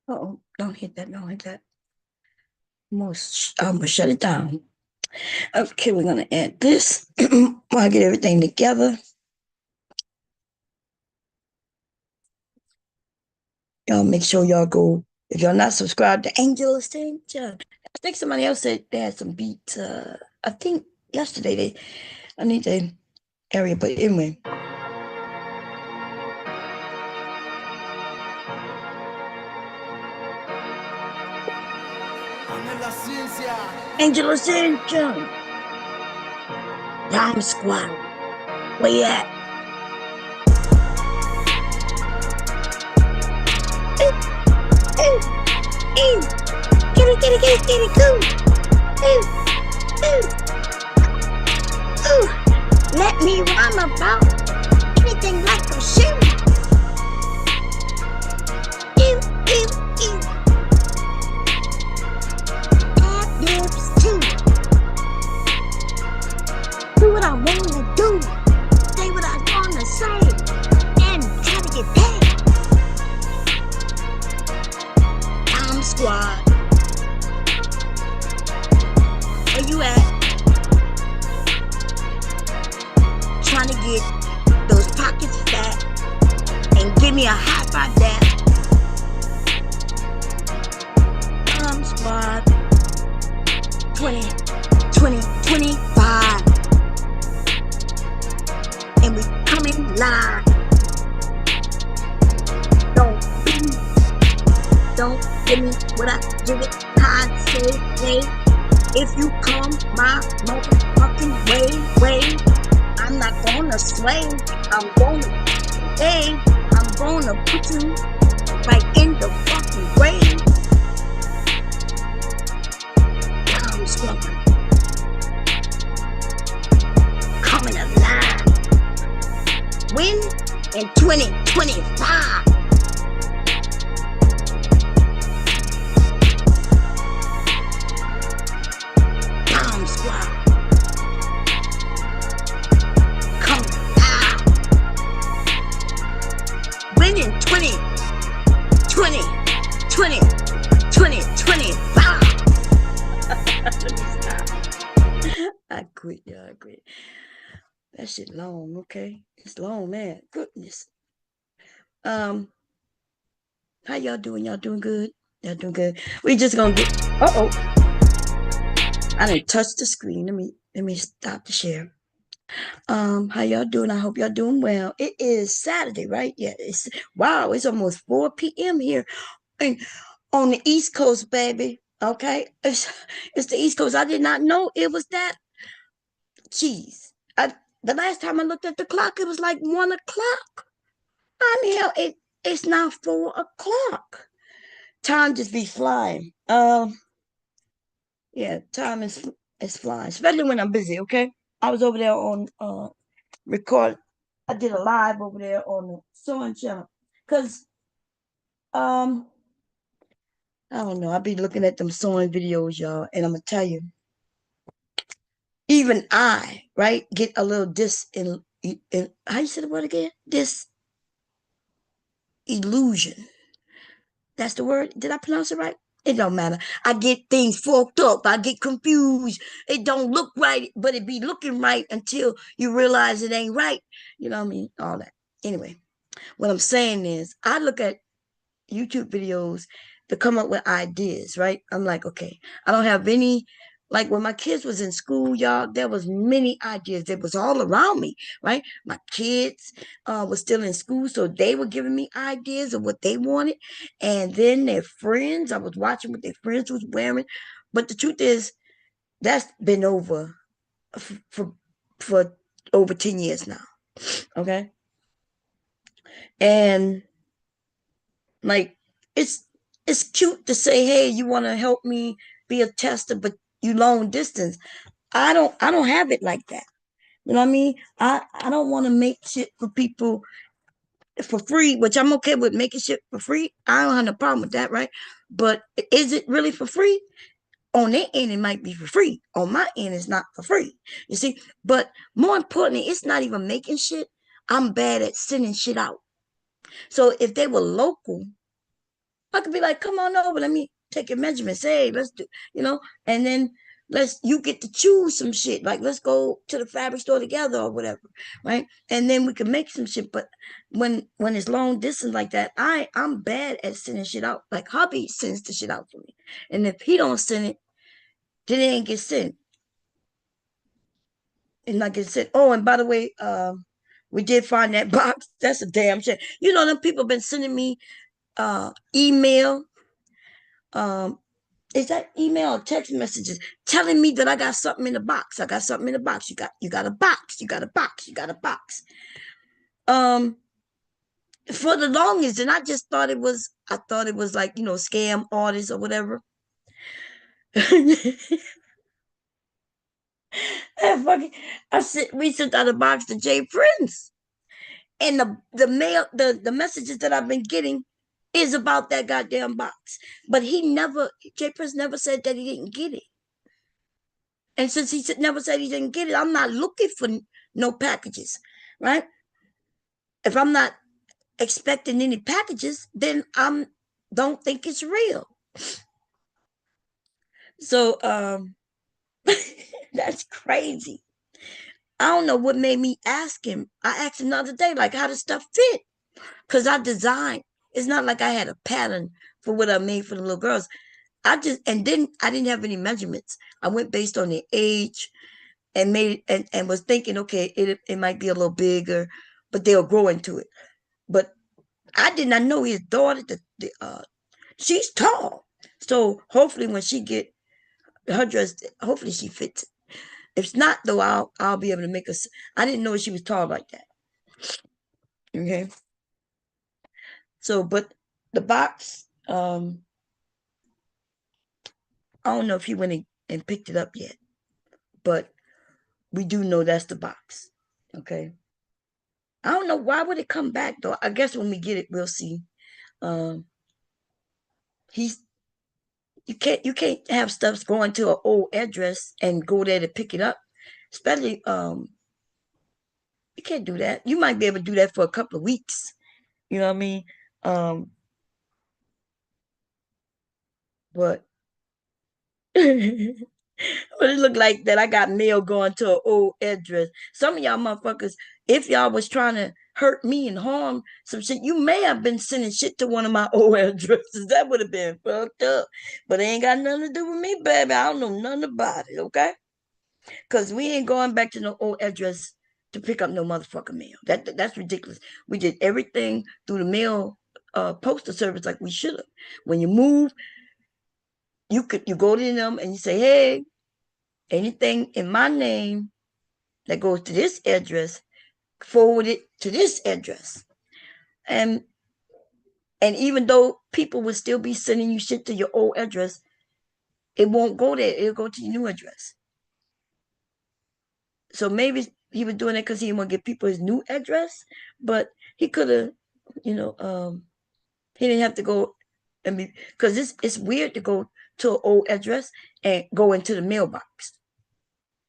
Oh, don't hit that. Don't hit that. I'm gonna shut it down. Okay, we're gonna add this while I get everything together. Y'all make sure y'all go. If y'all not subscribed to Angel Ascension, I think somebody else said they had some beats. I think yesterday I need the area, but anyway. Angel Ascension, Bomb Squad, where you at? Get it, cool. Let me rhyme about anything like a shoe. Ad-libs too. Do what I wanna do. Say what I wanna say. And try to get paid. Bomb Squad. Where you at? Trying to get those pockets fat and give me a high five that. Bomb Squad 2025. And we coming live. Don't give me what I give it. I say, hey. If you come my motherfucking way, I'm not gonna sway. I'm gonna put you right in the fucking grave. I'm struggling. Coming alive. When? In 2025. In 2025. Let me stop. I quit, y'all. I quit. That shit long, okay? It's long, man. Goodness. How y'all doing? Y'all doing good? Y'all doing good? We just gonna get. Uh-oh. I didn't touch the screen. Let me stop the share. How y'all doing? I hope y'all doing well. It is Saturday, right? Yeah, it's wow, it's almost 4 p.m. here and on the East Coast, baby. Okay. It's the East Coast. I did not know it was that. Jeez. The last time I looked at the clock, it was like 1 o'clock. I mean, hell, it's now 4 o'clock. Time just be flying. Yeah, time is flying, especially when I'm busy, okay? I was over there on record. I did a live over there on the sewing channel because um I don't know. I be looking at them sewing videos, y'all, and I'm gonna tell you, even I right get a little in how you say the word again? Disillusion. That's the word. Did I pronounce it right? It don't matter. I get things forked up. I get confused. It don't look right, but it be looking right until you realize it ain't right. You know what I mean? All that. Anyway, what I'm saying is I look at YouTube videos to come up with ideas, right? I'm like, okay, I don't have any, like when my kids was in school, y'all, there was many ideas. It was all around me, right? My kids were still in school, so they were giving me ideas of what they wanted. And then their friends, I was watching what their friends was wearing. But the truth is, that's been over for, for over 10 years now, okay? And like it's it's cute to say, hey, you want to help me be a tester, but you long distance. I don't have it like that. You know what I mean? I don't want to make shit for people for free, which I'm okay with making shit for free. I don't have no problem with that, right? But is it really for free? On their end, it might be for free. On my end, it's not for free. You see? But more importantly, it's not even making shit. I'm bad at sending shit out. So if they were local, I could be like, come on over, let me take your measurements. Hey, let's do, you know, and then you get to choose some shit. Like, let's go to the fabric store together or whatever, right? And then we can make some shit. But when it's long distance like that, I'm bad at sending shit out. Like, hubby sends the shit out for me. And if he don't send it, then it ain't get sent. And like I said, oh, and by the way, we did find that box. That's a damn shame. You know, them people been sending me email, um, is that email or text messages telling me that I got something in the box. I got something in the box. You got a box. You got a box. You got a box. Um, for the longest, and I thought it was like, scam artists or whatever. And fucking, we sent out a box to Jay Prince, and the mail, the messages that I've been getting is about that goddamn box. But Jay Prince never said that he didn't get it. And since never said he didn't get it, I'm not looking for no packages, right? If I'm not expecting any packages, then I don't think it's real. So that's crazy. I don't know what made me ask him. I asked him the other day, like, how does stuff fit? Because I designed. It's not like I had a pattern for what I made for the little girls. And then I didn't have any measurements. I went based on their age and made it, and was thinking, okay, it might be a little bigger, but they'll grow into it. But I did not know his daughter. She's tall, so hopefully when she get her dress, hopefully she fits. If not, though, I'll be able to make us. I didn't know she was tall like that. Okay, so but the box, I don't know if he went and picked it up yet, but we do know that's the box. Okay, I don't know why would it come back though. I guess when we get it, we'll see. Um, he's you can't have stuff going to an old address and go there to pick it up, especially you can't do that. You might be able to do that for a couple of weeks. You know what I mean? Um, but but it looked like that I got mail going to an old address. Some of y'all motherfuckers, if y'all was trying to hurt me and harm some shit, you may have been sending shit to one of my old addresses. That would have been fucked up. But it ain't got nothing to do with me, baby. I don't know nothing about it, okay? Because we ain't going back to no old address to pick up no motherfucking mail. That's ridiculous. We did everything through the mail postal service like we should have. When you move, you go to them and you say, hey, anything in my name that goes to this address, forward it to this address. And and even though people will still be sending you shit to your old address, it won't go there. It'll go to your new address. So maybe he was doing it because he didn't want to give people his new address, but he could have, you know, he didn't have to go and be, because it's weird to go to an old address and go into the mailbox.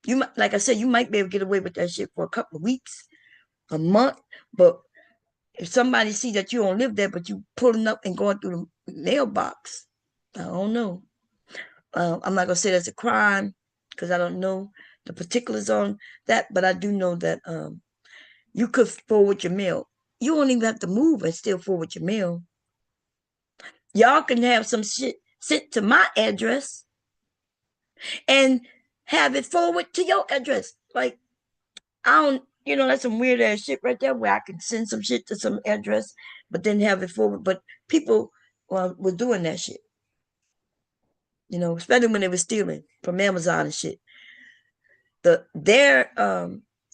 You might, like I said, you might be able to get away with that shit for a couple of weeks, a month, but if somebody see that you don't live there, but you pulling up and going through the mailbox, I don't know. I'm not gonna say that's a crime because I don't know the particulars on that, but I do know that you could forward your mail. You don't even have to move and still forward your mail. Y'all can have some shit sent to my address and have it forward to your address. Like, I don't, that's some weird ass shit right there where I can send some shit to some address, but then have it forward. But people were doing that shit, especially when they were stealing from Amazon and shit. Their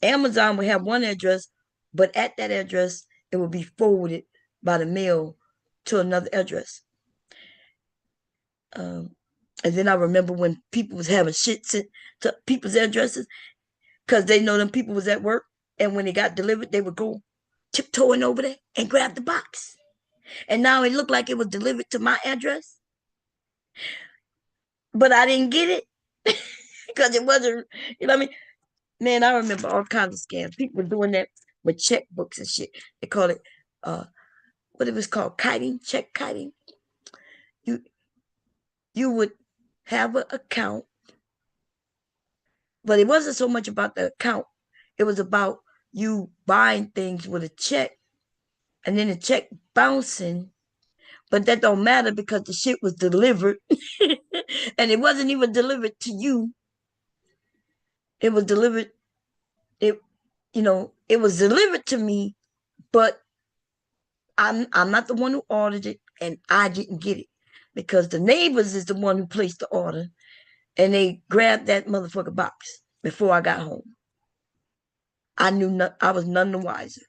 Amazon would have one address, but at that address it would be forwarded by the mail to another address. And then I remember when people was having shit sent to people's addresses because they know them people was at work, and when they got delivered, they would go tiptoeing over there and grabbed the box. And now it looked like it was delivered to my address, but I didn't get it because it wasn't, you know what I mean? Man, I remember all kinds of scams. People were doing that with checkbooks and shit. They call it, what it was called, kiting, check kiting. You you would have an account, but it wasn't so much about the account. It was about you buying things with a check and then the check bouncing. But that don't matter because the shit was delivered and it wasn't even delivered to you. It was delivered, it it was delivered to me, but I'm not the one who ordered it and I didn't get it because the neighbors is the one who placed the order and they grabbed that motherfucker box before I got home. I was none the wiser.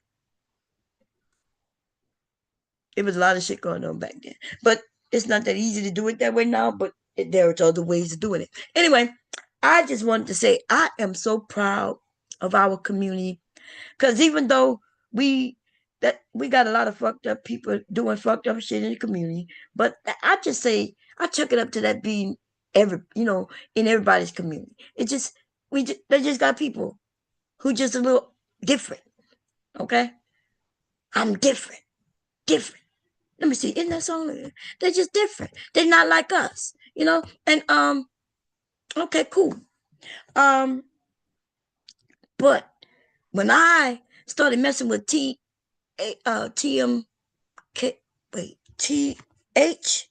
It was a lot of shit going on back then. But it's not that easy to do it that way now, but there are other ways of doing it. Anyway, I just wanted to say I am so proud of our community because even though we we got a lot of fucked up people doing fucked up shit in the community, but I just say I chuck it up to that being in everybody's community. It just they just got people who just a little different. Okay, I'm different, different. Let me see. Isn't that song? They're just different. They're not like us, And okay, cool. Um, but when I started messing with TMK, wait, THMK,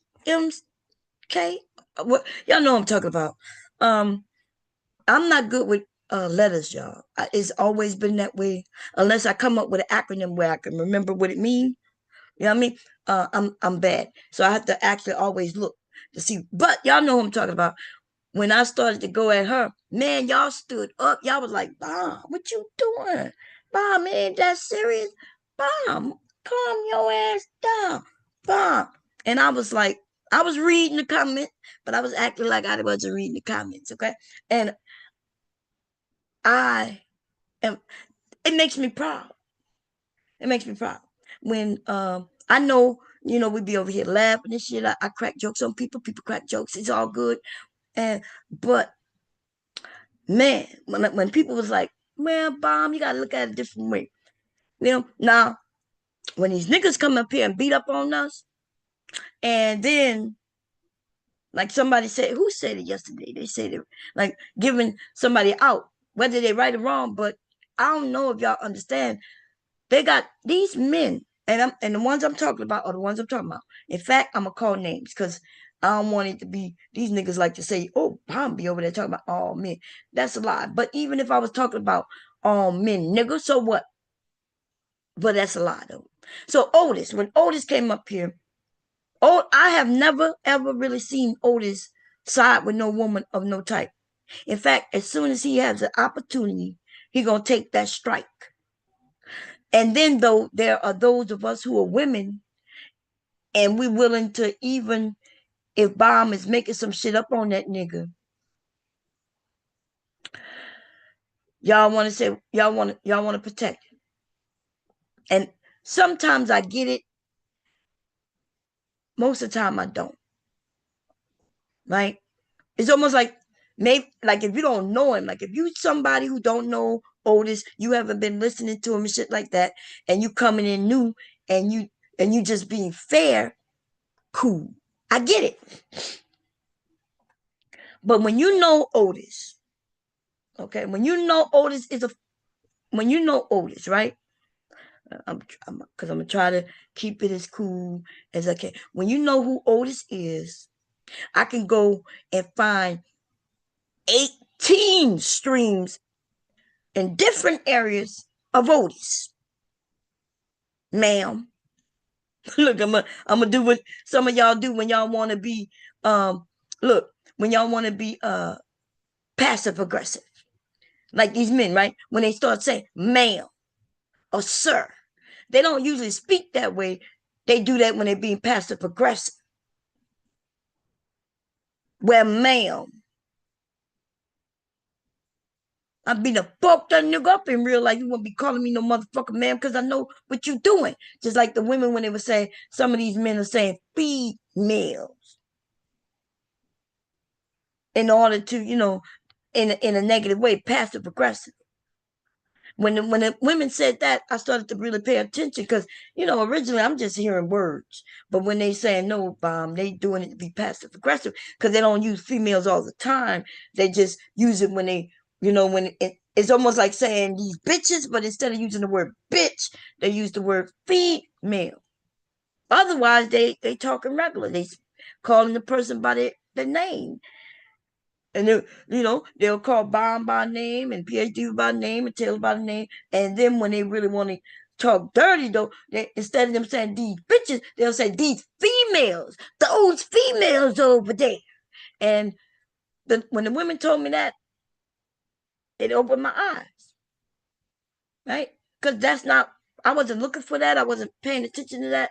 what y'all know what I'm talking about. Um, I'm not good with letters, y'all. It's always been that way. Unless I come up with an acronym where I can remember what it means. You know what I mean? I'm bad. So I have to actually always look to see. But y'all know who I'm talking about. When I started to go at her, man, y'all stood up. Y'all was like, Bomb, what you doing? Bomb, man, that's serious? Bomb, calm your ass down. Bomb. And I was like, I was reading the comment, but I was acting like I wasn't reading the comments, okay? And I am, it makes me proud. It makes me proud. When I know, we be over here laughing and shit. I crack jokes on people. People crack jokes. It's all good. But man, when people was like, well, Bomb, you gotta look at it a different way. Now when these niggas come up here and beat up on us, and then like somebody said, who said it yesterday? They said it like giving somebody out, whether they right or wrong. But I don't know if y'all understand. They got these men, and the ones I'm talking about are the ones I'm talking about. In fact, I'm gonna call names because I don't want it to be these niggas like to say, "Oh, Bomb be over there talking about all men." That's a lie. But even if I was talking about all men, nigga, so what? But that's a lie though. So Otis, when Otis came up here, I have never ever really seen Otis side with no woman of no type. In fact, as soon as he has an opportunity, he gonna take that strike. And then though there are those of us who are women and we willing to, even if Bomb is making some shit up on that nigga, y'all want to say y'all want to protect him. And sometimes I get it. Most of the time I don't. Right? It's almost like maybe like if you don't know him, like if you somebody who don't know Otis, you haven't been listening to him and shit like that, and you coming in new and you just being fair, cool. I get it. But when you know Otis, okay, when you know Otis, right? Because I'm gonna try to keep it as cool as I can. When you know who Otis is, I can go and find 18 streams in different areas of Otis, ma'am. Look, I'm gonna do what some of y'all do when y'all want to be look, when y'all want to be passive aggressive, like these men, right? When they start saying ma'am or sir, they don't usually speak that way. They do that when they're being passive aggressive. Well, ma'am, I'm being a fuck that nigga up in real life. You won't be calling me no motherfucker man because I know what you doing. Just like the women when they were saying, some of these men are saying females in order to, in a negative way, passive aggressive. When the women said that, I started to really pay attention because, originally I'm just hearing words. But when they saying no, they doing it to be passive aggressive because they don't use females all the time. They just use it when they, when it's almost like saying these bitches, but instead of using the word bitch, they use the word female. Otherwise, they talking regular. They calling the person by their name. And they'll call Bomb by name and PhD by name and Taylor by name. And then when they really want to talk dirty, though, instead of them saying these bitches, they'll say these females, those females over there. And when the women told me that, it opened my eyes, right? Because that's not, I wasn't looking for that. I wasn't paying attention to that.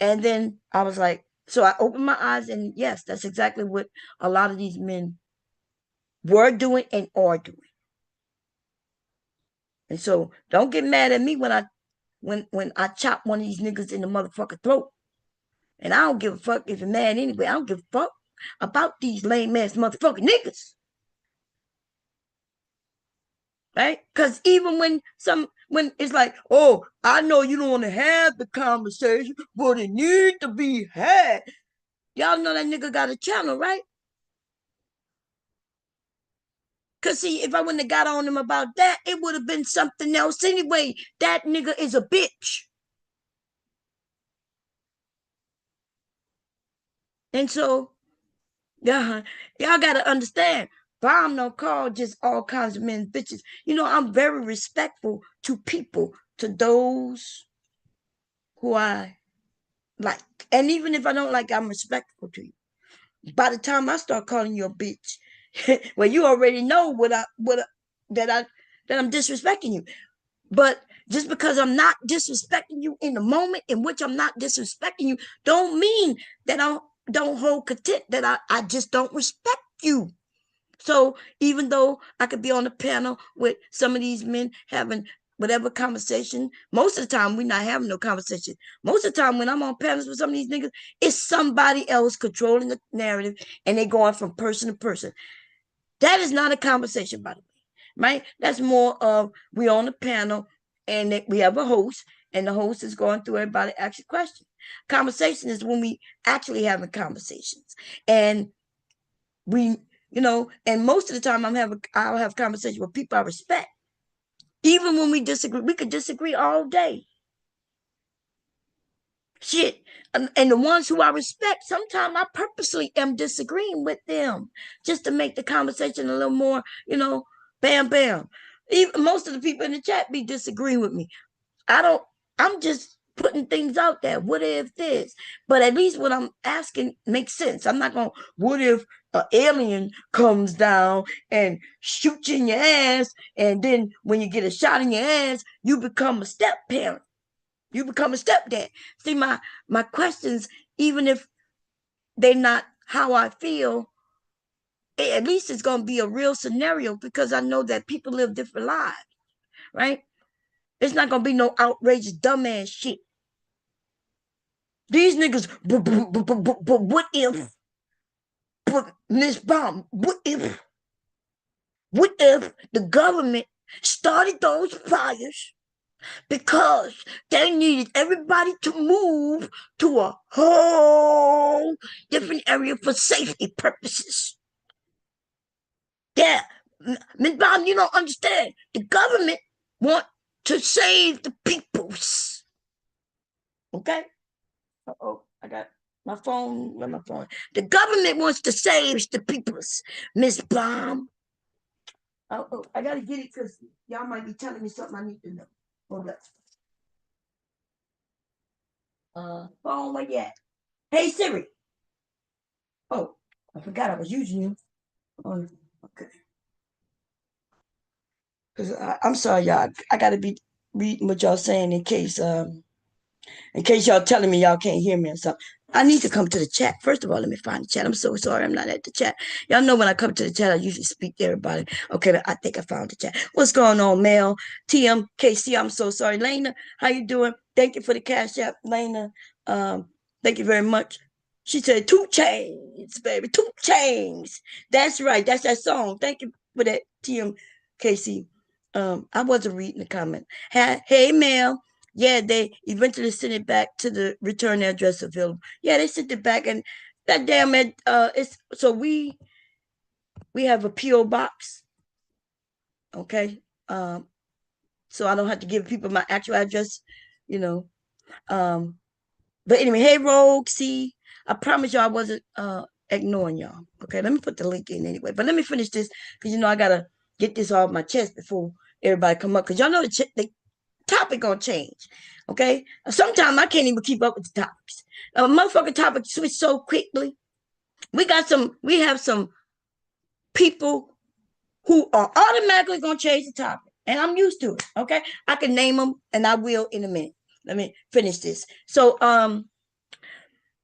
And then I was like, so I opened my eyes, and yes, that's exactly what a lot of these men were doing and are doing. And so don't get mad at me when I chop one of these niggas in the motherfucking throat. And I don't give a fuck if you're mad anyway. I don't give a fuck about these lame ass motherfucking niggas. Right? Cause even when it's like, oh, I know you don't want to have the conversation, but it need to be had. Y'all know that nigga got a channel, right? Cause see, if I wouldn't have got on him about that, it would have been something else anyway. That nigga is a bitch. And so, yeah, y'all gotta understand. Bomb don't call just all kinds of men bitches. I'm very respectful to people, to those who I like. And even if I don't like, I'm respectful to you. By the time I start calling you a bitch, well, you already know that I that I'm disrespecting you. But just because I'm not disrespecting you in the moment in which I'm not disrespecting you, don't mean that I don't hold content, that I just don't respect you. So even though I could be on the panel with some of these men having whatever conversation, most of the time we're not having no conversation. Most of the time when I'm on panels with some of these niggas, it's somebody else controlling the narrative and they going from person to person. That is not a conversation, by the way, right? That's more of we on the panel and we have a host and the host is going through everybody asking questions. Conversation is when we actually having conversations. And we, and most of the time I'll have conversation with people I respect. Even when we could disagree all day. Shit. And the ones who I respect, sometimes I purposely am disagreeing with them just to make the conversation a little more, bam, bam. Even most of the people in the chat be disagreeing with me. I'm just putting things out there. What if this? But at least what I'm asking makes sense. I'm not going, what if an alien comes down and shoots you in your ass, and then when you get a shot in your ass, you become a step parent. You become a stepdad. See, my questions, even if they're not how I feel, at least it's gonna be a real scenario because I know that people live different lives, right? It's not gonna be no outrageous dumbass shit. These niggas, but what if, but Miss Bomb, what if the government started those fires because they needed everybody to move to a whole different area for safety purposes? Yeah, Miss Bomb, you don't understand. The government want to save the peoples. Okay? Oh, I got my phone. Where my phone? The government wants to save the peoples, Miss Bomb. Oh, I gotta get it because y'all might be telling me something I need to know. Hold up. Phone, where you at? Hey Siri. Oh, I forgot I was using you. Oh, okay. Because I'm sorry, y'all. I gotta be reading what y'all saying in case y'all telling me y'all can't hear me or something. I need to come to the chat. First of all, let me find the chat. I'm so sorry I'm not at the chat. Y'all know when I come to the chat, I usually speak to everybody. Okay, I think I found the chat. What's going on, Mel? TMKC, I'm so sorry. Lena, how you doing? Thank you for the cash app, Lena. Thank you very much. She said, 2 chains, baby, 2 chains. That's right. That's that song. Thank you for that, TMKC. I wasn't reading the comment. Hey, Mel. Yeah, they eventually sent it back to the return address available. Yeah, they sent it back, and that damn it. It's so we have a PO box. Okay, so I don't have to give people my actual address. You know. Um, but anyway, hey Rogue, see, I promise y'all I wasn't ignoring y'all. Okay, let me put the link in anyway. But let me finish this because I gotta get this off my chest before everybody come up. Because y'all know the topic gonna change. Okay, sometimes I can't even keep up with the topics. Motherfucking topics switch so quickly. We have some people who are automatically gonna change the topic, and I'm used to it. Okay, I can name them, and I will in a minute. Let me finish this. So,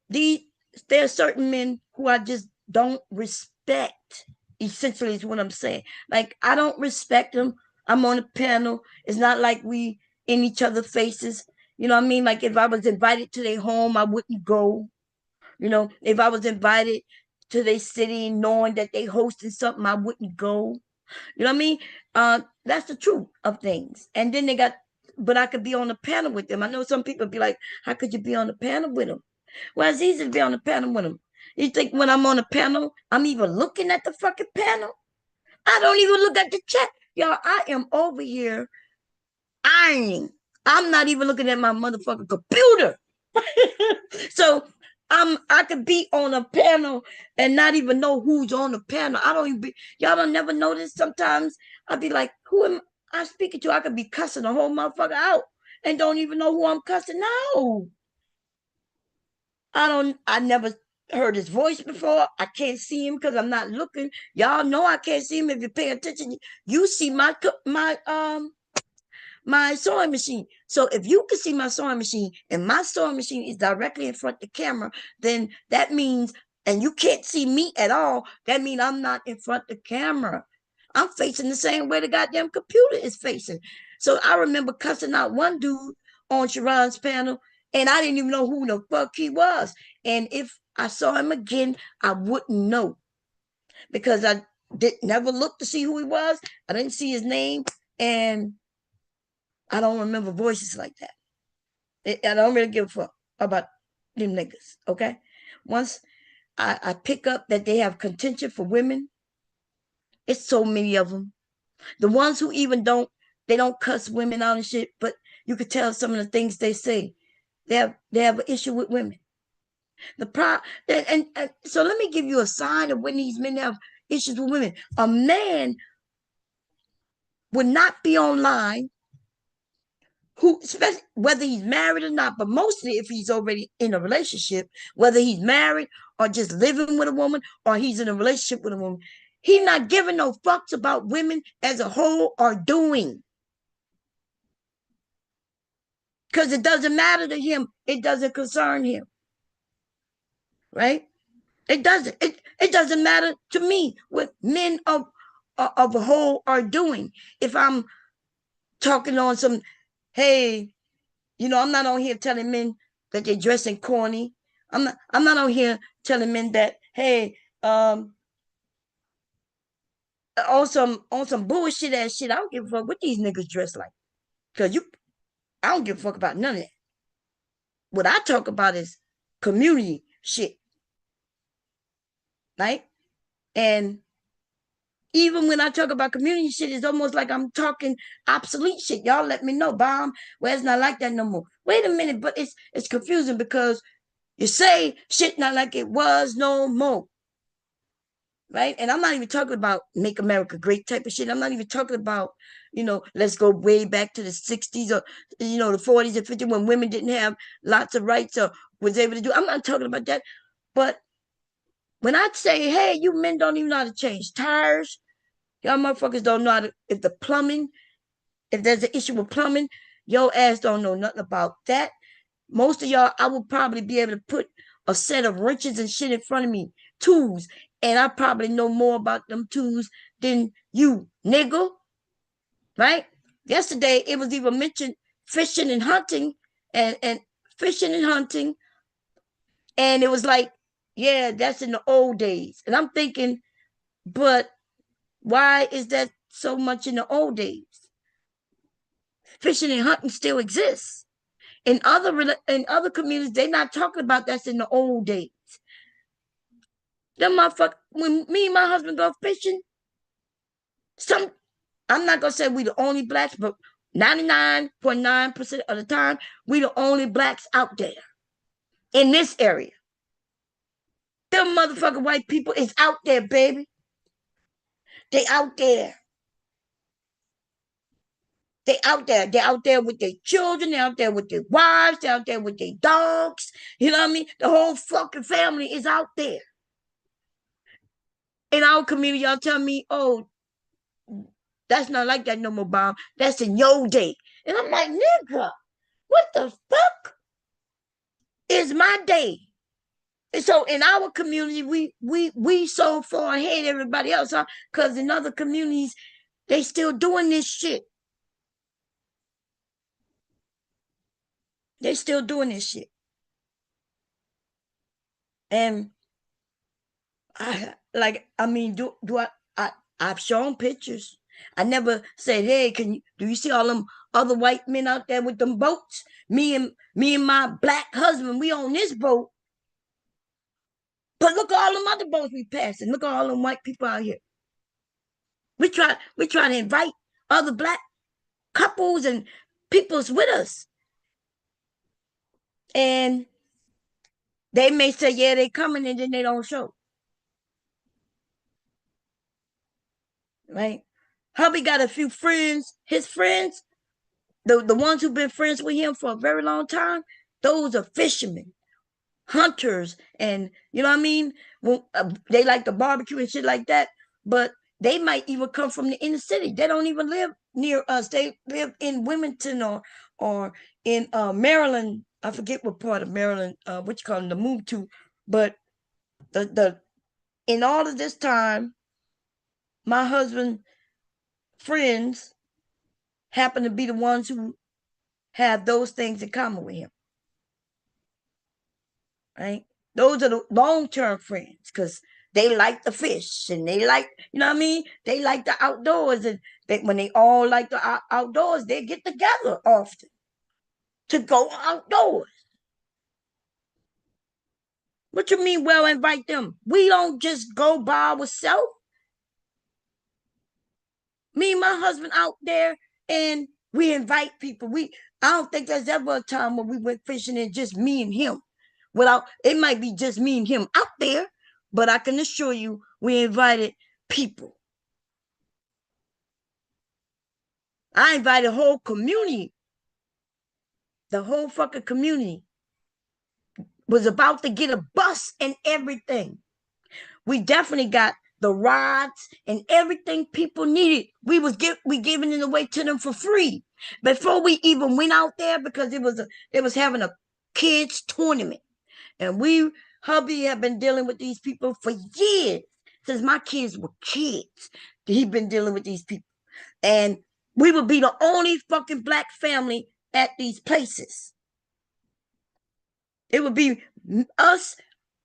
the there are certain men who I just don't respect. Essentially, is what I'm saying. Like I don't respect them. I'm on a panel. It's not like we in each other's faces. You know what I mean? Like if I was invited to their home, I wouldn't go. If I was invited to their city, knowing that they hosting something, I wouldn't go. You know what I mean? That's the truth of things. And then but I could be on the panel with them. I know some people be like, how could you be on the panel with them? Well, it's easy to be on the panel with them. You think when I'm on the panel, I'm even looking at the fucking panel? I don't even look at the chat. Y'all, I am over here ironing. I'm not even looking at my motherfucking computer. So I could be on a panel and not even know who's on the panel. I don't even y'all don't never notice sometimes I'd be like, who am I speaking to? I could be cussing a whole motherfucker out and don't even know who I'm cussing. No. I never heard his voice before. I can't see him because I'm not looking. Y'all know I can't see him. If you pay attention, you see my sewing machine. So if you can see my sewing machine and my sewing machine is directly in front of the camera, then that means, and you can't see me at all, that means I'm not in front of the camera. I'm facing the same way the goddamn computer is facing. So I remember cussing out one dude on Sharon's panel, and I didn't even know who the fuck he was. And if I saw him again, I wouldn't know because I did never look to see who he was. I didn't see his name, and I don't remember voices like that. I don't really give a fuck about them niggas. Okay, once I pick up that they have contention for women, it's so many of them. The ones who even don't cuss women out and shit, but you could tell some of the things they say. They have an issue with women. The pro and so let me give you a sign of when these men have issues with women. A man would not be online who, especially whether he's married or not, but mostly if he's already in a relationship, whether he's married or just living with a woman or he's in a relationship with a woman, he's not giving no fucks about women as a whole are doing. Because it doesn't matter to him. It doesn't concern him. Right? It doesn't. It doesn't matter to me what men of a whole are doing. If I'm talking on some, hey, I'm not on here telling men that they're dressing corny. I'm not on here telling men that, hey, on some bullshit ass shit. I don't give a fuck what these niggas dress like. Cause I don't give a fuck about none of that. What I talk about is community shit. Right? And even when I talk about community shit, it's almost like I'm talking obsolete shit. Y'all let me know, bomb. Well, it's not like that no more. Wait a minute, but it's confusing because you say shit not like it was no more. Right? And I'm not even talking about make America great type of shit. I'm not even talking about, let's go way back to the 60s or, the 40s and 50s when women didn't have lots of rights or was able to do. I'm not talking about that. But when I say, hey, you men don't even know how to change tires, y'all motherfuckers don't know how to, if there's an issue with plumbing, your ass don't know nothing about that. Most of y'all, I would probably be able to put a set of wrenches and shit in front of me, tools, and I probably know more about them tools than you, nigga. Right? Yesterday it was even mentioned fishing and hunting, and fishing and hunting, and it was like, yeah, that's in the old days. And I'm thinking, but why is that so much in the old days? Fishing and hunting still exists. In other communities, they're not talking about that's in the old days. Them motherfucker, when me and my husband go fishing, some I'm not gonna say we the only blacks, but 99.9% of the time, we the only blacks out there in this area. Them motherfucking white people is out there, baby. They out there. They out there. They're out there with their children. They're out there with their wives. They're out there with their dogs. You know what I mean? The whole fucking family is out there. In our community, y'all tell me, oh, that's not like that no more, Bob. That's in your day. And I'm like, nigga, what the fuck is my day? And so in our community, we so far ahead everybody else, huh? Because in other communities, they still doing this shit. They still doing this shit. And I mean, I've shown pictures. I never said, hey, do you see all them other white men out there with them boats? Me and my black husband, we on this boat. But look at all them other boats we passing. Look at all them white people out here. We try to invite other black couples and peoples with us. And they may say, yeah, they coming, and then they don't show. Right? Hubby got a few friends. His friends, the ones who've been friends with him for a very long time, those are fishermen, hunters, and you know what I mean? Well, they like the barbecue and shit like that, but they might even come from the inner city. They don't even live near us. They live in Wilmington or in Maryland. I forget what part of Maryland, what you call them, to move to. But the in all of this time, my husband friends happen to be the ones who have those things in common with him. Right? Those are the long-term friends because they like the fish and they like, you know what I mean? They like the outdoors, and when they all like the outdoors, they get together often to go outdoors. What you mean, well, invite them? We don't just go by ourselves. Me and my husband out there, and we invite people. I don't think there's ever a time when we went fishing and just me and him. It might be just me and him out there, but I can assure you we invited people. I invited a whole community. The whole fucking community was about to get a bus and everything. We definitely got the rods and everything people needed. We giving it away to them for free before we even went out there, because it was having a kids tournament, and hubby have been dealing with these people for years, since my kids were kids. He's been dealing with these people, and we would be the only fucking black family at these places. It would be us,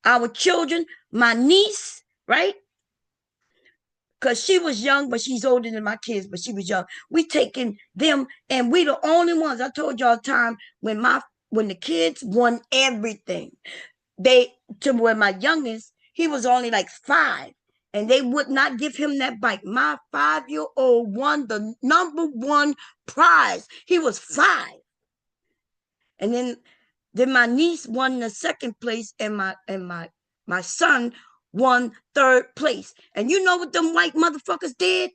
our children, my niece, right? Because she was young, but she's older than my kids, but she was young. We taking them, and we the only ones. I told y'all time when the kids won everything. When my youngest, he was only like 5, and they would not give him that bike. My 5-year-old won the number 1 prize. He was 5. And then my niece won the 2nd place, and my son won 3rd place. And you know what them white motherfuckers did?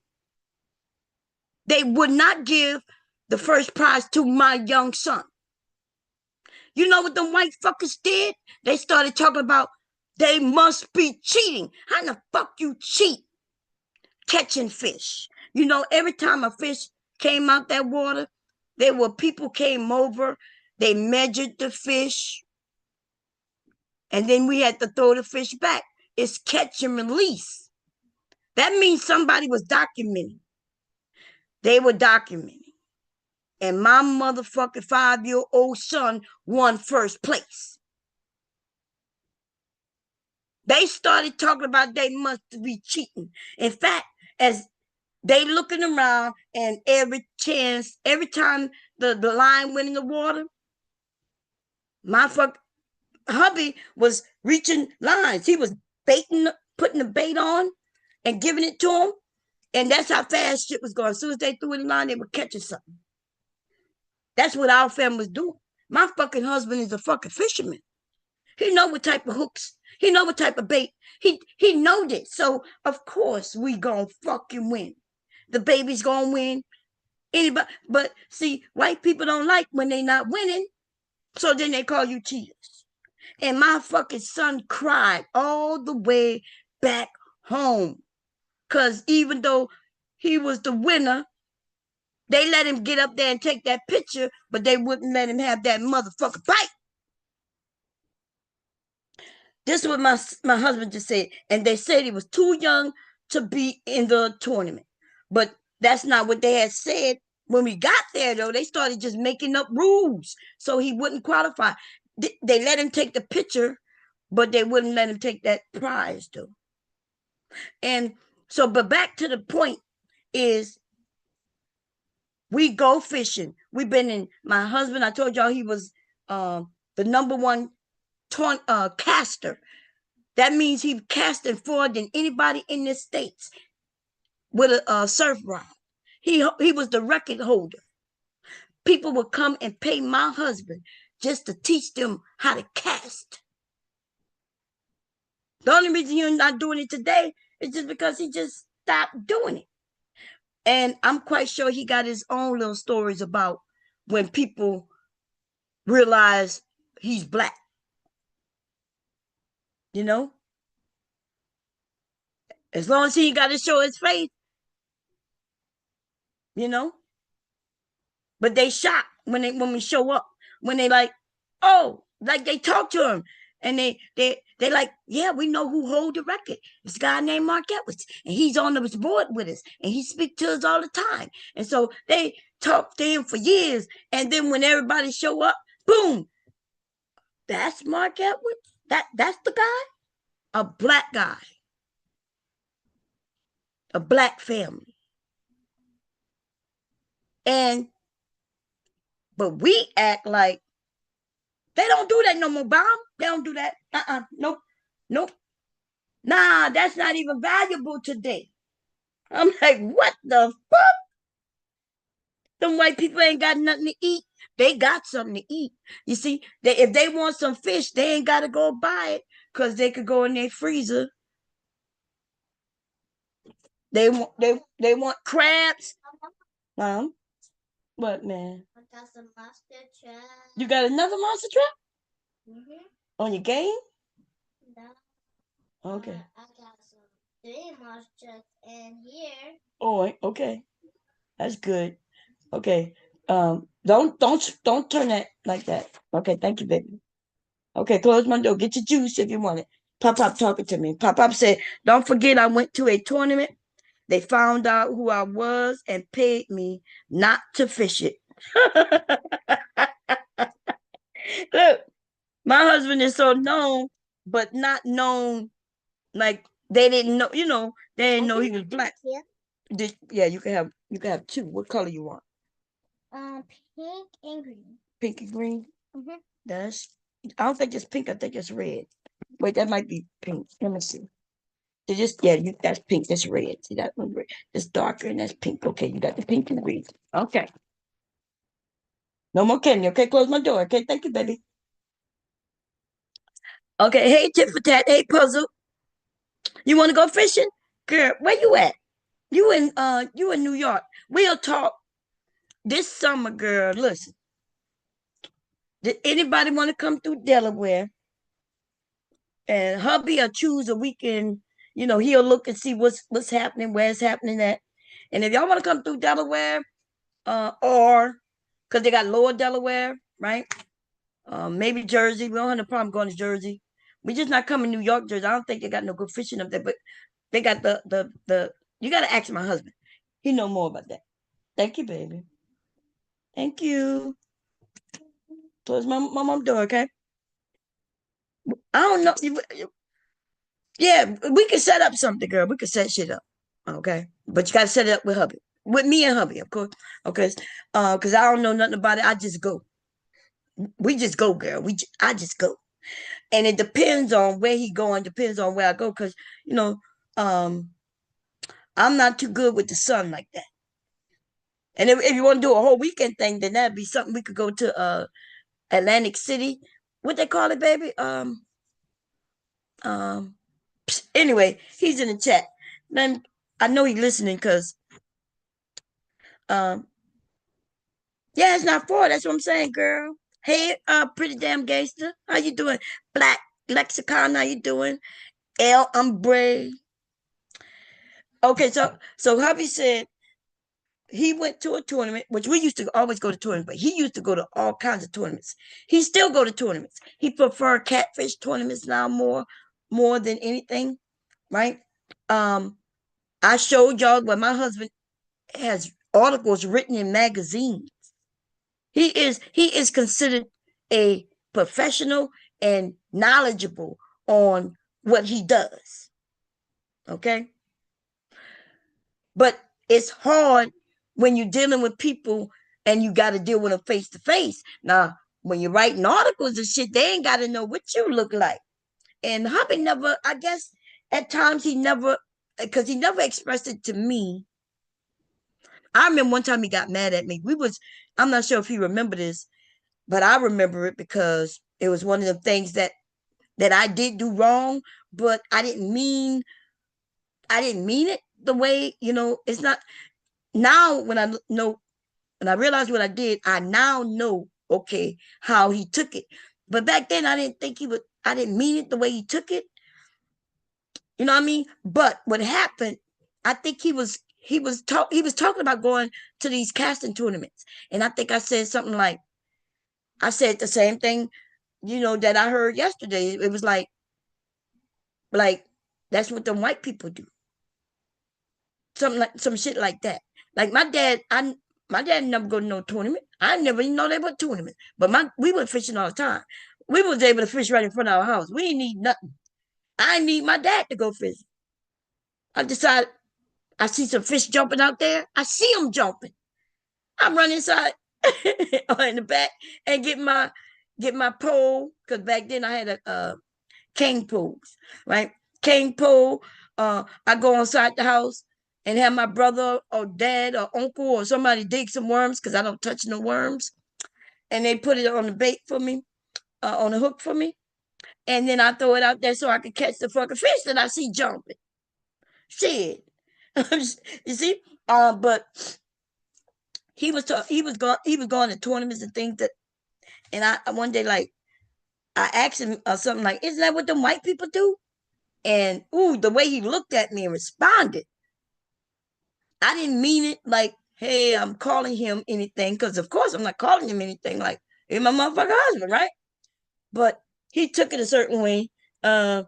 They would not give the 1st prize to my young son. You know what them white fuckers did? They started talking about they must be cheating. How the fuck you cheat catching fish? You know, every time a fish came out that water, people came over, they measured the fish, and then we had to throw the fish back. It's catch and release. That means somebody was documenting. They were documenting. And my motherfucking 5-year-old son won first place. They started talking about they must be cheating. In fact, as they looking around and every time the line went in the water, my hubby was reaching lines. He was putting the bait on and giving it to him. And that's how fast shit was going. As soon as they threw it in line, they were catching something. That's what our family was doing. My fucking husband is a fucking fisherman. He know what type of hooks. He know what type of bait. He know this. So of course we gonna fucking win. The baby's gonna win. Anybody, but see, white people don't like when they not winning. So then they call you cheaters. And my fucking son cried all the way back home. Cause even though he was the winner, they let him get up there and take that picture, but they wouldn't let him have that motherfucking bite. This is what my husband just said. And they said he was too young to be in the tournament. But that's not what they had said. When we got there, though, they started just making up rules so he wouldn't qualify. They let him take the picture, but they wouldn't let him take that prize, though. And so, but back to the point is we go fishing. We've been in, my husband, I told y'all he was the number one caster. That means he casted more than anybody in the States with a surf rod. He was the record holder. People would come and pay my husband just to teach them how to cast. The only reason he's not doing it today is just because he just stopped doing it. And I'm quite sure he got his own little stories about when people realize he's black. You know? As long as he ain't got to show his face, you know? But they shocked when we show up. When they like, oh, like they talk to him. And they like, yeah, we know who hold the record. It's a guy named Mark Edwards. And he's on the board with us. And he speaks to us all the time. And so they talk to him for years. And then when everybody show up, boom. That's Mark Edwards? That's the guy? A black guy. A black family. But we act like they don't do that no more, Bomb. They don't do that. Nope. Nope. Nah, that's not even valuable today. I'm like, what the fuck? Them white people ain't got nothing to eat. They got something to eat. You see, if they want some fish, they ain't got to go buy it because they could go in their freezer. They want crabs. What, man? I got some monster trap. You got another monster trap? Mm-hmm. On your game? No. Okay. I got some 3 monster traps in here. Oh, okay. That's good. Okay. Don't turn that like that. Okay, thank you, baby. Okay, close my door. Get your juice if you want it. Pop talking to me. Pop said, don't forget I went to a tournament. They found out who I was and paid me not to fish it. Look, my husband is so known, but not known like they didn't know, they didn't know he was black. Yeah, you can have 2. What color you want? Pink and green. Pink and green? Mm-hmm. I don't think it's pink, I think it's red. Wait, that might be pink. Let me see. That's pink, that's red. See, that one's red. It's darker and that's pink. Okay, you got the pink and green. Okay. No more candy. Okay, close my door. Okay, thank you, baby. Okay, hey, tit for tat. Hey, puzzle. You want to go fishing? Girl, where you at? You in New York. We'll talk this summer, girl. Listen. Did anybody want to come through Delaware? And hubby will choose a weekend. He'll look and see what's happening, where it's happening at. And if y'all want to come through Delaware, or because they got Lower Delaware, right? Maybe Jersey. We don't have no problem going to Jersey. We just not coming New York, Jersey. I don't think they got no good fishing up there, but they got the. You got to ask my husband. He know more about that. Thank you, baby. Thank you. Close my mom door, okay? I don't know. Yeah, we can set up something, girl. We can set shit up, okay? But you got to set it up with hubby, with me and hubby, of course. Okay, because I don't know nothing about it. I just go. We just go, girl. I just go, and it depends on where he going. Depends on where I go, because you know, um, I'm not too good with the sun like that. And if you want to do a whole weekend thing, then that'd be something we could go to Atlantic City. What they call it, baby? Um anyway, he's in the chat. Then I know he's listening because um yeah, it's not for that's what I'm saying, girl. Hey, pretty damn gangster. How you doing? Black Lexicon, how you doing? El Umbre. Okay, so hubby said he went to a tournament, which we used to always go to tournaments, but he used to go to all kinds of tournaments. He still go to tournaments. He prefer catfish tournaments now more than anything, right? Um, I showed y'all where my husband has articles written in magazines. He is considered a professional and knowledgeable on what he does. Okay, but it's hard when you're dealing with people and you got to deal with them face to face. Now, when you're writing articles and shit, they ain't got to know what you look like. And hubby never, I guess, at times he never, because he never expressed it to me. I remember one time he got mad at me. I'm not sure if he remember this, but I remember it because it was one of the things that I did do wrong, but I didn't mean it the way, it's not now when I know and I realized what I did, I now know, okay, how he took it. But back then I didn't think I didn't mean it the way he took it. You know what I mean? But what happened, I think he was talking about going to these casting tournaments. And I think I said something like, I said the same thing, that I heard yesterday. It was like that's what the white people do. Something like some shit like that. Like my dad never go to no tournament. I never even know they were tournament. But we went fishing all the time. We was able to fish right in front of our house. We didn't need nothing. I need my dad to go fish. I decided I see some fish jumping out there. I see them jumping. I'm running inside in the back and get my pole because back then I had a cane poles, right? Cane pole. I go inside the house and have my brother or dad or uncle or somebody dig some worms because I don't touch no worms, and they put it on the bait for me, on the hook for me, and then I throw it out there so I can catch the fucking fish that I see jumping. Shit, you see, but he was going to tournaments and things and I one day like I asked him something like, "Isn't that what the white people do?" And ooh, the way he looked at me and responded, I didn't mean it like, "Hey, I'm calling him anything," because of course I'm not calling him anything. Like, he's my motherfucking husband, right? But he took it a certain way. Uh,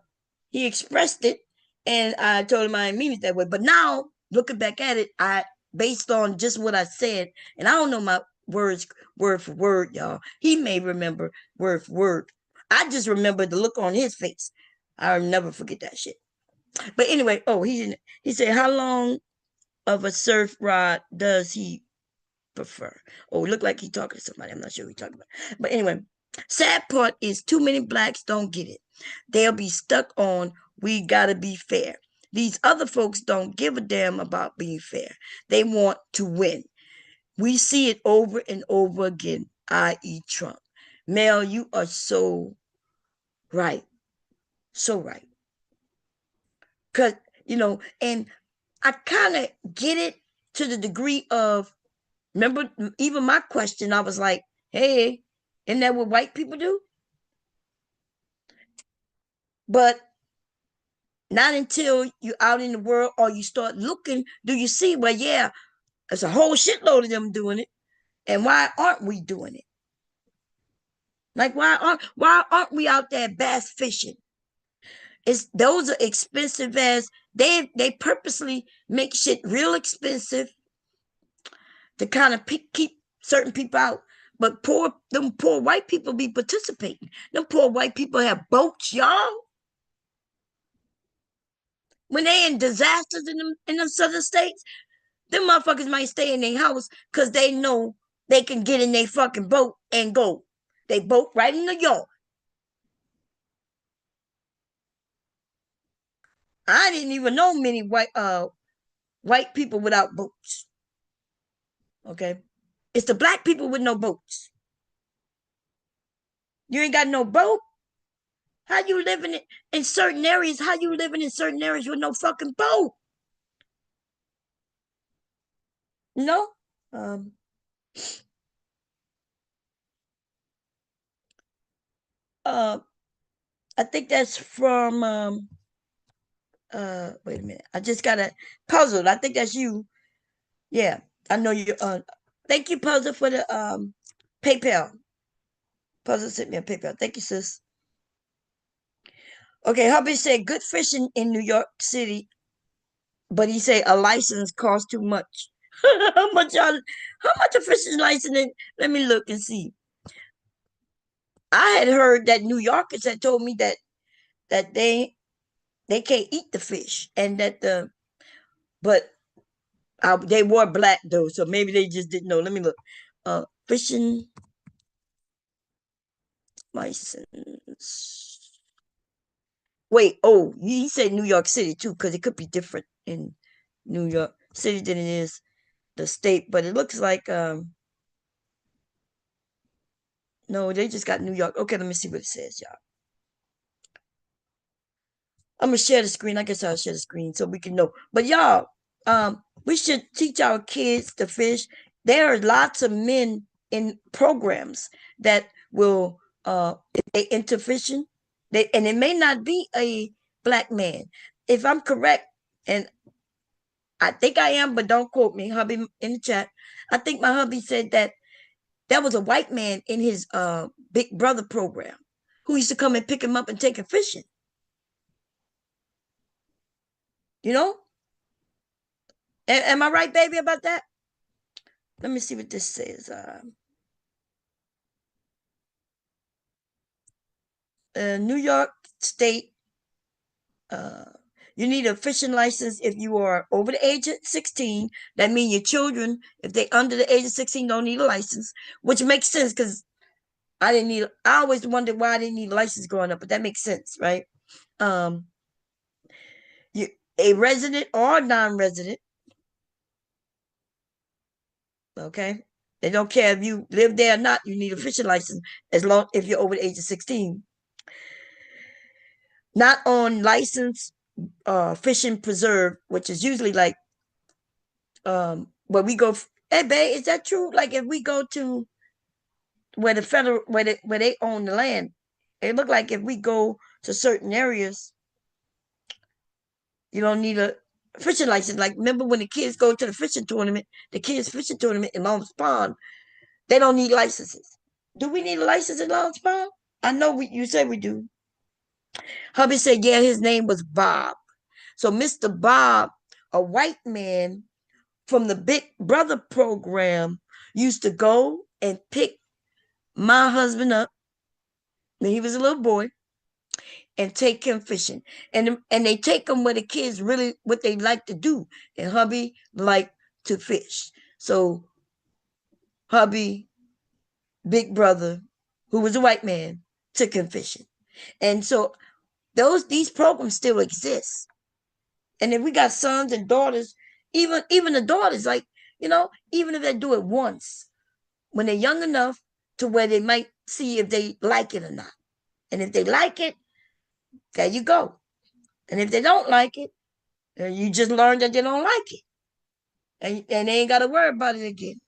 he expressed it, and I told him I didn't mean it that way. But now looking back at it, I based on just what I said, and I don't know my words word for word, y'all. He may remember word for word. I just remember the look on his face. I'll never forget that shit. But anyway, he said, how long of a surf rod does he prefer? Oh, look like he talking to somebody. I'm not sure who he talking about. But anyway, sad part is too many blacks don't get it. They'll be stuck on we gotta be fair. These other folks don't give a damn about being fair. They want to win. We see it over and over again, i.e. Trump. Mel, you are so right. So right. Cause, and I kind of get it to the degree of, remember, even my question, I was like, hey, isn't that what white people do? But not until you're out in the world or you start looking, do you see, well, yeah, there's a whole shitload of them doing it. And why aren't we doing it? Like, why aren't we out there bass fishing? It's those are expensive as they purposely make shit real expensive to kind of keep certain people out. But them poor white people be participating. Them poor white people have boats, y'all. When they in disasters in the southern states, them motherfuckers might stay in their house because they know they can get in their fucking boat and go. They boat right in the yard. I didn't even know many white people without boats. Okay. It's the black people with no boats. You ain't got no boat. How you living in certain areas? How you living in certain areas with no fucking boat? You know? Um, uh, I think that's from wait a minute. I just got a puzzled. I think that's you. Yeah. I know you thank you, Puzzle, for the PayPal. Puzzle sent me a PayPal. Thank you, sis. Okay, hubby said good fishing in New York City, but he said a license costs too much. how much y'all, how much a fishing license? Let me look and see. I had heard that New Yorkers had told me that they can't eat the fish and that but they were black though, so maybe they just didn't know. Let me look. Fishing license. Wait, oh, he said New York City too, because it could be different in New York City than it is the state. But it looks like no, they just got New York. Okay, let me see what it says, y'all. I'm gonna share the screen. I guess I'll share the screen so we can know. But y'all, we should teach our kids to fish. There are lots of men in programs that will if they into fishing. And it may not be a black man. If I'm correct, and I think I am, but don't quote me, hubby in the chat. I think my hubby said that there was a white man in his Big Brother program who used to come and pick him up and take him fishing. You know? Am I right, baby, about that? Let me see what this says. New York State, uh, you need a fishing license if you are over the age of 16. That means your children, if they under the age of 16, don't need a license, which makes sense because I always wondered why I didn't need a license growing up, but that makes sense, right? Um, you, a resident or non-resident, okay? They don't care if you live there or not, you need a fishing license as long if you're over the age of 16. Not on licensed fishing preserve, which is usually like where we go. Hey, babe, is that true? Like if we go to where the federal where they own the land, it look like if we go to certain areas, you don't need a fishing license. Like remember when the kids go to the kids fishing tournament in Long Pond, they don't need licenses. Do we need a license in Long Pond? I know you said we do. Hubby said, yeah, his name was Bob. So Mr. Bob, a white man from the Big Brother program, used to go and pick my husband up when he was a little boy and take him fishing. And they take him where the kids really what they like to do. And hubby liked to fish. So hubby, big brother, who was a white man, took him fishing. And so these programs still exist. And if we got sons and daughters, even the daughters, like, even if they do it once, when they're young enough to where they might see if they like it or not. And if they like it, there you go. And if they don't like it, you just learn that they don't like it. And they ain't got to worry about it again.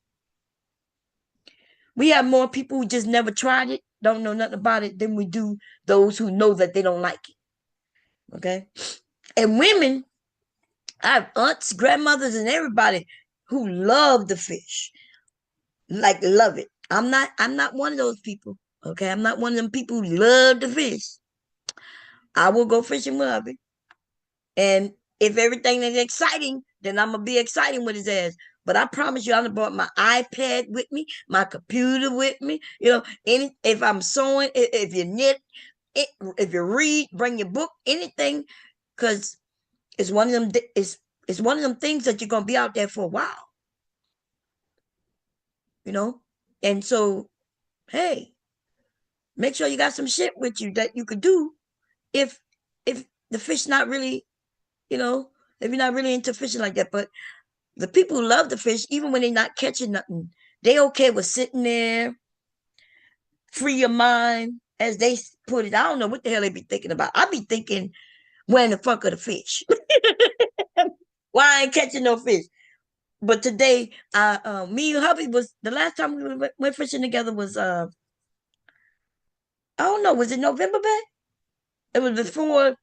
We have more people who just never tried it, don't know nothing about it, than we do those who know that they don't like it. Okay? And women, I have aunts, grandmothers, and everybody who love the fish. Like love it. I'm not one of those people. Okay. I'm not one of them people who love the fish. I will go fishing with hubby. And if everything is exciting, then I'm gonna be exciting with his ass. But I promise you, I done brought my iPad with me, my computer with me. You know, if I'm sewing, if you knit, if you read, bring your book, anything, because it's one of them. It's one of them things that you're gonna be out there for a while. You know, and so hey, make sure you got some shit with you that you could do if if the fish not really, you know, if you're not really into fishing like that. But the people who love the fish, even when they're not catching nothing, they okay with sitting there, free your mind, as they put it. I don't know what the hell they be thinking about. I be thinking, where in the fuck are the fish? Why I ain't catching no fish? But today, me and hubby was the last time we went fishing together was I don't know, was it November, babe? It was before.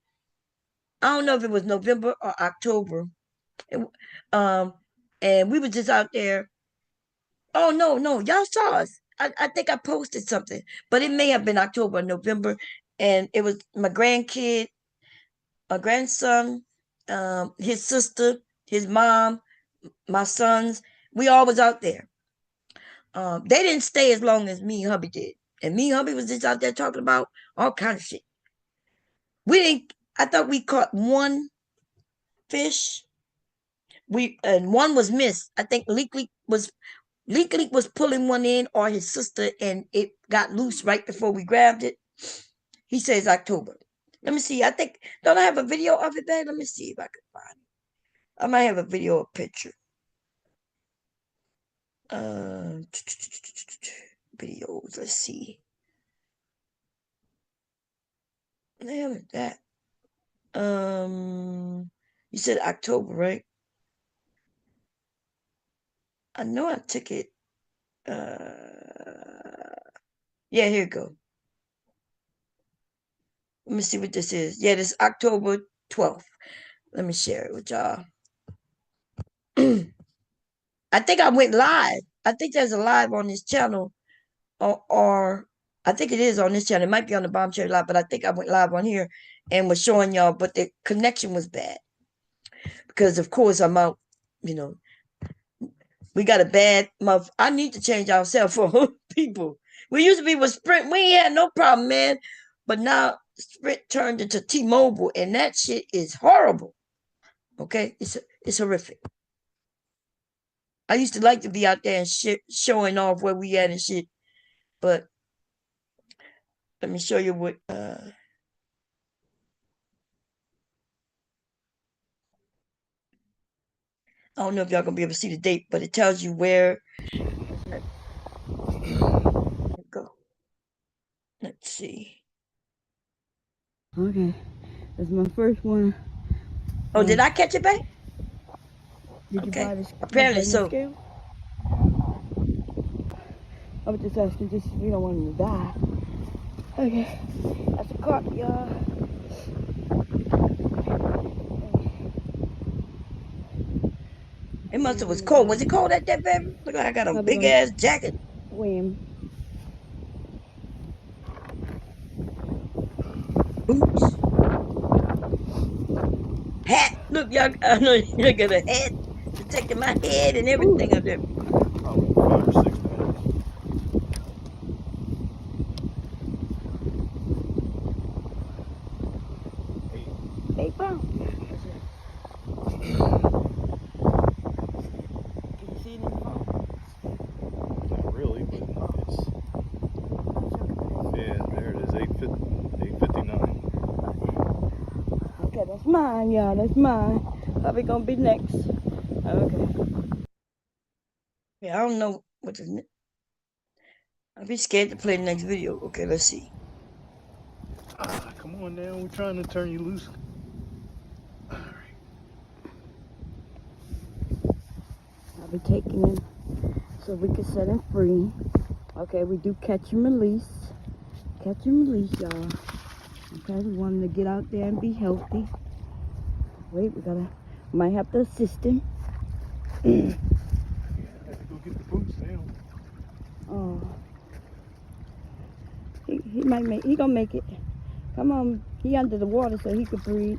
I don't know if it was November or October. It, um, and we were just out there. Oh no, y'all saw us. I think I posted something, but it may have been October or November, and it was my grandkid, my grandson, his sister, his mom, my sons. We all was out there. They didn't stay as long as me and hubby did, and me and hubby was just out there talking about all kind of shit. We didn't. I thought we caught one fish. And one was missed. I think Leak was pulling one in, or his sister, and it got loose right before we grabbed it. He says October. Let me see. I think, don't I have a video of it there? Let me see if I can find it. I might have a video or picture. Videos. Let's see. What the hell is that? You said October, right? I know I took it. Yeah, here you go. Let me see what this is. Yeah, this is October 12th. Let me share it with y'all. I think I went live. I think there's a live on this channel, or I think it is on this channel. It might be on the Bomb Cherry Live, but I think I went live on here and was showing y'all, but the connection was bad because, of course, I'm out. You know, we got a bad month. I need to change our cell phone, people. We used to be with Sprint. We ain't had no problem, man. But now Sprint turned into T-Mobile, and that shit is horrible. Okay, it's horrific. I used to like to be out there and shit, showing off where we at and shit. But let me show you what. I don't know if y'all gonna be able to see the date, but it tells you where. Go. Let's see. Okay, that's my first one. Oh, did I catch it, babe? Did you buy Okay. this Apparently so. scale? I was just asking, just we don't want him to die. Okay, that's a carp, y'all. It must have was cold. Was it cold at that, baby? Look like I got a big ass jacket. Weigh Boots. Hat. Look, y'all. I know you got a hat protecting my head and everything up there. Probably 5 or 6 pounds. 8 pounds. Can you see it in the phone? Not really, but it's there it is, 8:59. Okay, that's mine, y'all. That's mine. Probably gonna be next. Okay. Yeah, I don't know what is it. I'd be scared to play the next video. Okay, let's see. Come on now, we're trying to turn you loose. All right. I'll be taking him so we can set him free. Okay, we do catch and release. Catch and release, y'all. Okay, we want him to get out there and be healthy. Wait, might have to assist him. I have to go get the boots now. Oh, he gonna make it. Come on, He under the water so he could breathe.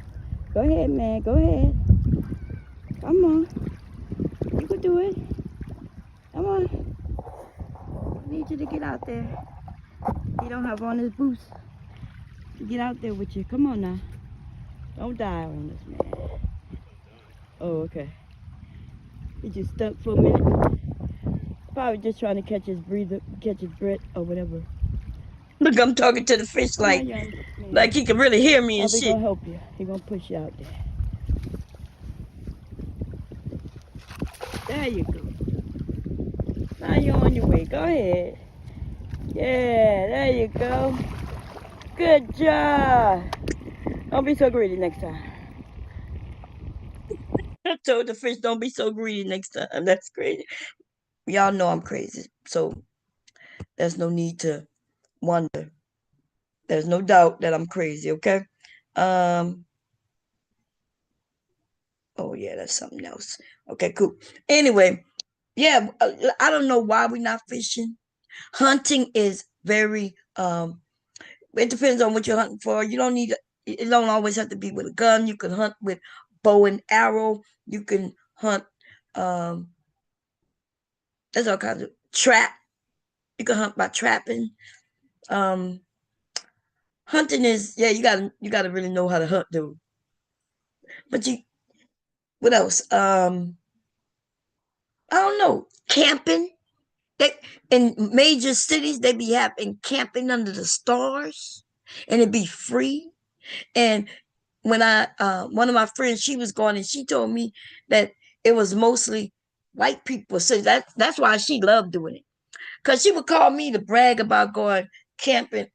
Go ahead, man. Go ahead. Come on. You can do it. Come on. I need you to get out there. He don't have on his boots. Get out there with you. Come on now. Don't die on us, man. Oh, okay. He just stuck for a minute. Probably just trying to catch his breath or whatever. Look, I'm talking to the fish Come on, young man. like he can really hear me and Bobby shit. gonna help you. He gonna push you out there. There you go. Now you're on your way. Go ahead. Yeah, there you go. Good job. Don't be so greedy next time. I told the fish, don't be so greedy next time. That's crazy. Y'all know I'm crazy, so there's no need to wonder. There's no doubt that I'm crazy, okay? Um, oh yeah, that's something else. Okay, cool. Anyway, yeah, I don't know why we're not fishing. Hunting is very it depends on what you're hunting for. You don't need it don't always have to be with a gun. You can hunt with bow and arrow. You can hunt there's all kinds of trap. You can hunt by trapping. Um Hunting is yeah, you gotta really know how to hunt, dude. But you what else? I don't know. Camping. They in major cities they be having camping under the stars and it be free. And when I one of my friends, she was going and she told me that it was mostly white people. So that's why she loved doing it. Cause she would call me to brag about going camping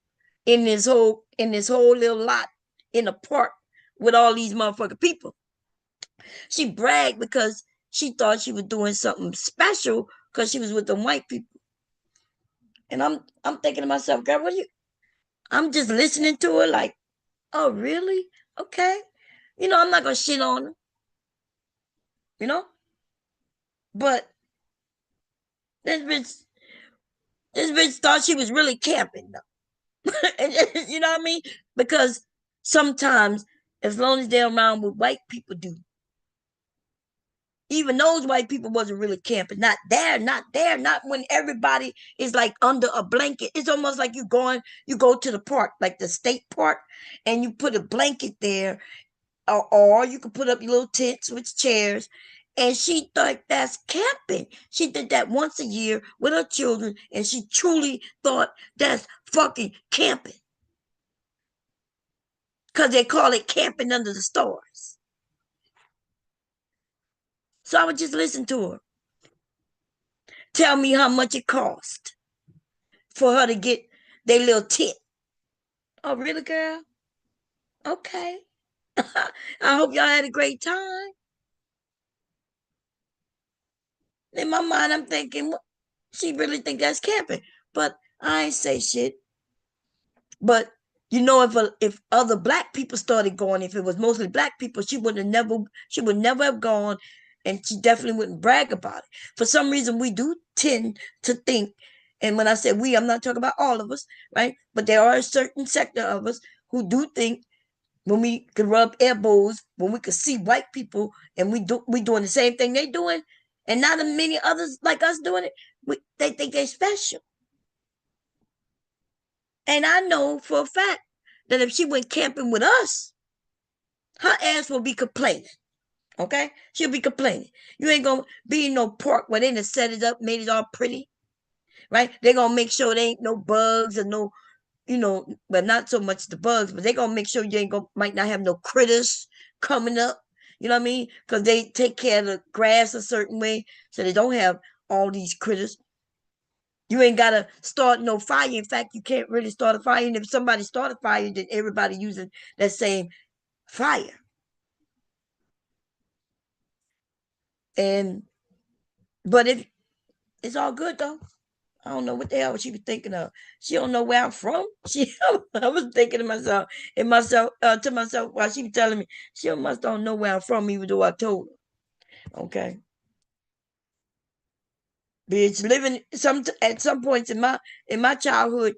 in this whole little lot in the park with all these motherfucking people. She bragged because she thought she was doing something special because she was with the white people. And I'm thinking to myself, girl, what are you I'm just listening to her like, oh really? Okay. I'm not gonna shit on her, you know? But this bitch this bitch thought she was really camping though. You know what I mean? Because sometimes as long as they're around with white people do, even those white people wasn't really camping. Not there, not there, not when everybody is like under a blanket. It's almost like you go to the park, like the state park, and you put a blanket there, or you could put up your little tents with chairs. And she thought that's camping. She did that once a year with her children, and she truly thought that's fucking camping. Because they call it camping under the stars. So I would just listen to her. Tell me how much it cost for her to get their little tent. Oh, really, girl? Okay. I hope y'all had a great time. In my mind, I'm thinking, she really think that's camping. But I ain't say shit. But if other black people started going, if it was mostly black people, she would never have gone, and she definitely wouldn't brag about it. For some reason, we do tend to think, and when I say we, I'm not talking about all of us, right? But there are a certain sector of us who do think when we could rub elbows, when we could see white people, and we doing the same thing they doing, and not many others like us doing it, they think they special. And I know for a fact that if she went camping with us, her ass will be complaining. Okay? She'll be complaining. You ain't gonna be in no park where they done set it up, made it all pretty. Right? They're gonna make sure there ain't no bugs or no, but not so much the bugs, but they're gonna make sure you ain't gonna might not have no critters coming up. You know what I mean? Because they take care of the grass a certain way so they don't have all these critters. You ain't gotta start no fire. In fact, you can't really start a fire. And if somebody start a fire, then everybody using that same fire. And but if it's all good though. I don't know what the hell she was thinking of. She don't know where I'm from. I was thinking to myself while she was telling me she must don't know where I'm from, even though I told her. Okay, bitch, living at some points in my childhood,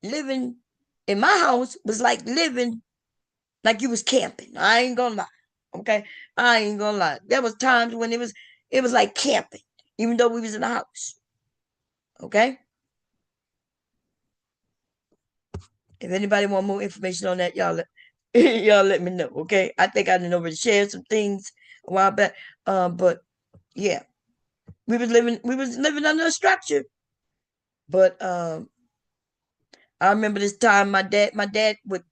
living in my house was like living like you was camping. I ain't gonna lie. Okay, I ain't gonna lie. There was times when it was like camping, even though we was in the house. Okay. If anybody want more information on that, y'all y'all let me know. Okay. I think I didn't already share some things a while back. But yeah, we was living under a structure. But I remember this time my dad would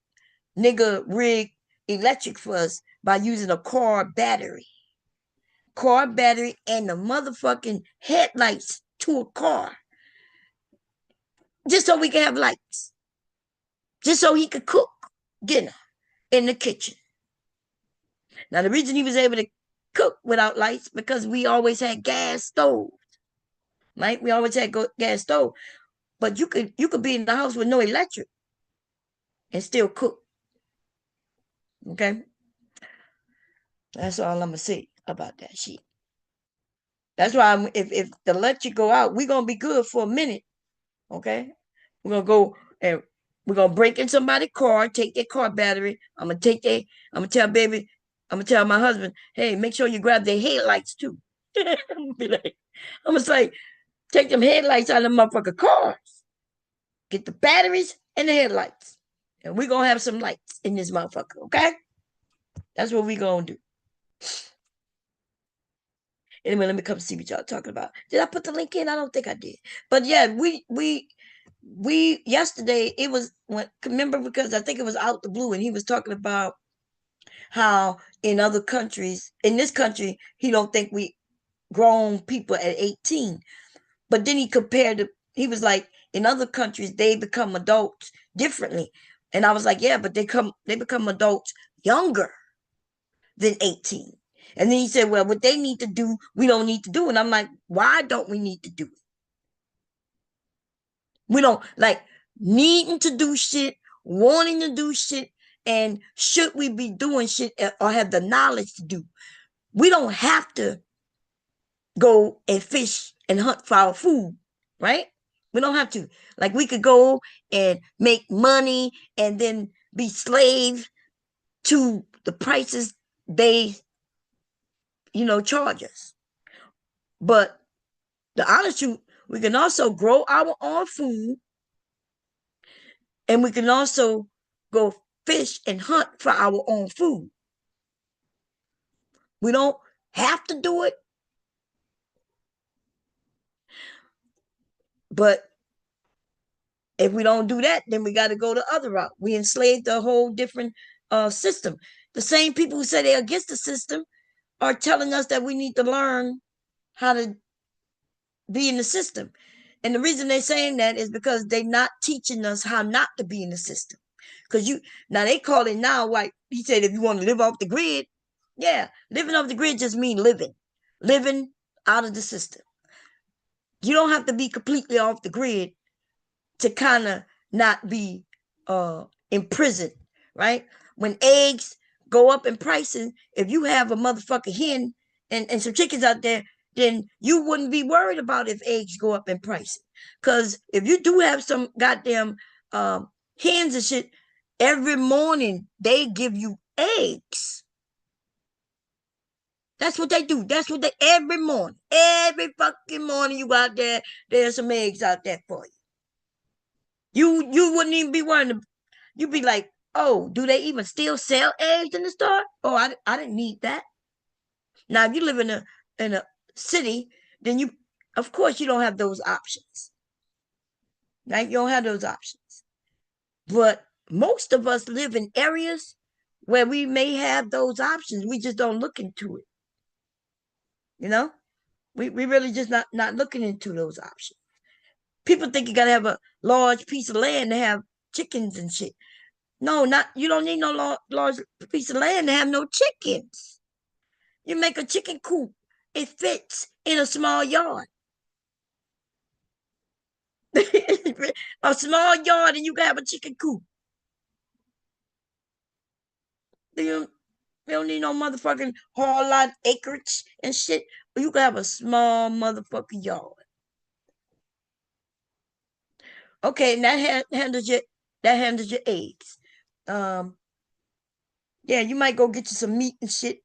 nigga rig electric for us by using a car battery and the motherfucking headlights to a car, just so we could have lights, just so he could cook dinner in the kitchen. Now the reason he was able to cook without lights because we always had gas stove, right? We always had gas stove, but you could be in the house with no electric and still cook. Okay, that's all I'm gonna say about that shit. That's why if the electric go out, we gonna be good for a minute. Okay, we're gonna go and we're gonna break in somebody's car, take their car battery. I'm gonna tell baby, I'm gonna tell my husband, hey, make sure you grab their headlights too. I'm gonna be like, I'm gonna say, take them headlights out of the motherfucker cars. Get the batteries and the headlights. And we're gonna have some lights in this motherfucker, okay? That's what we gonna do. Anyway, let me come see what y'all talking about. Did I put the link in? I don't think I did. But yeah, we yesterday it was when remember because I think it was out the blue and he was talking about how in other countries, in this country, he don't think we grown people at 18. But then he compared to he was like, in other countries they become adults differently. And I was like, yeah, but they become adults younger than 18. And then he said, well, what they need to do, we don't need to do. And I'm like, why don't we need to do it? We don't like needing to do shit, wanting to do shit, and should we be doing shit or have the knowledge to do. We don't have to go and fish and hunt for our food, right? We don't have to. Like we could go and make money and then be slave to the prices they, charge us. But the honest truth, we can also grow our own food and we can also go fish and hunt for our own food. We don't have to do it, but if we don't do that, then we got to go the other route. We enslaved a whole different system. The same people who say they're against the system are telling us that we need to learn how to be in the system. And the reason they're saying that is because they're not teaching us how not to be in the system. Because now they call it now, like he said, if you want to live off the grid, yeah, living off the grid just means living out of the system. You don't have to be completely off the grid to kind of not be imprisoned, right? When eggs go up in pricing, if you have a motherfucking hen and some chickens out there, then you wouldn't be worried about if eggs go up in pricing. Because if you do have some goddamn hens and shit, every morning they give you eggs. That's what they do. That's what they every fucking morning you go out there, there's some eggs out there for you. You wouldn't even be worrying. You'd be like, oh, do they even still sell eggs in the store? Oh, I didn't need that. Now, if you live in a city, then of course you don't have those options, right? You don't have those options. But most of us live in areas where we may have those options. We just don't look into it. You know, we really just not looking into those options. People think you gotta have a large piece of land to have chickens and shit. No, not you don't need no large piece of land to have no chickens. You make a chicken coop. It fits in a small yard. A small yard and you can have a chicken coop. You, you don't need no motherfucking whole lot of acreage and shit. You can have a small motherfucking yard. Okay, and that handles your eggs. Um, Yeah, you might go get you some meat and shit,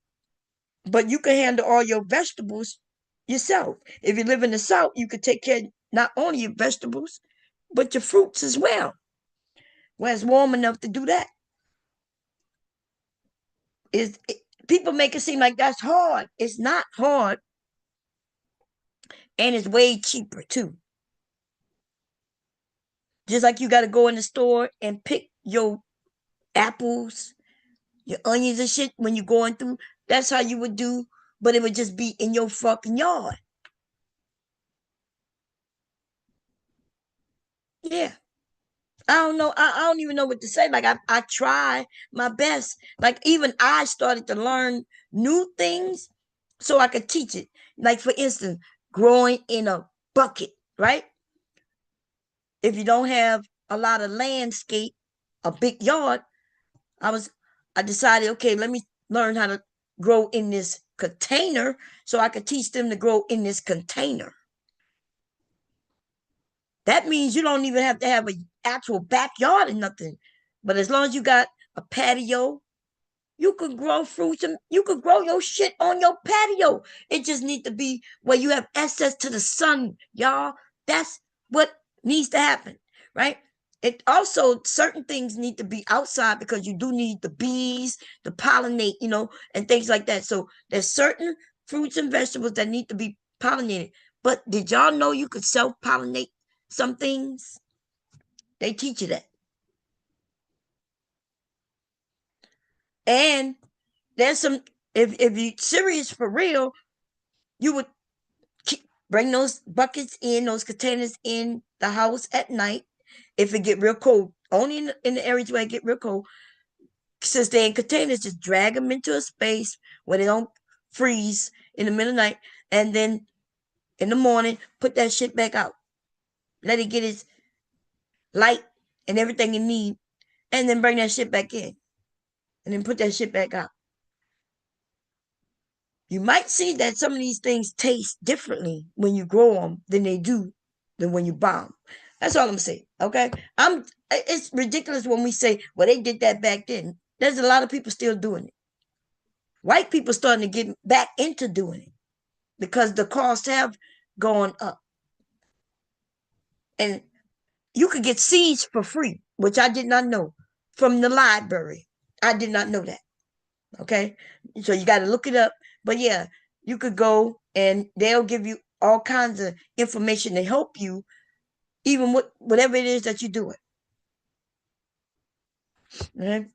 but you can handle all your vegetables yourself. If you live in the South, you could take care of not only your vegetables, but your fruits as well. Where it's warm enough to do that. Is people make it seem like that's hard. It's not hard, and it's way cheaper too. Just like you got to go in the store and pick your apples, your onions and shit when you're going through. That's how you would do, but it would just be in your fucking yard. Yeah. I don't know. I don't even know what to say. Like I try my best. Like even I started to learn new things so I could teach it. Like for instance, growing in a bucket, right? If you don't have a lot of landscape, a big yard, I was I decided, okay, let me learn how to grow in this container so I could teach them to grow in this container. That means you don't even have to have an actual backyard or nothing. But as long as you got a patio, you could grow fruits and you could grow your shit on your patio. It just needs to be where you have access to the sun, y'all. That's what needs to happen, right? It also certain things need to be outside because you do need the bees to pollinate, and things like that. So there's certain fruits and vegetables that need to be pollinated. But did y'all know you could self-pollinate some things? They teach you that. And there's some if you serious for real, you would bring those buckets in, those containers in the house at night if it get real cold. Only in the areas where it get real cold. Since they're in containers, just drag them into a space where they don't freeze in the middle of the night. And then in the morning, put that shit back out. Let it get its light and everything it need. And then bring that shit back in. And then put that shit back out. You might see that some of these things taste differently when you grow them than they do than when you buy them. That's all I'm saying. Okay, It's ridiculous when we say, "Well, they did that back then." There's a lot of people still doing it. White people starting to get back into doing it because the costs have gone up, and you could get seeds for free, which I did not know from the library. I did not know that. Okay, so you got to look it up. But yeah, you could go and they'll give you all kinds of information to help you, even with whatever it is that you're doing. Okay.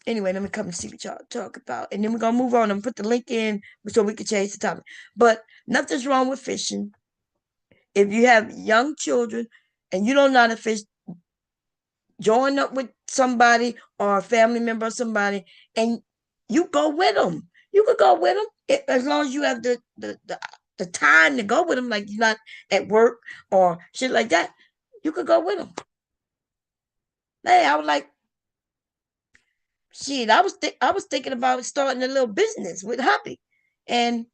Anyway, let me come and see what y'all talk about, and then we're gonna move on and put the link in so we can change the topic. But nothing's wrong with fishing. If you have young children and you don't know how to fish, join up with somebody or a family member or somebody, and you go with them. You could go with them as long as you have the time to go with them, like you're not at work or shit like that. You could go with them. Hey, I was like, shit. I was thinking about starting a little business with hubby, and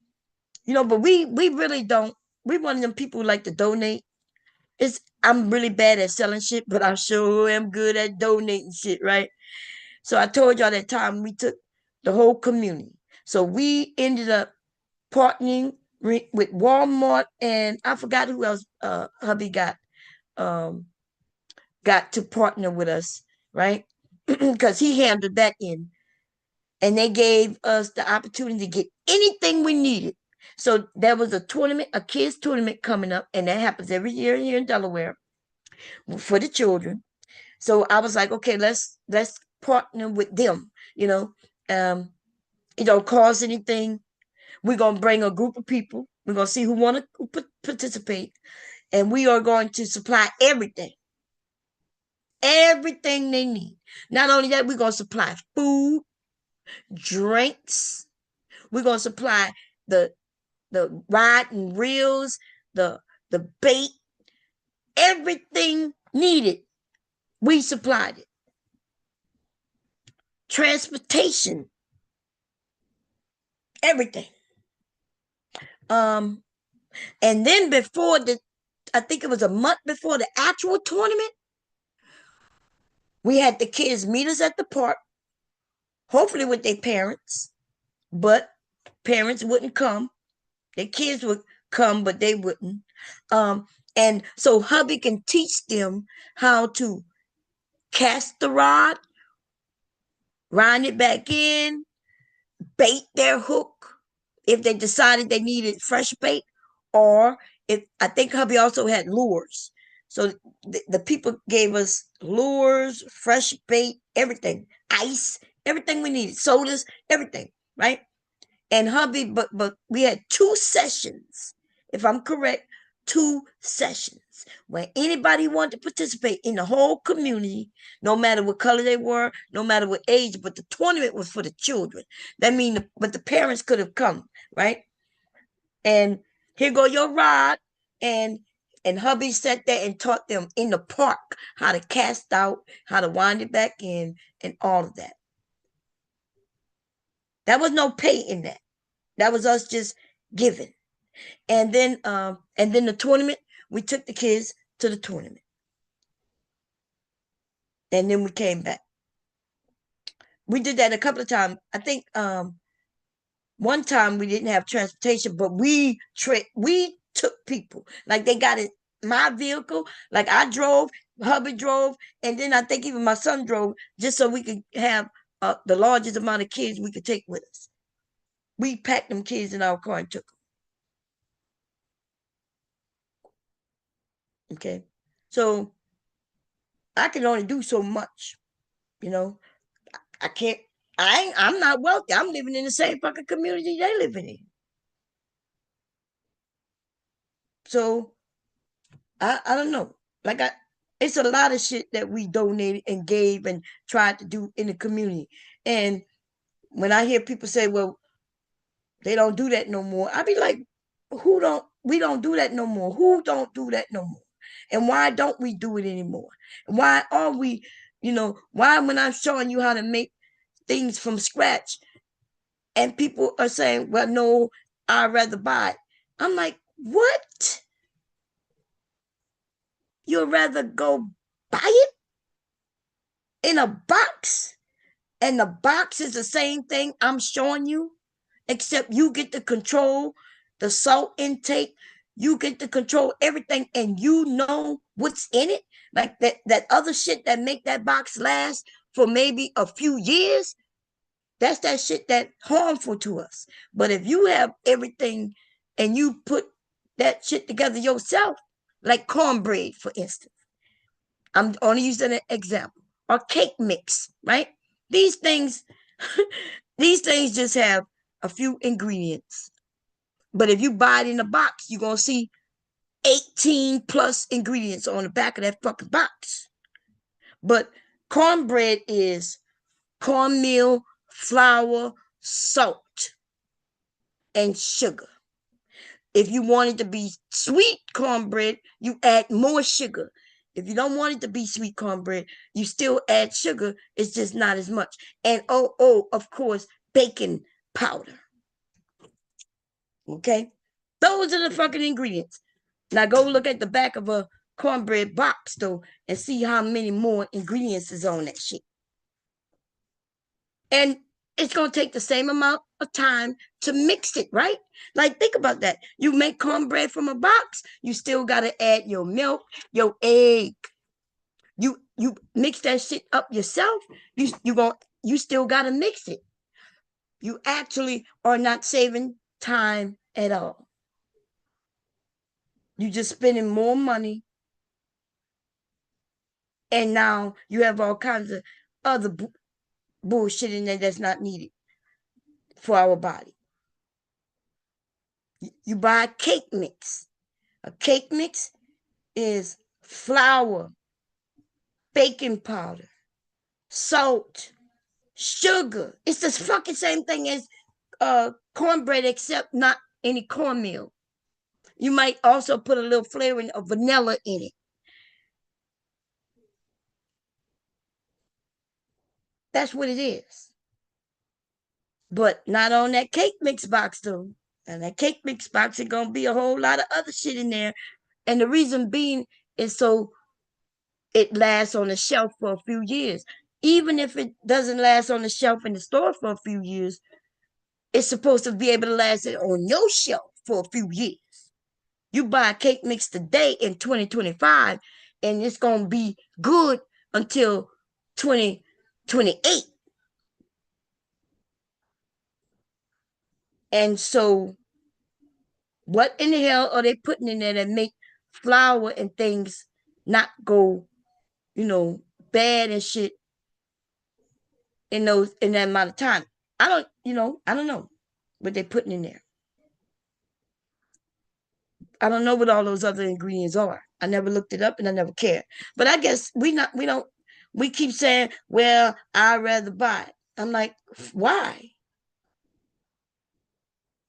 but we really don't. We one of them people who like to donate. I'm really bad at selling shit, but I sure am good at donating shit, right? So I told y'all that time we took the whole community. So we ended up partnering with Walmart, and I forgot who else hubby um got to partner with us, right? Because he handled that in. And they gave us the opportunity to get anything we needed. So there was a tournament, a kids tournament coming up, and that happens every year here in Delaware for the children. So I was like, okay, let's partner with them. It don't cost anything. We're gonna bring a group of people. We're gonna see who want to participate, and we are going to supply everything they need. Not only that, we're gonna supply food, drinks. We're gonna supply the rod and reels, the bait, everything needed. We supplied it. Transportation, everything. Um, and then I think it was a month before the actual tournament, we had the kids meet us at the park. hopefully with their parents, but parents wouldn't come. Their kids would come, but they wouldn't. Um, and so hubby can teach them how to cast the rod, wind it back in, bait their hook if they decided they needed fresh bait, or if I think hubby also had lures. So the people gave us lures, fresh bait, everything, ice, everything we needed, sodas, everything, right? And hubby, but we had 2 sessions, if I'm correct, 2 sessions where anybody wanted to participate in the whole community, no matter what color they were, no matter what age. But the tournament was for the children. That means, but the parents could have come, right? And here go your rod, and hubby sat there and taught them in the park how to cast out, how to wind it back in, and all of that. That was no pay in that. That was us just giving. And then the tournament, we took the kids to the tournament. And then we came back. We did that a couple of times. I think one time we didn't have transportation, but we took people. Like they got in my vehicle, like I drove, hubby drove, and then I think even my son drove, just so we could have the largest amount of kids we could take with us. We packed them kids in our car and took them. Okay. So I can only do so much, you know. I can't. I'm not wealthy. I'm living in the same fucking community they living in. So I don't know. Like it's a lot of shit that we donated and gave and tried to do in the community. And when I hear people say, "Well, they don't do that no more," I be like, "Who don't? We don't do that no more. Who don't do that no more? And why don't we do it anymore? And why are we? Why when I'm showing you how to make things from scratch, and people are saying, well, no, I'd rather buy it. I'm like, what? You'd rather go buy it in a box? And the box is the same thing I'm showing you, except you get to control the salt intake. You get to control everything, and you know what's in it. Like that other shit that make that box last for maybe a few years. That's that shit that harmful to us. But if you have everything and you put that shit together yourself, like cornbread, for instance, I'm only using an example, or cake mix, right? These things, these things just have a few ingredients. But if you buy it in a box, you're gonna see 18 plus ingredients on the back of that fucking box. But cornbread is cornmeal, flour, salt, and sugar. If you want it to be sweet cornbread, you add more sugar. If you don't want it to be sweet cornbread, you still add sugar. It's just not as much. And of course, baking powder. Okay? Those are the fucking ingredients. Now go look at the back of a cornbread box though and see how many more ingredients is on that shit. And it's going to take the same amount of time to mix it, right? Like, think about that. You make cornbread from a box, you still got to add your milk, your egg. You mix that shit up yourself. You still got to mix it. You actually are not saving time at all. You just spending more money, and now you have all kinds of other bullshit in there that's not needed for our body. You buy a cake mix. A cake mix is flour, baking powder, salt, sugar. It's the fucking same thing as cornbread, except not any cornmeal. You might also put a little flavoring of vanilla in it. That's what it is. But not on that cake mix box, though. And that cake mix box is going to be a whole lot of other shit in there. And the reason being is so it lasts on the shelf for a few years. even if it doesn't last on the shelf in the store for a few years, it's supposed to be able to last it on your shelf for a few years. You buy a cake mix today in 2025, and it's going to be good until 2028. And so, what in the hell are they putting in there that make flour and things not go, bad and shit in that amount of time? I don't know what they're putting in there. I don't know what all those other ingredients are. I never looked it up and I never cared. But I guess we keep saying, well, I'd rather buy it. I'm like, why?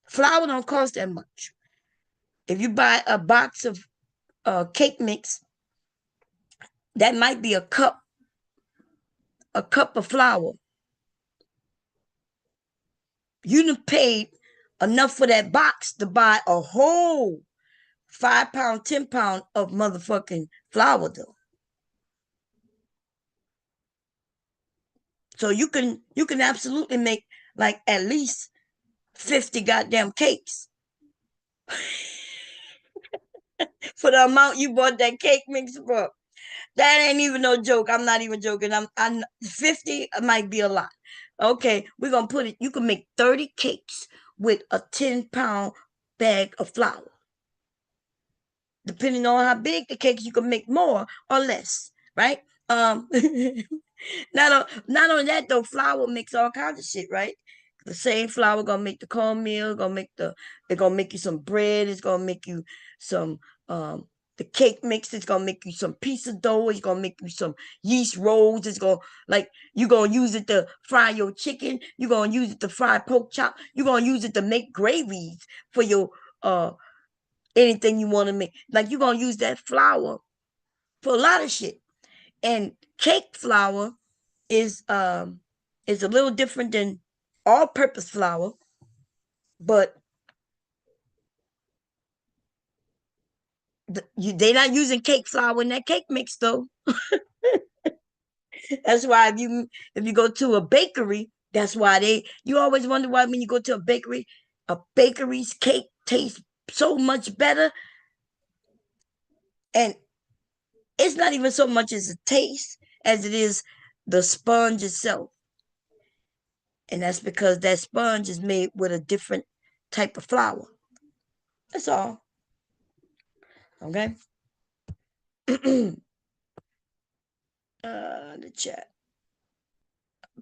Flour don't cost that much. If you buy a box of cake mix, that might be a cup of flour. You done paid enough for that box to buy a whole 5 pound, 10 pound of motherfucking flour though. So you can absolutely make like at least 50 goddamn cakes for the amount you bought that cake mix for. That ain't even no joke. I'm not even joking. I'm 50 might be a lot. Okay, we're gonna put it. You can make 30 cakes with a 10-pound bag of flour. Depending on how big the cakes, you can make more or less, right? Not only that though, flour makes all kinds of shit, right? The same flour gonna make the cornmeal, it's gonna make you some bread, it's gonna make you some the cake mix, it's gonna make you some pizza dough, it's gonna make you some yeast rolls, it's gonna like you're gonna use it to fry your chicken, you're gonna use it to fry pork chop, you're gonna use it to make gravies for your anything you want to make. Like you're gonna use that flour for a lot of shit. And cake flour is a little different than all purpose flour, but they not using cake flour in that cake mix though. That's why if you go to a bakery, that's why you always wonder why when you go to a bakery's cake tastes so much better. And it's not even so much as a taste as it is the sponge itself. And that's because that sponge is made with a different type of flour. That's all. Okay. The chat.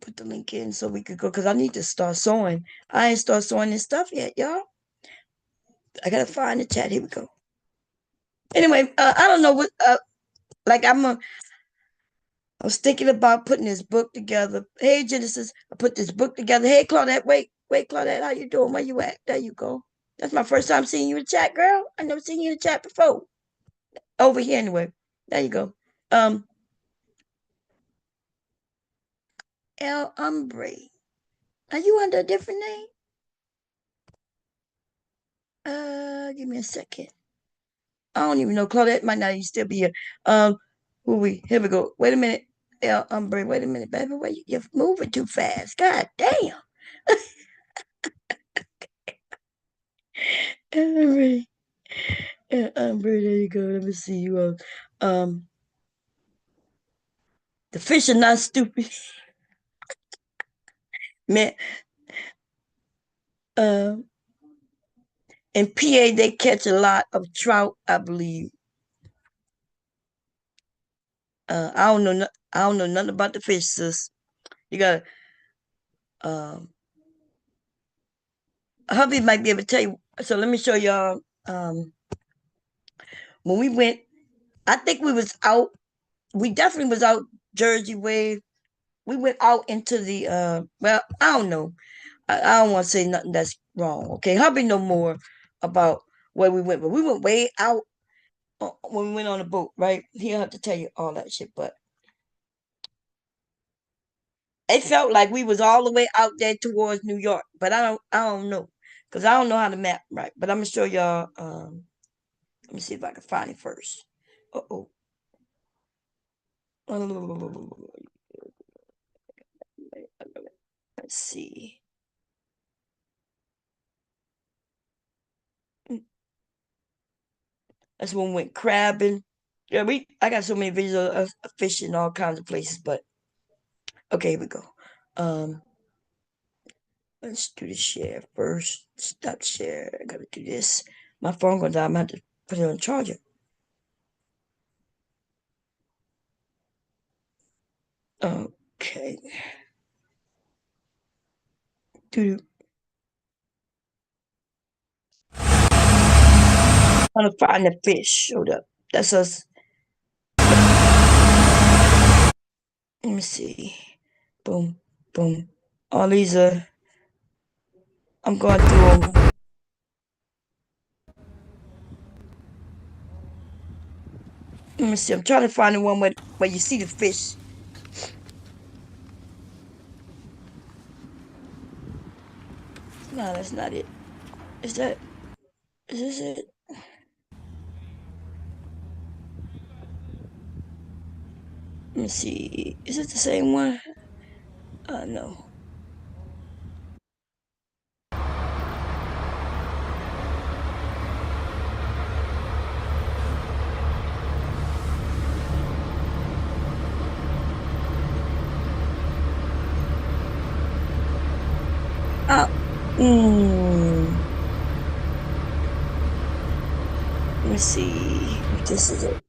Put the link in so we could go because I need to start sewing. I ain't start sewing this stuff yet, y'all. I gotta find the chat. Here we go. Anyway, I don't know what. Like I was thinking about putting this book together. Hey, Genesis, I put this book together. Hey, Claudette, wait, Claudette, how you doing? Where you at? There you go. That's my first time seeing you in the chat, girl. I never seen you in the chat before. Over here, anyway. There you go. El Umbre. Are you under a different name? Give me a second. I don't even know. Claudette might not even still be here. Here we go. Wait a minute. El Umbre. Wait a minute, baby. Wait, you're moving too fast. God damn. El Umbre. El Umbre. There you go. Let me see you. The fish are not stupid, man. Um, in PA they catch a lot of trout, I believe. I don't know. I don't know nothing about the fish, sis. You got um hubby might be able to tell you. So let me show y'all. When we went, I think we was out. We definitely was out Jersey way. We went out into the well, I don't know. I don't want to say nothing that's wrong. Okay, hubby know more about where we went, but we went way out when we went on the boat, right? He'll have to tell you all that shit, but it felt like we was all the way out there towards New York, but I don't know because I don't know how to map right. But I'm gonna show y'all. Let me see if I can find it first. Uh oh. Let's see. That's when we went crabbing. Yeah, I got so many videos of fishing all kinds of places, but okay, here we go. Um, let's do the share first. Stop share. I gotta do this. My phone gonna die. I'm gonna have to put it on charger. Okay. Do want to find the fish. Showed up. That's us. Let me see. Boom, boom. All these are. I'm going through them. Let me see. I'm trying to find the one where you see the fish. No, that's not it. Is that? Is this it? Let me see. Is it the same one? No. Uh, mm, let me see if this is it.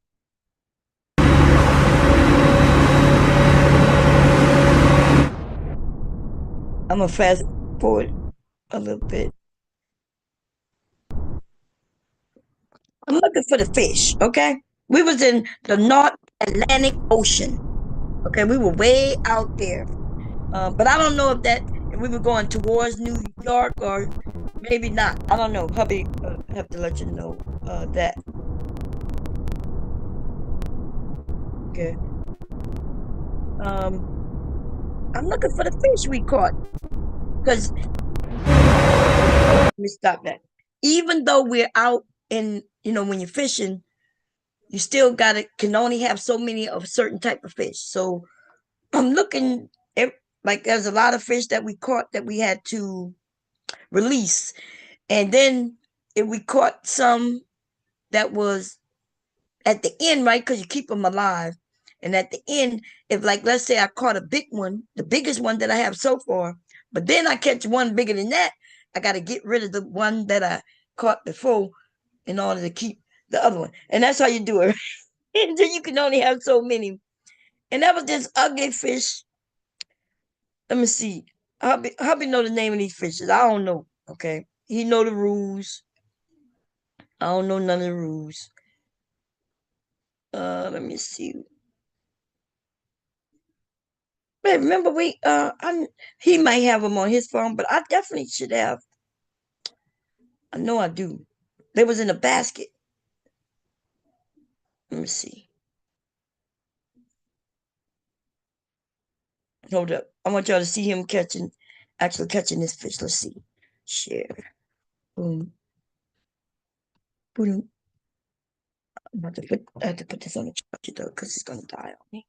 I'm gonna fast forward a little bit. I'm looking for the fish. Okay, we was in the North Atlantic Ocean. Okay, we were way out there. But I don't know if we were going towards New York or maybe not. I don't know. Hubby have to let you know that. Okay. Um, I'm looking for the fish we caught because let me stop that. Even though we're out in, when you're fishing, you still can only have so many of a certain type of fish. So I'm looking at, like there's a lot of fish that we caught that we had to release. And then if we caught some that was at the end, right? Because you keep them alive. And at the end, if like let's say I caught a big one, the biggest one that I have so far, but then I catch one bigger than that, I got to get rid of the one that I caught before in order to keep the other one. And that's how you do it. So you can only have so many. And that was this ugly fish. Let me see. Hubby know the name of these fishes. I don't know. Okay. He know the rules. I don't know none of the rules. Let me see. Man, remember he might have them on his phone, but I definitely should have. I know I do. They was in a basket. Let me see. Hold up. I want y'all to see him actually catching this fish. Let's see. Share. Boom. Boom. I have to put this on the charger though, because it's gonna die on me.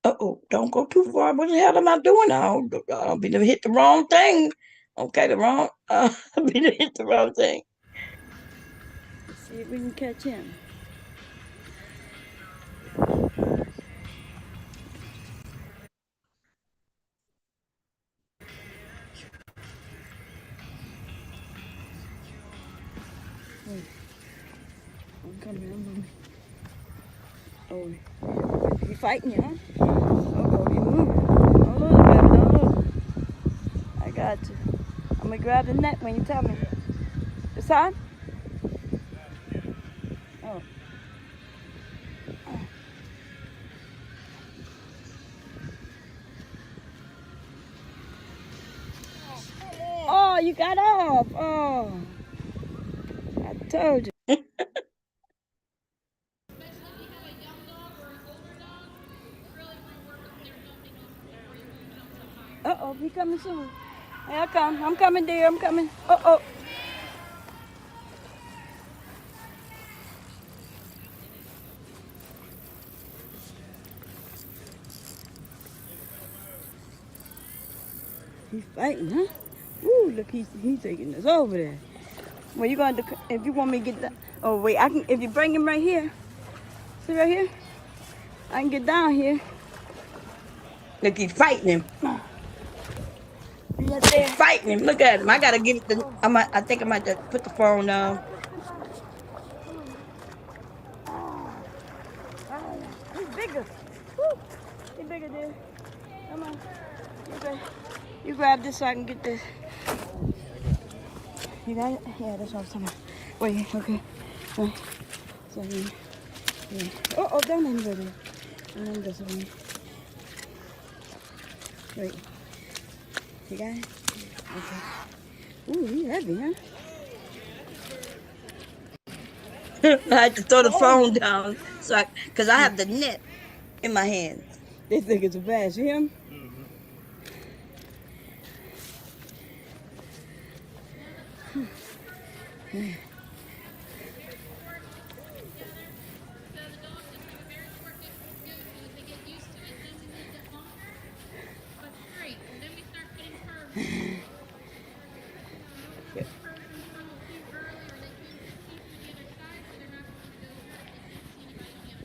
Uh-oh, don't go too far. What the hell am I doing now? I'll be to hit the wrong thing. Okay, I'll be to hit the wrong thing. Let's see if we can catch him. I'm coming. Oh, he fighting you, huh? Uh-oh, he moving. Don't lose, baby, don't lose. I got you. I'm gonna grab the net when you tell me. It's on? Oh. Oh, you got off. Oh, I told you. Uh-oh, he coming soon. Here I come. I'm coming, dear. I'm coming. Uh-oh. He's fighting, huh? Ooh, look, he's taking us over there. Well, you gonna if you want me to get that? Oh wait, I can. If you bring him right here, see right here, I can get down here. Look, he's fighting him. Be up there. Fighting him. Look at him. I gotta give it the. I think I might have to put the phone down. He's bigger. Woo. He's bigger there. Come on. You grab this so I can get this. You got it? Yeah, that's what I was talking about. Wait, okay. Wait. So, yeah. Oh, don't let me go there. This one. Wait. You got it? Okay. Ooh, he's heavy, huh? I had to throw the phone down because I have the net in my hand. They think it's a bass. See him?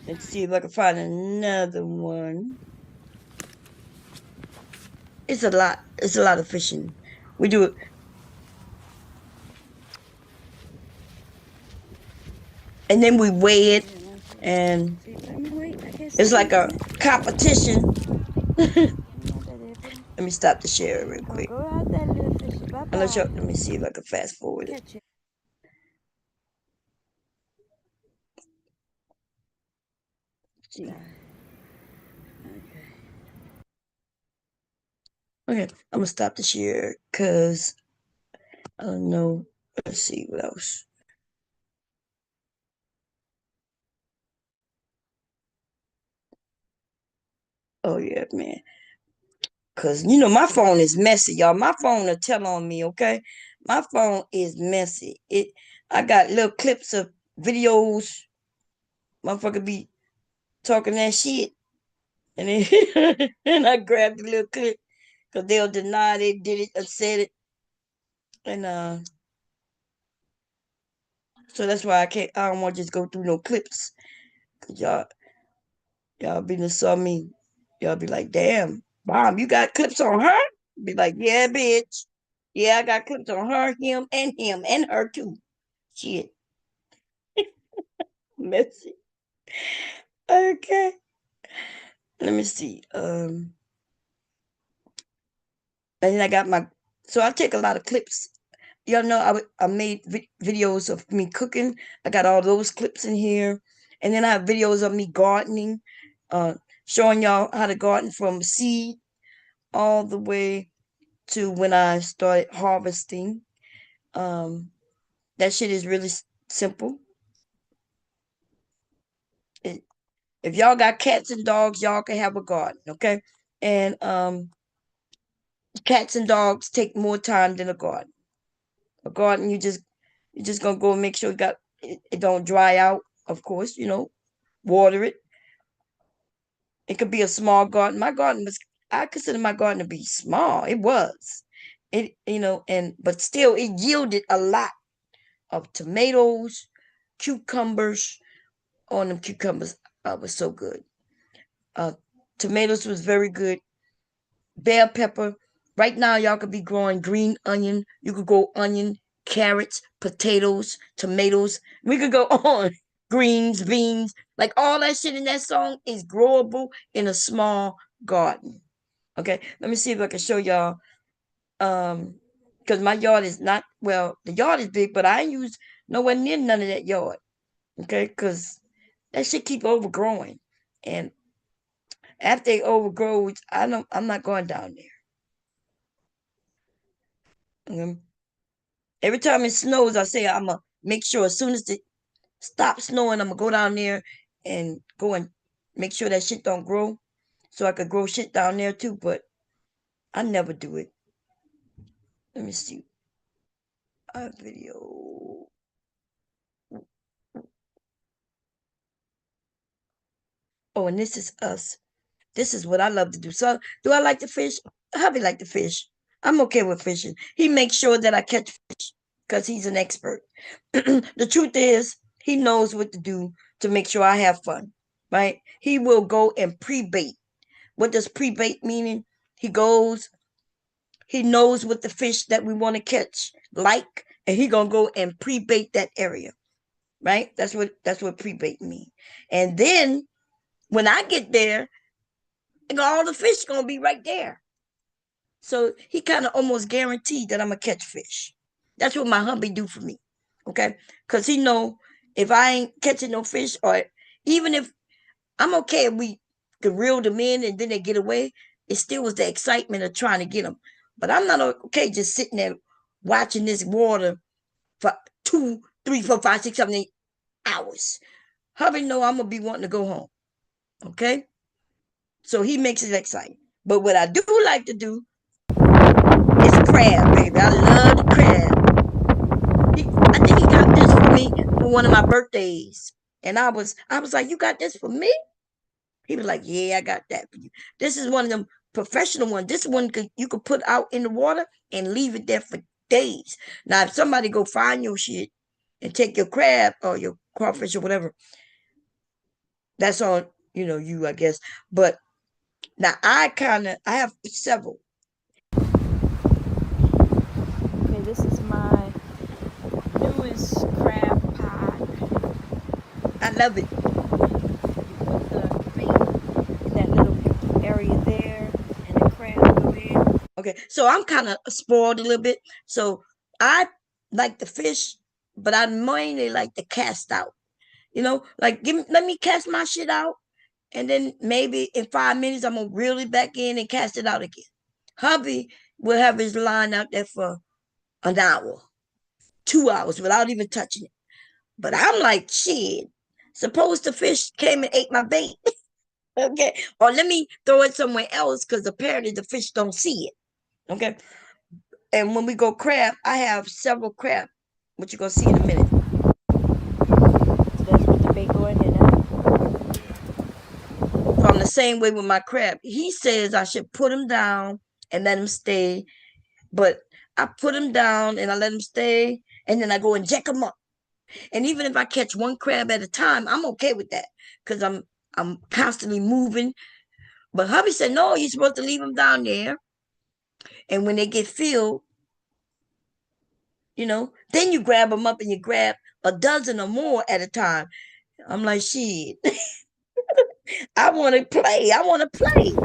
Let's see if I can find another one. It's a lot. It's a lot of fishing. We do it. And then we weigh it, and it's like a competition. Let me stop the share real quick. Let me see if I can fast forward it. See. Okay, I'm gonna stop the share because I don't know. Let's see what else. Oh yeah, man. Cause my phone is messy, y'all. My phone will tell on me, okay? My phone is messy. I got little clips of videos. Motherfucker be talking that shit. And then and I grabbed the little clip because they'll deny they did it or said it. And so that's why I don't want to just go through no clips. Cause y'all be to saw me. Y'all be like, damn, Mom, you got clips on her? Be like, yeah, bitch. Yeah, I got clips on her, him, and her too. Shit. Messy. Okay. Let me see. And then I got so I take a lot of clips. Y'all know I made videos of me cooking. I got all those clips in here. And then I have videos of me gardening, uh, showing y'all how to garden from seed all the way to when I started harvesting. That shit is really simple. It, if y'all got cats and dogs, y'all can have a garden, okay? And cats and dogs take more time than a garden. A garden, you just gonna go and make sure it don't dry out. Of course, water it. It could be a small garden. I consider my garden to be small. It was, but still, it yielded a lot of tomatoes, cucumbers. On them cucumbers was so good. Uh, Tomatoes was very good. Bell pepper. Right now, y'all could be growing green onion. You could grow onion, carrots, potatoes, tomatoes. We could go on. Greens, beans. Like all that shit in that song is growable in a small garden. Okay, let me see if I can show y'all. Because my yard is not, well, the yard is big, but I ain't use nowhere near none of that yard. Okay, because that shit keep overgrowing. And after they overgrow, I'm not going down there. Every time it snows, I say I'm gonna make sure as soon as it stops snowing, I'm gonna go down there and go and make sure that shit don't grow, so I could grow shit down there too. But I never do it. Let me see a video. Oh, and this is us. This is what I love to do. So, do I like to fish? Hubby like to fish. I'm okay with fishing. He makes sure that I catch fish because he's an expert. The truth is, he knows what to do to make sure I have fun, right? He will go and pre-bait. What does pre-bait meaning? He goes, he knows what the fish that we want to catch like, and he gonna go and pre-bait that area, right? That's what pre-bait mean. And then when I get there, all the fish gonna be right there. So he kind of almost guaranteed that I'm gonna catch fish. That's what my hubby do for me, okay? Cause he know if I ain't catching no fish, or even if I'm okay, if we could reel them in and then they get away. It still was the excitement of trying to get them. But I'm not okay just sitting there watching this water for 2, 3, 4, 5, 6, 7, 8 hours. Hubby know I'm gonna be wanting to go home, okay? So he makes it exciting. But what I do like to do is crab, baby. I love the crab. I think he got this for me for one of my birthdays. And I was like, you got this for me? He was like, yeah, I got that for you. This is one of them professional ones. This one you could put out in the water and leave it there for days. Now, if somebody go find your shit and take your crab or your crawfish or whatever, that's on, you, I guess. But now I have several. Okay, this is my newest crab pot. I love it. Put the bait in that little area there, and the crab go in. Okay, so I'm kind of spoiled a little bit. So I like the fish, but I mainly like to cast out. Like let me cast my shit out, and then maybe in 5 minutes I'm gonna reel it back in and cast it out again. Hubby will have his line out there for an hour, 2 hours without even touching it. But I'm like, shit. Suppose the fish came and ate my bait. Okay, or let me throw it somewhere else because apparently the fish don't see it. Okay, and when we go crab, I have several crab, which you're gonna see in a minute. So that's what the bait going in now. So I'm the same way with my crab. He says I should put him down and let him stay, but I put him down and I let him stay, and then I go and jack him up. And even if I catch one crab at a time, I'm okay with that because I'm constantly moving. But hubby said no, you're supposed to leave them down there, and when they get filled, then you grab them up and you grab a dozen or more at a time. I'm like, shit. I want to play. I want to play.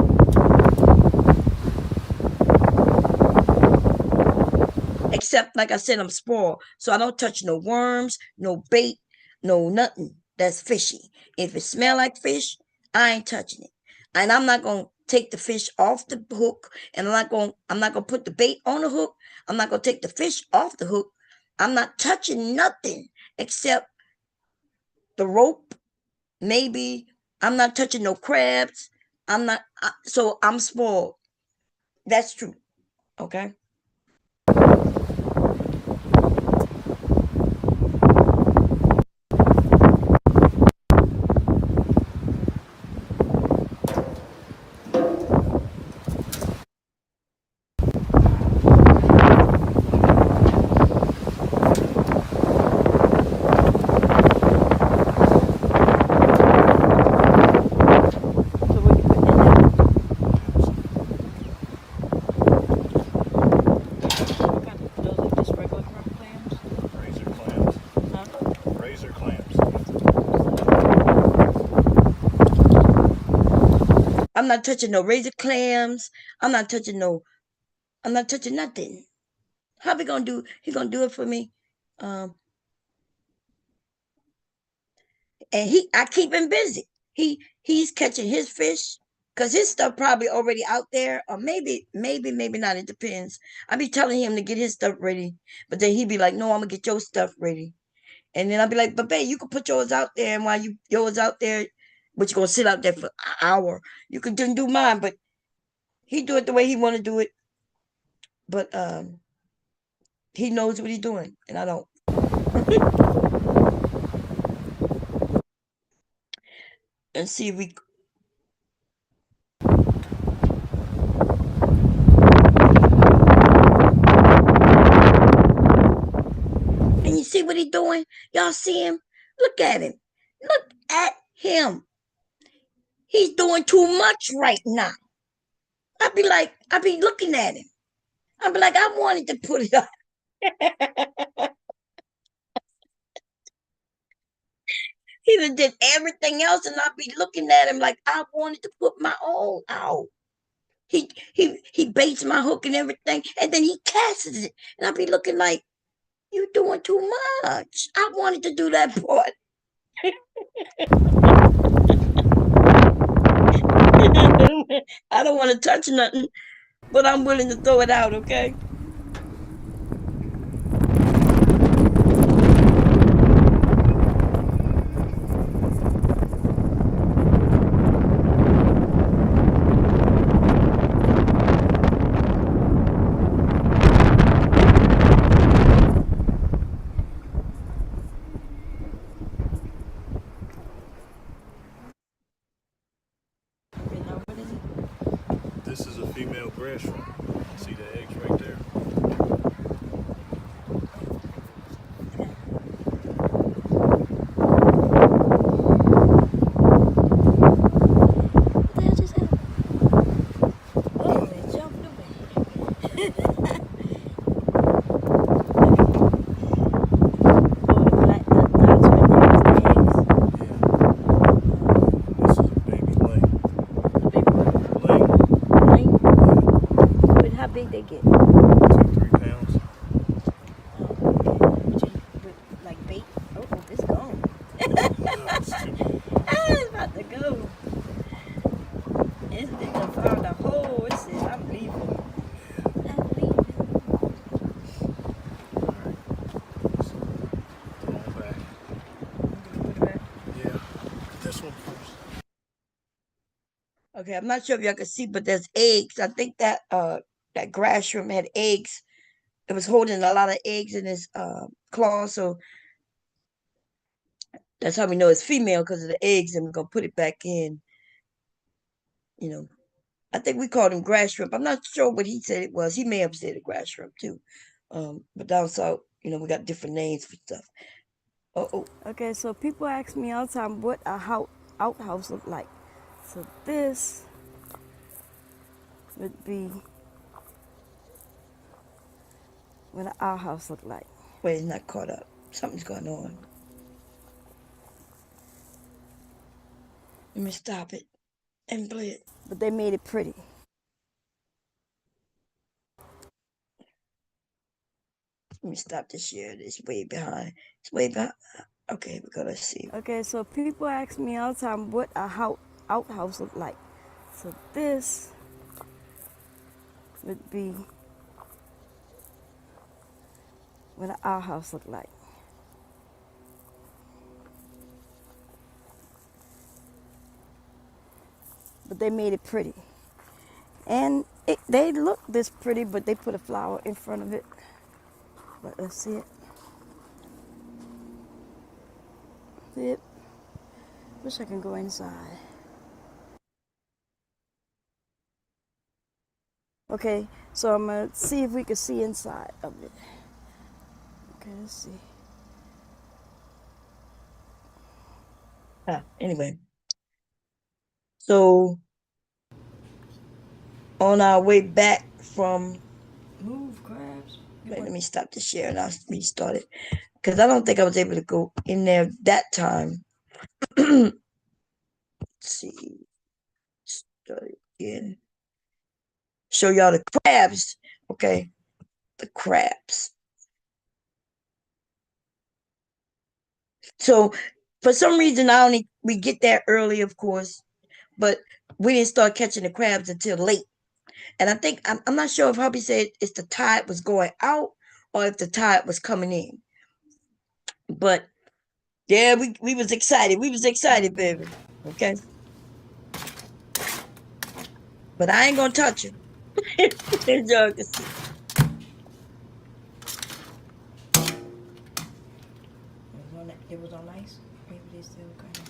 Except, like I said, I'm spoiled. So I don't touch no worms, no bait, no nothing that's fishy. If it smell like fish, I ain't touching it. And I'm not gonna take the fish off the hook. And I'm not gonna put the bait on the hook. I'm not gonna take the fish off the hook. I'm not touching nothing except the rope. Maybe I'm not touching no crabs. So I'm spoiled. That's true. Okay. So what you putting in there? What kind of, those are just regular clams? Razor clams. Huh? Razor clams. I'm not touching no razor clams. I'm not touching no. I'm not touching nothing. How he gonna do? He gonna do it for me. Um, and I keep him busy. He's catching his fish because his stuff probably already out there, or maybe not. It depends. I be telling him to get his stuff ready, but then he be like, "No, I'm gonna get your stuff ready." And then I'll be like, "But babe, you can put yours out there, and while yours out there, but you're gonna sit out there for an hour. You can do mine, but he do it the way he want to do it. But he knows what he's doing, and I don't. And see if we see what he doing? Y'all see him? Look at him. Look at him. He's doing too much right now. I be looking at him. I'd be like, I wanted to put it up. He done did everything else, and I'd be looking at him like I wanted to put my own out. He baits my hook and everything, and then he casts it, and I'd be looking like you doing too much. I wanted to do that part. I don't want to touch nothing, but I'm willing to throw it out. Okay. Okay, now what is it? This is a female grass shrimp. See the eggs right there? What the hell just happened? Oh, they jumped away. Oh, the black, the dots right there is the eggs. Yeah. This is a baby ling. The baby what? Ling. Ring? Yeah. But how big they get? 2-3 pounds. With like bait? Oh, it's gone. No, it's too. It's about to go. It's done found a hole. It says, I'm leaving. I'm leaving. Alright. So, throw them back. Put it back. Yeah. This one first. Okay, I'm not sure if y'all can see, but there's eggs. I think that grass shrimp had eggs. It was holding a lot of eggs in his claw, so that's how we know it's female because of the eggs, and we're gonna put it back in. You know, I think we called him grass shrimp. I'm not sure what he said it was. He may have said a grass shrimp too. But down south, we got different names for stuff. Oh, Okay, so people ask me all the time what a outhouse look like. So this would be what an outhouse look like. wait, it's not caught up. Something's going on. Let me stop it and play it. But they made it pretty. Let me stop this share. It's way behind. It's way behind. Okay, we're gonna see. Okay, so people ask me all the time what a outhouse look like. So this would be what an outhouse look like. But they made it pretty. And they look this pretty, but they put a flower in front of it. But let's see it. See it? Wish I can go inside. Okay, so I'm gonna see if we can see inside of it. Okay, let's see. Anyway, so on our way back from, Move, crabs. wait, let me stop the share and I'll restart it because I don't think I was able to go in there that time. Let's see, start it again. Show y'all the crabs. Okay, the crabs. So for some reason, we get there early, of course, but we didn't start catching the crabs until late. And I think I'm not sure if hubby said if the tide was going out or if the tide was coming in. But yeah, we was excited. We was excited, baby. Okay. But I ain't gonna touch him. Y'all can see. It was on ice. Maybe they still kind of.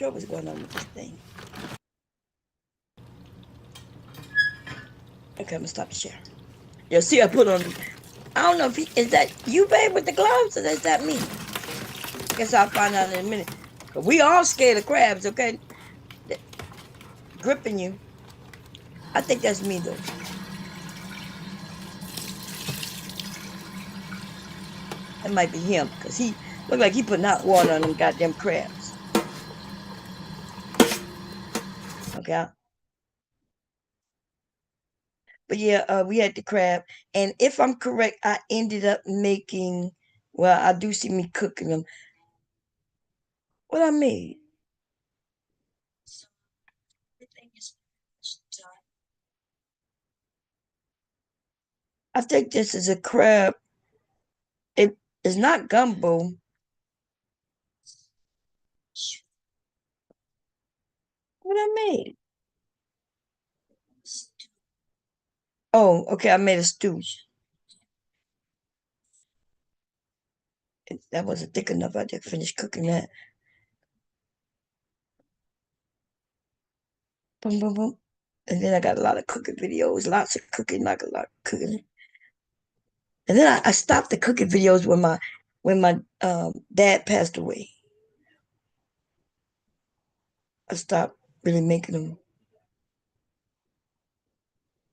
sure what's going on with this thing. Okay, I'm gonna stop the share. You see, I put on. I don't know if is that you, babe, with the gloves, or is that me? Guess I'll find out in a minute. But we all scared of crabs, okay? Gripping you. I think that's me though. That might be him, cause he looked like he putting hot water on them goddamn crabs. Okay. But yeah, we had the crab, and if I'm correct, I ended up making. Well, I do see me cooking them. What I made? I think this is a crab. It is not gumbo. What I made? Oh, okay. I made a stew. That wasn't thick enough. I didn't finish cooking that. Boom, boom, boom. And then I got a lot of cooking videos, lots of cooking, like a lot of cooking. And then I stopped the cooking videos when my dad passed away. I stopped really making them.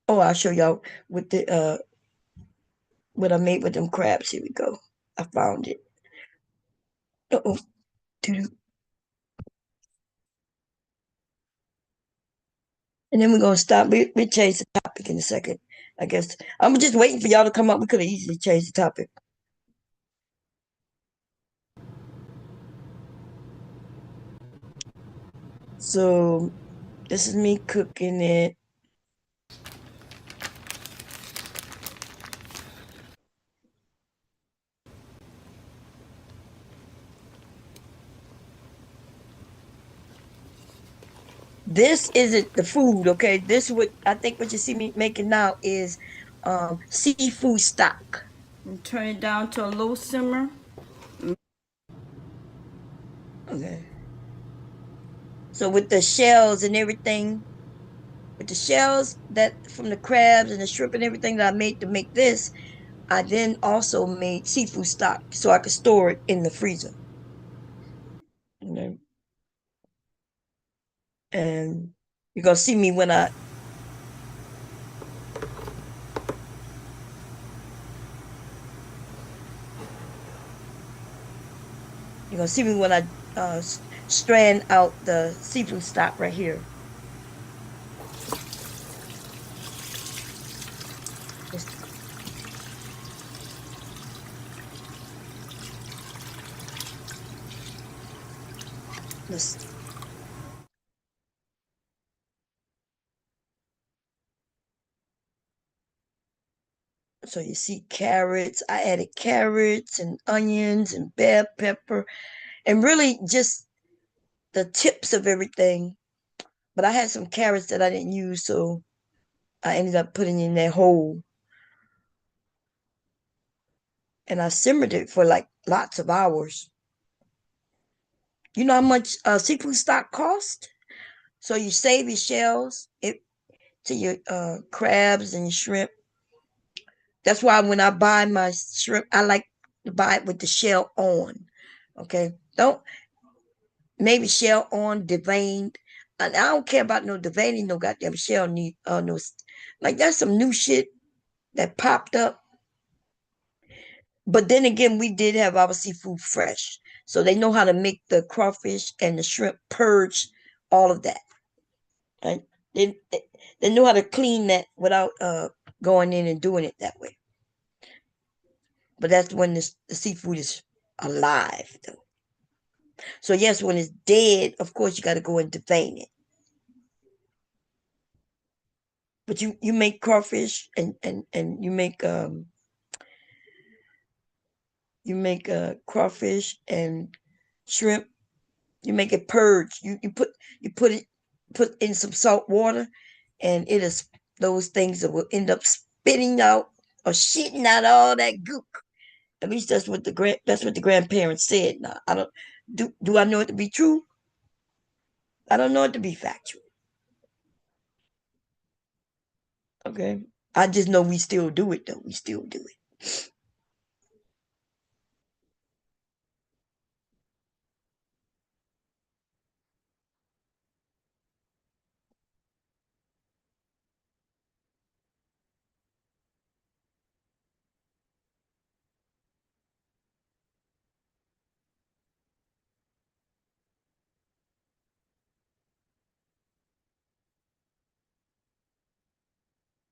Oh, I'll show y'all with the what I made with them crabs. Here we go. I found it. Uh-oh. Doo-doo. And then we're gonna stop. We change the topic in a second. I guess I'm just waiting for y'all to come up. We could have easily changed the topic. So this is me cooking it. This isn't the food, okay? This what I think what you see me making now is seafood stock. And turn it down to a low simmer. Okay. So with the shells and everything, with the shells that from the crabs and the shrimp and everything that I made to make this, I then also made seafood stock so I could store it in the freezer. Okay. And you're gonna see me when I you're gonna see me when I strand out the seafood stock right here. Just this. So you see carrots. I added carrots and onions and bell pepper and really just the tips of everything. But I had some carrots that I didn't use, so I ended up putting in that whole. And I simmered it for like lots of hours. You know how much seafood stock cost? So you save your shells to your crabs and your shrimp. That's why when I buy my shrimp, I like to buy it with the shell on. Okay, don't maybe shell on deveined. And I don't care about no deveining, no goddamn shell need no like that's some new shit that popped up. But then again, we did have our seafood fresh, so they know how to make the crawfish and the shrimp purge all of that. Right? They know how to clean that without going in and doing it that way. But that's when the seafood is alive, though. So yes, when it's dead, of course you got to go and devein it. But you make crawfish and you make crawfish and shrimp. You make it purge. You put in some salt water, and it is those things that will end up spitting out or shitting out all that goop. At least that's what the grandparents said. Now I don't do I know it to be true? I don't know it to be factual. Okay. I just know we still do it though. We still do it.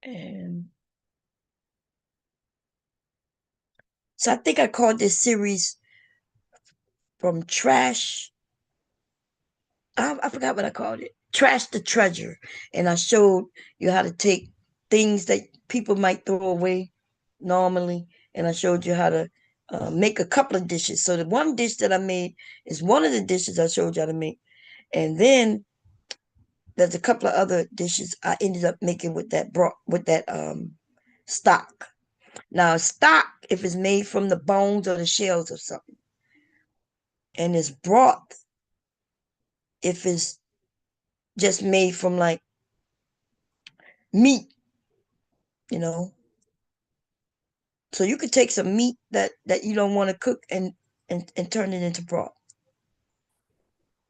And so I think I called this series from trash. I forgot what I called it. Trash the treasure. And I showed you how to take things that people might throw away normally. And I showed you how to make a couple of dishes. So the one dish that I made is one of the dishes I showed you how to make. And then there's a couple of other dishes I ended up making with that stock. Now stock, if it's made from the bones or the shells of something, and it's broth, if it's just made from like meat, you know. So you could take some meat that you don't want to cook and turn it into broth.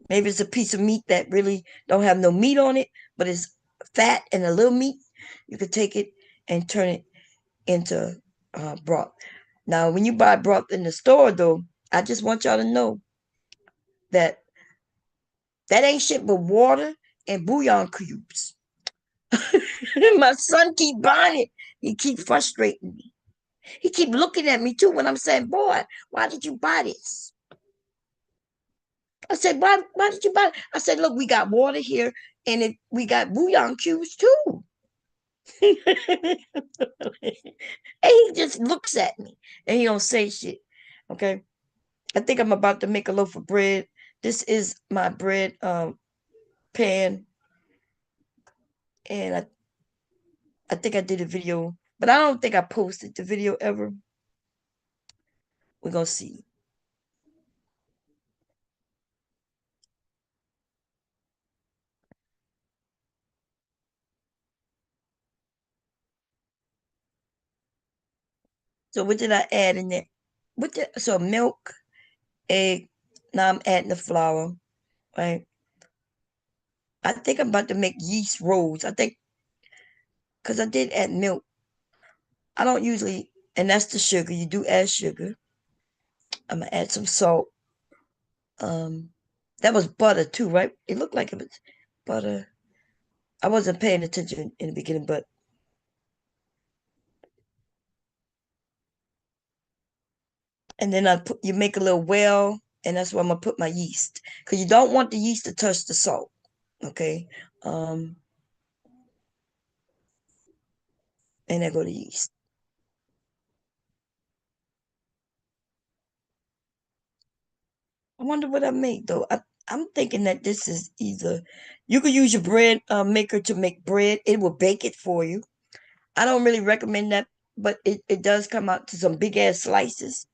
Maybe it's a piece of meat that really don't have no meat on it, but it's fat and a little meat. You could take it and turn it into broth. Now, when you buy broth in the store, though, I just want y'all to know that that ain't shit but water and bouillon cubes. My son keep buying it. He keep frustrating me. He keep looking at me too when I'm saying, "Boy, why did you buy this?" I said, "Why did you buy it?" I said, "Look, we got water here, and we got bouillon cubes too." And he just looks at me and he don't say shit. Okay. I think I'm about to make a loaf of bread. This is my bread pan, and I think I did a video, but I don't think I posted the video ever. We're gonna see. So what did I add in there? So milk, egg. Now I'm adding the flour, right? I think I'm about to make yeast rolls. I think because I did add milk. I don't usually, and that's the sugar. You do add sugar. I'm gonna add some salt. Um, that was butter too, right? It looked like it was butter. I wasn't paying attention in the beginning, but and then you make a little well, and that's where I'm gonna put my yeast because you don't want the yeast to touch the salt. Okay, um, and there go the yeast. I wonder what I make though. I'm thinking that this is either you could use your bread maker to make bread. It will bake it for you. I don't really recommend that, but it does come out to some big ass slices,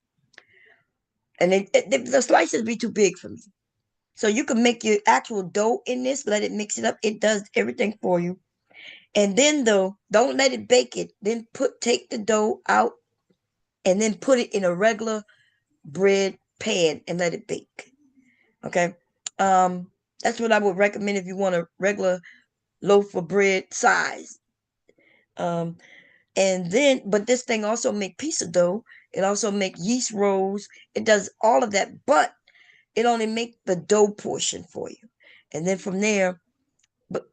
and the slices be too big for me. So you can make your actual dough in this, let it mix it up. It does everything for you. And then though, don't let it bake it. Then take the dough out and then put it in a regular bread pan and let it bake. Okay. Um, that's what I would recommend if you want a regular loaf of bread size. Um, and then, but this thing also make pizza dough. It also make yeast rolls. It does all of that, but it only make the dough portion for you. And then from there, but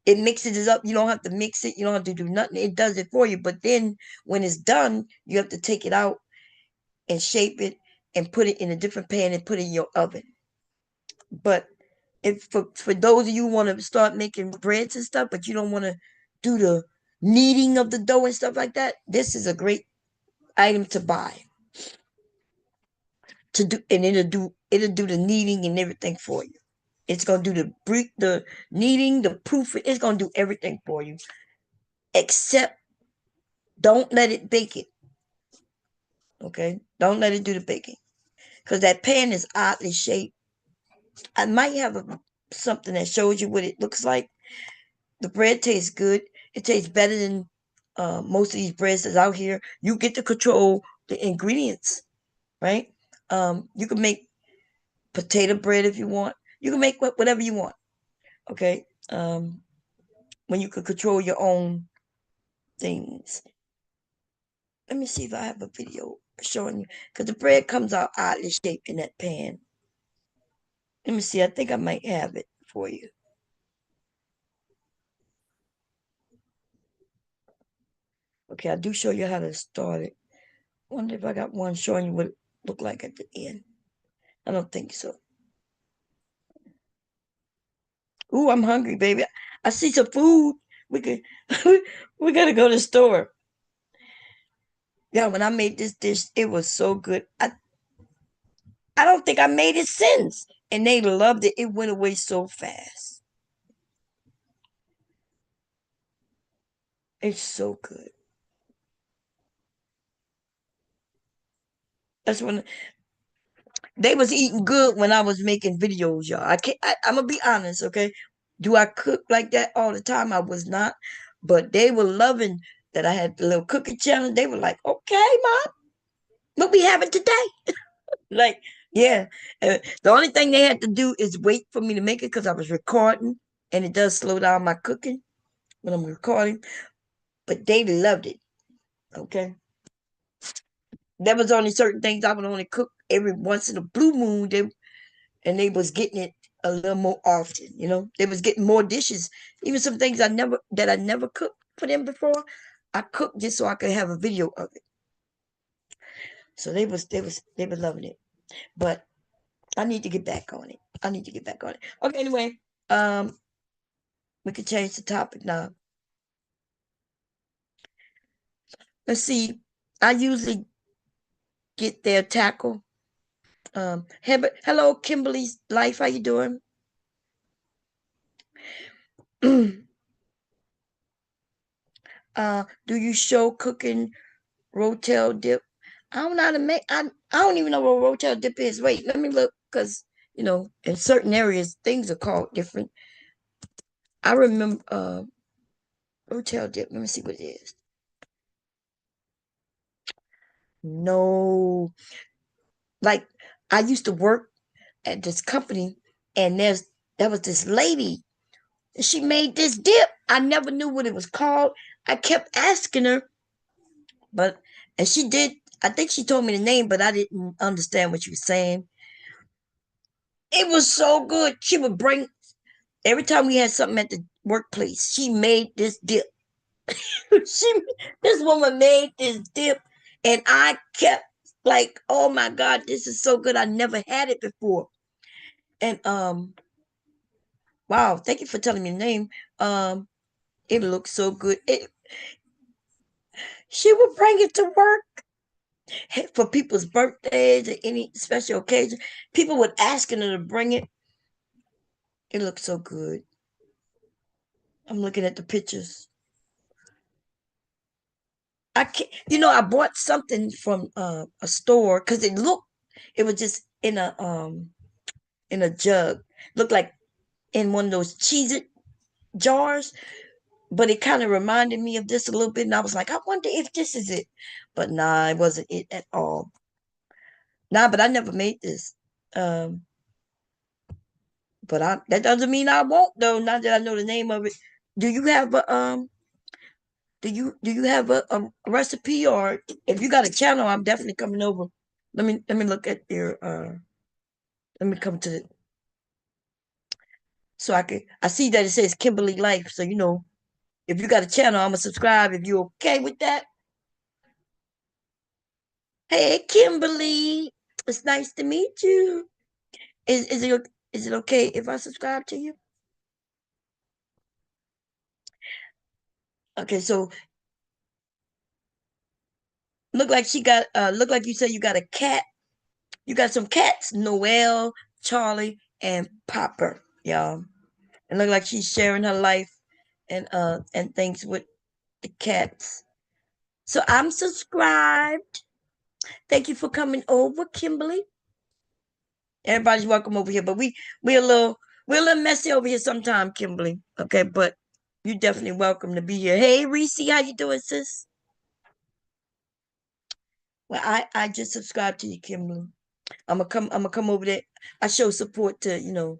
it mixes it up. You don't have to mix it. You don't have to do nothing. It does it for you. But then when it's done, you have to take it out and shape it and put it in a different pan and put it in your oven. But if for those of you who want to start making breads and stuff, but you don't want to do the kneading of the dough and stuff like that, this is a great item to buy to do, and it'll do the kneading and everything for you. It's gonna do the kneading, the proof. It's gonna do everything for you, except don't let it bake it. Okay, don't let it do the baking because that pan is oddly shaped. I might have something that shows you what it looks like. The bread tastes good. It tastes better than most of these breads that's out here. You get to control the ingredients, right? You can make potato bread if you want. You can make whatever you want. Okay. When you can control your own things. Let me see if I have a video showing you, because the bread comes out oddly shaped in that pan. Let me see. I think I might have it for you. Okay, I do show you how to start it. Wonder if I got one showing you what it looked like at the end. I don't think so. Ooh, I'm hungry, baby. I see some food. We could we gotta go to the store. Yeah, when I made this dish, it was so good. I don't think I made it since. And they loved it. It went away so fast. It's so good. That's when they was eating good when I was making videos, y'all. I'm gonna be honest, okay? Do I cook like that all the time? I was not. But they were loving that I had the little cooking challenge. They were like, okay, Mom, what we having today? Like, yeah. The only thing they had to do is wait for me to make it because I was recording, and it does slow down my cooking when I'm recording. But they loved it. Okay. There was only certain things I would only cook every once in a blue moon. They was getting it a little more often. They was getting more dishes. Even some things I never cooked for them before. I cooked just so I could have a video of it. So they were loving it. But I need to get back on it. I need to get back on it. Okay, anyway, um, we could change the topic now. Let's see. I usually get their tackle. Hello, Kimberly's life. How you doing? Do you show cooking rotel dip? I don't know how to make. I don't even know what rotel dip is. Wait, let me look, because in certain areas things are called different. I remember rotel dip. Let me see what it is. No, like I used to work at this company, and there was this lady. She made this dip. I never knew what it was called. I kept asking her, but and she did. I think she told me the name, but I didn't understand what she was saying. It was so good. She would bring every time we had something at the workplace. She made this dip. she this woman made this dip, and I kept like, oh my god, this is so good. I never had it before. And wow, thank you for telling me the name. Um, it looks so good. She would bring it to work for people's birthdays or any special occasion. People would asking her to bring it. It looked so good. I'm looking at the pictures. I can't, I bought something from a store because it was just in a jug. Looked like in one of those cheese jars, but it kind of reminded me of this a little bit, and I was like, I wonder if this is it. But nah, it wasn't it at all. Nah, but I never made this. Um, but that doesn't mean I won't though. Now that I know the name of it. Do you have a do you have a recipe, or if you got a channel, I'm definitely coming over. Let me look at your let me come to the so I see that it says Kimberly Life. So if you got a channel, I'm gonna subscribe if you okay with that. Hey Kimberly. It's nice to meet you. Is it okay if I subscribe to you? Okay, so look like you said you got a cat. You got some cats, Noelle, Charlie, and Popper, y'all. And look like she's sharing her life and things with the cats. So I'm subscribed. Thank you for coming over, Kimberly. Everybody's welcome over here, but we a little We're a little messy over here sometime, Kimberly. Okay, but you're definitely welcome to be here. Hey, Reese, how you doing, sis? Well, I just subscribed to you, Kimberly. I'm gonna come over there. I show support to, I don't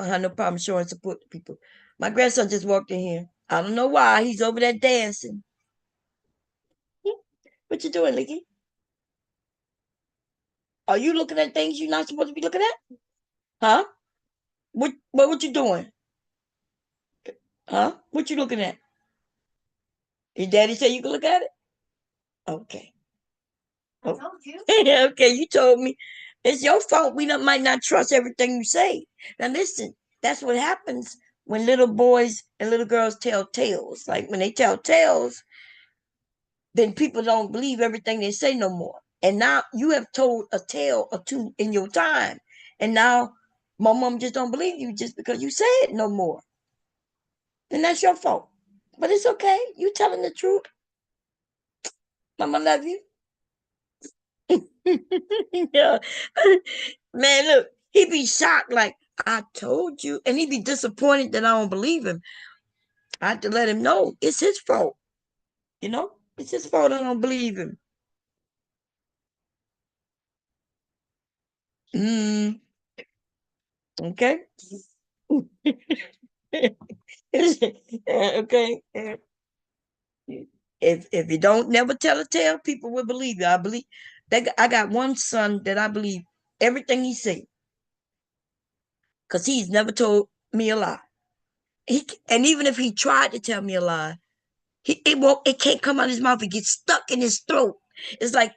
have no problem showing support to people. My grandson just walked in here. I don't know why. He's over there dancing. What you doing, Licky? Are you looking at things you're not supposed to be looking at? Huh? What you doing? Huh? What you looking at? Your daddy said you can look at it? Okay. Oh. Okay, you told me. It's your fault. We might not trust everything you say. Now listen, that's what happens when little boys and little girls tell tales. Like when they tell tales, then people don't believe everything they say no more. And now you have told a tale or two in your time, and now my mom just don't believe you just because you say it no more. And that's your fault. But it's okay. You telling the truth. Mama love you. Yeah. Man, look, he be shocked like I told you, and he be disappointed that I don't believe him. I have to let him know it's his fault. It's his fault I don't believe him. Mm, okay. Okay. If you don't never tell a tale, people will believe you. I believe that I got one son that I believe everything he say because he's never told me a lie. And even if he tried to tell me a lie, it won't. It can't come out of his mouth. It gets stuck in his throat. It's like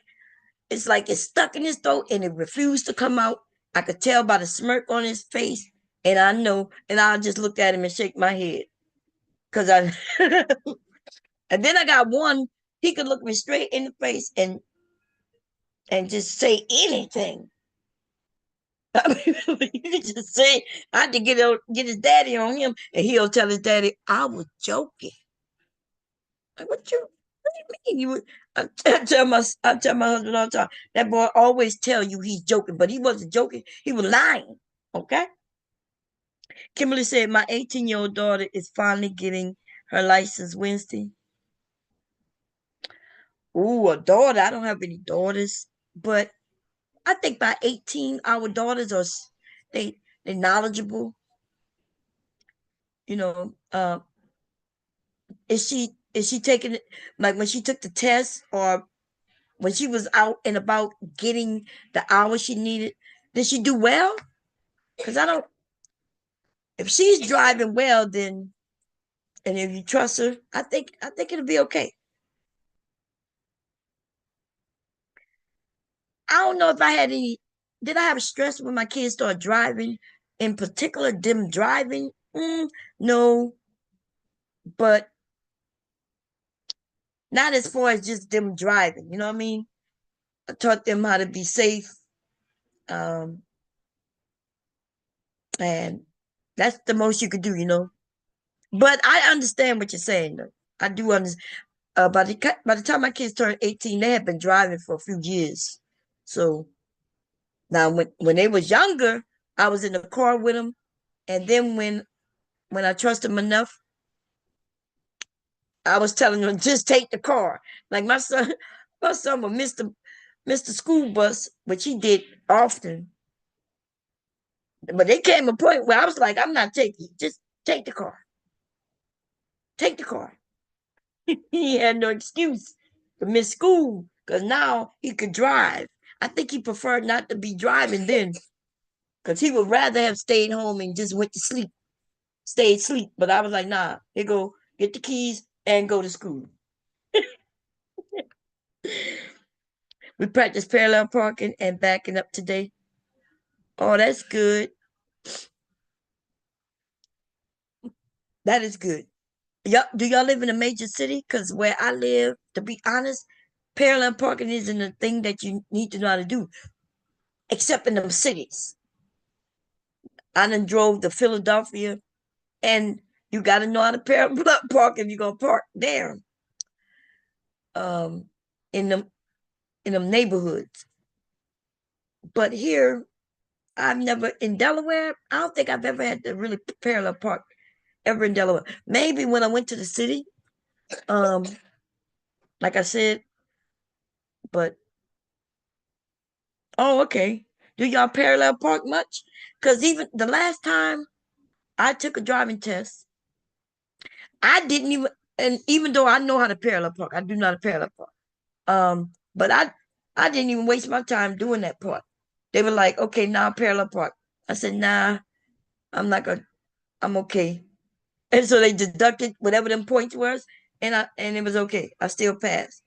it's stuck in his throat and it refused to come out. I could tell by the smirk on his face, and I know. And I just look at him and shake my head because I. And then I got one. He could look me straight in the face and just say anything. I mean, you could just say I had to get his daddy on him, and he'll tell his daddy I was joking. Like, what do you mean? I tell my husband all the time. That boy always tell you he's joking, but he wasn't joking. He was lying. Okay. Kimberly said my 18-year-old daughter is finally getting her license Wednesday. Ooh, a daughter. I don't have any daughters, but I think by 18, our daughters are they knowledgeable. You know, is she taking it like when she took the test or when she was out and about getting the hours she needed, did she do well? Because I don't. If she's driving well, then and if you trust her, I think it'll be okay. I don't know if I had any. Did I have stress when my kids started driving? In particular, them driving. No, but not as far as just them driving. You know what I mean? I taught them how to be safe, um, and that's the most you could do. But I understand what you're saying, though. I do understand. By the time my kids turned 18, they had been driving for a few years. So now, when they was younger, I was in the car with them, and then when I trust them enough, I was telling them just take the car. Like my son would miss the school bus, which he did often. But there came a point where I was like, I'm not taking. Just take the car. Take the car. He had no excuse to miss school because now he could drive. I think he preferred not to be driving then because he would rather have stayed home and just went to sleep, stayed asleep. But I was like, nah, here go, get the keys and go to school. We practiced parallel parking and backing up today. Oh, that's good. That is good. Do y'all live in a major city? Because where I live, to be honest, parallel parking isn't a thing that you need to know how to do, except in them cities. I done drove to Philadelphia, and you got to know how to park if you're gonna park there, um, in them neighborhoods. But here, I've never in Delaware. I don't think I've ever had to really parallel park ever in Delaware. Maybe when I went to the city, um, like I said, but oh, okay. Do y'all parallel park much? Because even the last time I took a driving test, I didn't even, and even though I know how to parallel park, I do not parallel park. But I didn't even waste my time doing that part. They were like, okay, now parallel park. I said, nah, I'm not gonna. I'm okay. And so they deducted whatever them points was, and it was okay. I still passed.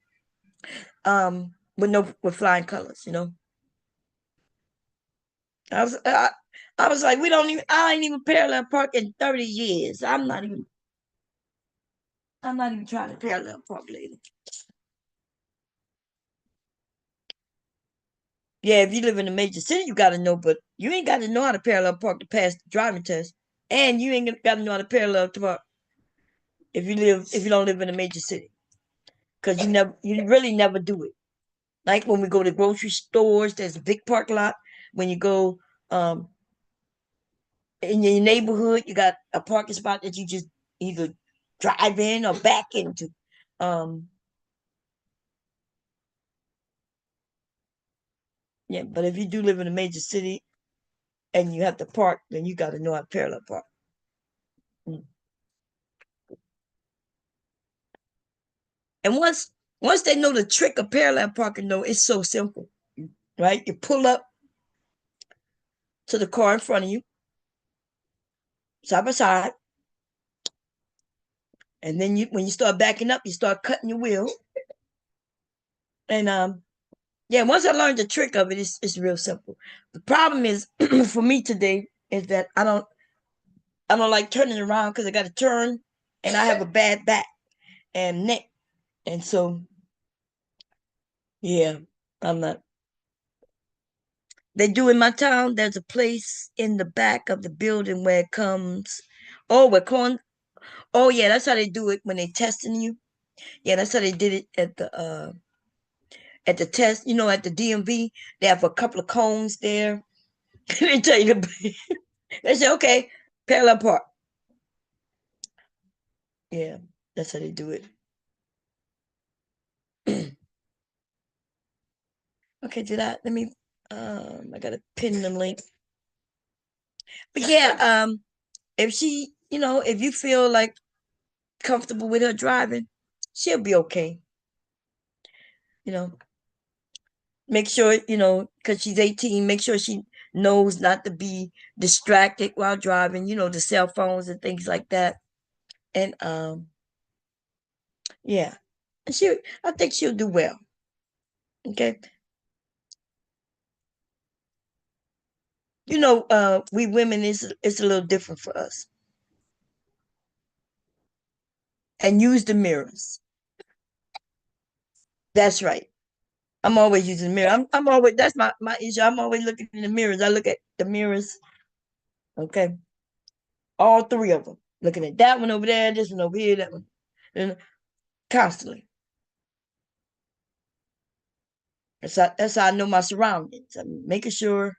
With flying colors, you know. I was I, I was like, we don't even. I ain't even parallel park in 30 years. I'm not even trying to parallel park, lady. Yeah, if you live in a major city, you got to know, but you ain't got to know how to parallel park to pass the driving test, and you ain't got to know how to parallel park if you don't live in a major city, because you really never do it. Like when we go to grocery stores, there's a big park lot. When you go um in your neighborhood, you got a parking spot that you just either drive in or back into. Um, yeah, but if you do live in a major city and you have to park, then you got to know how to parallel park. Mm. And once they know the trick of parallel parking, though, it's so simple, right? You pull up to the car in front of you, side by side, and then when you start backing up, you start cutting your wheel. And yeah, once I learned the trick of it, it's real simple. The problem is for me today is that I don't like turning around because I got to turn, and I have a bad back and neck, and so yeah, I'm not. They do in my town. There's a place in the back of the building where it comes. Oh, we're calling. Oh yeah, that's how they do it when they testing you. Yeah, that's how they did it at the test. You know, at the DMV, they have a couple of cones there. They tell you to. They say, okay, parallel park. Yeah, that's how they do it. Okay, did I? Let me. I gotta pin the link. But yeah, if she, if you feel like comfortable with her driving, she'll be okay. You know, make sure because she's 18. Make sure she knows not to be distracted while driving. The cell phones and things like that. And yeah, I think she'll do well. Okay, we women it's a little different for us. And use the mirrors. That's right. I'm always using the mirror. I'm always that's my issue. I'm always looking in the mirrors. I look at the mirrors. Okay, all three of them. Looking at that one over there, this one over here, that one, and constantly. That's how I know my surroundings. I'm making sure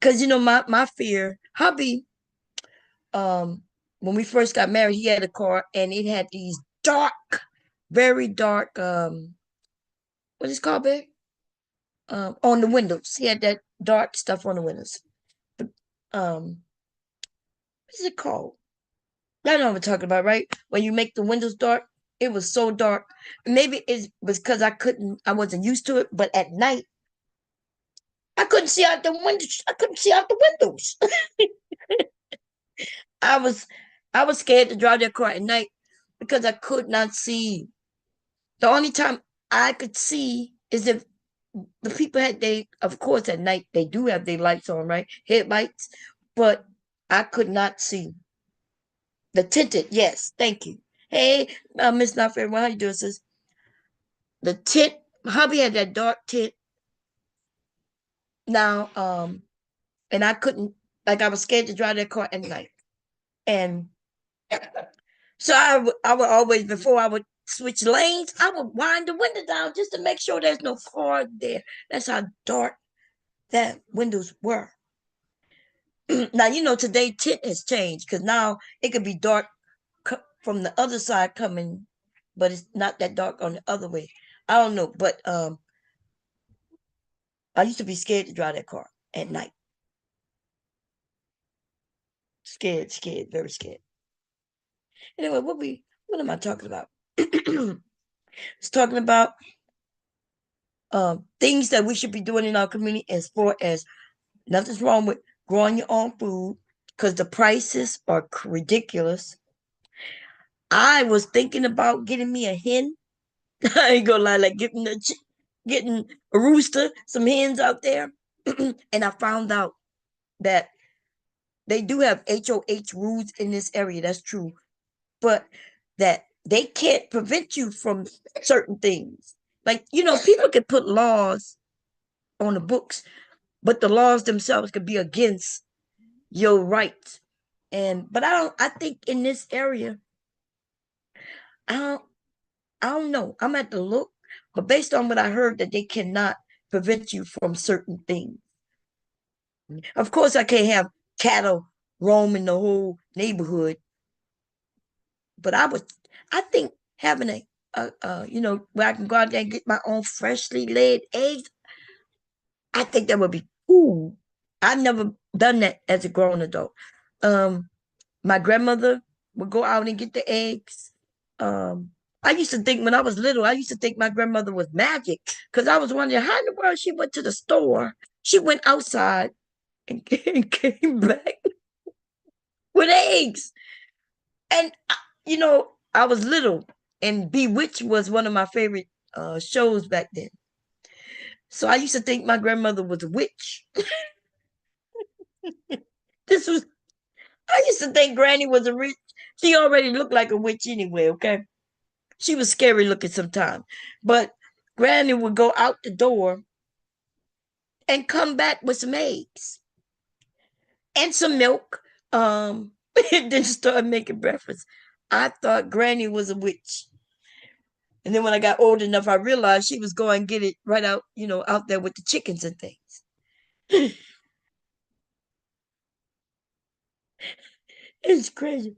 because my fear. Hubby, um, when we first got married, he had a car and it had these dark, very dark. What is it called, babe? On the windows. He had that dark stuff on the windows. But what is it called? I know what I'm talking about, right? When you make the windows dark, it was so dark. Maybe it was because I wasn't used to it. But at night, I couldn't see out the windows. I couldn't see out the windows. I was, I was scared to drive that car at night because I could not see. The only time I could see is if the people of course, at night they do have their lights on, right? Headlights, but I could not see. The tinted, yes, thank you. Hey, Miss Not Fair, how you doing, sis? The tint, hubby had that dark tint now, and I couldn't, like, I was scared to drive that car at night. And so I would always, before I would switch lanes, I would wind the window down just to make sure there's no car there. That's how dark that windows were. Now, today tint has changed because now it could be dark from the other side coming, but it's not that dark on the other way. I don't know, but I used to be scared to drive that car at night. Scared, scared, very scared. Anyway, what am I talking about? It's talking about things that we should be doing in our community as far as nothing's wrong with growing your own food because the prices are ridiculous. I was thinking about getting me a hen. I ain't gonna lie, like getting a rooster, some hens out there. And I found out that they do have HOH rules in this area. That's true. But that they can't prevent you from certain things. Like, people can put laws on the books, but the laws themselves could be against your rights. But I think in this area, I don't I don't know. I'm at the look, but based on what I heard that they cannot prevent you from certain things. Of course I can't have cattle roaming the whole neighborhood, but I think having where I can go out there and get my own freshly laid eggs, I think that would be cool. I've never done that as a grown adult. Um, my grandmother would go out and get the eggs. I used to think when I was little, I used to think my grandmother was magic because I was wondering how in the world she went to the store. She went outside and came back with eggs. And, I was little, and Bewitched was one of my favorite shows back then. So I used to think my grandmother was a witch. This was, I used to think Granny was a witch. She already looked like a witch anyway, okay? She was scary looking sometimes. But Granny would go out the door and come back with some eggs and some milk. And then start making breakfast. I thought Granny was a witch. And then when I got old enough, I realized she was going to get it right out, out there with the chickens and things. It's crazy.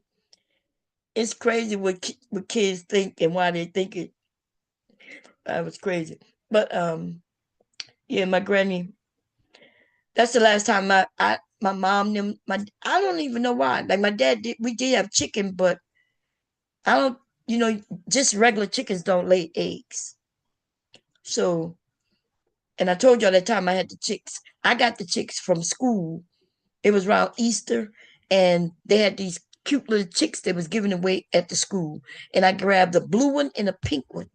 It's crazy what kids think and why they think it. That was crazy. But yeah, my granny. That's the last time my mom them my I don't even know why. Like my dad did, we did have chicken, but I don't. Just regular chickens don't lay eggs. So, and I told y'all that time I had the chicks. I got the chicks from school. It was around Easter, and they had these cute little chicks that was given away at the school. And I grabbed a blue one and a pink one.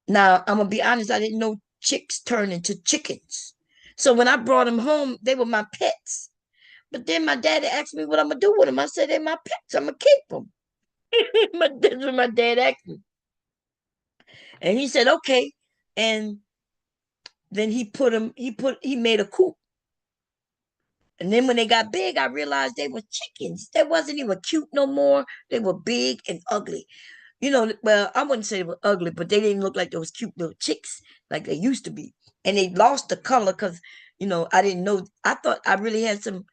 Now, I'm gonna be honest, I didn't know chicks turn into chickens. So when I brought them home, they were my pets. But then my daddy asked me what I'm gonna do with them. I said they're my pets. I'm gonna keep them. That's what my dad asked me, and he said okay. And then he put them. He made a coop. And then when they got big, I realized they were chickens. They wasn't even cute no more. They were big and ugly. Well, I wouldn't say they were ugly, but they didn't look like those cute little chicks like they used to be. And they lost the color because, I didn't know. I thought I really had some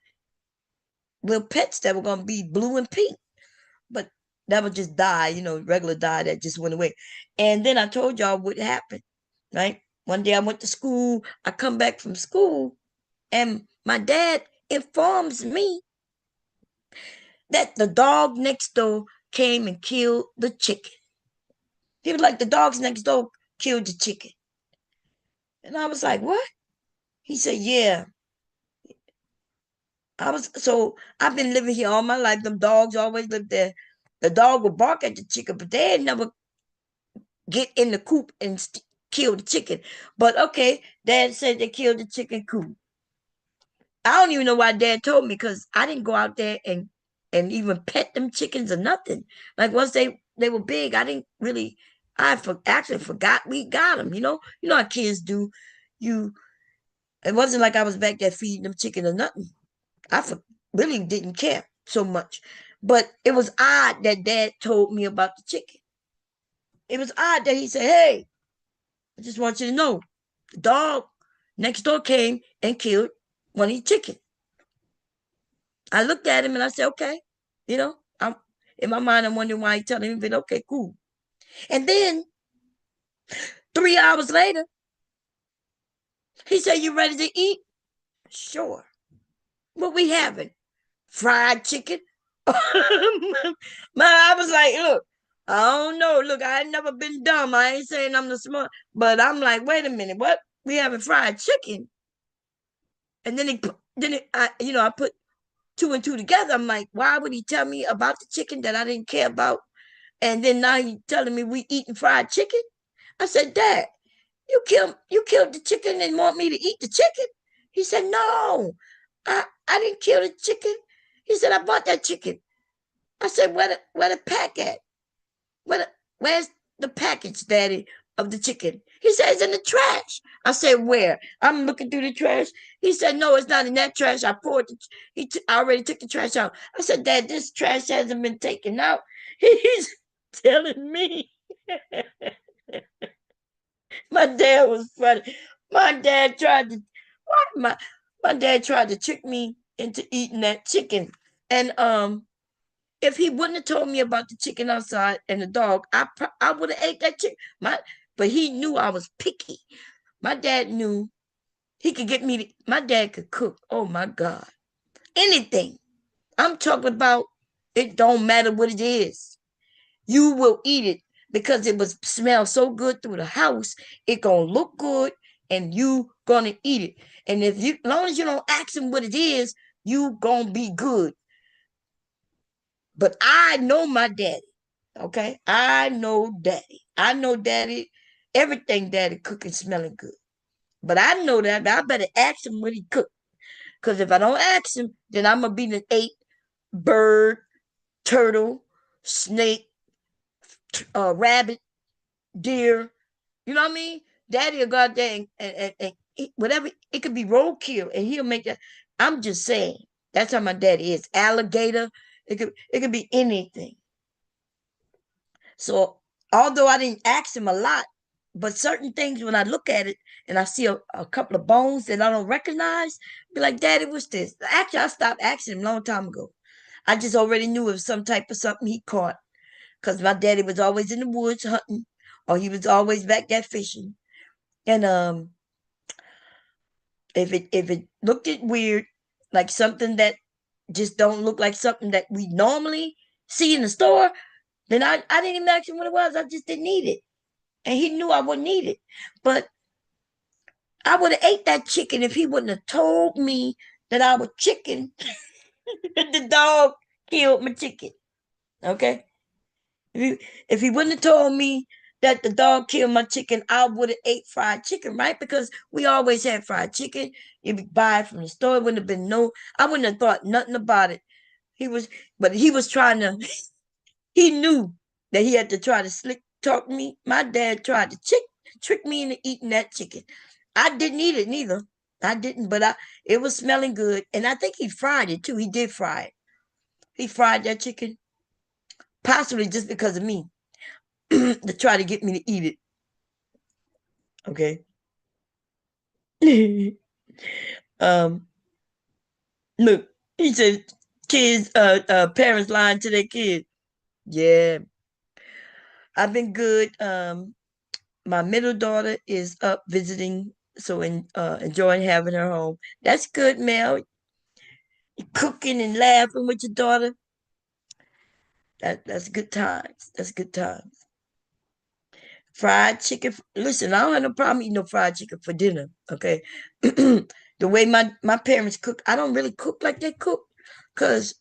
little pets that were going to be blue and pink, but that would just die, regular dye that just went away. And then I told y'all what happened, right? One day I went to school. I come back from school, and my dad informs me that the dog next door came and killed the chicken. He was like, the dogs next door killed the chicken. And I was like, what? He said, yeah. So I've been living here all my life. Them dogs always lived there. The dog would bark at the chicken, but they had never get in the coop and kill the chicken. But okay, dad said they killed the chicken coop. I don't even know why dad told me because I didn't go out there and even pet them chickens or nothing. Like once they were big, I didn't really. Actually forgot we got them. You know how kids do. You It wasn't like I was back there feeding them chicken or nothing. Really didn't care so much. But it was odd that dad told me about the chicken. It was odd that he said, "Hey, I just want you to know, the dog next door came and killed one of your chicken." I looked at him and I said, okay, you know, I'm in my mind, I'm wondering why he telling me, but okay, cool. And then 3 hours later, he said, you ready to eat? Sure. What we having? Fried chicken? I was like, look, I don't know. Look, I ain't never been dumb. I ain't saying I'm the smart, but I'm like, wait a minute, what? We having fried chicken? And I put two and two together. I'm like, why would he tell me about the chicken that I didn't care about? And then now he telling me we eating fried chicken? I said, Dad, you killed the chicken and want me to eat the chicken? He said, no, I didn't kill the chicken. He said, I bought that chicken. I said, where the pack at? Where's the package, Daddy, of the chicken? He said, it's in the trash. I said, where? I'm looking through the trash. He said, no, it's not in that trash. I already took the trash out. I said, Dad, this trash hasn't been taken out. He's telling me. My dad was funny. My dad tried to my my dad tried to trick me into eating that chicken. And if he wouldn't have told me about the chicken outside and the dog, I would have ate that chicken. But he knew I was picky. My dad knew he could get me my dad could cook. Oh my God. Anything. I'm talking about it don't matter what it is. You will eat it because it was smell so good through the house. It gonna look good, and you gonna eat it. And if you, as long as you don't ask him what it is, you gonna be good. But I know my daddy. Okay, I know daddy. I know daddy. Everything daddy cooking smelling good. But I know that I better ask him what he cooked. Because if I don't ask him, then I'm gonna be the ate bird, turtle, snake, rabbit, deer. You know what I mean? Daddy will go out there and eat whatever. It could be roadkill, and he'll make that. I'm just saying. That's how my daddy is. Alligator. It could be anything. So although I didn't ask him a lot, but certain things when I look at it and I see a couple of bones that I don't recognize, be like, Daddy, what's this? Actually, I stopped asking him a long time ago. I just already knew it was some type of something he caught because my daddy was always in the woods hunting, or he was always back there fishing. And if it looked it weird, like something that just don't look like something that we normally see in the store, then I didn't even ask him what it was. I just didn't need it. And he knew I wouldn't eat it. But I would have ate that chicken if he wouldn't have told me that I was chicken. The dog killed my chicken. Okay? If he wouldn't have told me that the dog killed my chicken, I would have ate fried chicken, right? Because we always had fried chicken. You'd buy it from the store. It wouldn't have been I wouldn't have thought nothing about it. But he was trying to, he knew that he had to try to slick talk me. My dad tried to trick me into eating that chicken. I didn't eat it neither. I didn't, but it was smelling good. And I think he fried it too. He did fry it. He fried that chicken, possibly just because of me, to try to get me to eat it. Okay. um, look, he said parents lying to their kids. Yeah, I've been good. My middle daughter is up visiting, so enjoying having her home. That's good, Mel. Cooking and laughing with your daughter. That's good times. That's good times. Fried chicken. Listen, I don't have no problem eating no fried chicken for dinner. Okay, the way my parents cook, I don't really cook like they cook, cause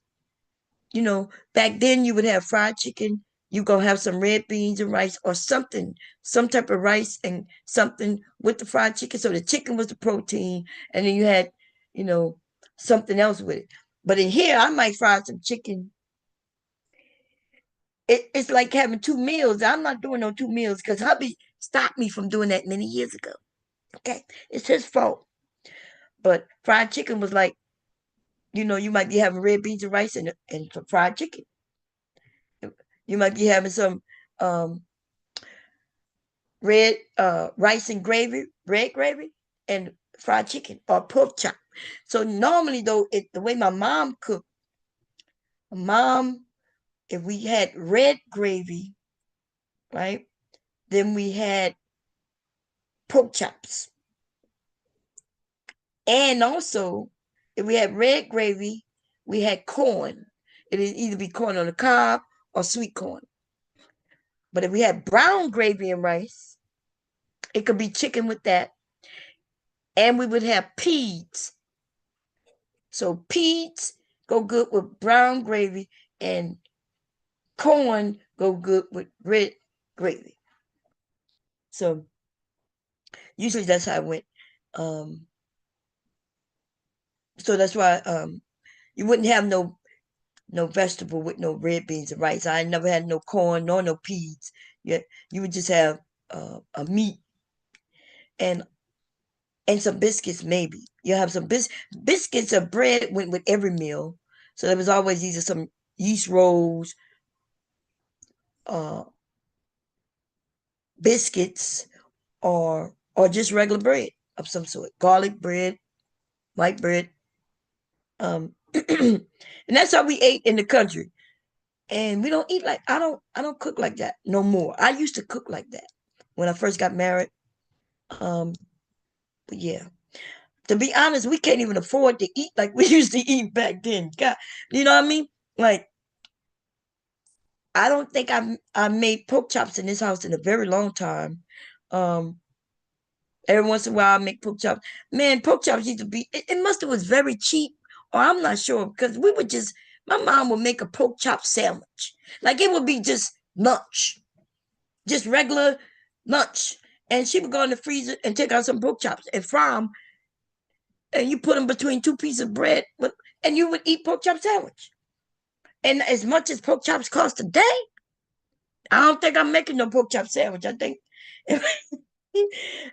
back then you would have fried chicken. You gonna have some red beans and rice or something, some type of rice and something with the fried chicken. So the chicken was the protein, and then you had, you know, something else with it. But in here, I might fry some chicken. It's like having two meals. I'm not doing no two meals because hubby stopped me from doing that many years ago. Okay, it's his fault. But fried chicken was like, you might be having red beans and rice and some fried chicken. You might be having some um, red rice and gravy, red gravy, and fried chicken or pork chop. So normally though, the way my mom cooked, Mom, if we had red gravy, right? Then we had pork chops. And also, if we had red gravy, we had corn. It would either be corn on the cob or sweet corn. But if we had brown gravy and rice, it could be chicken with that. And we would have peas. So peas go good with brown gravy, and corn go good with red gravy. So usually that's how it went. Um, so that's why you wouldn't have no vegetable with no red beans and rice. I never had no corn nor no peas. Yeah, you would just have a meat and some biscuits maybe. You have some biscuits or bread went with every meal. So there was always either some yeast rolls, uh, biscuits, or just regular bread of some sort, garlic bread, white bread. And that's how we ate in the country. And we don't eat like I don't cook like that no more. I used to cook like that when I first got married. Um, but yeah. To be honest, we can't even afford to eat like we used to eat back then. God, you know what I mean? Like I don't think I made pork chops in this house in a very long time. Um, every once in a while I make pork chops. Man, pork chops used to be it must have was very cheap, or I'm not sure because we would just my mom would make a pork chop sandwich. Like it would be just lunch, just regular lunch. And she would go in the freezer and take out some pork chops and fry them, and you put them between two pieces of bread, and you would eat pork chop sandwich. And as much as pork chops cost today, I don't think I'm making no pork chop sandwich. I think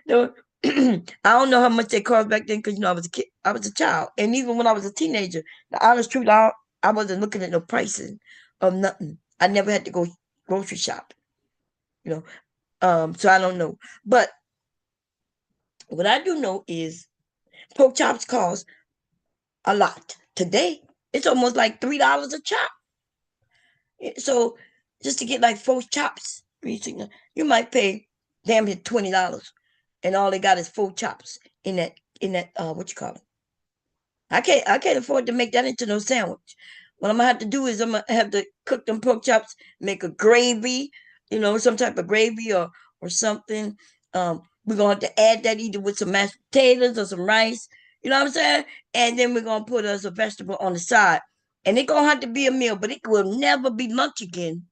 no, I don't know how much they cost back then because I was a kid, I was a child, and even when I was a teenager, the honest truth, I wasn't looking at no pricing of nothing. I never had to go grocery shop, you know. So I don't know, but what I do know is pork chops cost a lot today. It's almost like $3 a chop. So just to get like four chops, you might pay damn near $20, and all they got is four chops in that what you call it. I can't afford to make that into no sandwich. What I'm gonna have to do is I'm gonna have to cook them pork chops, make a gravy, some type of gravy or something. We're gonna have to add that either with some mashed potatoes or some rice. You know what I'm saying? And then we're gonna put us a vegetable on the side. And it gonna have to be a meal, but it will never be lunch again.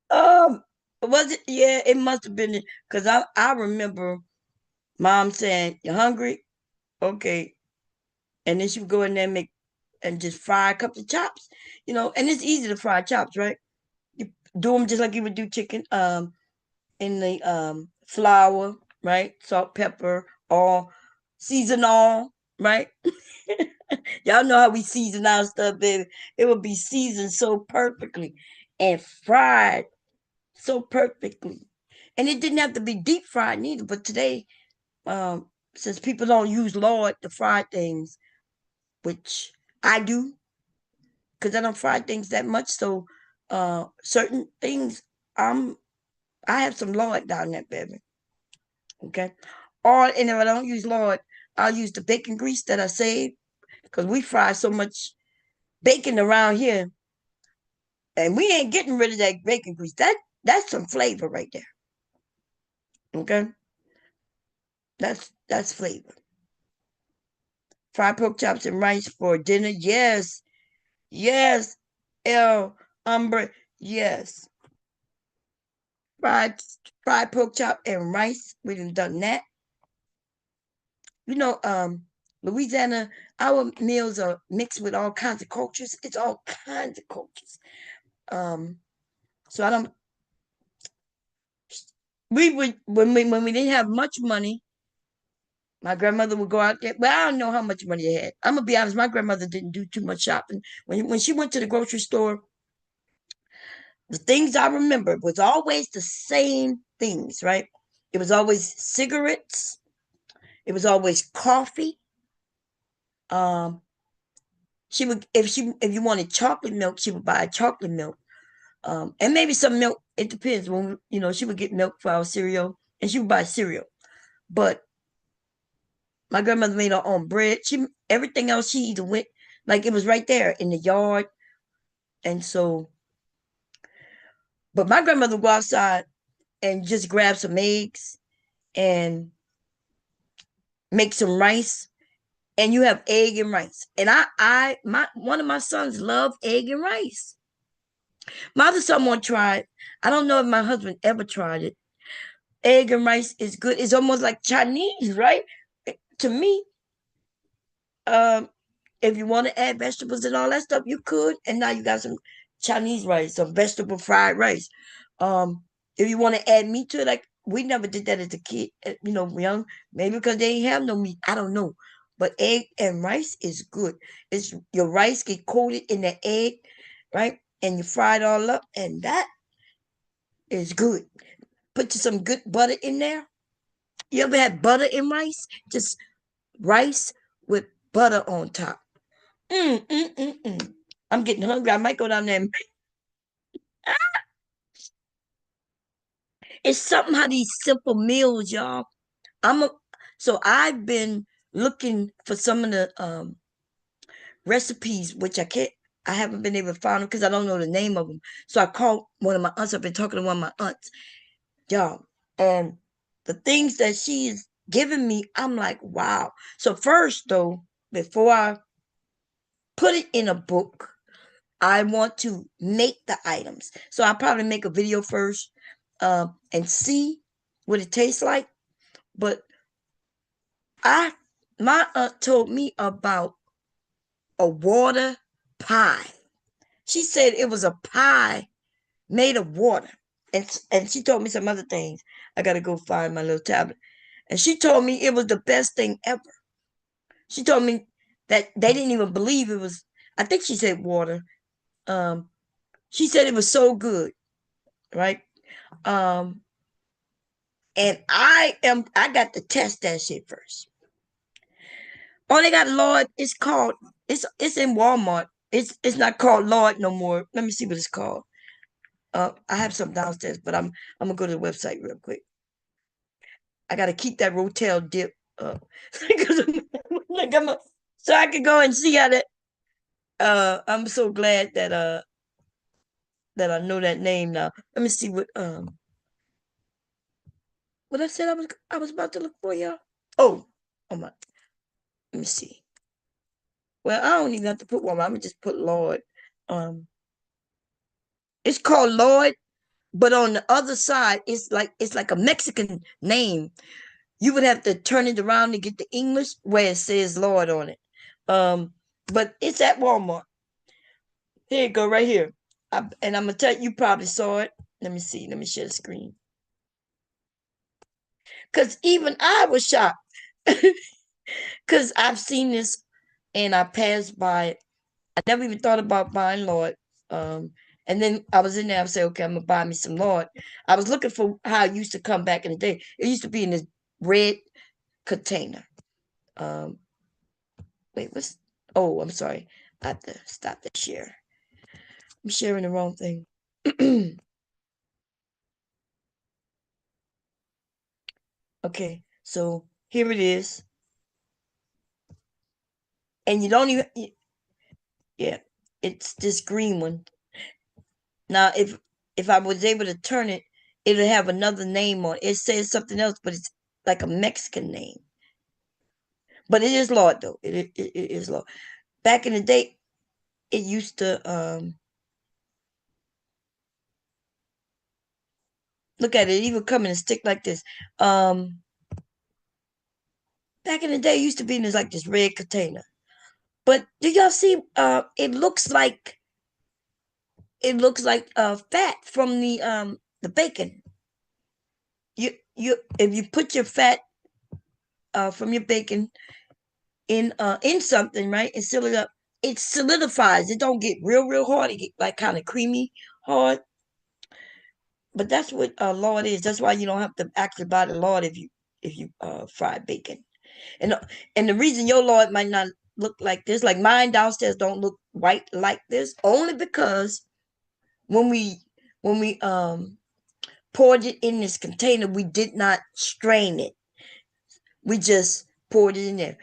Um, was it? Yeah, it must have been because I remember mom saying, "You hungry? Okay." And then she would go in there and make and just fry a couple of chops, and it's easy to fry chops, right? You do them just like you would do chicken, in the flour, right? Salt, pepper, all season all, right? Y'all know how we season our stuff, baby. It would be seasoned so perfectly and fried so perfectly. And it didn't have to be deep fried neither. But today, since people don't use lard to fry things, which I do, because I don't fry things that much. So certain things, um, I have some lard down there, baby. Okay. And if I don't use lard, I'll use the bacon grease that I saved because we fry so much bacon around here, and we ain't getting rid of that bacon grease. That's some flavor right there. Okay, that's flavor. Fried pork chops and rice for dinner. Yes, yes. El umbre. Yes. Fried fried pork chop and rice. We done that. You know, Louisiana, our meals are mixed with all kinds of cultures. It's all kinds of cultures. Um, so I don't. We would when we didn't have much money. My grandmother would go out there. Well, I don't know how much money they had. I'm gonna be honest. My grandmother didn't do too much shopping. When she went to the grocery store, the things I remember was always the same things. Right? It was always cigarettes. It was always coffee. Um, she would if you wanted chocolate milk, she would buy chocolate milk. And maybe some milk. It depends. When she would get milk for our cereal, and she would buy cereal. But my grandmother made her own bread. She everything else she either went like it was right there in the yard, and so. But my grandmother would go outside and just grab some eggs and make some rice, and you have egg and rice. And my one of my sons love egg and rice. My other son won't try it. I don't know if my husband ever tried it. Egg and rice is good. It's almost like Chinese, right? To me, um, if you want to add vegetables and all that stuff, you could. And now you got some Chinese rice, some vegetable fried rice. Um, if you want to add meat to it, like we never did that as a kid, young. Maybe because they ain't have no meat. I don't know. But egg and rice is good. It's your rice get coated in the egg, right? And you fry it all up, and that is good. Put you some good butter in there. You ever had butter in rice? Just rice with butter on top. I'm getting hungry. I might go down there. It's something how these simple meals, y'all. So I've been looking for some of the recipes, which I haven't been able to find them because I don't know the name of them. So I called one of my aunts. I've been talking to one of my aunts, y'all, and the things that she is giving me, I'm like, wow. So first, though, before I put it in a book, I want to make the items. So I'll probably make a video first and see what it tastes like. But I my aunt told me about a water pie. She said it was a pie made of water. And she told me some other things. I gotta go find my little tablet. And she told me it was the best thing ever. She told me that they didn't even believe it was, I think she said water. Um, she said it was so good, right? Um, and I got to test that shit first. Oh, they got Lord. It's in Walmart. It's not called Lord no more. Let me see what it's called. I have some downstairs, but I'm gonna go to the website real quick. I gotta keep that Rotel dip up because like so I can go and see how that. I'm so glad that I know that name now. Let me see what I said I was about to look for, y'all. Oh my. Let me see. Well, I don't even have to put one. I'm gonna just put Lord. Um, it's called Lord, but on the other side, it's like a Mexican name. You would have to turn it around to get the English where it says Lord on it. Um, but it's at Walmart. Here you go, right here. And I'm gonna tell you probably saw it. Let me see. Let me share the screen. Cause even I was shocked. Cause I've seen this and I passed by it. I never even thought about buying Lord. Um, and then I was in there. I said, okay, I'm gonna buy me some Lord. I was looking for how it used to come back in the day. It used to be in this red container. Um, wait, what's? Oh, I'm sorry. I have to stop the share. I'm sharing the wrong thing. Okay, so here it is, and you don't even. Yeah, it's this green one. Now, if I was able to turn it, it'll have another name on it. It says something else, but it's like a Mexican name. But it is Lord though. It is Lord. Back in the day, it used to look at it. It even come in a stick like this. Um, Back in the day, it used to be in this like this red container. But do y'all see? It looks like fat from the bacon. You if you put your fat from your bacon in something, right, and seal it up, it solidifies. It don't get real hard. It get like kind of creamy hard. But that's what lard is. That's why you don't have to actually buy the lard if you fry bacon. And and the reason your lard might not look like this. Like mine downstairs don't look white like this, only because when we poured it in this container, we did not strain it. We just poured it in there,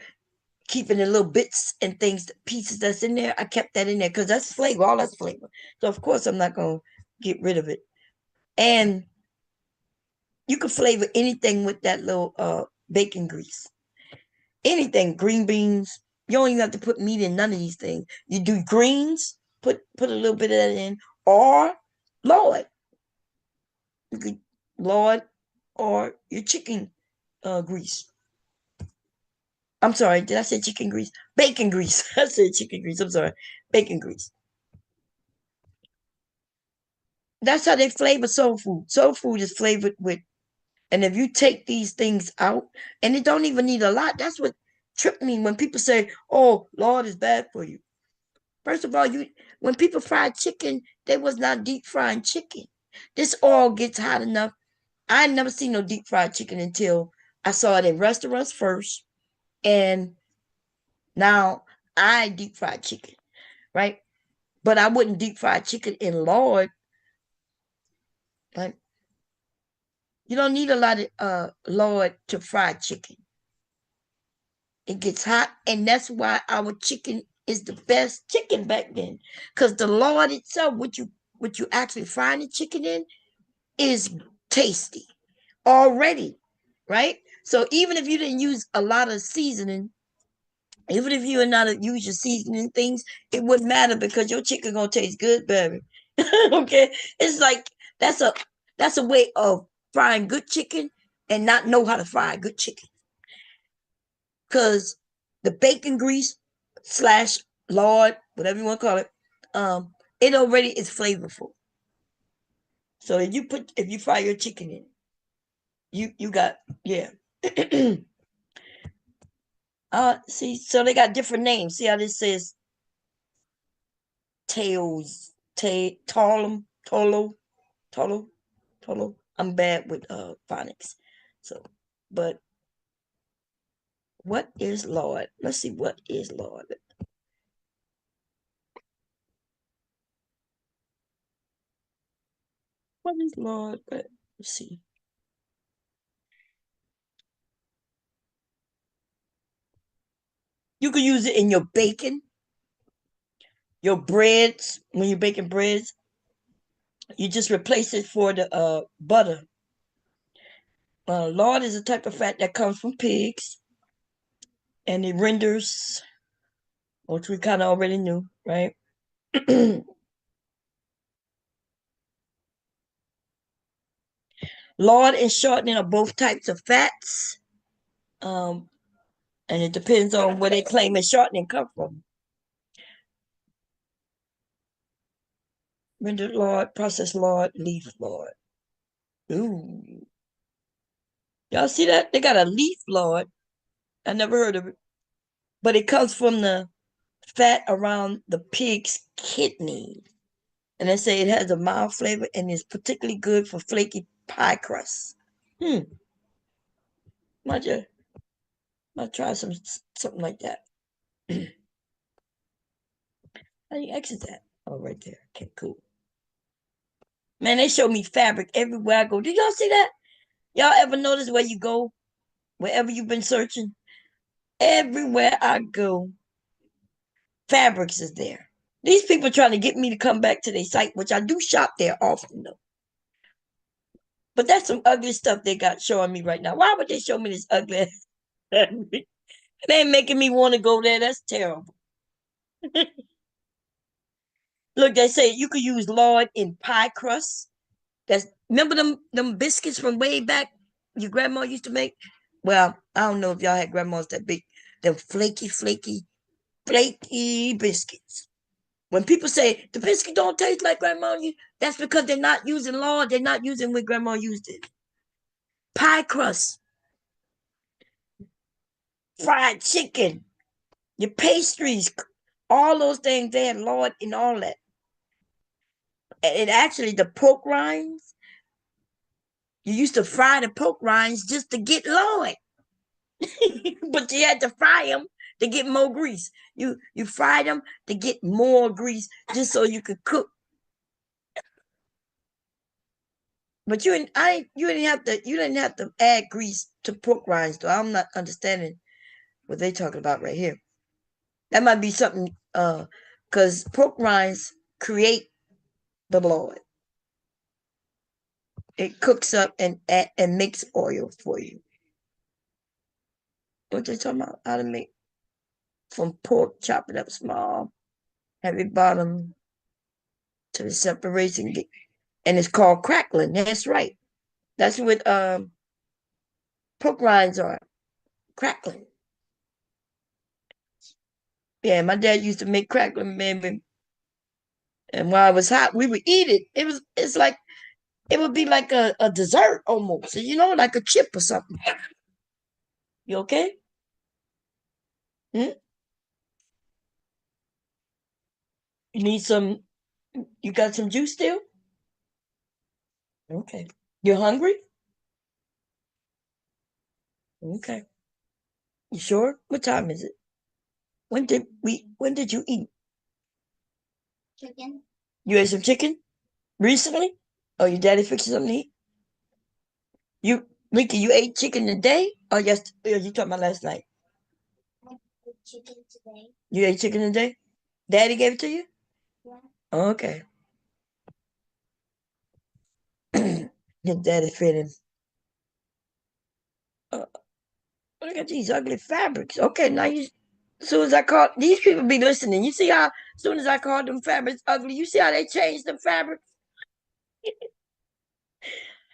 keeping the little bits and things, pieces that's in there. I kept that in there because that's flavor, all that's flavor. So of course I'm not gonna get rid of it. And you can flavor anything with that little bacon grease. Anything, green beans. You don't even have to put meat in none of these things. You do greens, put a little bit of that in, or lard. You could lard or your chicken grease. I'm sorry, did I say chicken grease? Bacon grease. I said chicken grease. I'm sorry. Bacon grease. That's how they flavor soul food. Soul food is flavored with, and if you take these things out, and it don't even need a lot, that's what tripped me when people say, oh, lard is bad for you. First of all, when people fried chicken, they was not deep frying chicken. This oil gets hot enough. I never seen no deep fried chicken until I saw it in restaurants first, and now I deep fried chicken, right? But I wouldn't deep fry chicken in lard. Like you don't need a lot of lard to fry chicken. It gets hot, and that's why our chicken is the best chicken back then. Cause the lard itself, what you actually fry the chicken in, is tasty already, right? So even if you didn't use a lot of seasoning, even if you were not use your seasoning things, it wouldn't matter because your chicken gonna taste good, baby. Okay, it's like that's a that's a way of frying good chicken and not know how to fry good chicken because the bacon grease slash lard, whatever you want to call it, it already is flavorful. So if you fry your chicken in, you got yeah. See, so they got different names. See how this says tails, tolum, tolo, tolo. I'm bad with phonics. So, but what is Lord? Let's see what is Lord. What is Lord? Let's see. You can use it in your bacon, your breads. When you're baking breads, you just replace it for the butter. Lard is a type of fat that comes from pigs, and it renders, which we kind of already knew, right? Lard and shortening are both types of fats, um, and it depends on where they claim the shortening come from. Rendered lard, processed lard, leaf lard. Ooh, y'all see that? They got a leaf lard. I never heard of it, but it comes from the fat around the pig's kidney, and they say it has a mild flavor and is particularly good for flaky pie crust. Hmm, might just might try something like that. How do you exit that? Oh, right there. Okay, cool. Man, they show me fabric everywhere I go. Did y'all see that? Y'all ever notice where you go, wherever you've been searching? Everywhere I go, fabrics is there. These people trying to get me to come back to their site, which I do shop there often though. But that's some ugly stuff they got showing me right now. Why would they show me this ugly fabric? They ain't making me want to go there. That's terrible. Look, they say you could use lard in pie crust. That's remember them biscuits from way back your grandma used to make? Well, I don't know if y'all had grandmas that big, them flaky biscuits. When people say the biscuit don't taste like grandma, that's because they're not using lard. They're not using what grandma used it. Pie crust, fried chicken, your pastries, all those things. They had lard in all that. And actually, the pork rinds, you used to fry the pork rinds just to get lard. But you had to fry them to get more grease. You fry them to get more grease just so you could cook. But you didn't have to add grease to pork rinds though. I'm not understanding what they talking about right here. That might be something because pork rinds create the Lord. It cooks up and makes oil for you. What they talking about? How to make from pork, chop it up small, heavy bottom to the separation, and it's called crackling. That's right. That's what pork rinds are, crackling. Yeah, my dad used to make crackling, baby. And while it was hot, we would eat it. It's like it would be like a dessert almost, like a chip or something. You okay? Hmm? You need some, you got some juice still? Okay. You're hungry? Okay. You sure? What time is it? When did you eat? Chicken. You ate some chicken recently? Oh, your daddy fixed you something to eat? Ricky, you ate chicken today? Oh, yes. You talking about last night? I ate chicken today. You ate chicken today? Daddy gave it to you? Yeah. Okay. Your daddy fitting. Uh, look at these ugly fabrics. Okay, now as soon as I called, these people be listening. You see how, as soon as I called them fabrics ugly, you see how they changed the fabrics?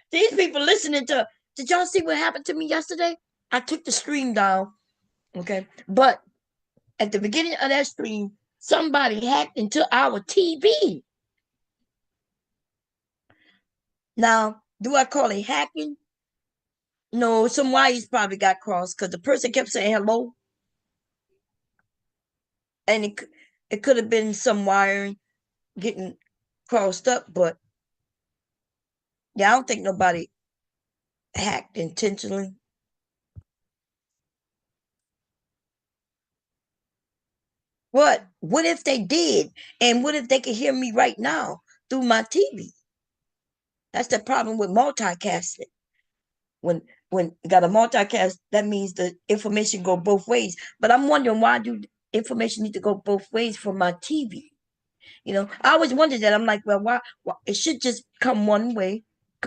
These people listening to, did y'all see what happened to me yesterday? I took the stream down, okay? But at the beginning of that stream, somebody hacked into our TV. Now, do I call it hacking? No, some wires probably got crossed because the person kept saying hello, and it could have been some wiring getting crossed up, but yeah, I don't think nobody hacked intentionally. What? What if they did? And what if they could hear me right now through my TV? That's the problem with multicasting. When you got a multicast, that means the information go both ways. But I'm wondering, why do information need to go both ways for my TV? I always wondered that. I'm like, well, why it should just come one way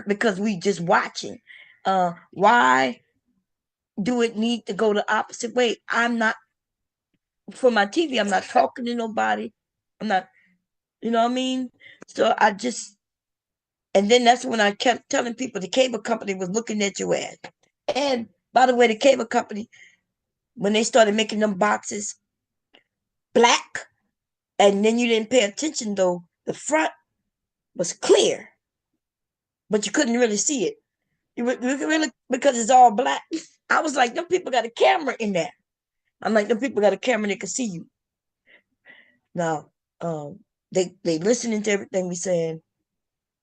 because we just watching. Why do it need to go the opposite way? I'm not for my TV. I'm not talking to nobody. I'm not, you know what I mean? So I just, and then that's when I kept telling people the cable company was looking at your ad. And by the way, the cable company, when they started making them boxes black, and then you didn't pay attention though, the front was clear, but you couldn't really see it. You really, because it's all black. I was like, them people got a camera in there. I'm like, them people got a camera that can see you. Now, they listening to everything we saying,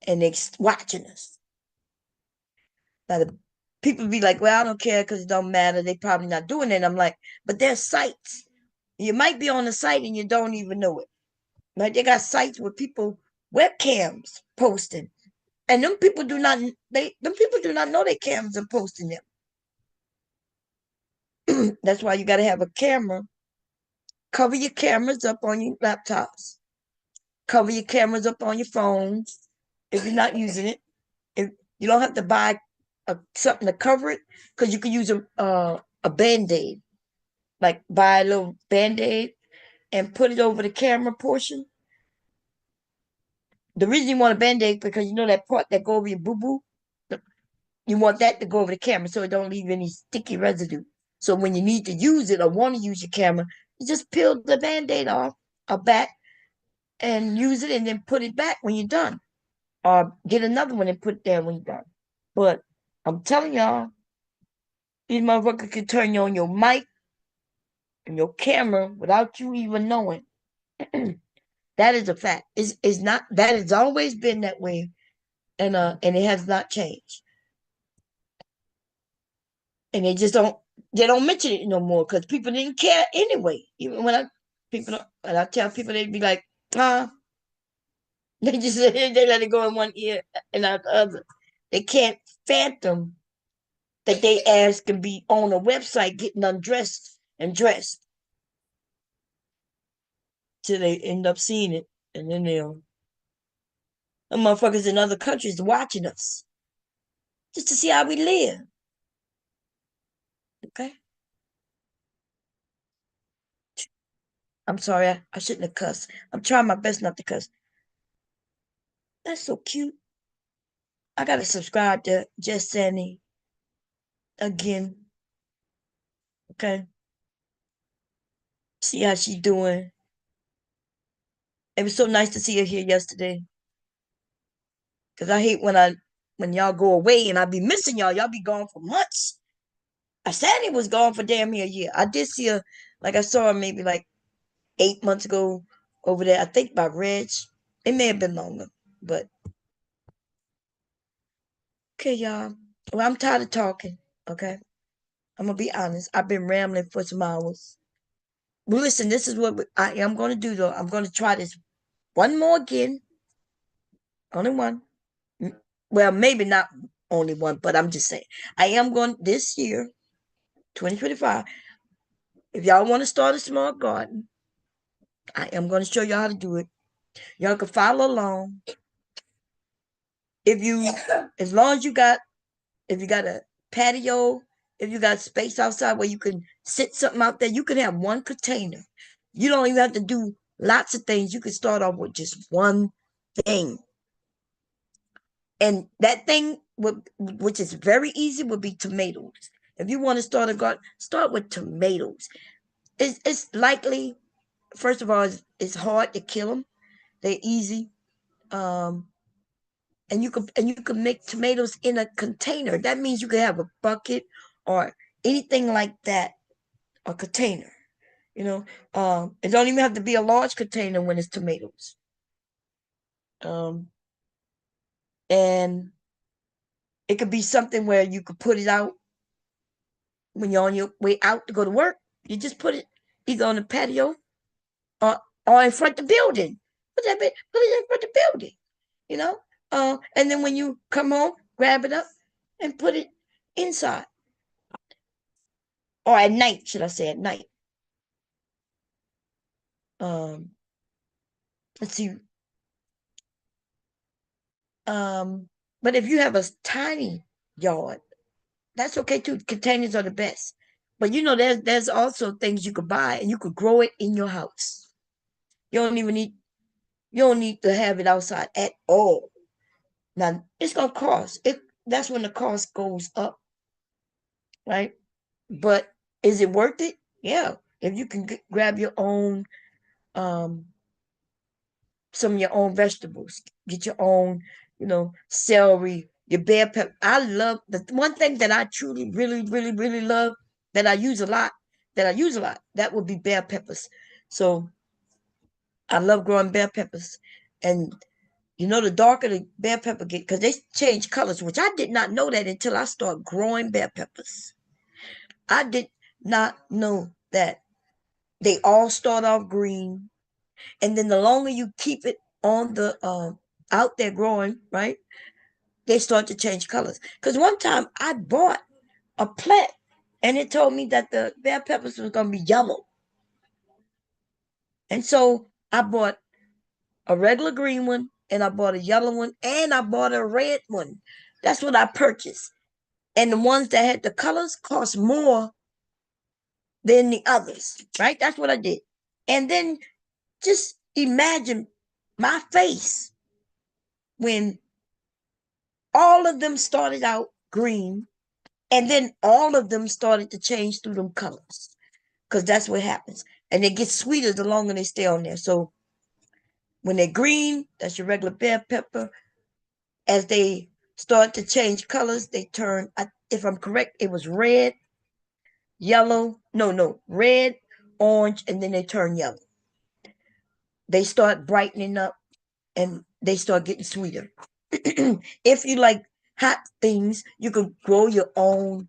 and they watching us. Now the people be like, well, I don't care because it don't matter. They probably not doing it. I'm like, but there's sites. You might be on the site and you don't even know it. Like they got sites with people webcams posting, and them people do not know their cameras are posting them. That's why you got to have a camera. Cover your cameras up on your laptops. Cover your cameras up on your phones if you're not using it. If you don't have to buy something to cover it, because you can use a band-aid. Like buy a little band-aid and put it over the camera portion. The reason you want a band-aid because you know that part that go over your boo-boo. You want that to go over the camera so it don't leave any sticky residue. So when you need to use it or want to use your camera, you just peel the band-aid off or back and use it and then put it back when you're done. Or get another one and put it there when you're done. But I'm telling y'all, these motherfuckers can turn you on your mic and your camera without you even knowing. That is a fact. It's not that has always been that way, and it has not changed. and they don't mention it no more because people didn't care anyway. Even when I tell people, they'd be like, they just they let it go in one ear and out the other. They can't fathom that they ass can be on a website getting undressed and dressed till they end up seeing it, and then the motherfuckers in other countries watching us just to see how we live. Okay, I'm sorry, I shouldn't have cussed. I'm trying my best not to cuss. That's so cute. I gotta subscribe to Just Sandy again. Okay, see how she doing. It was so nice to see her here yesterday. Cause I hate when y'all go away and I be missing y'all. Y'all be gone for months. Sandy was gone for damn near a year. I did see her, like I saw her maybe like 8 months ago over there. I think by Reg. It may have been longer, but okay, y'all. Well, I'm tired of talking. Okay, I'm gonna be honest. I've been rambling for some hours. Well, listen, this is what I am gonna do though. I'm gonna try this one more again. Only one. Well, maybe not only one, but I'm just saying. I am going this year, 2025. If y'all want to start a small garden, I am going to show y'all how to do it. Y'all can follow along. If you, as long as if you got a patio, if you got space outside where you can sit something out there, you can have one container. You don't even have to do lots of things. You can start off with just one thing. And that thing, which is very easy, would be tomatoes. If you want to start a garden, start with tomatoes. It's likely, first of all, it's hard to kill them. They're easy. Um, and you can make tomatoes in a container. That means you can have a bucket or anything like that, a container. You know, it don't even have to be a large container when it's tomatoes. Um, and it could be something where you could put it out when you're on your way out to go to work. You just put it either on the patio or in front of the building. Put it in front of the building. You know, and then when you come home, grab it up and put it inside. Or at night, should I say at night? Um, let's see. Um, but if you have a tiny yard, that's okay too. Containers are the best. But there's also things you could buy and you could grow it in your house. You don't even need you don't need to have it outside at all. Now it's gonna cost. That's when the cost goes up, right? But is it worth it? Yeah. If you can grab your own um some of your own vegetables. Get your own, celery, your bell pepper. I love the one thing that I truly, really, really, really love that I use a lot. That would be bell peppers. So I love growing bell peppers, and the darker the bell pepper get, because they change colors, which I did not know that until I started growing bell peppers. I did not know that they all start off green, and then the longer you keep it on the out there growing, right, they start to change colors. Because one time I bought a plant and it told me that the bell peppers was going to be yellow, and so I bought a regular green one and I bought a yellow one and I bought a red one. That's what I purchased, and the ones that had the colors cost more than the others, right? That's what I did. And then just imagine my face when all of them started out green and then all of them started to change through them colors, because that's what happens. And they get sweeter the longer they stay on there. So when they're green, that's your regular bell pepper. As they start to change colors, they turn, if I'm correct, it was red, yellow, no, red, orange, and then they turn yellow. They start brightening up and they start getting sweeter. If you like hot things, you can grow your own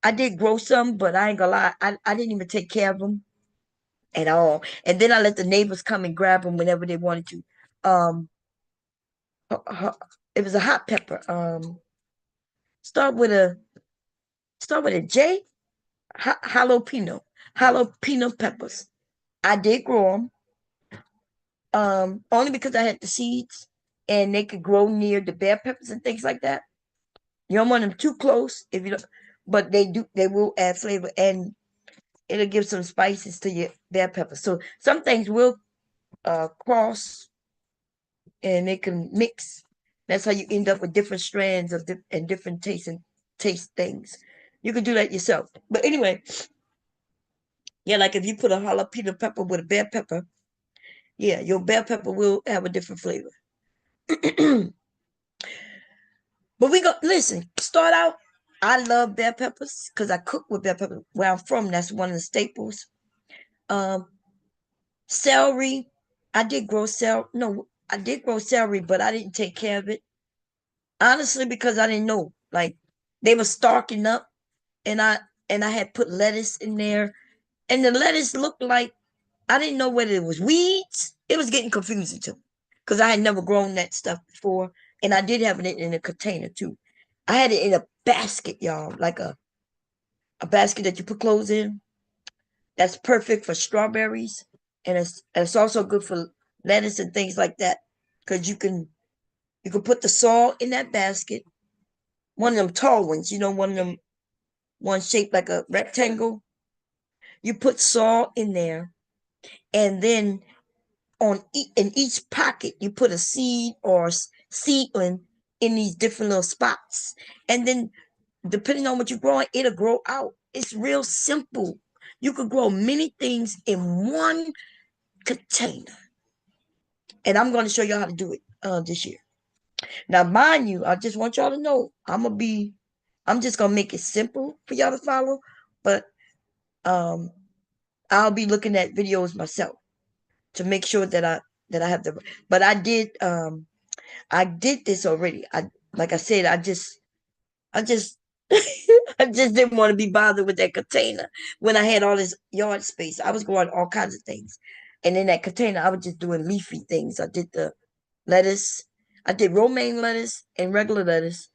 I did grow some, but I ain't gonna lie, I didn't even take care of them at all. And then I let the neighbors come and grab them whenever they wanted to. Um, it was a hot pepper. Start with a start with a J. Jalapeno, jalapeno peppers. I did grow them. Only because I had the seeds, and they could grow near the bell peppers and things like that. You don't want them too close if you don't, but they do. They will add flavor, and it'll give some spices to your bell peppers. So some things will cross, and they can mix. That's how you end up with different strands of and different tastes and taste things. You can do that yourself. But anyway, yeah, like if you put a jalapeno pepper with a bell pepper, yeah, your bell pepper will have a different flavor. But we go listen, start out. I love bell peppers because I cook with bell peppers. Where I'm from, that's one of the staples. Um, Celery. I did grow celery. No, I did grow celery, but I didn't take care of it. Honestly, because I didn't know. Like they were stalking up, and I had put lettuce in there, and the lettuce looked like I didn't know whether it was weeds. It was getting confusing to me because I had never grown that stuff before, and I did have it in a container too. I had it in a basket, y'all, like a basket that you put clothes in. That's perfect for strawberries, and it's also good for lettuce and things like that because you can put the saw in that basket. One of them tall ones, one of them one shaped like a rectangle. You put saw in there, and then in each pocket you put a seed or seedling in these different little spots, and then depending on what you're growing, it'll grow out. It's real simple. You could grow many things in one container, and I'm going to show y'all how to do it this year. Now, mind you, I just want y'all to know I'm just gonna make it simple for y'all to follow, but um, I'll be looking at videos myself to make sure that I have the. But I did this already. Like I said, I just I just didn't want to be bothered with that container when I had all this yard space. I was growing all kinds of things, and in that container, I was just doing leafy things. I did the lettuce. I did romaine lettuce and regular lettuce.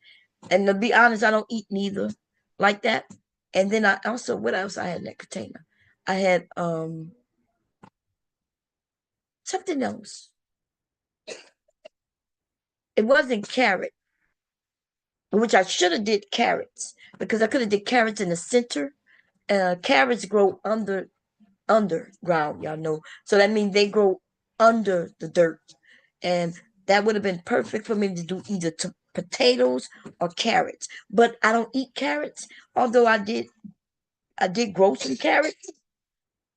And to be honest, I don't eat neither like that. And then I also, what else I had in that container? I had something else. It wasn't carrot, which I should have did carrots because I could have did carrots in the center. Carrots grow underground, y'all know. So that means they grow under the dirt. And that would have been perfect for me to do either potatoes or carrots. But I don't eat carrots, although I did grow some carrots,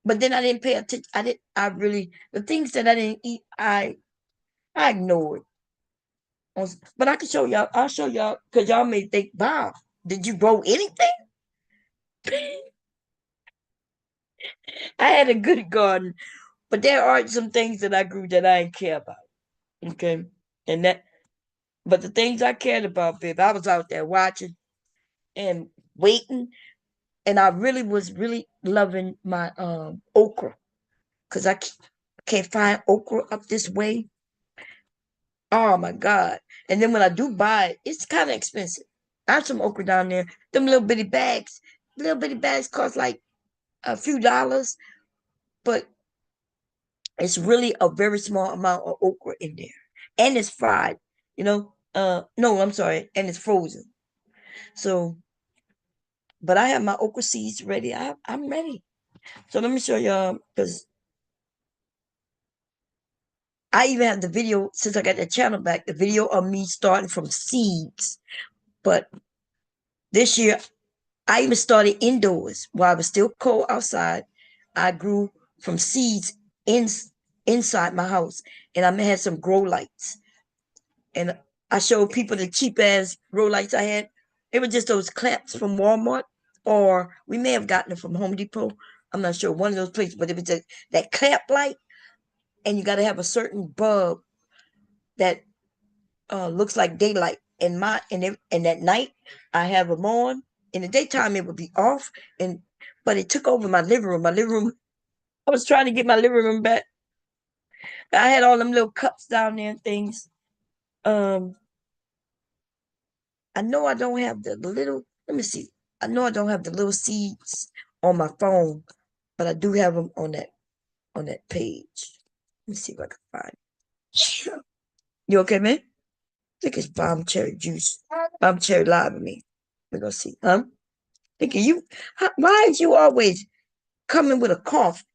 but then I didn't pay attention. I really the things that I didn't eat, I ignored. But I can show y'all. I'll show y'all because y'all may think, "Wow, did you grow anything?" I had a good garden, but there are some things that I grew that I didn't care about. Okay, and but the things I cared about, babe, I was out there watching and waiting, and I really was really loving my okra because can't find okra up this way. Oh my God. And then when I do buy it, it's kind of expensive. I have some okra down there. Them little bitty bags cost like a few dollars, but it's really a very small amount of okra in there. And it's fried, no, I'm sorry, and it's frozen. So, but I have my okra seeds ready. I'm ready. So let me show y'all because I even have the video since I got the channel back, the video of me starting from seeds. But this year I even started indoors while it was still cold outside. I grew from seeds in inside my house, and I had some grow lights. And I showed people the cheap ass grow lights I had. It was just those clamps from Walmart, or we may have gotten it from Home Depot. I'm not sure, one of those places, but it was that clamp light, and you got to have a certain bulb that looks like daylight. And at night, I have them on, In the daytime, it would be off, but it took over my living room. My living room, I was trying to get my living room back. I had all them little cups down there and things. I know I don't have the little, let me see. I know I don't have the little seeds on my phone, but I do have them on that page. Let me see if I can find it. You okay, man? I think it's bomb cherry juice. Bomb cherry lime with me. We're gonna see. Thinking why is you always coming with a cough?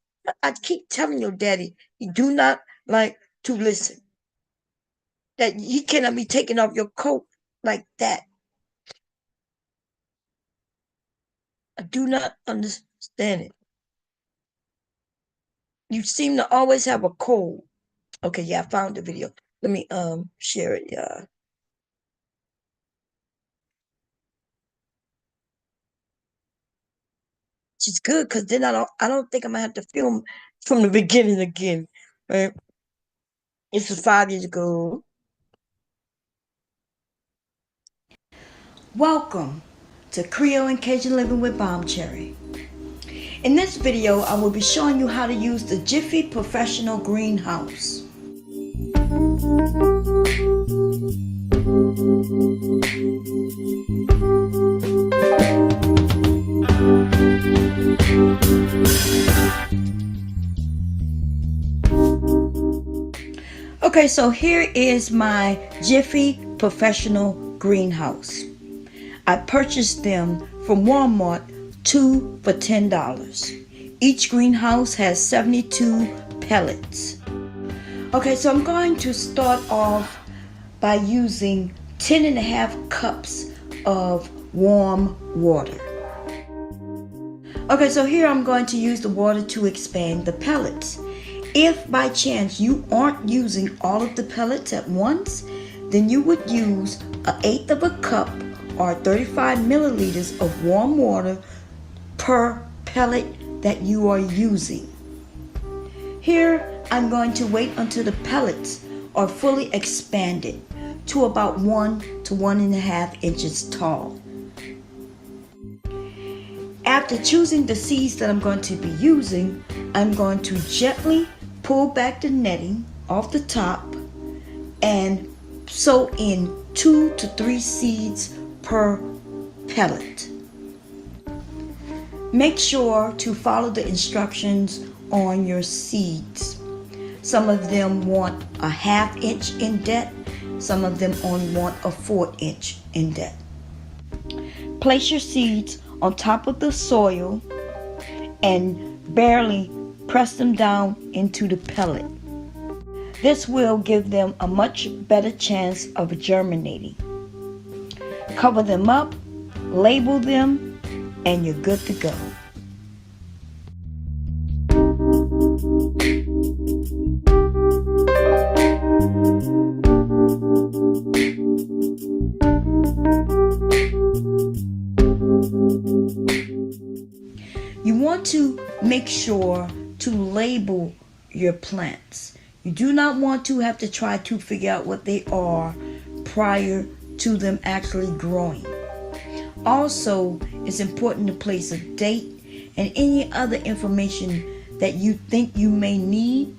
I keep telling your daddy, you do not like to listen. That he cannot be taking off your coat like that. I do not understand it. You seem to always have a cold. Okay, yeah, I found the video. Let me share it, yeah. She's good because then I don't think I'm gonna have to film from the beginning again. Right? This was 5 years ago. Welcome to Creole and Cajun Living with Bomb Cherry. In this video, I will be showing you how to use the Jiffy Professional Greenhouse. Okay, so here is my Jiffy Professional Greenhouse. I purchased them from Walmart, 2 for $10. Each greenhouse has 72 pellets. Okay, so I'm going to start off by using 10.5 cups of warm water. Okay, so here I'm going to use the water to expand the pellets. If by chance you aren't using all of the pellets at once, then you would use 1/8 of a cup or 35 milliliters of warm water per pellet that you are using. Here, I'm going to wait until the pellets are fully expanded to about 1 to 1.5 inches tall. After choosing the seeds that I'm going to be using, I'm going to gently pull back the netting off the top and sow in 2 to 3 seeds per pellet. Make sure to follow the instructions on your seeds. Some of them want a 1/2 inch in depth, some of them only want a 1/4 inch in depth. Place your seeds on top of the soil and barely press them down into the pellet. This will give them a much better chance of germinating. Cover them up, label them, and you're good to go. You want to make sure to label your plants. You do not want to have to try to figure out what they are prior to them actually growing. Also, it's important to place a date and any other information that you think you may need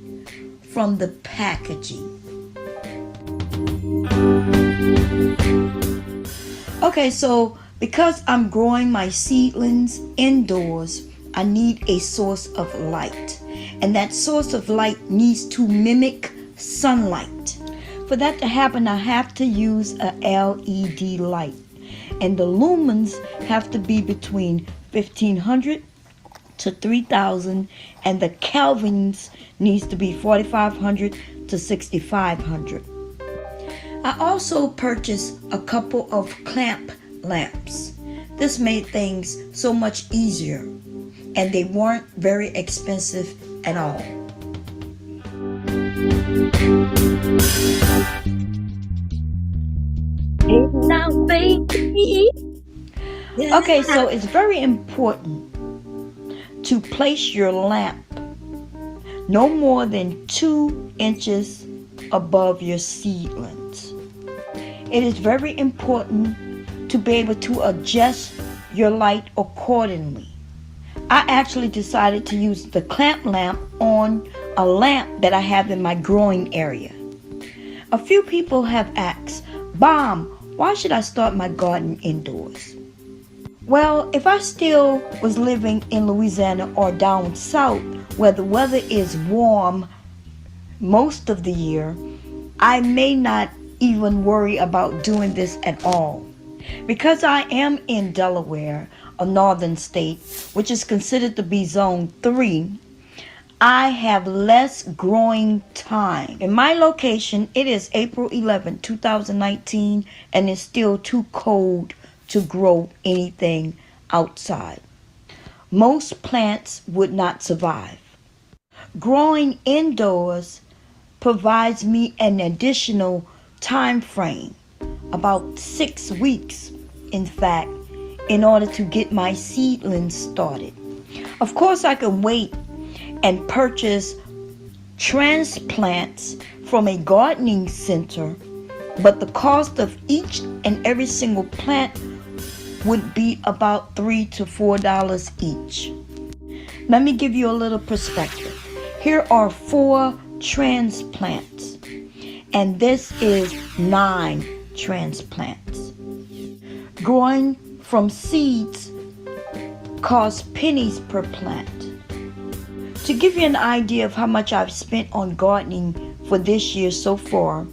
from the packaging. Okay, so because I'm growing my seedlings indoors, I need a source of light. And that source of light needs to mimic sunlight. For that to happen, I have to use a LED light. And the lumens have to be between 1500 to 3000, and the kelvins needs to be 4500 to 6500. I also purchased a couple of clamp lamps. This made things so much easier, and they weren't very expensive at all. Now, baby. Okay, so it's very important to place your lamp no more than 2 inches above your seedlings. It is very important to be able to adjust your light accordingly. I actually decided to use the clamp lamp on a lamp that I have in my growing area. A few people have asked, Bomb, why should I start my garden indoors? Well, if I still was living in Louisiana or down south where the weather is warm most of the year, I may not even worry about doing this at all. Because I am in Delaware, a northern state, which is considered to be zone 3, I have less growing time. In my location, it is April 11, 2019, and it's still too cold to grow anything outside. Most plants would not survive. Growing indoors provides me an additional time frame, about 6 weeks, in fact, in order to get my seedlings started. Of course, I can wait and purchase transplants from a gardening center, but the cost of each and every single plant would be about $3 to $4 each. Let me give you a little perspective. Here are 4 transplants, and this is 9 transplants. Growing from seeds costs pennies per plant. To give you an idea of how much I've spent on gardening for this year so far,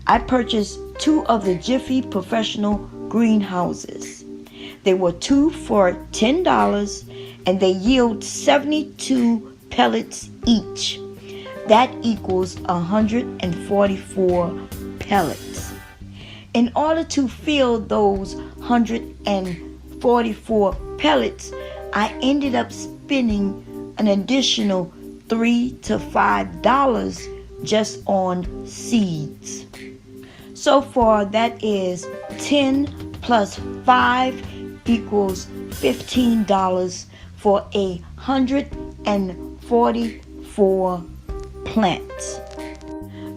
I purchased 2 of the Jiffy Professional greenhouses. They were 2 for $10 and they yield 72 pellets each. That equals 144 pellets. In order to fill those 144 pellets, I ended up spending an additional $3 to $5 just on seeds. So far, that is 10 plus 5 equals $15 for 144 plants.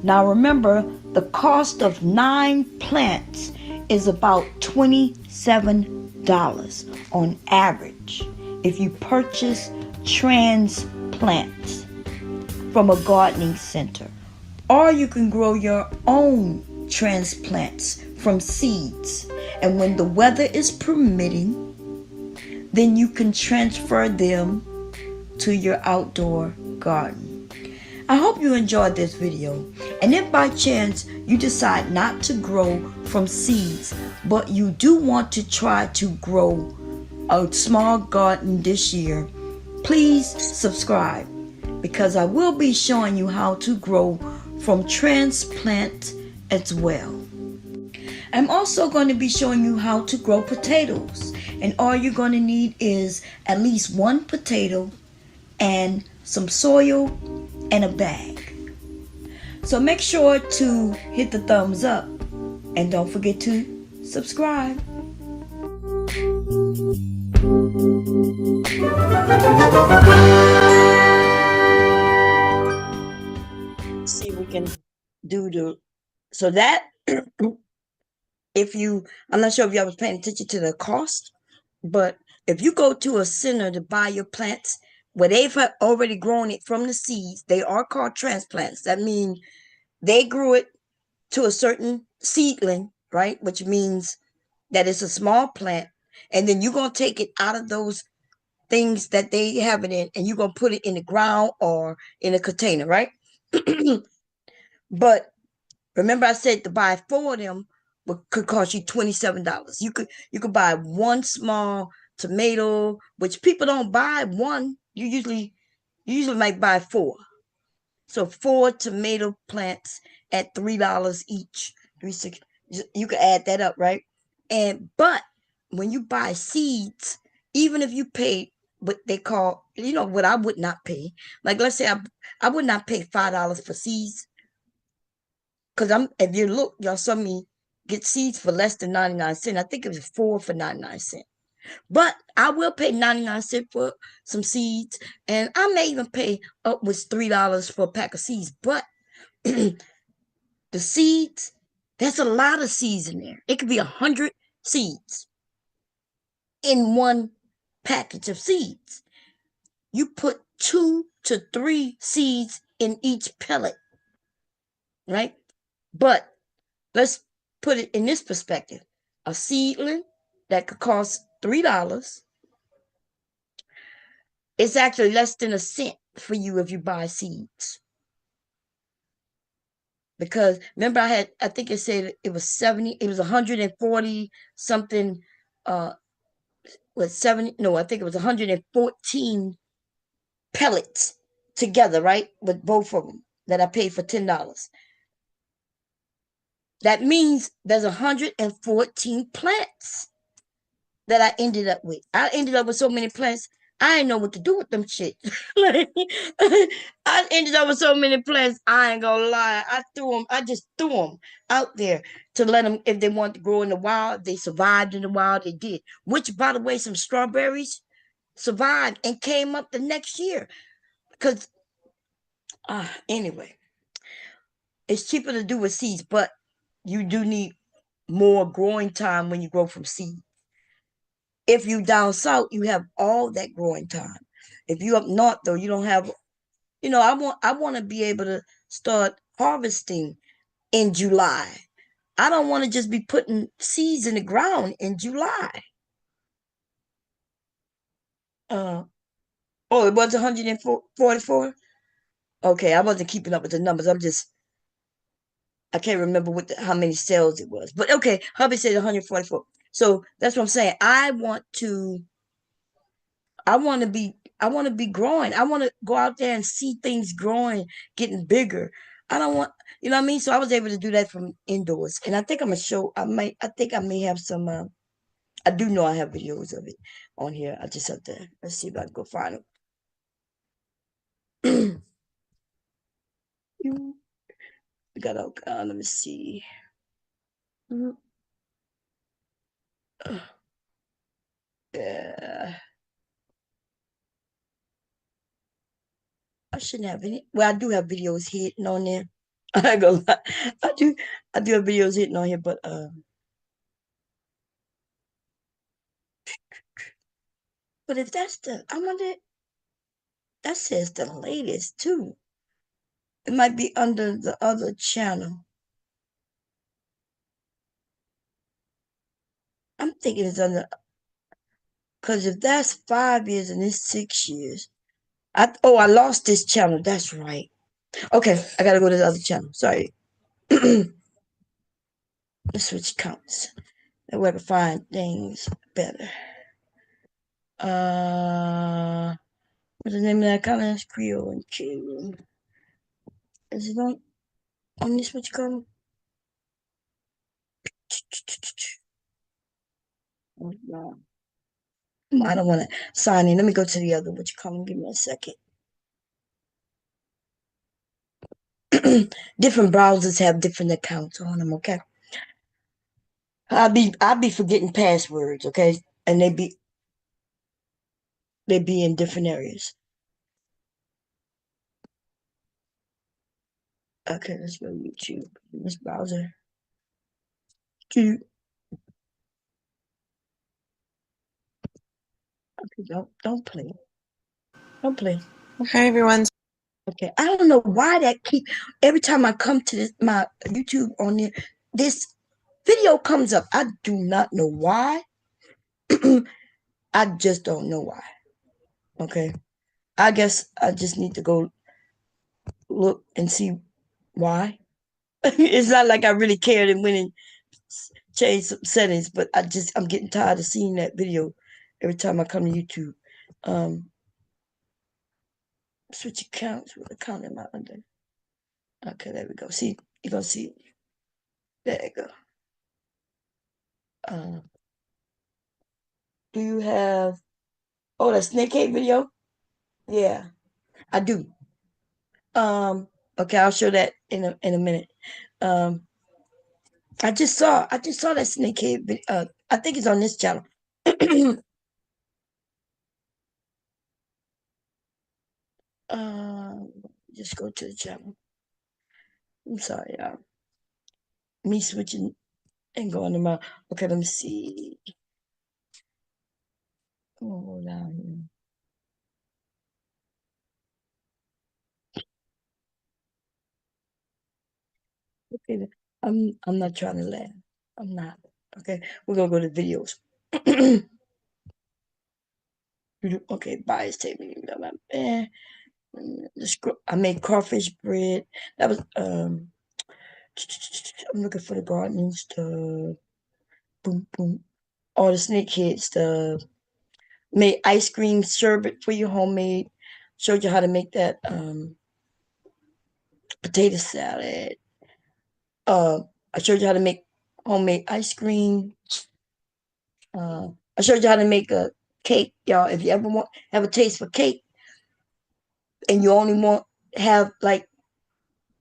Now remember, the cost of 9 plants is about $27 on average if you purchase transplants from a gardening center, or you can grow your own transplants from seeds, and when the weather is permitting, then you can transfer them to your outdoor garden. I hope you enjoyed this video, and if by chance you decide not to grow from seeds, but you do want to try to grow a small garden this year, please subscribe, because I will be showing you how to grow from transplant as well. I'm also going to be showing you how to grow potatoes, and all you're going to need is at least 1 potato and some soil and a bag. So make sure to hit the thumbs up and don't forget to subscribe. See, we can do so that I'm not sure if y'all was paying attention to the cost, but if you go to a center to buy your plants where they've already grown it from the seeds, they are called transplants. That means they grew it to a certain seedling, right? Which means that it's a small plant. And then you're going to take it out of those things that they have it in, and you're going to put it in the ground or in a container, right? But remember I said to buy 4 of them could cost you $27. You could buy 1 small tomato, which people don't buy 1. You usually might buy 4. So 4 tomato plants at $3 each. $3.60. You can add that up, right? But when you buy seeds, even if you pay what they call, what I would not pay. Like, let's say I would not pay $5 for seeds. Because if you look, y'all saw me get seeds for less than 99 cents. I think it was 4 for 99 cents. But I will pay 99 cents for some seeds. And I may even pay upwards $3 for a pack of seeds. But the seeds, there's a lot of seeds in there. It could be 100 seeds. in one package of seeds. You put 2 to 3 seeds in each pellet, right? But let's put it in this perspective. A seedling that could cost $3, it's actually less than a cent for you if you buy seeds. Because remember, I think it said it was 70, it was 140 something, with 70, no, I think it was 114 pellets together, right? With both of them that I paid for $10. That means there's 114 plants that I ended up with. I ended up with so many plants, I didn't know what to do with them shit. Like, I ended up with so many plants, I ain't gonna lie. I just threw them out there to let them, if they wanted to grow in the wild, they survived in the wild, they did. Which, by the way, some strawberries survived and came up the next year. Because, anyway, it's cheaper to do with seeds, but you do need more growing time when you grow from seed. If you down south, you have all that growing time. If you up north though, you don't have, I want to be able to start harvesting in July. I don't want to just be putting seeds in the ground in July. Uh oh, it was 144. Okay, I wasn't keeping up with the numbers. I can't remember how many cells it was. But okay, hubby said 144. So that's what I'm saying. I want to be growing. I want to go out there and see things growing, getting bigger. I don't want, you know what I mean? So I was able to do that from indoors. And I think I'm gonna show I think I may have some I do know I have videos of it on here. I just have to, let's see if I can go find them. You got all let me see. Yeah. I shouldn't have any. Well, I do have videos hitting on there. I ain't gonna lie. I do. I do have videos hitting on here, but if that's I wonder. That says the latest too. It might be under the other channel. I'm thinking it's under, because if that's 5 years and it's 6 years, I lost this channel. That's right. Okay, I gotta go to the other channel. Sorry. Let's switch accounts. That way I can find things better. What's the name of that account? That's Creole and Q. Is it on this what you call them? Oh, no. I don't want to sign in. Let me go to the other what you call them. Give me a second. Different browsers have different accounts on them. Okay, I'll be forgetting passwords. Okay, and they be in different areas. Okay, let's go YouTube. This browser. Okay, don't play. Don't play. Okay. Hi everyone. Okay. I don't know why that keep every time I come to my YouTube on there, this video comes up. I do not know why. I just don't know why. Okay. I guess I just need to go look and see why. It's not like I really cared and went and changed some settings, but I'm getting tired of seeing that video every time I come to YouTube. Um, Switch accounts. What account am I under? Okay, there we go. See, you're gonna see. There you go. Uh, do you have? Oh, the snakehead video. Yeah, I do. Um, okay, I'll show that in a minute. Um, I just saw that snakehead video. I think it's on this channel. Um, just go to the channel. I'm sorry, y'all. Me switching and going to my. Okay, let me see. I'm gonna go down here. Okay, I'm not trying to laugh. I'm not. Okay, we're gonna go to videos. Okay, bias tape. I made crawfish bread. That was I'm looking for the gardening stuff. Boom boom. All the snakehead stuff. Made ice cream sherbet for you homemade. Showed you how to make that potato salad. Uh, I showed you how to make homemade ice cream. Uh, I showed you how to make a cake, y'all. If you ever want have a taste for cake and you only want have like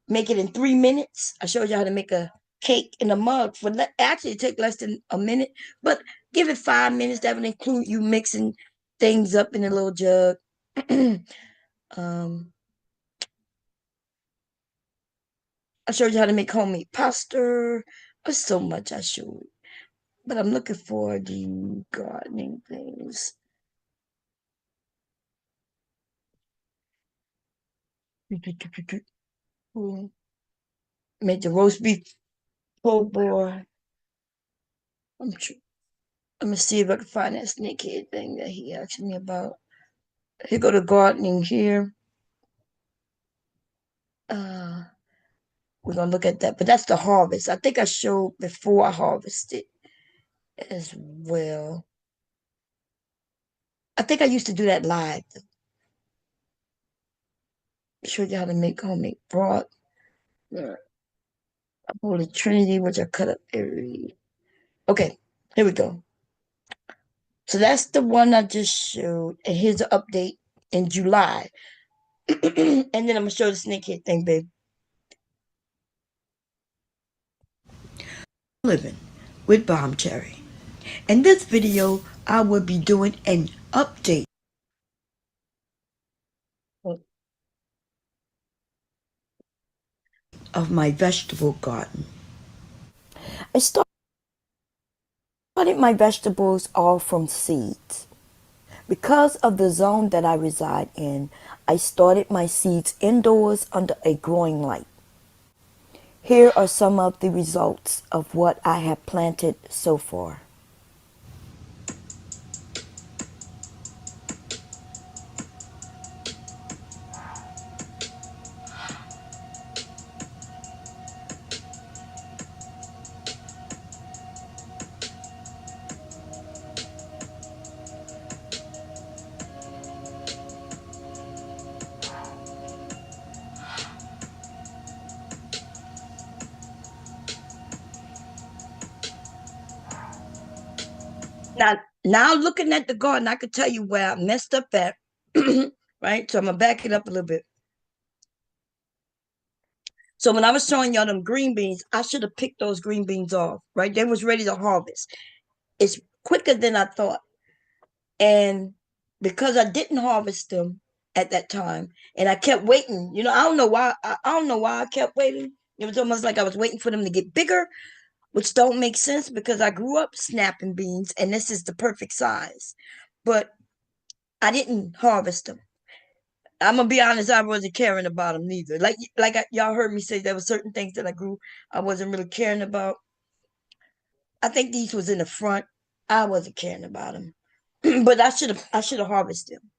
make it in 3 minutes. I showed you how to make a cake in a mug for actually it take less than a minute, but give it 5 minutes. That would include you mixing things up in a little jug. um, I showed you how to make homemade pasta. There's so much I showed, but I'm looking for the gardening things. Made the roast beef po' boy. I'm tr- I'm gonna see if I can find that snakehead thing that he asked me about. Here go to gardening here. Uh, we're gonna look at that, but that's the harvest. I think I showed before I harvested as well. I think I used to do that live. Showed you how to make homemade broth. Holy Trinity, which I cut up every. Okay, here we go. So that's the one I just showed, and here's an update in July. And then I'm gonna show the snakehead thing, babe. Living with Bomb Cherry. In this video, I will be doing an update of my vegetable garden. I started my vegetables all from seeds. Because of the zone that I reside in, I started my seeds indoors under a growing light. Here are some of the results of what I have planted so far. Now looking at the garden, I could tell you where I messed up at. Right? So I'm gonna back it up a little bit. So when I was showing y'all them green beans, I should have picked those green beans off, right? They was ready to harvest. It's quicker than I thought. And because I didn't harvest them at that time, and I kept waiting, I don't know why. I don't know why I kept waiting. It was almost like I was waiting for them to get bigger, which don't make sense because I grew up snapping beans, and this is the perfect size. But I didn't harvest them. I'm gonna be honest, I wasn't caring about them neither. Y'all heard me say there were certain things that I grew I wasn't really caring about. I think these was in the front. I wasn't caring about them, but I should have harvested them.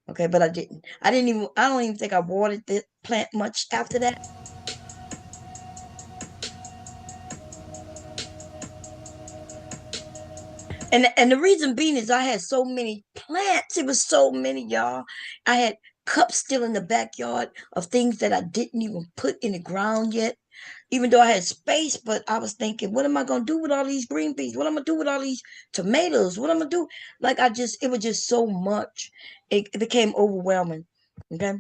Okay, but I didn't. I don't even think I watered the plant much after that. And the reason being is I had so many plants. It was so many, y'all. I had cups still in the backyard of things that I didn't even put in the ground yet. Even though I had space, but I was thinking, what am I gonna do with all these green beans? What am I gonna do with all these tomatoes? What am I gonna do? It was just so much. It became overwhelming. Okay.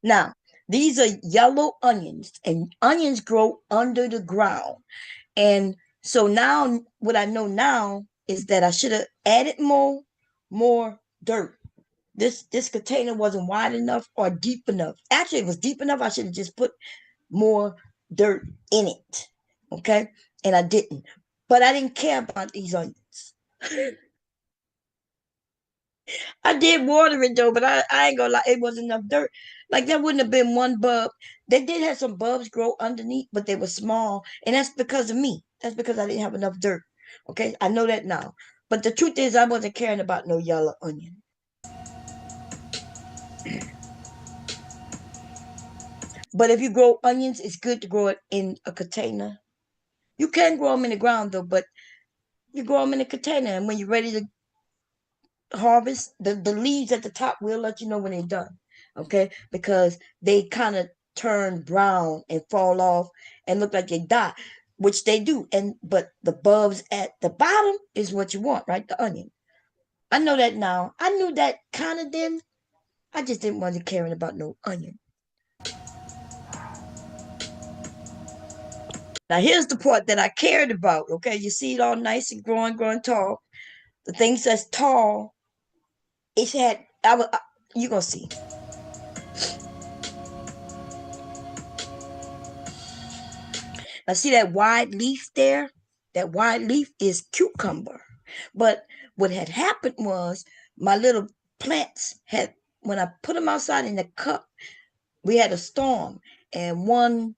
Now, these are yellow onions, and onions grow under the ground. And so now, what I know now is that I should have added more dirt. This container wasn't wide enough or deep enough. Actually, it was deep enough. I should have just put more dirt in it. Okay, and I didn't. but I didn't care about these onions. I did water it though, but I ain't gonna lie, it wasn't enough dirt. Like there wouldn't have been one bulb. They did have some bulbs grow underneath, but they were small, and that's because of me. That's because I didn't have enough dirt. Okay, I know that now. But the truth is, I wasn't caring about no yellow onion. But if you grow onions, it's good to grow it in a container. You can grow them in the ground though, but you grow them in a container, and when you're ready to harvest, the leaves at the top will let you know when they're done. Okay, because they kind of turn brown and fall off and look like they die, which they do. And but the bulbs at the bottom is what you want, right? The onion. I know that now. I knew that kind of then. I just didn't want to caring about no onion. Now here's the part that I cared about. Okay, you see it all nice and growing tall. The things that's tall, it had. You gonna see. Now see that wide leaf there? That wide leaf is cucumber. But what had happened was my little plants had, when I put them outside in the cup, we had a storm. And one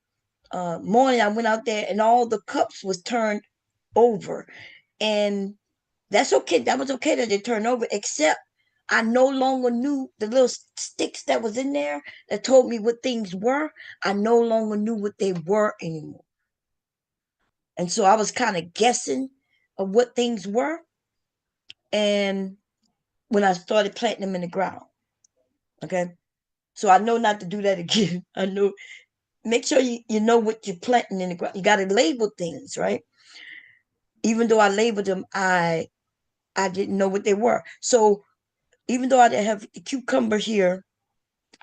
morning I went out there and all the cups was turned over. And that's okay. That was okay that they turned over, except I no longer knew the little sticks that was in there that told me what things were. I no longer knew what they were anymore. And so I was kind of guessing of what things were. And when I started planting them in the ground, okay. So I know not to do that again. I know, make sure you know what you're planting in the ground. You got to label things, right? Even though I labeled them, I didn't know what they were. So even though I didn't have the cucumber here,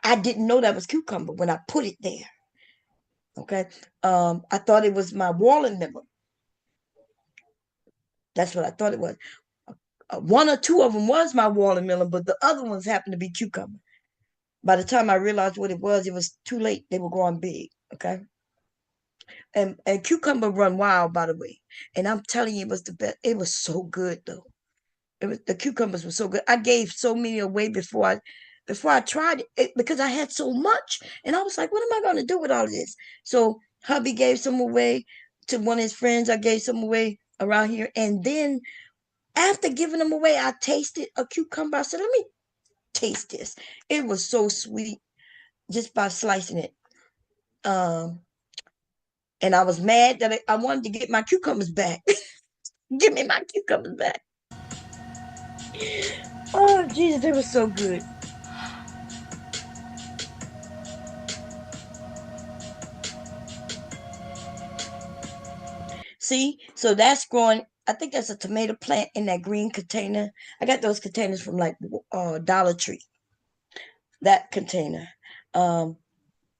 I didn't know that was cucumber when I put it there. Okay. I thought it was my watermelon. That's what I thought it was. One or two of them was my watermelon, but the other ones happened to be cucumber. By the time I realized what it was too late. They were growing big. Okay. And cucumber run wild, by the way. And I'm telling you, it was the best. It was so good though. It was, the cucumbers were so good. I gave so many away before I tried it because I had so much. And I was like, what am I gonna do with all of this? So hubby gave some away to one of his friends. I gave some away around here. And then after giving them away, I tasted a cucumber. I said, let me taste this. It was so sweet just by slicing it. Um, and I was mad that I wanted to get my cucumbers back. Give me my cucumbers back. Oh, Jesus, they were so good. See, so that's growing. I think that's a tomato plant in that green container. I got those containers from like Dollar Tree. That container, um,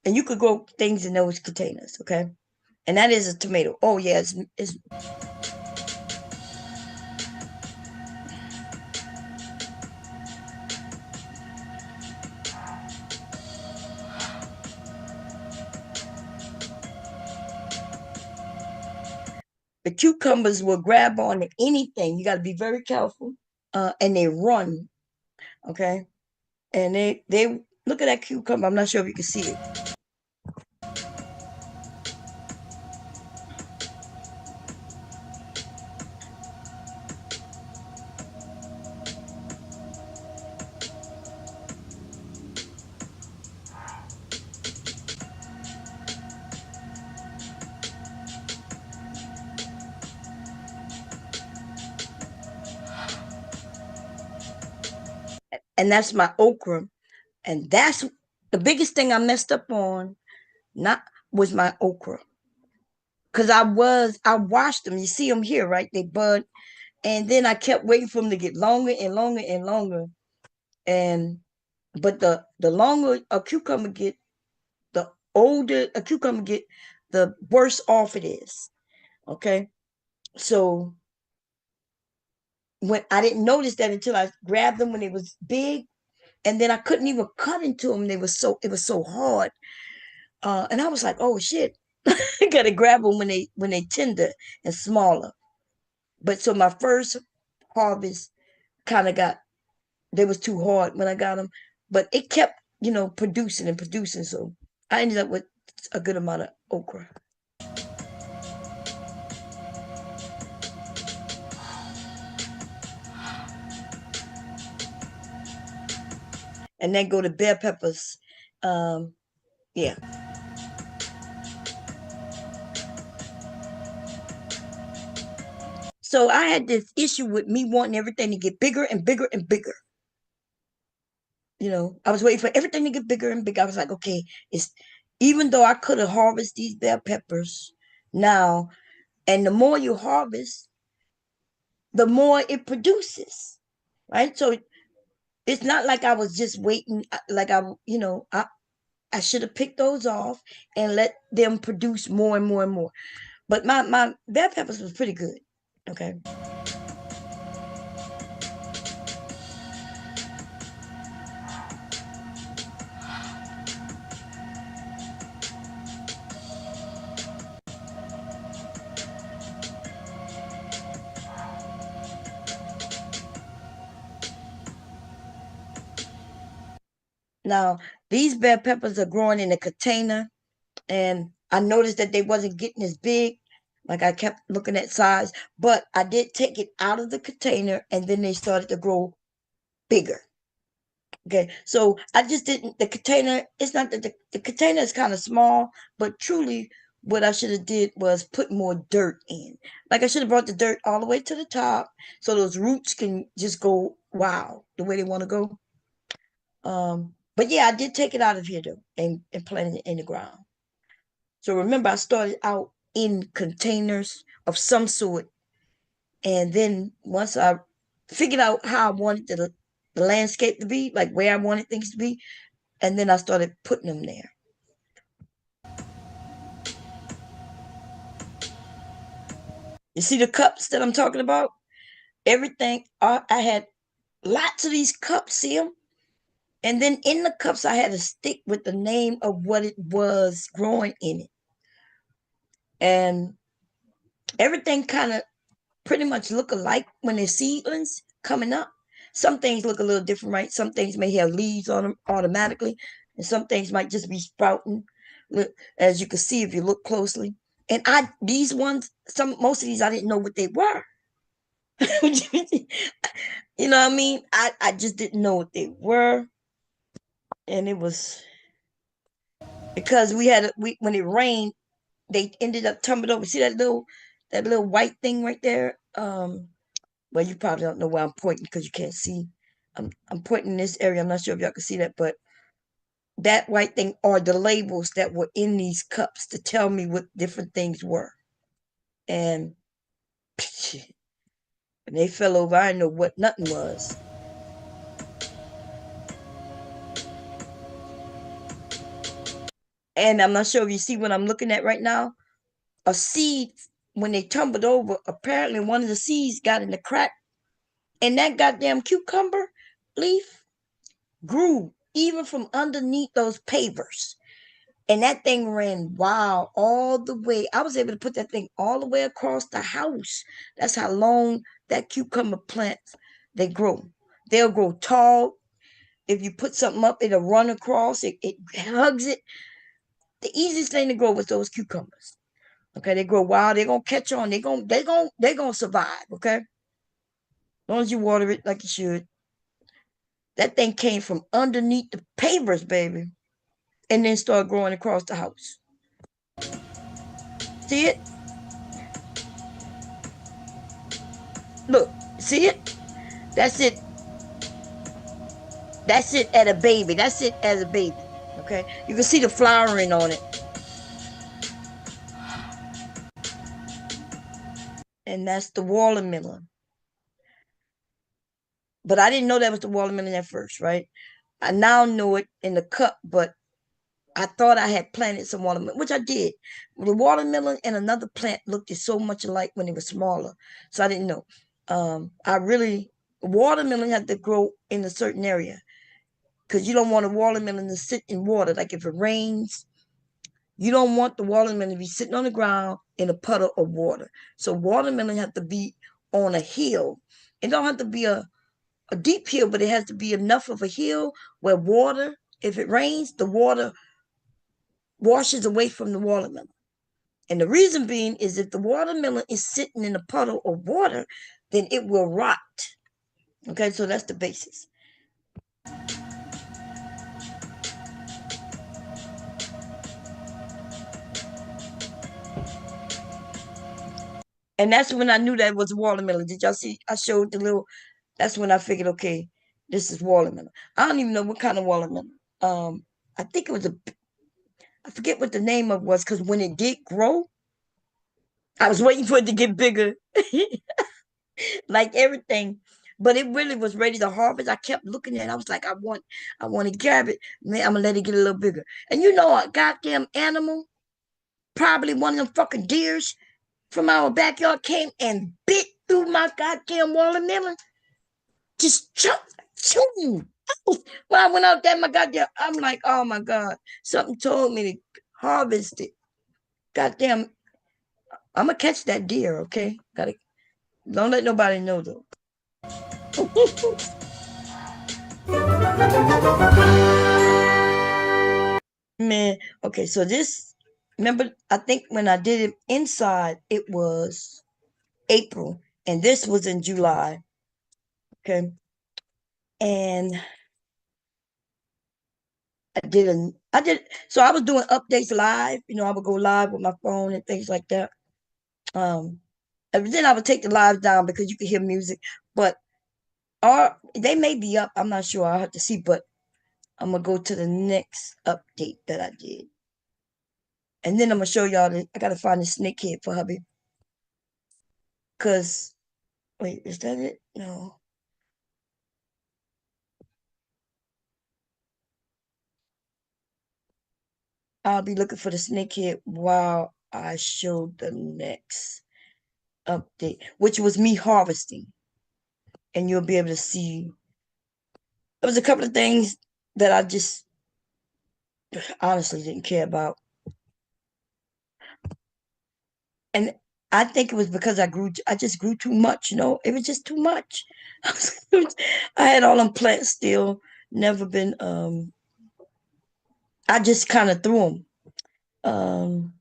and you could grow things in those containers. Okay, and that is a tomato. Oh yeah, it's the cucumbers will grab on to anything. You got to be very careful. And they run. Okay, and they look at that cucumber. I'm not sure if you can see it. And that's my okra. And that's the biggest thing I messed up on, not was my okra. Cause I washed them. You see them here, right? They bud. And then I kept waiting for them to get longer and longer and longer. And but the longer a cucumber get, the older a cucumber get, the worse off it is. Okay. So when I didn't notice that until I grabbed them when it was big, and then I couldn't even cut into them. It was so hard. And I was like, oh shit, I gotta grab them when they tender and smaller. But so my first harvest kind of got, they was too hard when I got them, but it kept, producing and producing. So I ended up with a good amount of okra. And then go to bell peppers. Yeah. So I had this issue with me wanting everything to get bigger and bigger and bigger. I was waiting for everything to get bigger and bigger. I was like, okay, it's even though I could have harvested these bell peppers now, and the more you harvest, the more it produces, right? So it's not like I was just waiting, like I should have picked those off and let them produce more and more and more. But my bell peppers was pretty good. Okay. Now these bell peppers are growing in a container, and I noticed that they wasn't getting as big. Like I kept looking at size, but I did take it out of the container, and then they started to grow bigger. Okay, so I just didn't. The container. It's not that the container is kind of small, but truly, what I should have did was put more dirt in. Like I should have brought the dirt all the way to the top, so those roots can just go wow the way they want to go. But yeah, I did take it out of here though, and plant it in the ground. So remember, I started out in containers of some sort, and then once I figured out how I wanted the landscape to be, like where I wanted things to be, and then I started putting them there. You see the cups that I'm talking about? Everything, I had lots of these cups, see them? And then in the cups, I had a stick with the name of what it was growing in it. And everything kind of pretty much look alike when they're seedlings coming up. Some things look a little different, right? Some things may have leaves on them automatically, and some things might just be sprouting. Look, as you can see if you look closely. And these ones, most of these I didn't know what they were. You know what I mean? I just didn't know what they were, and it was because we when it rained, they ended up tumbling over. See that little white thing right there? Well, you probably don't know where I'm pointing because you can't see. I'm pointing in this area. I'm not sure if y'all can see that, but that white thing are the labels that were in these cups to tell me what different things were. And when they fell over, I didn't know what nothing was. And I'm not sure if you see what I'm looking at right now. A seed, when they tumbled over, apparently one of the seeds got in the crack, and that goddamn cucumber leaf grew even from underneath those pavers. And that thing ran wild all the way. I was able to put that thing all the way across the house. That's how long that cucumber plants they grow. They'll grow tall. If you put something up, it'll run across. It hugs it. The easiest thing to grow was those cucumbers. Okay, they grow wild. They're gonna catch on. They're gonna survive. Okay, as long as you water it like you should. That thing came from underneath the pavers, baby, and then started growing across the house. See it? Look, see it? That's it. That's it at a baby. That's it as a baby. Okay, you can see the flowering on it, and that's the watermelon. But I didn't know that was the watermelon at first, right? I now know it in the cup, but I thought I had planted some watermelon, which I did. The watermelon and another plant looked so much alike when it was smaller, so I didn't know. I really watermelon had to grow in a certain area because you don't want a watermelon to sit in water. Like if it rains, you don't want the watermelon to be sitting on the ground in a puddle of water. So watermelon have to be on a hill. It don't have to be a deep hill, but it has to be enough of a hill where water, if it rains, the water washes away from the watermelon. And the reason being is if the watermelon is sitting in a puddle of water, then it will rot. Okay, so that's the basis. And that's when I knew that was watermelon. Did y'all see? I showed the little. That's when I figured, okay, this is watermelon. I don't even know what kind of watermelon. I think it was a. I forget what the name of it was because when it did grow, I was waiting for it to get bigger, like everything. But it really was ready to harvest. I kept looking at it. I was like, I want to grab it. Man, I'm gonna let it get a little bigger. And you know, a goddamn animal, probably one of them fucking deers from our backyard, came and bit through my goddamn watermelon. Just chewing. When I went out there, my goddamn, I'm like, oh my God, something told me to harvest it. Goddamn, I'm gonna catch that deer, okay? Gotta don't let nobody know though. Man, okay, so this, remember, I think when I did it inside, it was April, and this was in July, okay? And so I was doing updates live, I would go live with my phone and things like that. And then I would take the lives down because you could hear music, but they may be up. I'm not sure. I'll have to see, but I'm gonna go to the next update that I did. And then I'm gonna show y'all I gotta find the snake head for hubby. Cause wait, is that it? No. I'll be looking for the snake head while I show the next update, which was me harvesting. And you'll be able to see there was a couple of things that I just honestly didn't care about. And I think it was because I just grew too much, it was just too much. I had all them plants still, never been, I just kind of threw them.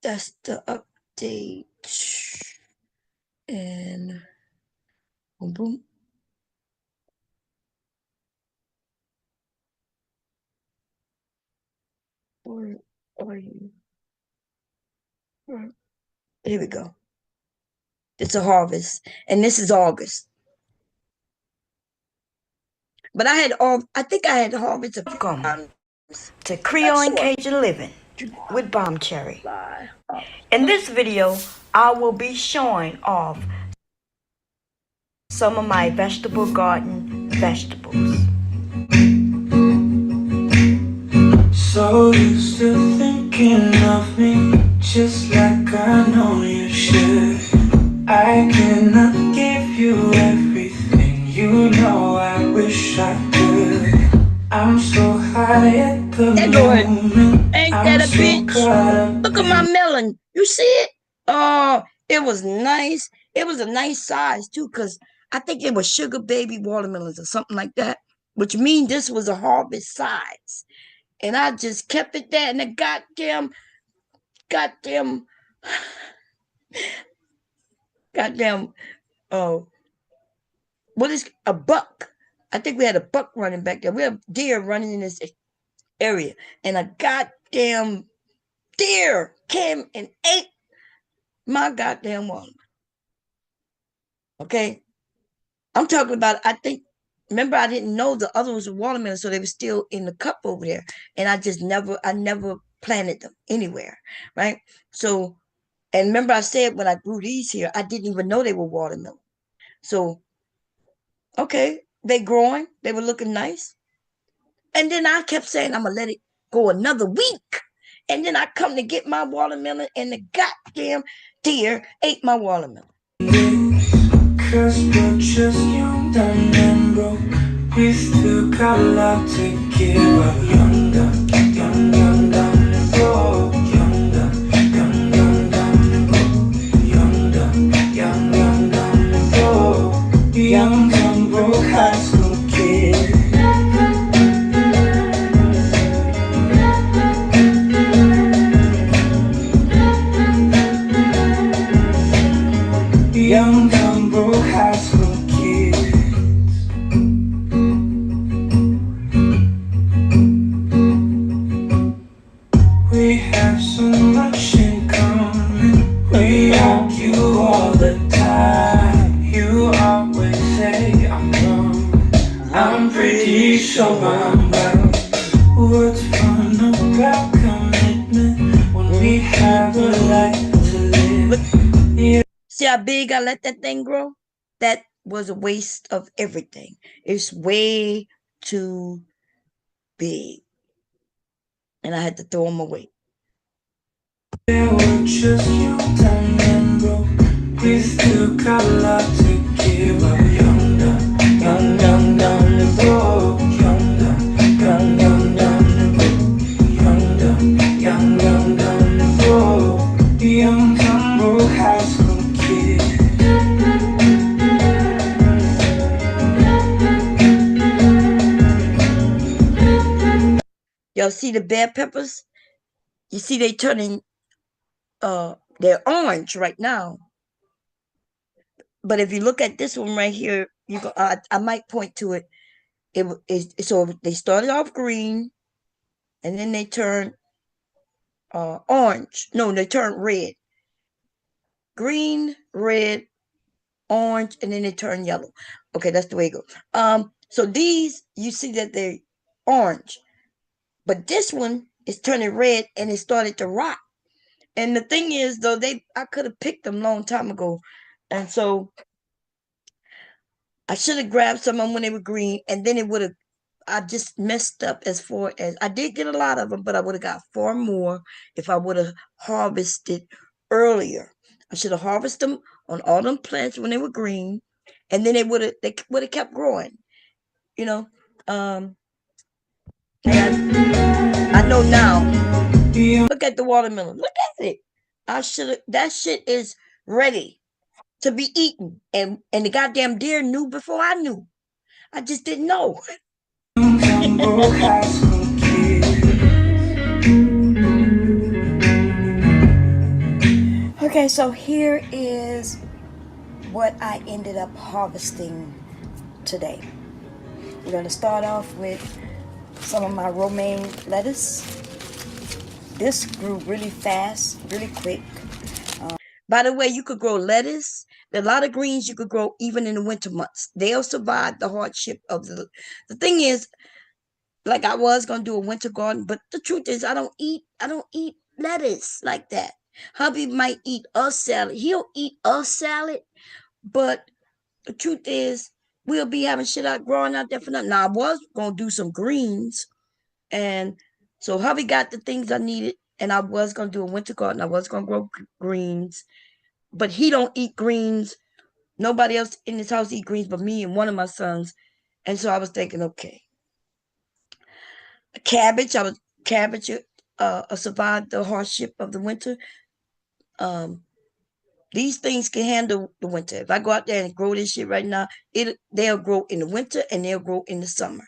That's the update. And boom, boom. Where are you? Here we go. It's a harvest, and this is August. But I think I had harvest a few times. To Creole and Cajun Living with Bomb Cherry. In this video, I will be showing off some of my vegetable garden vegetables. So you still thinking of me, just like I know you should. I cannot give you everything, I wish I could. I'm so high at the moment. Ain't that a bitch? Look at my melon. You see it? Oh, it was nice. It was a nice size too, because I think it was sugar baby watermelons or something like that, which means this was a harvest size. And I just kept it there, and the goddamn, goddamn, oh, what is a buck? I think we had a buck running back there. We have deer running in this area, and a goddamn deer came and ate my goddamn watermelon. Okay, I'm talking about. Remember, I didn't know the other was a watermelon, so they were still in the cup over there, and I never planted them anywhere, right? So, and remember, I said when I grew these here, I didn't even know they were watermelon. So, okay, they growing, they were looking nice, and then I kept saying I'm gonna let it go another week, and then I come to get my watermelon, and the goddamn deer ate my watermelon. Cause we're just young, dumb, and broke. We still got a lot to give up. Young, dumb, young, young, dumb, and broke. Young, dumb, young, young, dumb, and broke. Young, dumb, young, young. I'm pretty sure I'm right. What's fun about commitment when we have a life to live? Yeah. See how big I let that thing grow? That was a waste of everything. It's way too big. And I had to throw them away. Yeah, we're just young, dumb, and broke. We still got a lot to give up. Young, dumb, young, dumb, dumb, and broke. Young, dumb, young, young, dumb, and broke. Young, dumb, young, young, dumb, and broke. Young, dumb, broke high school kid. Y'all see the bell peppers? You see they turning they're orange right now. But if you look at this one right here, you go I might point to it. It is so they started off green and then they turn orange. No, they turn red. Green, red, orange, and then they turn yellow. Okay, that's the way it goes. So these you see that they're orange, but this one is turning red and it started to rot. And the thing is, though, I could have picked them long time ago, and so I should have grabbed some of them when they were green, and then it would have. I just messed up as far as I did get a lot of them, but I would have got far more if I would have harvested earlier. I should have harvested them on all them plants when they were green, and then they would have kept growing. You know, and I know now. Look at the watermelon. Look at it. I should have. That shit is ready to be eaten, and the goddamn deer knew before I knew. I just didn't know. Okay, so here is what I ended up harvesting today. We're going to start off with some of my romaine lettuce. This grew really fast, really quick. By the way, you could grow lettuce. There are a lot of greens you could grow even in the winter months. They'll survive the hardship of the thing is, like I was gonna do a winter garden, but the truth is I don't eat lettuce like that. Hubby might eat a salad. He'll eat a salad, but the truth is we'll be having shit out growing out there for nothing. Now I was gonna do some greens, and so hubby got the things I needed, and I was gonna do a winter garden. I was gonna grow greens, but he don't eat greens. Nobody else in his house eat greens but me and one of my sons. And so I was thinking, okay, cabbage. Cabbage survived the hardship of the winter. Um, these things can handle the winter. If I go out there and grow this shit right now, they'll grow in the winter and they'll grow in the summer.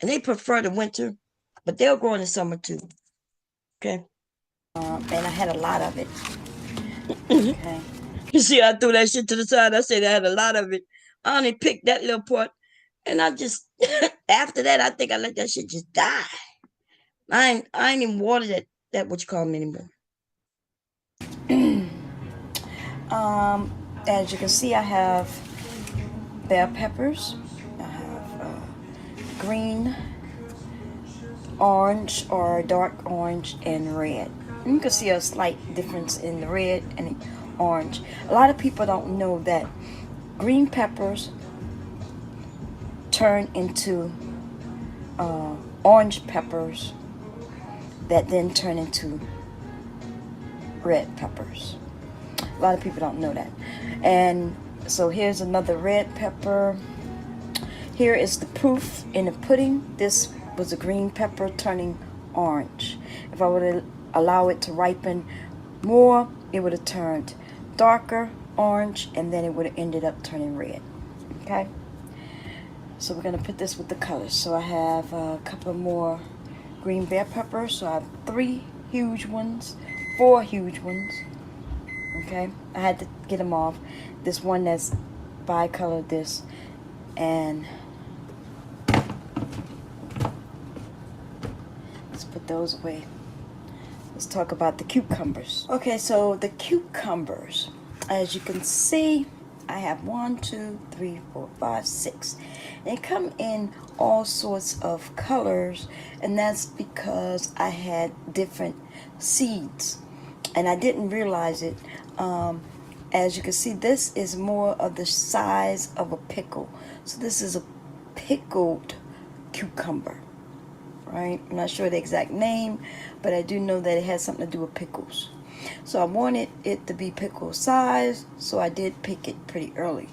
And they prefer the winter, but they'll grow in the summer too. Okay. And I had a lot of it. Okay. You see, I threw that shit to the side. I said I had a lot of it. I only picked that little part, and I just after that, I think I let that shit just die. I ain't even water that what you call them anymore. As you can see, I have bell peppers. I have green, orange, or dark orange, and red. And you can see a slight difference in the red and the orange. A lot of people don't know that green peppers turn into orange peppers that then turn into red peppers. A lot of people don't know that. And so here's another red pepper. Here is the proof in the pudding. This was a green pepper turning orange. If I would allow it to ripen more, it would have turned darker orange, and then it would have ended up turning red. Okay? So we're going to put this with the colors. So I have a couple more green bell peppers. So I have 3 huge ones, 4 huge ones. Okay? I had to get them off. This one that's bi-colored, this, and let's put those away. Let's talk about the cucumbers. Okay, so the cucumbers, as you can see, I have 1, 2, 3, 4, 5, 6. They come in all sorts of colors, and that's because I had different seeds, and I didn't realize it. As you can see, this is more of the size of a pickle. So this is a pickled cucumber, right? I'm not sure the exact name, but I do know that it has something to do with pickles. So I wanted it to be pickle size, so I did pick it pretty early.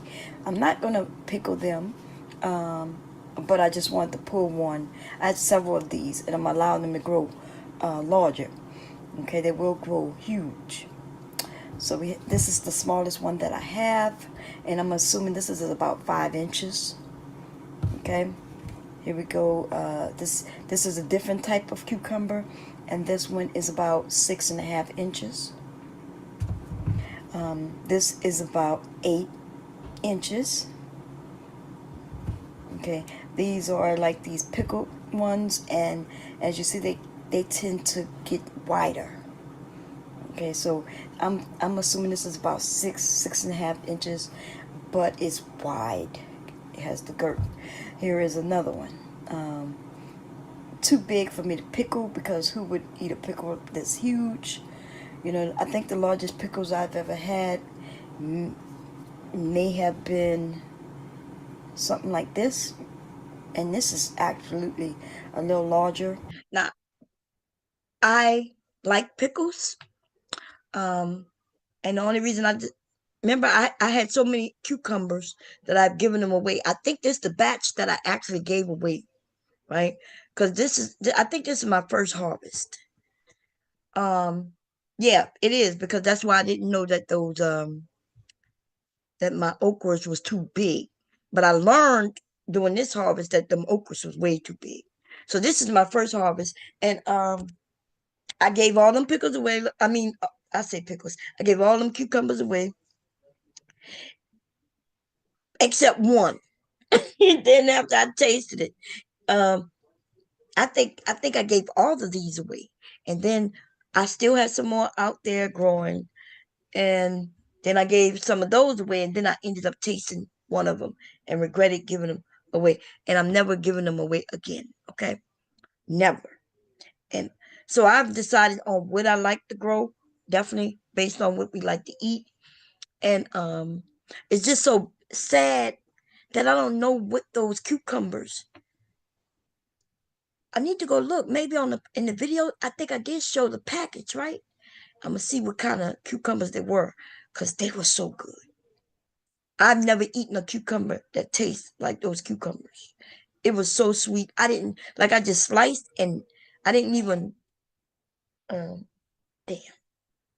I'm not going to pickle them, but I just wanted to pull one. I had several of these, and I'm allowing them to grow larger. Okay, they will grow huge. So this is the smallest one that I have, and I'm assuming this is about 5 inches. Okay, here we go. This is a different type of cucumber, and this one is about 6.5 inches. This is about 8 inches. Okay, these are like these pickled ones, and as you see, they tend to get wider. Okay, so I'm assuming this is about 6.5 inches, but it's wide. It has the girth. Here is another one. Too big for me to pickle, because who would eat a pickle this huge? You know, I think the largest pickles I've ever had may have been something like this, and this is absolutely a little larger. Now, I like pickles. Um, and the only reason remember, I had so many cucumbers that I've given them away. I think this is the batch that I actually gave away, right? Because I think this is my first harvest. Yeah, it is, because that's why I didn't know that that my okras was too big. But I learned during this harvest that the okras was way too big. So this is my first harvest, and I gave all them pickles away. I mean, I say pickles. I gave all them cucumbers away except one. And then after I tasted it, um, I think I gave all of these away, and then I still had some more out there growing, and then I gave some of those away, and then I ended up tasting one of them and regretted giving them away, and I'm never giving them away again. Okay, never. And so I've decided on what I like to grow, definitely based on what we like to eat, and it's just so sad that I don't know what those cucumbers. I need to go look. Maybe in the video, I think I did show the package, right? I'm gonna see what kind of cucumbers they were, cause they were so good. I've never eaten a cucumber that tastes like those cucumbers. It was so sweet. I didn't like. I just sliced, and I didn't even. Um, damn.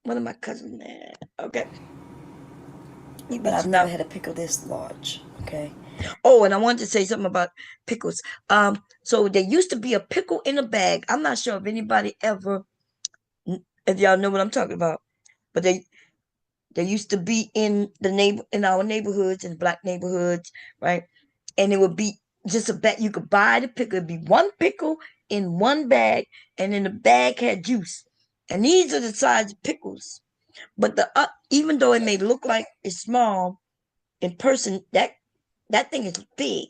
One of my cousins there. Okay. You But I've mentioned never that. had a pickle this large. Okay. Oh, and I wanted to say something about pickles. So there used to be a pickle in a bag. I'm not sure if anybody ever, if y'all know what I'm talking about, but they used to be in our neighborhoods, in black neighborhoods, right? And it would be just a bag. You could buy the pickle. It'd be one pickle in one bag, and then the bag had juice. And these are the size of pickles. But even though it may look like it's small in person, that thing is big.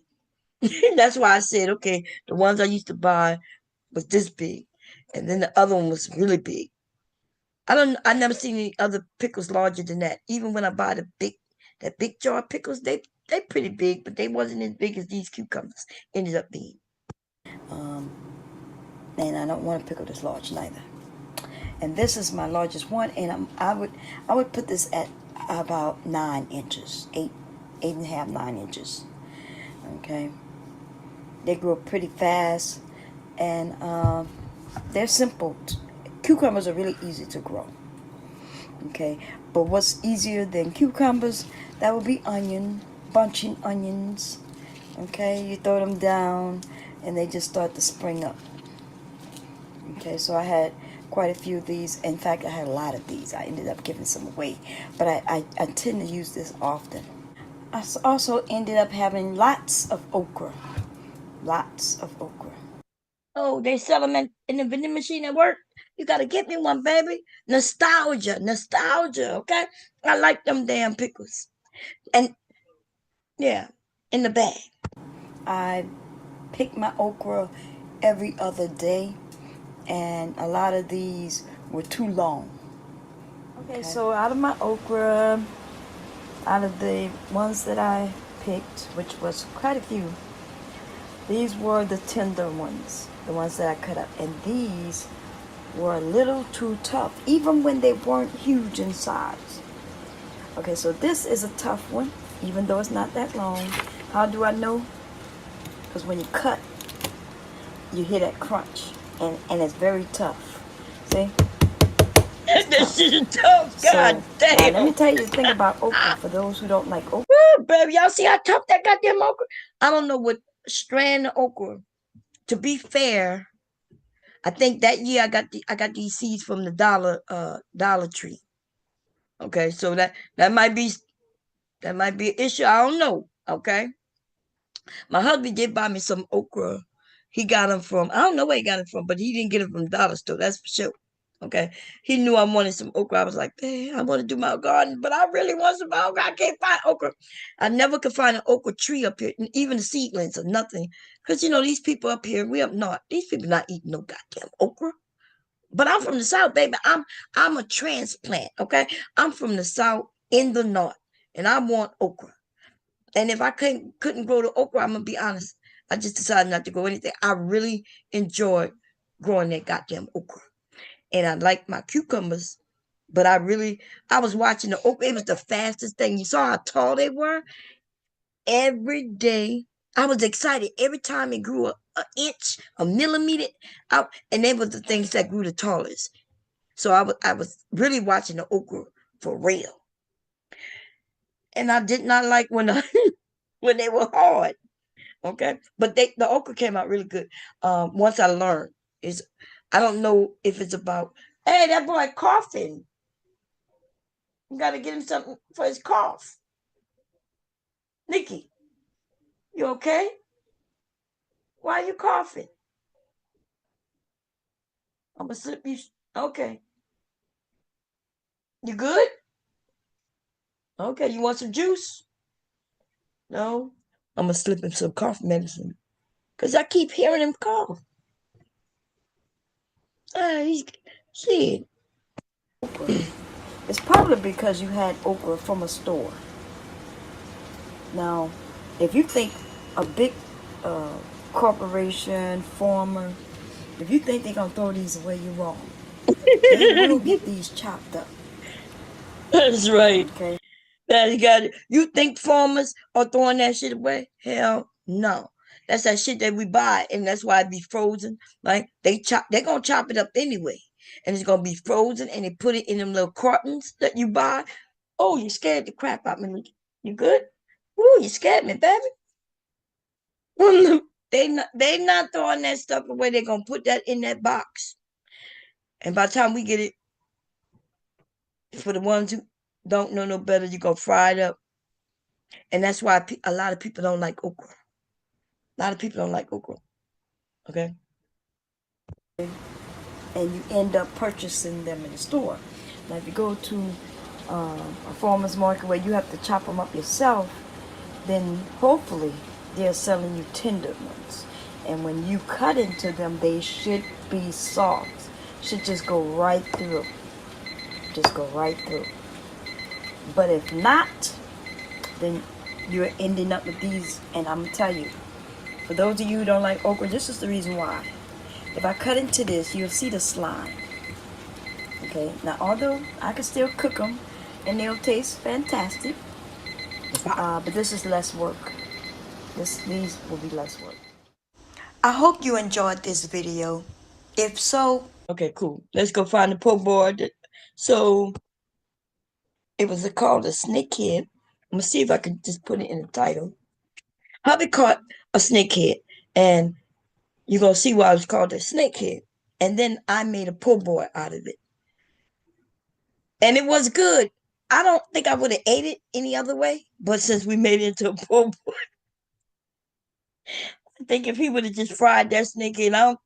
That's why I said, okay, the ones I used to buy was this big, and then the other one was really big. I never seen any other pickles larger than that. Even when I buy that big jar of pickles, they pretty big, but they wasn't as big as these cucumbers ended up being. Um, and I don't want to pickle this large neither. And this is my largest one, and I would put this at about 9 inches, 8.5, 9 inches. Okay, they grow pretty fast, and they're simple. Cucumbers are really easy to grow. Okay, but what's easier than cucumbers? That would be bunching onions. Okay, you throw them down, and they just start to spring up. Okay, so I had quite a few of these. In fact, I had a lot of these. I ended up giving some away, but I tend to use this often. I also ended up having lots of okra. Lots of okra. Oh, they sell them in the vending machine at work. You gotta get me one, baby. Nostalgia, nostalgia. Okay, I like them damn pickles. And yeah, in the bag. I pick my okra every other day, and a lot of these were too long. Okay, so out of my okra, out of the ones that I picked, which was quite a few, these were the tender ones, the ones that I cut up. And these were a little too tough, even when they weren't huge in size. Okay, so this is a tough one, even though it's not that long. How do I know? Because when you cut, you hear that crunch, and it's very tough. See? This is tough. God So, let damn. me tell you the thing about okra, for those who don't like okra. Woo, baby, y'all see how tough that goddamn okra? I don't know what strand of okra. To be fair, I think that year I got these seeds from the Dollar Tree. Okay, so that might be an issue. I don't know. Okay, my husband did buy me some okra. He got them from, I don't know where he got them from, but he didn't get them from the dollar store. That's for sure. Okay, he knew I wanted some okra. I was like, hey, I want to do my garden, but I really want some okra. I can't find okra. I never could find an okra tree up here, and even the seedlings or nothing. Because these people up here, we up north. These people not eating no goddamn okra. But I'm from the South, baby. I'm a transplant, okay? I'm from the South in the North, and I want okra. And if I couldn't grow the okra, I'm gonna be honest. I just decided not to grow anything. I really enjoy growing that goddamn okra, and I like my cucumbers. But I was watching the okra. It was the fastest thing. You saw how tall they were. Every day, I was excited every time it grew a inch, a millimeter out, and they were the things that grew the tallest. So I was really watching the okra for real, and I did not like when when they were hard. Okay, but the okra came out really good. Once I learned is, I don't know if it's about. Hey, that boy coughing. You got to get him something for his cough. Nikki, you okay? Why are you coughing? I'm gonna slip you. Okay, you good? Okay, you want some juice? No, I'm gonna slip him some cough medicine because I keep hearing him cough. He's shit. It's probably because you had okra from a store. Now, if you think a big uh, corporation, farmer, if you think they're going to throw these away, you're wrong. They will get these chopped up. That's right. Okay? That you got it. You think farmers are throwing that shit away? Hell no. That's that shit that we buy, and that's why it be frozen. Like they're gonna chop it up anyway, and it's gonna be frozen, and they put it in them little cartons that you buy. Oh, you scared the crap out of me. You good? Ooh, you scared me, baby. They not throwing that stuff away. They're gonna put that in that box, and by the time we get it, for the ones who don't know no better, you gonna fry it up, and that's why a lot of people don't like okra. A lot of people don't like okra. Okay. And you end up purchasing them in the store. Now, if you go to a farmer's market where you have to chop them up yourself, then hopefully they're selling you tender ones. And when you cut into them, they should be soft. Should just go right through. Just go right through. But if not, then you're ending up with these. And I'm going to tell you, for those of you who don't like okra, this is the reason why. If I cut into this, you'll see the slime. Okay, now although I can still cook them and they'll taste fantastic, but this is less work. These will be less work. I hope you enjoyed this video. If so, okay, cool. Let's go find the po board. So it was called a snakehead. I'm gonna see if I can just put it in the title. Hubby caught a snakehead, and you're gonna see why it was called a snakehead. And then I made a po boy out of it, and it was good. I don't think I would have ate it any other way, but since we made it into a po boy, I think if he would have just fried that snakehead, I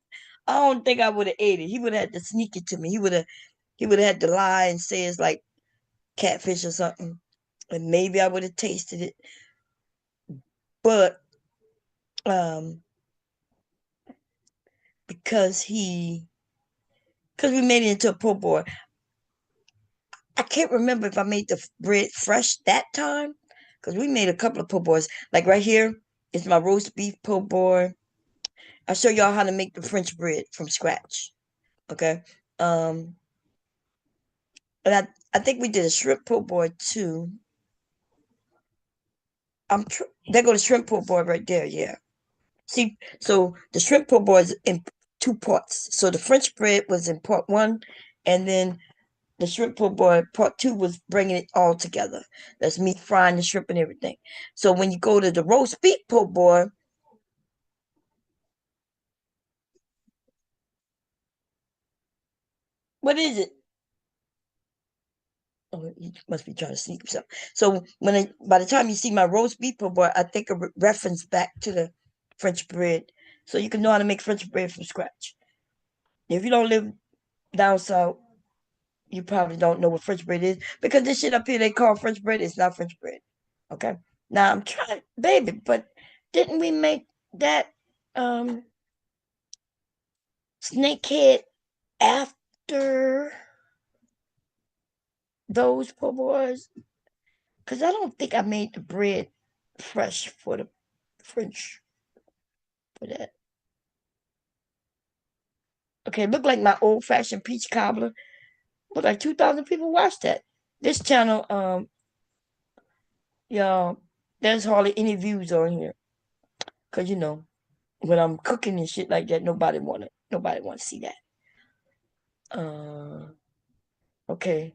don't think I would have ate it. He would have had to sneak it to me. He would have had to lie and say it's like catfish or something. and maybe I would have tasted it, but um, because we made it into a po' boy. I can't remember if I made the bread fresh that time, because we made a couple of po' boys. Like right here is my roast beef po' boy. I'll show y'all how to make the French bread from scratch. Okay. Um, and I think we did a shrimp po' boy too. There go the shrimp po' boy right there. Yeah. See, so the shrimp po' boy is in two parts. So the French bread was in part one, and then the shrimp po' boy part two was bringing it all together. That's me frying the shrimp and everything. So when you go to the roast beef po' boy, what is it? Oh, you must be trying to sneak something. So by the time you see my roast beef po' boy, I think a reference back to the French bread, so you can know how to make French bread from scratch. If you don't live down south, you probably don't know what French bread is, because this shit up here they call French bread is not French bread. Okay. Now I'm trying, baby, but didn't we make that um snakehead after those po' boys? Because I don't think I made the bread fresh for the French for that. Okay, look like my old fashioned peach cobbler. Look like 2,000 people watched that. This channel, y'all, there's hardly any views on here. Cause when I'm cooking and shit like that, nobody wanna see that. Uh, okay.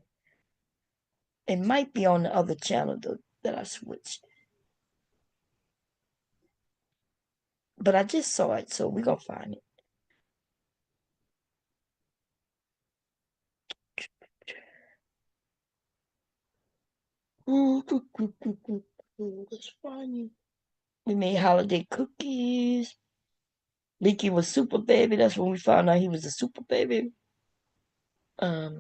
It might be on the other channel though that I switched. But I just saw it, so we're gonna find it. Let's find it. We made holiday cookies. Leaky was super baby. That's when we found out he was a super baby. I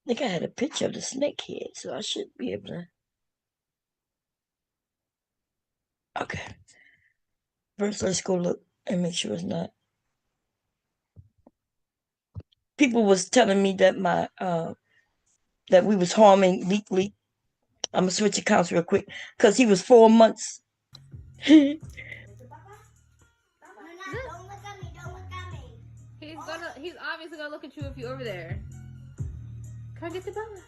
think I had a picture of the snake head, so I should be able to. Okay. First, let's go look and make sure it's not. People was telling me that that we was harming Leak. I'm gonna switch accounts real quick because he was 4 months. Don't look at me. Don't look at me. He's obviously gonna look at you if you're over there. Come get the Baba.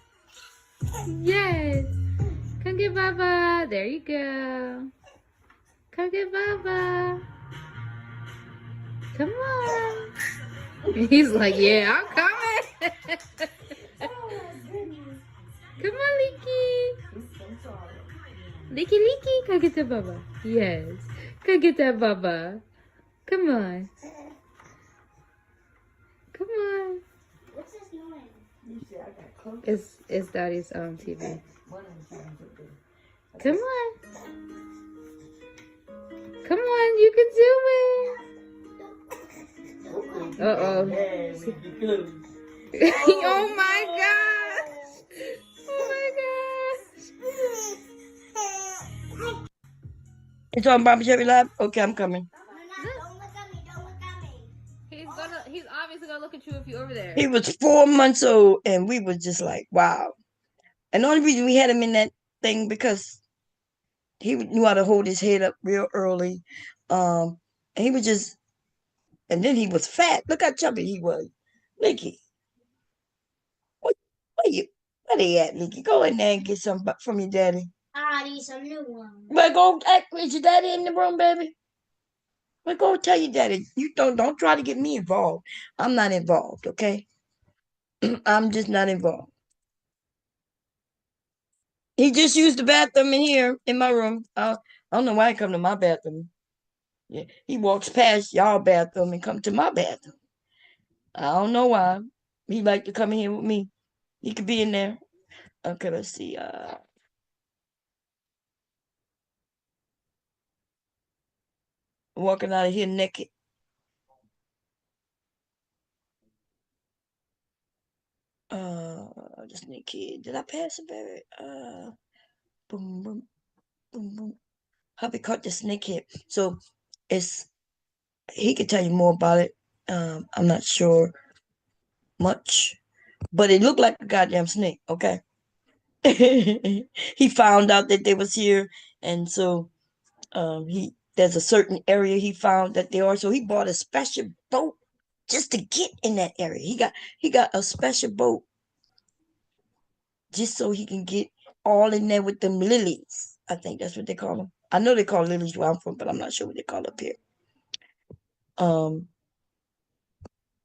Yes. Come get Baba. There you go. Come get Baba. Come on. He's like, yeah, I'm coming. Come on, Leaky. Leaky. Come get the Baba. Yes. Come get that Baba. Come on. Come on. What's this noise? It's Daddy's TV. Come on. Come on, you can do it. Uh-oh. Oh my gosh. Oh my gosh. It's on Bobby Cherry Lab? Okay, I'm coming. Don't look at me. Don't look at me. He's obviously gonna look at you if you're over there. He was 4 months old, and we was just like, wow. And the only reason we had him in that thing because he knew how to hold his head up real early. And he was just, and then he was fat. Look how chubby he was. Nicky, what, where they at, Nicky? Go in there and get some from your daddy. I need some new ones. But go act, is your daddy in the room, baby? But go tell your daddy. You don't try to get me involved. I'm not involved, okay? I'm just not involved. He just used the bathroom in here in my room. I don't know why he come to my bathroom. Yeah, he walks past y'all bathroom and come to my bathroom. I don't know why. He like to come in here with me. He could be in there. Okay, let's see. Walking out of here naked. Oh, the snakehead. Did I pass it, baby? Boom, boom, boom, boom. Hubby caught the snakehead. So it's he could tell you more about it. I'm not sure much, but it looked like a goddamn snake. Okay. He found out that they was here, and so he there's a certain area he found that they are. So he bought a special boat just to get in that area. He got a special boat just so he can get all in there with them lilies. I think that's what they call them. I know they call lilies where I'm from, but I'm not sure what they call up here. Um,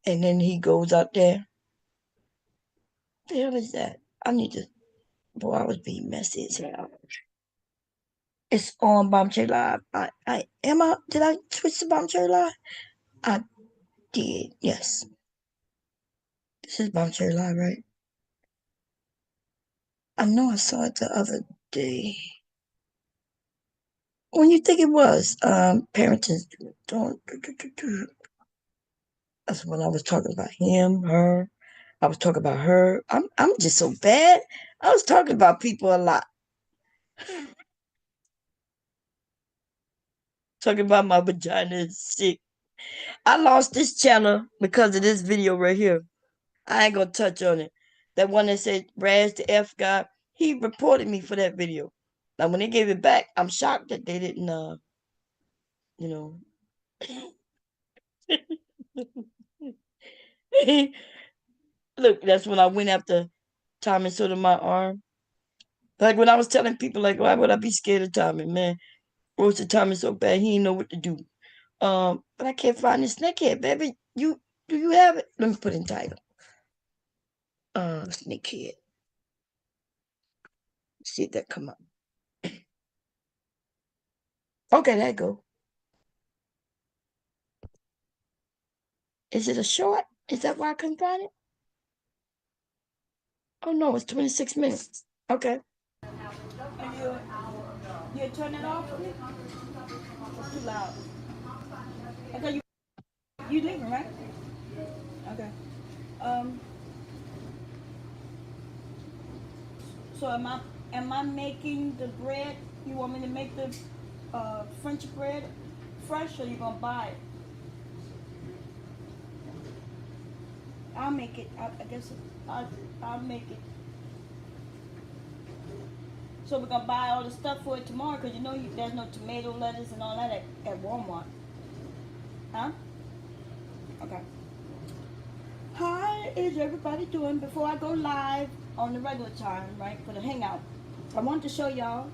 and then he goes out there. What the hell is that? I need to. Boy, I was being messy as hell. It's on Bombshell Live. Did I switch to Bombshell Live? I did. Yes, this is Bombshell Live, right? I know I saw it the other day. When you think it was, parenting. That's when I was talking about him, her. I was talking about her. I'm just so bad. I was talking about people a lot. Talking about my vagina is sick. I lost this channel because of this video right here. I ain't gonna touch on it. That one that said Raz the F guy, he reported me for that video. Now when they gave it back, I'm shocked that they didn't you know. Look, that's when I went after Tommy Sotomayor. Like when I was telling people, like, why would I be scared of Tommy, man? Roasted Tommy so bad he didn't know what to do. But I can't find this snakehead, baby. Do you have it? Let me put in title. Snakehead. See if that come up. Okay, there you go. Is it a short? Is that why I couldn't find it? Oh no, it's 26 minutes. Okay. You turn it off for me? It's too loud. Okay, you leaving, right? Okay. Um. So am I making the bread? You want me to make the French bread fresh, or you gonna buy it? I'll make it. I guess I'll make it. So we're gonna buy all the stuff for it tomorrow, because you know there's no tomato, lettuce, and all that at Walmart. Huh? Okay. How is everybody doing? Before I go live on the regular time, right, for the hangout, I want to show y'all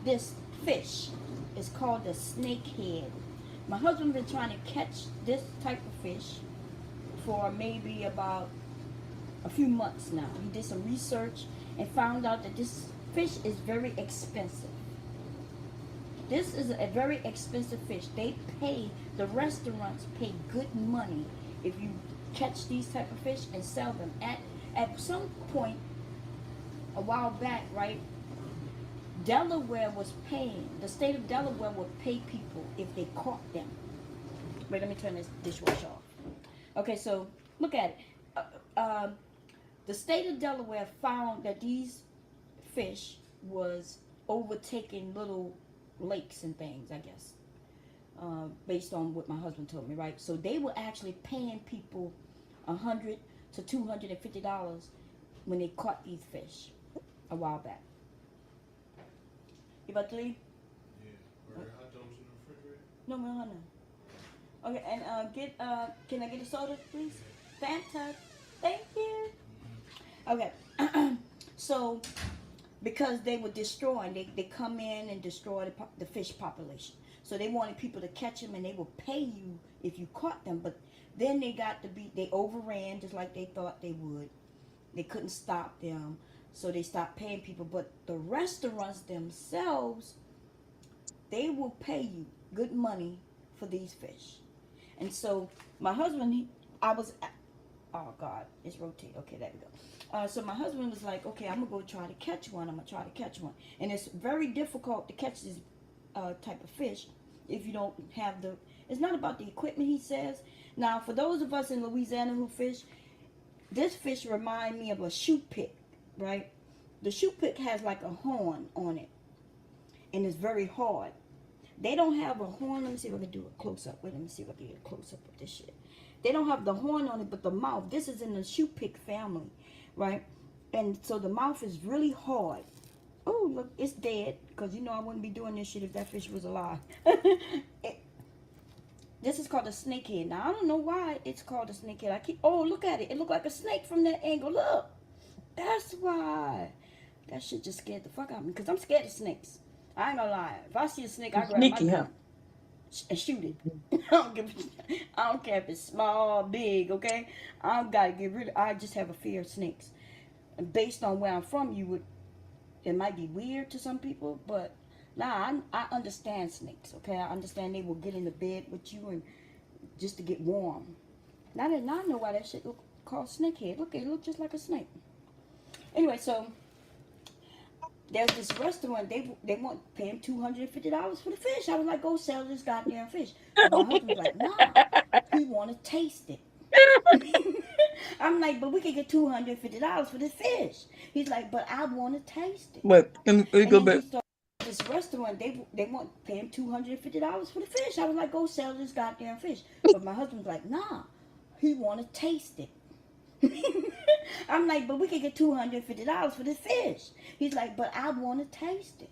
this fish. It's called the snakehead. My husband been trying to catch this type of fish for maybe about a few months now. He did some research and found out that this fish is very expensive. This is a very expensive fish. The restaurants pay good money if you catch these type of fish and sell them. At some point, a while back, right, the state of Delaware would pay people if they caught them. Wait, let me turn this dishwasher off. Okay, so look at it. The state of Delaware found that these fish was overtaking little lakes and things, I guess, based on what my husband told me, right? So they were actually paying people $100 to $250 when they caught these fish a while back. You about to leave? Yeah. Are there hot dogs in the refrigerator? No, no. Okay, and can I get a soda, please? Fanta. Thank you. Okay. So, because they were destroying, they come in and destroy the fish population. So they wanted people to catch them, and they would pay you if you caught them. But then they overran just like they thought they would. They couldn't stop them, so they stopped paying people. But the restaurants themselves, they will pay you good money for these fish. And so my husband, oh God, it's rotate. Okay, there we go. So my husband was like, okay, I'm gonna go try to catch one. And it's very difficult to catch this type of fish if you don't have it's not about the equipment, he says. Now, for those of us in Louisiana who fish, this fish remind me of a shoe pit. right? The shoe pick has like a horn on it, and it's very hard. They don't have a horn. Let me see if I can do a close up. Wait, let me see if I can get a close up of this shit. They don't have the horn on it, but the mouth. This is in the shoe pick family, right? And so the mouth is really hard. Oh, look, it's dead. Because you know I wouldn't be doing this shit if that fish was alive. it, this is called a snakehead. Now, I don't know why it's called a snakehead. Oh, look at it. It looked like a snake from that angle. Look. That's why. That shit just scared the fuck out of me. Because I'm scared of snakes. I ain't gonna lie. If I see a snake, I grab my Sneaky, huh? gun and shoot it. I don't care if it's small or big, okay? I don't gotta get rid of. I just have a fear of snakes. And based on where I'm from, it might be weird to some people, but nah, I understand snakes, okay? I understand they will get in the bed with you and just to get warm. Now I know why that shit look called snakehead. Look, it look just like a snake. Anyway, so there's this restaurant. They want to pay him $250 for the fish. I was like, go sell this goddamn fish. But my husband was like, nah, he want to taste it. I'm like, but we could get $250 for this fish. He's like, but I want to taste it. Wait, let me And go then back. he started this restaurant. They want to pay him $250 for the fish. I was like, go sell this goddamn fish. But my husband's like, nah, he want to taste it. I'm like, but we could get $250 for this fish. He's like, but I want to taste it.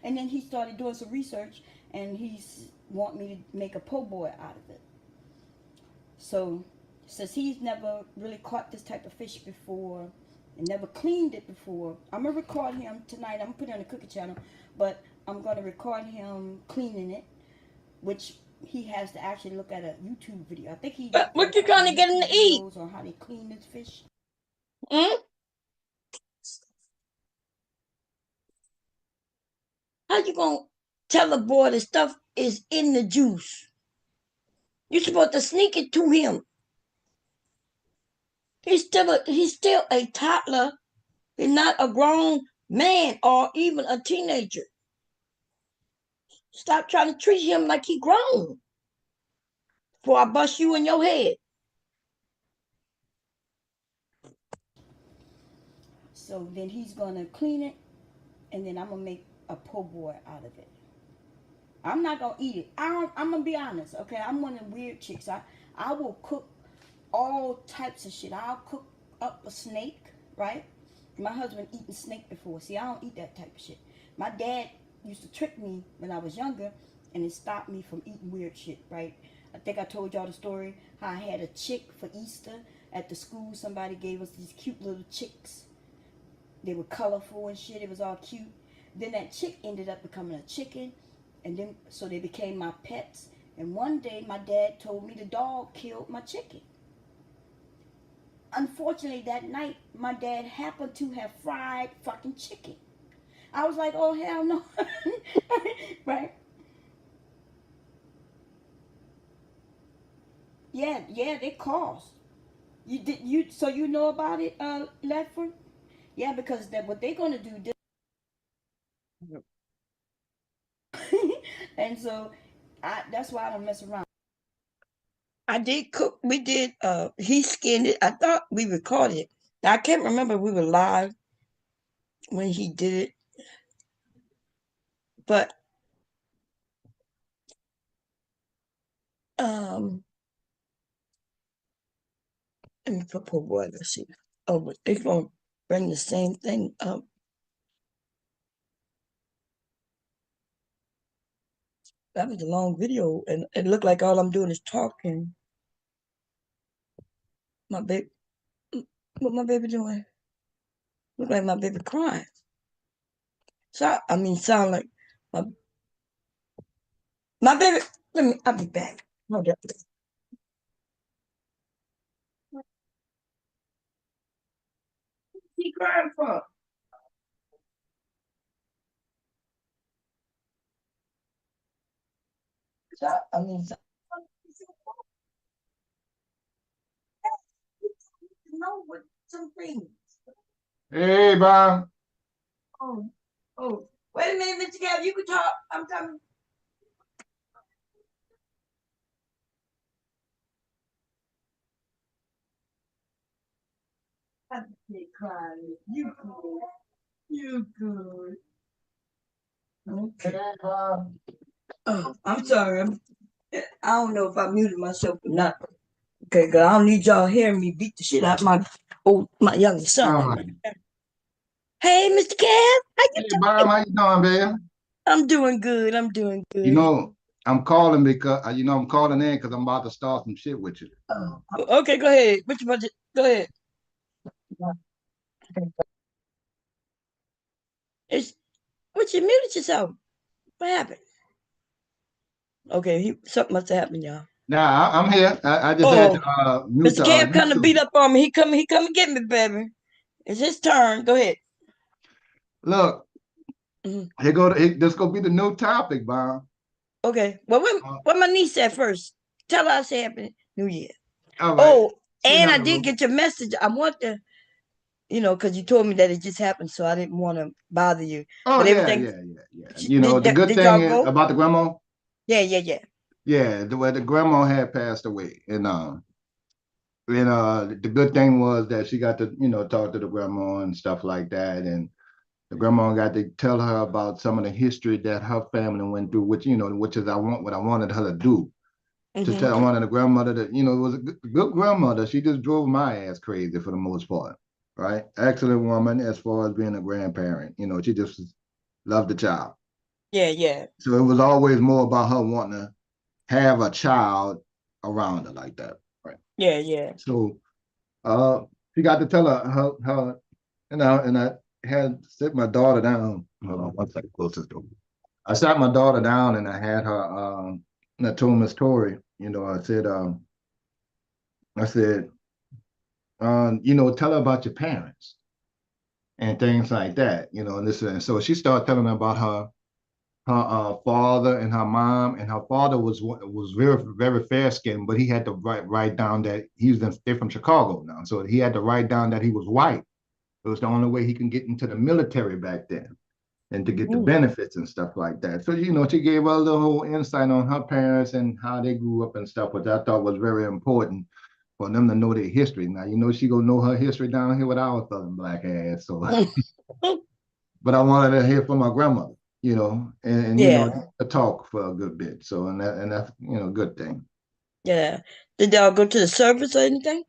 And then he started doing some research, and he's want me to make a po' boy out of it. So, since he's never really caught this type of fish before and never cleaned it before, I'm gonna record him tonight. I'm gonna put it on the cookie channel, but I'm gonna record him cleaning it, which he has to actually look at a YouTube video. I think he looked at a What you couple trying of to get him YouTube to eat? videos on how they clean this fish. Hmm? How you gonna tell the boy the stuff is in the juice? You're supposed to sneak it to him. He's still a toddler. He's not a grown man or even a teenager. Stop trying to treat him like he grown. Before I bust you in your head. So then he's gonna clean it, and then I'm gonna make a po' boy out of it. I'm not gonna eat it. I'm gonna be honest, okay? I'm one of the weird chicks. I will cook all types of shit. I'll cook up a snake, right? My husband eaten snake before. See, I don't eat that type of shit. My dad used to trick me when I was younger, and it stopped me from eating weird shit, right? I think I told y'all the story how I had a chick for Easter at the school. Somebody gave us these cute little chicks. They were colorful and shit. It was all cute. Then that chick ended up becoming a chicken, and then so they became my pets. And one day my dad told me the dog killed my chicken. Unfortunately, that night my dad happened to have fried fucking chicken. I was like, oh hell no, right? Yeah, they cost. You did you so you know about it, Ledford? Yeah, because that what they're gonna do. And so that's why I don't mess around. I did cook. We did. He skinned it. I thought we recorded it. I can't remember if we were live when he did it, but um, let me put poor boy. Let's see. Oh, but it's gonna bring the same thing up. That was a long video, and it looked like all I'm doing is talking. My baby, what my baby doing? Look like my baby crying. So I mean, sound like my baby. Let me. I'll be back. Hold up. He crying for? So I mean, no, with some things. Hey, Bob. Oh, oh. Wait a minute, Mr. Gab. You can talk. I'm coming. You crying. You good. You good. Okay. Oh, I'm sorry. I don't know if I muted myself or not. Okay, cause I don't need y'all hearing me beat the shit out of my youngest son. All right. Hey, Mr. Kev, how you Hey, Bob, doing? how you doing, man? I'm doing good. I'm doing You good. know, I'm calling because I'm calling in because I'm about to start some shit with you. Okay, go ahead. Which budget? Go ahead. It's what you muted yourself. What happened? Okay, something must have happened, y'all. Now I'm here. I just had to Oh, mute Mr. the Kev kind of beat YouTube. up on me. He come and get me, baby. It's his turn. Go ahead. Look, Mhm. this gonna be the new topic, Bob. Okay. Well, Uh, what my niece said first. Tell her I said Happy New Year. all right. Oh, Say and I hello. did get your message. I want to, because you told me that it just happened, so I didn't want to bother you. Oh But yeah, everything, yeah, yeah, yeah. The good did thing y'all is go? about the grandma. Yeah, yeah, yeah. Yeah, the grandma had passed away, and the good thing was that she got to talk to the grandma and stuff like that, and the grandma got to tell her about some of the history that her family went through, which is what I wanted her to do. To Mm-hmm. tell I wanted a grandmother that, it was a good grandmother. She just drove my ass crazy for the most part. Right? Excellent woman as far as being a grandparent. She just loved the child. Yeah, yeah, So it was always more about her wanting to have a child around her like that. Right. yeah, yeah. So uh she got to tell her and I had sit my daughter down. Hold on one second, close this door. I sat my daughter down and I had her and I told my story. I said, tell her about your parents and things like that, and so she started telling me about her father and her mom, and her father was very very fair skinned, but he had to write down that they're from Chicago now, so he had to write down that he was white. It was the only way he can get into the military back then and to get the Mm. benefits and stuff like that. So, she gave a little insight on her parents and how they grew up and stuff, which I thought was very important for them to know their history. Now, she gonna know her history down here with our southern black ass. So, but I wanted to hear from my grandmother, Yeah, to talk for a good bit. So, that's a good thing. yeah. Did y'all go to the service or anything?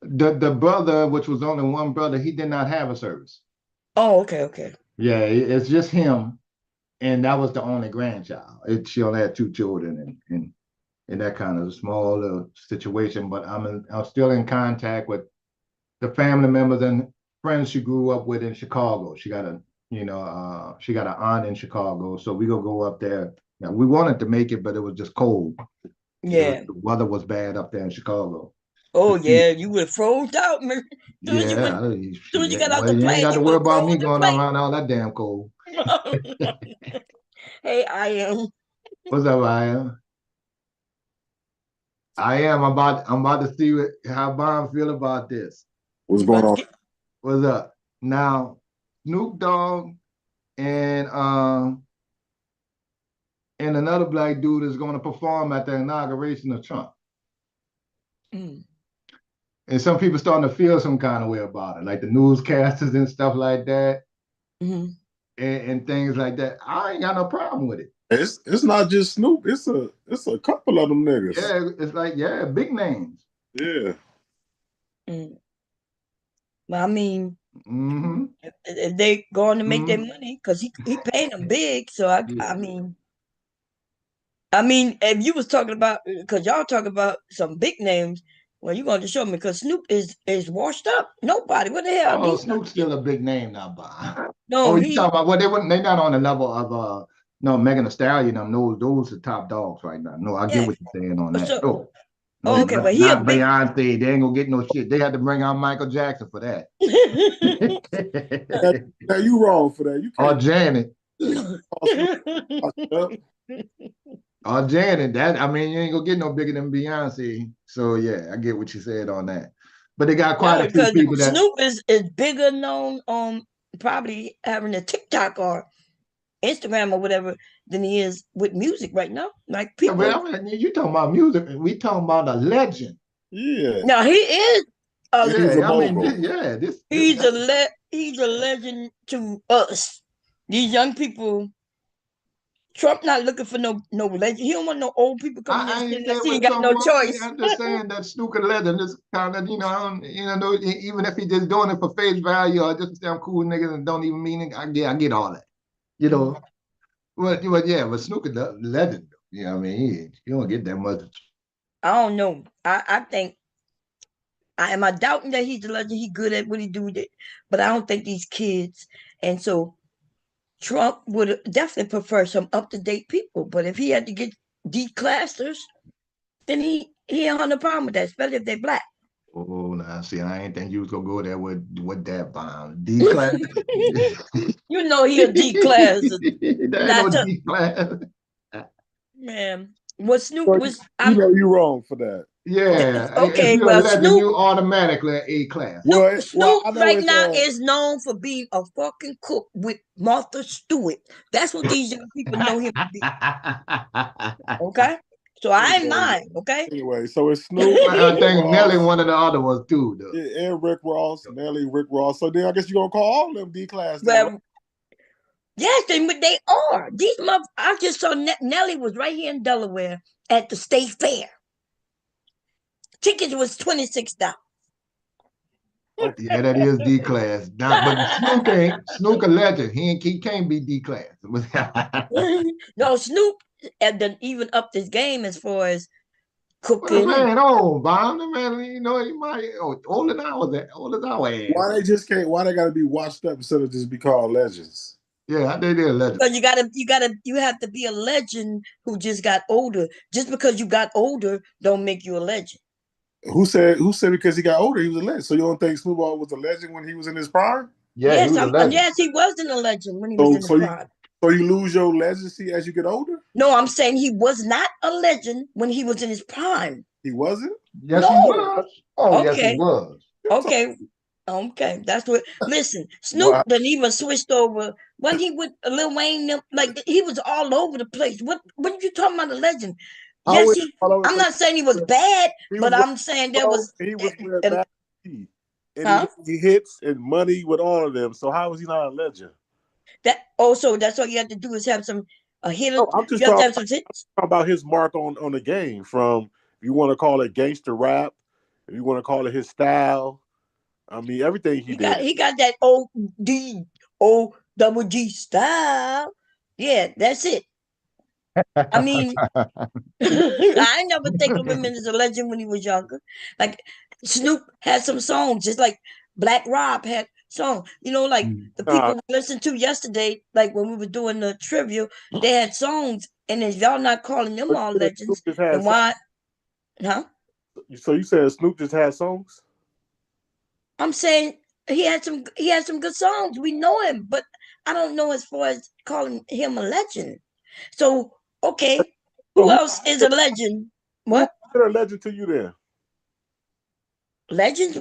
The brother, which was only one brother, he did not have a service. Oh, okay, okay. Yeah, it's just him, and that was the only grandchild. She only had two children, and in that kind of small little situation. But I'm still in contact with the family members and friends she grew up with in Chicago. She got an aunt in Chicago, so we gonna go up there. Now, we wanted to make it, but it was just cold. Yeah. The weather was bad up there in Chicago. Oh, To see, yeah. You would have froze out, man. yeah, Soon as you shit. got out Well, the you ain't plane, got you to would worry have about me froze going in around all that damn cold. place. Hey, I am. What's up, I am? I'm about to see how Bond feel about this. What's You going about to on? get. What's up? Now, Snoop Dogg and another black dude is going to perform at the inauguration of Trump. Mm, And some people starting to feel some kind of way about it, like the newscasters and stuff like that, mm-hmm. and things like that. I ain't got no problem with it. It's not just Snoop. It's a couple of them niggas. Yeah, it's like, yeah, big names. Yeah. Mm. Well, I mean, Mm-hmm. if they going to make their Mm-hmm. money, because he paying them big. So I Yeah. I mean, if you was talking about, because y'all talking about some big names, well, you going to show me because Snoop is washed up. Nobody. What the hell? Oh, He's not. Snoop's still a big name now, Bob. No, Oh, you he. talking about, well, they're not on the level of no Megan Thee Stallion. Those are top dogs right now. No, I get Yeah. what you're saying on that. So. No, no, Oh, okay. Well, he a not big. Beyonce. They ain't gonna get no shit. They had to bring out Michael Jackson for that. Now you wrong for that. You Or can't Janet. call Snoop up. Or Janet. That, I mean, you ain't gonna get no bigger than Beyonce. So yeah, I get what you said on that. But they got quite No, a few because people that, Snoop is bigger known on probably having a TikTok or Instagram or whatever than he is with music right now. Like people. well, I mean, you talking about music, we talking about a legend. Yeah. Now he is. He's a Yeah, I mean, mogul. he's a legend to us. These young people. Trump not looking for no legend. He don't want no old people coming in I ain't because there he ain't with got no some money. choice. I'm just saying that snooker legend is kind of, even if he just doing it for face value or just some cool niggas and don't even mean it, I get all that. You know, but snooker legend, you know what I mean? He don't get that much. I don't know. I think am I doubting that he's a legend? He good at what he do, but I don't think these kids. And so Trump would definitely prefer some up to date people. But if he had to get declassers, then he ain't have no problem with that, especially if they're black. Oh, now see, I ain't think you was gonna go there with that bomb. D class. You know he a declass. There ain't Not no to, D class. man. What Snoop So was you know you're wrong for that. Yeah, if okay. you're a Well, legend, Snoop you automatically A class. Well, Snoop I know right it's now is known for being a fucking cook with Martha Stewart. That's what these young people know him to be. Okay, so I ain't anyway. lying. Okay. Anyway, so it's Snoop, I Rick think Nelly Ross, one of the other ones too, though. yeah, and Rick Ross, Nelly, Rick Ross. So then I guess you're gonna call all of them D class then, right? Well, yes, they are. These mother. I just saw Nelly was right here in Delaware at the state fair. Tickets was $26. Okay. Yeah, that is D class. Now, but Snook ain't Snook a legend. He can't be D class. No, Snoop and then even up this game as far as Well, the cooking and man old, Bob. The man, he might older than I was at, older than our ass. Why they just can't? Why they got to be washed up instead of just be called legends? Yeah, I think they're a legend. because you have to be a legend who just got older. Just because you got older don't make you a legend. Who said because he got older he was a legend? So you don't think Snoop Dogg was a legend when he was in his prime? Yeah, he was a legend. Yes, he wasn't a legend when he was So in the so you prime. so you lose your legacy as you get older? No, I'm saying he was not a legend when he was in his prime. He wasn't. Yes, he No. was. Oh, yes, he Okay. was. Okay. Okay. That's what listen, Snoop Wow. didn't even switched over when he with Lil Wayne like he was all over the place. What are you talking about a legend? How Yes, is all over the I'm place? not saying he was bad, He but was I'm saying there well, was he was with uh, Mac and huh? he hits and money with all of them. So how is he not a legend? That also that's all you have to do is have some a hit. No, I'm just You have to talking have some hits. about his mark on the game. From if you want to call it gangster rap, if you want to call it his style. I mean everything he did. He got that O double G style. Yeah, that's it. I mean, I never think of him as a legend when he was younger. Like Snoop had some songs, just like Black Rob had songs. Like the Nah, people we listened to yesterday, like when we were doing the trivia, they had songs, and if y'all not calling them but all you said Snoop legends, just had then songs. why? Huh? So you said Snoop just had songs? I'm saying he had some good songs. We know him, but I don't know as far as calling him a legend. So okay, So who else is a legend? who What? consider a legend to you then? Legends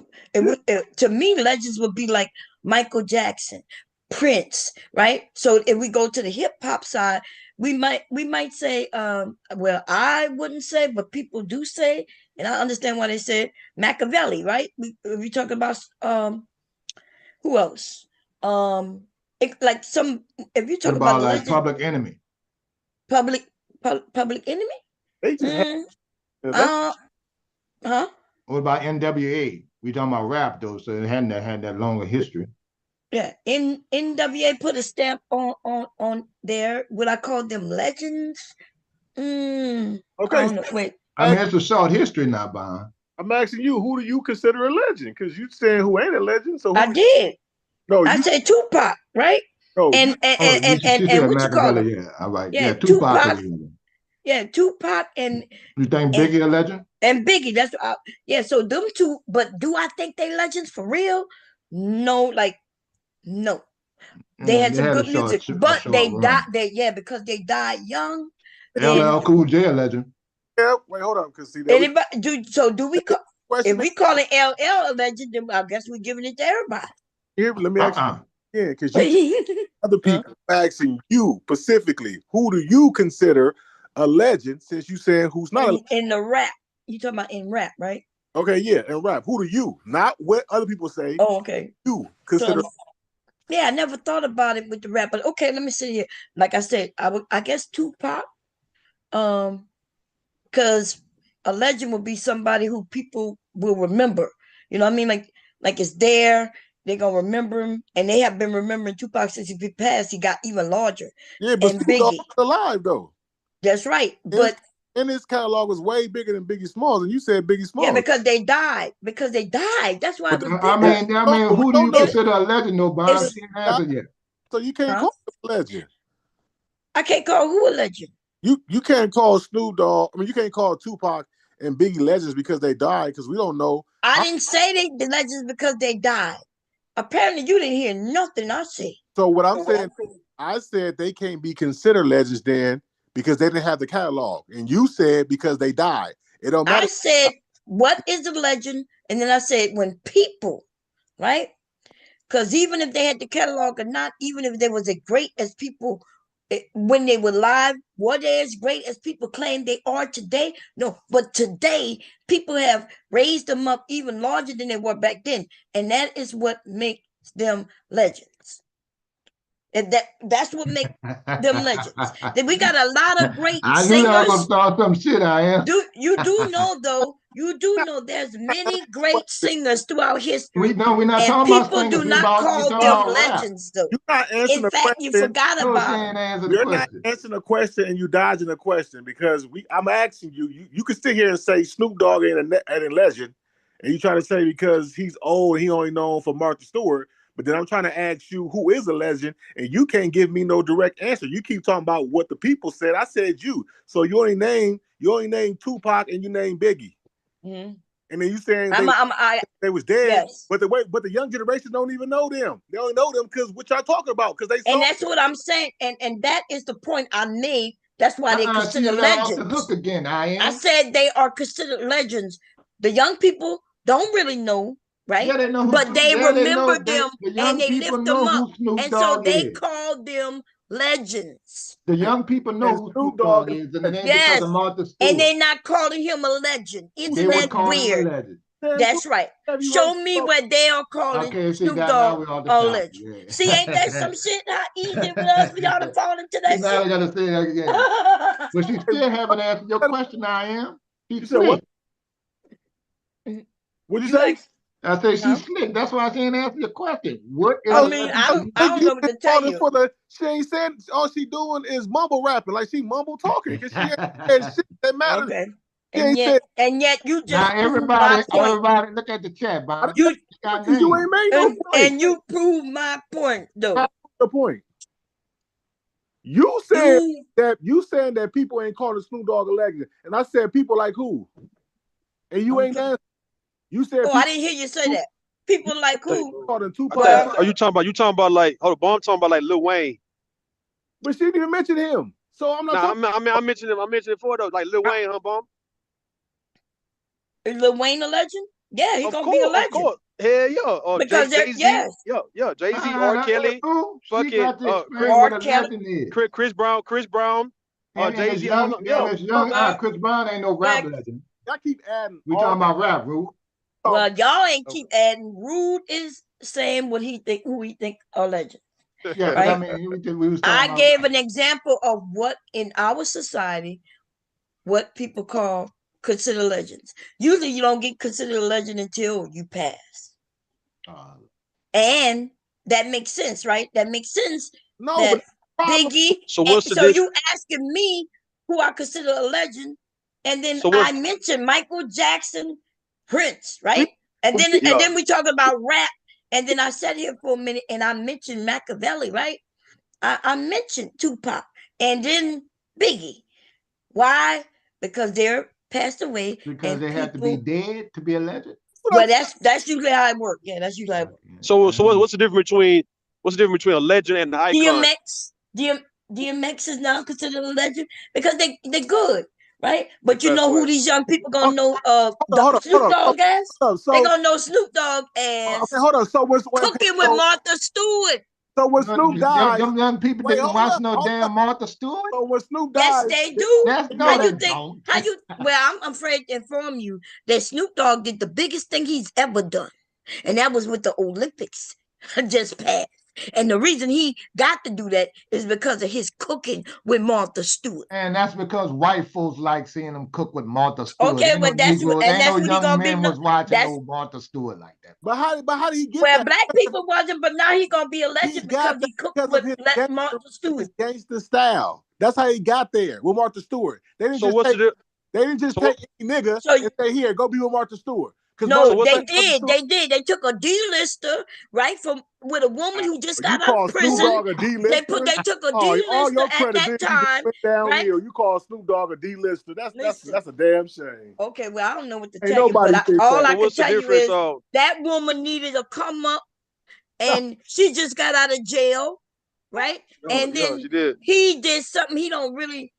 to me legends would be like Michael Jackson, Prince, right? So if we go to the hip hop side, we might say well, I wouldn't say, but people do say, and I understand why they say Machiavelli, right? We talk about who else, like some, if you What talk about about a like legend, Public Enemy? public enemy. They just had mm, that's uh huh. What about NWA? We talking about rap though, so it had that longer history. Yeah, NWA put a stamp on there. Would I call them legends? I okay. don't know. Wait, I mean, it's a short history now, Bond. I'm asking you, who do you consider a legend? Because you saying who ain't a legend. So I who? did. No, I you said Tupac, right? no you. And and Oh, and and, and, she and said what you call him? Machiavelli. Yeah, all right. Yeah, Yeah, Tupac is Tupac. a legend. Yeah, Tupac and You think and Biggie a legend? and Biggie. Yeah. So them two. But do I think they legends for real? No, like no. They Yeah, had they some had good music, a but short they died. run. Because they died young. Then LL Cool J a legend. Yeah, wait, hold on, because see that we anybody do we call, if question we call it LL a legend, then I guess we're giving it to everybody. here. Let me ask Uh-uh. you again, because you other Huh? people asking you specifically, who do you consider a legend? Since you saying who's not a In the rap, you talking about in rap, right? Okay, yeah, and rap. Who do you? Not what other people say. Oh, okay. You consider. So, yeah, I never thought about it with the rap, but okay, let me see here. Like I said, I guess Tupac. Because a legend would be somebody who people will remember. You know what I mean? Like it's there. They're gonna remember him, and they have been remembering Tupac since he passed. He got even larger. Yeah, but And Snoop Dogg Biggie. alive though. That's right. But And his catalog was way bigger than Biggie Smalls, and you said Biggie Smalls. yeah, because they died. That's why it was I mean, who do you consider a legend, though, Bob? She ain't answered yet. So you can't call him a legend. I can't call who a legend. You can't call Snoop Dogg. I mean, you can't call Tupac and Biggie legends because they died, because we don't know. I didn't say the legends because they died. Apparently, you didn't hear nothing I said. So what I'm saying, I said they can't be considered legends then because they didn't have the catalog, and you said because they died. It don't matter. I said, what is a legend? And then I said, when people, right? Because even if they had the catalog or not, even if they was as great as people when they were live, were they as great as people claim they are today? No, but today people have raised them up even larger than they were back then, and that is what makes them legends. And that's what makes them legends. Then we got a lot of great I singers. knew I was gonna start some shit. I am. You do know though. You do know there's many great singers throughout history. We're not and talking about people singers. do not call them legends, though. You're not answering In fact, you forgot about them. You're not answering a question, and you dodging a question because I'm asking you. You can sit here and say Snoop Dogg ain't a legend, and you try to say because he's old, he only known for Martha Stewart. But then I'm trying to ask you who is a legend, and you can't give me no direct answer. You keep talking about what the people said. I said you. So you only name Tupac and you name Biggie. Mm-hmm. And then you saying they was dead, yes. But the young generation don't even know them. They only know them because what y'all talking about. And that's what I'm saying. And that is the point I made. That's why they consider legends. Off the hook again, I said they are considered legends. The young people don't really know, right? Yeah, they know but they remember them and they lift them up. And so they call them legends. The young people know who Snoop Dogg is, and it ain't because of Martha Stewart. And they're not calling him a legend. Isn't that weird? That's right. Show me where they are calling Snoop Dogg a legend. Yeah. See, ain't that some shit? How easy for us for y'all to fall into that now shit? Now gotta say that again. But she still haven't answered your question. I am. She's slick. What'd you say? I say she's slick. That's why I can't answer your question. What is I don't know what to tell you. She ain't saying all she doing is mumble rapping, like she mumble talking because she ain't shit that matters. Okay. And yet you just now everybody look at the chat, Bob. You ain't made no point. And you prove my point, though. That's the point. You saying that people ain't calling Snoop Dogg a legend, and I said people like who? And you ain't answering. You said. I didn't hear you say that. People like who? Are you talking about like? Hold on, I'm talking about like Lil Wayne. But she didn't even mention him, so I'm not. I mentioned him. I mentioned it for those like Lil Wayne, huh, Bomb? Is Lil Wayne a legend? Yeah, he's gonna be a legend. Of course. Hell yeah. Because Jay-Z, yes. Yeah, Jay-Z, R. Kelly, Chris Brown, Jay-Z. Chris Brown ain't no rap legend. Y'all keep adding. We talking about rap, Rude. Well, y'all ain't keep adding. Rude is saying who he think are legends. Yeah, right? I mean, I gave an example of what in our society, what people consider legends. Usually, you don't get considered a legend until you pass, and that makes sense, right? That makes sense. No, that Biggie. So what's the you asking me who I consider a legend, and then I mentioned Michael Jackson, Prince, right? And then we talk about rap. And then I sat here for a minute and I mentioned Machiavelli, right? I mentioned Tupac and then Biggie. Why? Because they're passed away. Because they have to be dead to be a legend. Well, that's usually how it works. Yeah, that's usually how it works. So what's the difference between a legend and an icon? DMX is now considered a legend because they're good. Right, but you know who these young people gonna know? Snoop Dogg as they gonna know Snoop Dogg as. Okay, hold on. So what's Cooking with Martha Stewart? So when Snoop dies, Them young people wait, didn't hold watch up, no hold up. damn Martha Stewart. So when Snoop Yes, dies, they do. That's How no, you they think? don't. How you? Well, I'm afraid to inform you that Snoop Dogg did the biggest thing he's ever done, and that was with the Olympics just passed. And the reason he got to do that is because of his cooking with Martha Stewart. And that's because white folks like seeing them cook with Martha Stewart. Okay, Ain't no well that's Negroes, ain't no what he young gonna be. men was watching That's no Martha Stewart like that. but how did he get well, that? black people wasn't, but now he gonna be a He legend because got that he cooked because of with gangster, Martha Stewart. his gangster style. That's how he got there with Martha Stewart. So what's the They didn't just so what, take any nigga So and say, here, go be with Martha Stewart. Because so no, what's they the Martha did. Stewart, They did. They took a D-lister, right, from with a woman who just you got out of call Snoop prison. Dogg a D-lister? They took a Oh, all D-lister your at that credibility just time, went right? downhill. You call Snoop Dogg a D-lister. Listen. That's a damn shame. Okay, well, I don't know what to Ain't tell you, but nobody think all that. I so can what's the tell you difference is of that woman needed a come up, and she just got out of jail, right? And yeah, then she did. he did something he don't really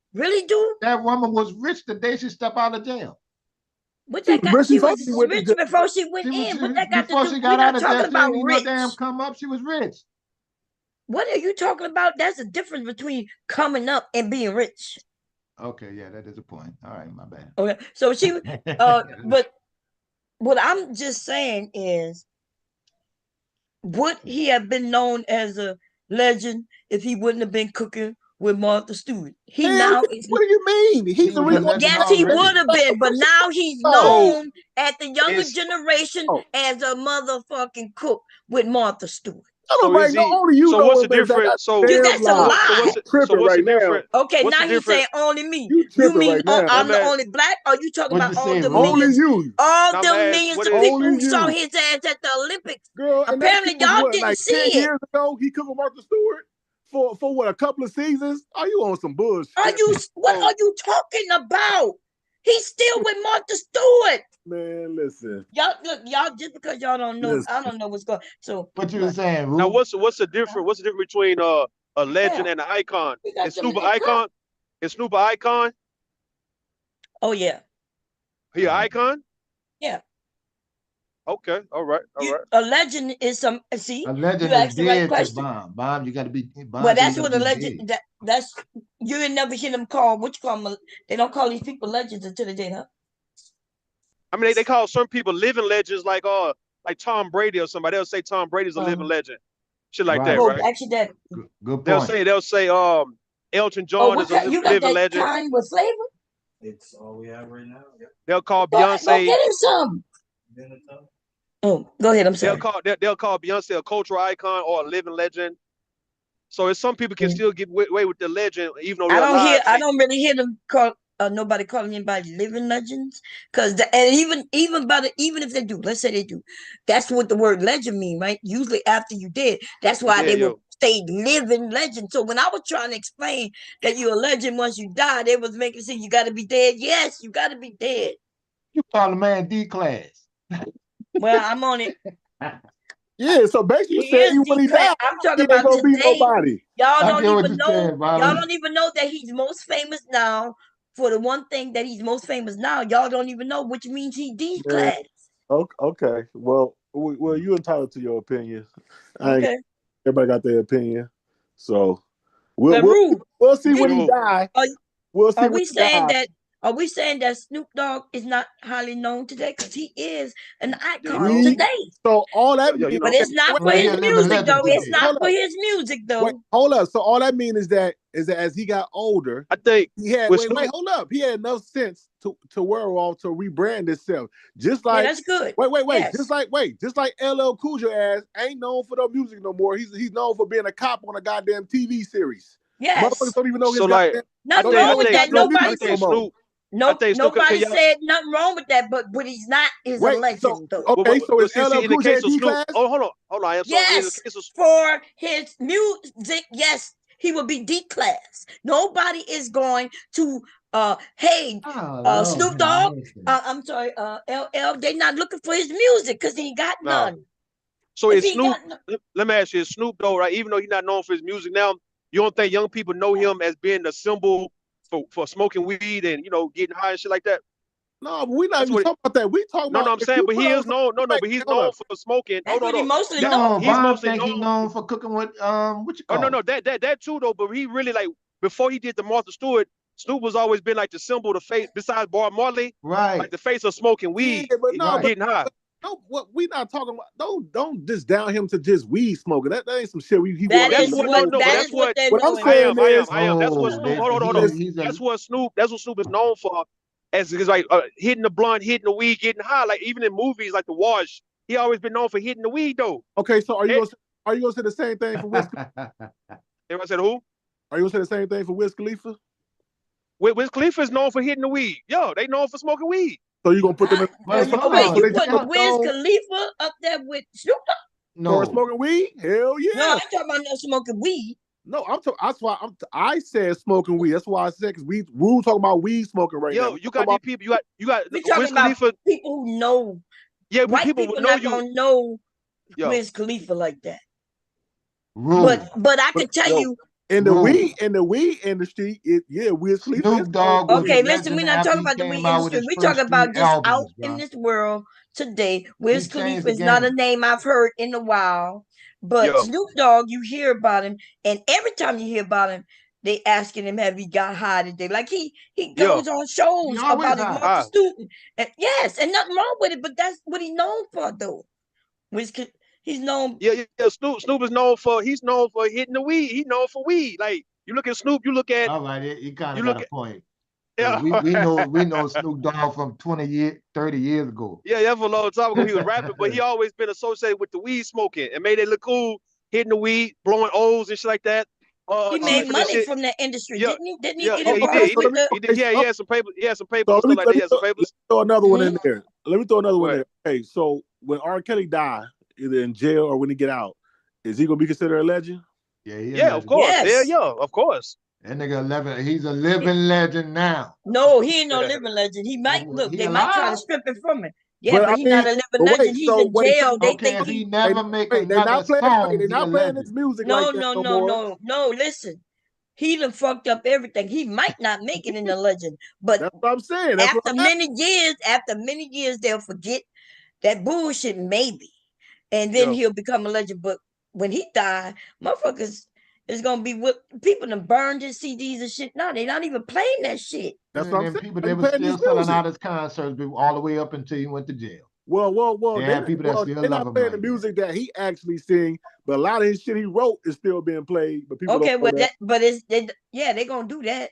do. That woman was rich the day she stepped out of jail. What She that was got? rich She before was she went to rich jail. before she went in. What that got to Before do? she We're got out not of jail, talking she about ain't need no damn rich. come up. She was rich. What are you talking about? That's the difference between coming up and being rich. Okay, yeah, that is a point. All right, my bad. Okay, so she, but what I'm just saying is, would he have been known as a legend if he wouldn't have been cooking with Martha Stewart? He Hell, now is. what do you mean? He He's the was a reason why legend Yes, he already. would have been, but now he's oh, So known at the younger is generation oh. as a motherfucking cook with Martha Stewart. so Nobody, is no, he only you so know what's the what man. difference? That's a So You, damn that's a lie. so lie. You so tripping what's the right now. difference? Okay, What's the now you difference? saying only me. You You tripping mean right now. I'm I'm the at only black? Or you talking What'd about you all say, the Ruth? Only millions, you. all now I'm the ask millions what of is people Only who saw you. his ass at the Olympics? Girl, and that Apparently, shit was y'all what, didn't like see 10 it. years ago? He cooked with Martha Stewart for what, a couple of seasons? Are you on some Are bullshit? you? What so are you talking about? He's still with Martha Stewart. Man, listen. Y'all look, y'all just because y'all don't know, Listen. I don't know what's going. So What you were right, saying, now Ruth? what's the difference? What's the difference between a yeah, legend and an icon? we got Is them Snoop an linked up. icon? Is Snoop an icon? Oh yeah, He an icon? yeah. Okay, all You right. a legend is some. See, A you legend is asked the right dead to question. bomb. Bomb, you got to be Well, bomb. So you that's got to what a be legend. dead. That's you ain't never hear them call. What you call them? They don't call these people legends until they did, huh? I mean they call some people living legends like Tom Brady or somebody. They'll say Tom Brady's a living Um. legend. Shit like that, Right. Well, right? actually, that. Good They'll point. say Elton Oh, John what is a kind? You got living that legend. time with flavor? They'll call Go Beyonce. get him some. Oh, go ahead. I'm sorry. They'll call Beyonce a cultural icon or a living legend. So if some people can Mm. still get away with the legend even though they're alive, and I they don't really hear them call nobody calling anybody living legends, because and even if they do, let's say they do, that's what the word legend mean, right? Usually after you did, that's they why did, they would yo. say living legend. So when I was trying to explain that you're a legend once you die, they was making it seem you got to be dead. Yes, you got to be dead. You call the man D class. Well, I'm on it. Yeah, so basically you He said is even when he declared. died, I'm he talking ain't about gonna be today. nobody. Y'all I don't get what even you're know. saying, Y'all Bobby. don't even know that he's most famous now. For the one thing that he's most famous now, y'all don't even know, which means he D Man, class. okay. Well, you entitled to your opinion. I ain't, Okay. everybody got their opinion. So we'll Well, we'll Rue, we'll see when did he Yo, die. are, We'll see are when we he saying die. that? Are we saying that Snoop Dogg is not highly known today? Because he is an you icon know, We today. so all that yeah, means But that, it's not for Well, he his a living music, legend though. It's today. not hold for up. his music, Wait, though. hold up. So all that means is that as he got older, I think he had with wait, Snoop, hold up. He had enough sense to wherewithal to rebrand himself. Just Yeah, like that's good. wait. Yes. Just like LL Cool J ass ain't known for the music no more. He's known for being a cop on a goddamn TV series. Motherfuckers Yes. don't even know his so like goddamn I Nothing think even I wrong know his with think that. goddamn Snoop I music Nobody no think more. Snoop I Nope, think Snoop can nobody y'all said nothing wrong with that, but he's not is a Wait, so legend though. okay, so well, is see LL in the Cool J case a of D Snoop, class? oh hold on. So in the Yes, case of for his music, yes, he will be D class. Nobody is going to hey Oh, Lord Snoop have Dogg, mercy. I'm sorry, LL, they not looking for his music because he ain't got no. none. So If is he Snoop? got none, Let me ask you, is Snoop though, right? Even though he's not known for his music now, you don't think young people know him as being the symbol for smoking weed and getting high and shit like that? No, but we not That's even what. talking about that. We talking No, about I'm if saying, you but put he on is some. known. No, Wait, but he's hold known up. for smoking. That's what he mostly No, known He's for. Bob mostly think he known. known for cooking with what you Oh no, call no, it? that too though. But he really like before he did the Martha Stewart, Snoop was always been like the symbol, the face. Besides Bob Marley, like Right, the face of smoking Yeah, weed, but no, right. but hitting high. no, what we not talking about? Don't just down him to just weed smoking. That ain't some shit he That want to That's is be what what no, known no, but that for. is that's what what they're What I'm knowing I saying am, for. I am, is, I am. That's what Oh, Snoop. they, Hold on. he's a That's what Snoop is known for. As is like hitting the blunt, hitting the weed, getting high. Like even in movies like The Wash, he always been known for hitting the weed though. okay. So Eh, are you gonna say the same thing for Wiz? Everybody said who? Are you gonna say the same thing for Wiz Khalifa? Wiz Khalifa is known for hitting the weed. Yo, they known for smoking weed. So you gonna put them in the But same hold Wait, category? So on, you they putting both tell Wiz known Khalifa up there with Snoop Dogg? for no. smoking weed? Hell No, I yeah. ain't talking about no smoking weed. No, that's why I said smoking weed. That's why I said because we're talking about weed smoking right now. Yo, We you talking got these about people. You got We Wiz talking about Khalifa. people who know. Yeah, White people would people know not you. gonna know Yo, Wiz Khalifa like that. Rule, But I but can tell yo you, rule. in the weed industry, Wiz Khalifa is Snoop known Dogg for was a his okay, listen, we're legend not after talking he about the came weed out with industry. his We're talking first three about just out albums, in bro. this world today. He Wiz changed Khalifa the is not a game. name I've heard in a while. But yo, Snoop Dogg, you hear about him, and every time you hear about him, they asking him, have he got high today? Like he yo, goes on He shows always about his high. Martha ah, Stewart. And yes, and nothing wrong with it, but that's what he's known for though. Wiz, he's known. yeah. Snoop is known for. He's known for hitting the weed. He's known for weed. Like you look at Snoop, All right, he kind you of got look a at. point. Because Yeah, we know Snoop Dogg from 20 years, 30 years ago. yeah, for a long time ago he was rapping, but he always been associated with the weed smoking and made it look cool, hitting the weed, blowing O's and shit like that, He made chiefing and money shit. from that industry, Yeah, didn't he? Didn't he yeah, get yeah, he okay. did. involved So with let me the? He did. okay, Yeah, so, he had some paper. He had some papers so and stuff like that. He had some let me papers. throw another one in Mhm. there. Let me throw another one What? there. Okay, so when R. Kelly die, either in jail or when he get out, is he gonna be considered a legend? Yeah, he a Yeah, of legend. course. Yeah, Yes. yeah, of course. That nigga 11, he's a living legend now. No, he ain't no living legend. He might Oh, look. he They might try to alive? strip him from it. Yeah, But but I he not mean, a living but wait, legend. He's so in wait, so jail. They Okay, think if he he. never make they another not playing song, they he a not playing his legend. music No, like that no, no no, more. no, no. Listen, he done fucked up everything. He might not make it in the legend, but That's what I'm saying. That's what I'm after many years, they'll forget that bullshit maybe, and then Yeah. he'll become a legend. But when he die, motherfuckers is gonna be with people that burned his CDs and shit. No, they not even playing that shit. that's And what I'm then saying. people, Are they you were playing his still selling music? out his concerts all the way up until he went to jail. Well, They had people that still they're love not him playing the like that. music that he actually sing, but a lot of his shit he wrote is still being played, but people don't Okay, know well that. that, but yeah, they gonna do that,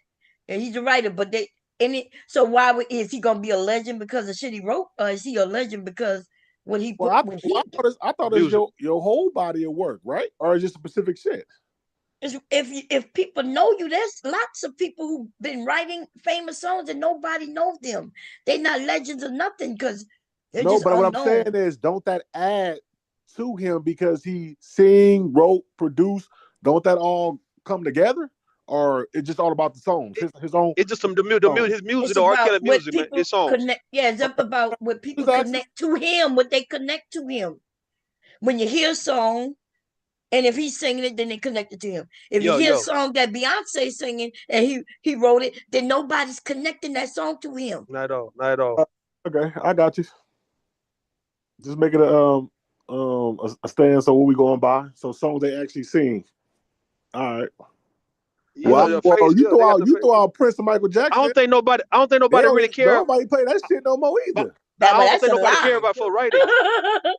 and he's a writer. But they and it. So why is he gonna be a legend because of shit he wrote, or is he a legend because when he I thought it's Music. your whole body of work, right? Or just specific shit. if people know you, there's lots of people who've been writing famous songs and nobody knows them. They're not legends or nothing because they're No, just but what I'm saying unknown. is, don't that add to him because he sing, wrote, produced? Don't that all come together, or it's just all about the songs, It, his own it's just songs? his music, It's the R. about Kelly what music, man. people His songs. connect. Yeah, it's up Okay, about what people just asking. connect to him, what they connect to him. When you hear a song, and if he's singing it, then they connect it to him. If you Yo, hear a yo. song that Beyonce singing and he wrote it, then nobody's connecting that song to him. Not at all. Not at all. Uh, okay, I got you. Just make it a stand. So what we going by? So songs they actually sing. All right. You know Well, the well, face. Yeah, they got the you face. throw out Prince and Michael Jackson. I don't think nobody really care. Don't nobody play that shit no more I either. Well, don't that's think a nobody care lie. about for writing.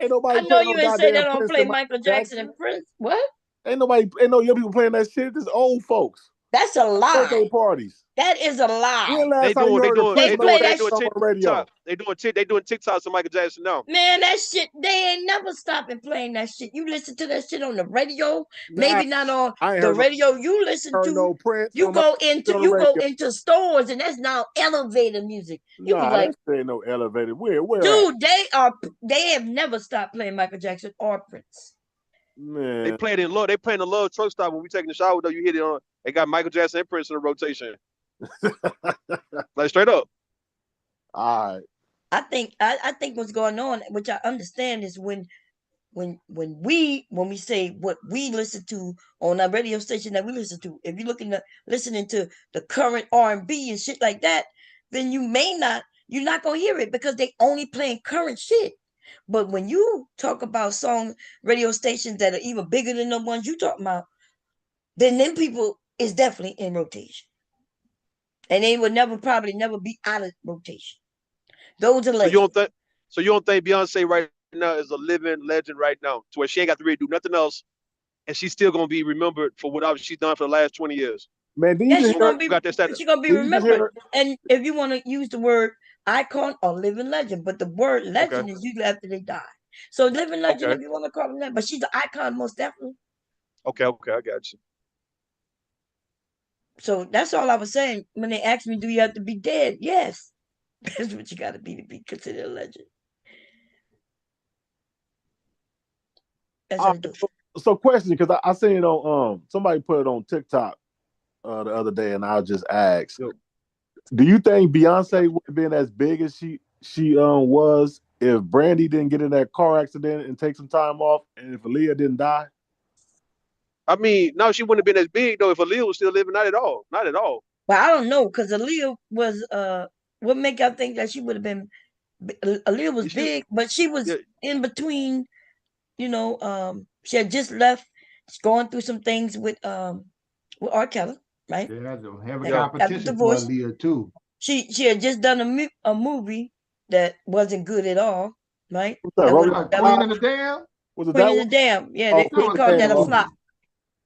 Ain't nobody I know playing no you ain't say they goddamn don't Prince play and Michael Michael Jackson Jackson. and Prince. What? Ain't no young people playing that shit. This old folks. That's a lie. Birthday parties. That is a lie. When last time you heard a They Prince Michael play They that Jackson doing song on the radio? TikTok. They doing TikToks to Michael Jackson now. man. That shit. They ain't never stopping playing that shit. You listen to that shit on the radio. Nah, Maybe not on I ain't the radio you listen heard to. no Prince You or Michael go Jackson into on the radio. stores and that's now elevator music. You be Nah, like, that shit ain't no elevated. Where at? dude, they have never stopped playing Michael Jackson or Prince. They Man, playing in love. They playing the love truck stop when we taking the shower. Though you hit it on. They got Michael Jackson and Prince in the rotation. Like straight up. all right. I think what's going on, which I understand, is when we say what we listen to on our radio station that we listen to. If you're listening to the current R&B and shit like that, then you may not. you're not gonna hear it because they only playing current shit. But when you talk about song radio stations that are even bigger than the ones you talking about, then them people is definitely in rotation. And they would probably never be out of rotation. Those are So you legends. don't think you don't think Beyonce right now is a living legend right now, to where she ain't got to really do nothing else, and she's still gonna be remembered for whatever she's done for the last 20 years. Man, did you Yeah, just hear? she's gonna be Did you just remembered. hear? And if you want to use the word icon or living legend, but the word Okay. legend is usually after they die. So living legend, Okay. if you want to call them that, but she's an icon most definitely. Okay. Okay. I got you. So that's all I was saying when they asked me, "Do you have to be dead?" Yes, that's what you got to be considered a legend. That's how Uh, they do. so question, because I seen it on somebody put it on TikTok the other day, and I just asked, Yo, do you think Beyonce would have been as big as she was if Brandy didn't get in that car accident and take some time off, and if Aaliyah didn't die? I mean, no, she wouldn't have been as big though if Aaliyah was still living. Not at all. Not at all. But I don't know because Aaliyah was what make y'all think that she would have been? Aaliyah was She, big, but she was yeah, in between. She had just left, going through some things with R. Kelly, right? They had some heavy That yeah. got the competition for divorce. Aaliyah too. She had just done a movie that wasn't good at all, right? What's that? That would Rolling What, that was Queen Loud? of the Dam? Was it Queen that of one? the Dam. Yeah, Oh, they, That Queen they was of a called the good that Damn. a Okay. flop. movie.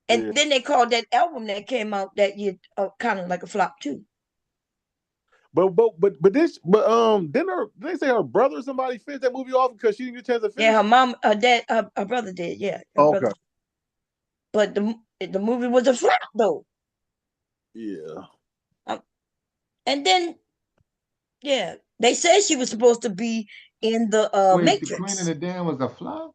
And Yeah. then they called that album that came out that year kind of like a flop too. But didn't they say her brother or somebody finished that movie off because she didn't get a chance to Yeah, finish her it? mom, her dad, her brother did. Yeah, her Oh, brother. okay. But the movie was a flop though. Yeah. Um, and then yeah, they said she was supposed to be in the Wait, the Queen of Matrix. the Dam was a flop?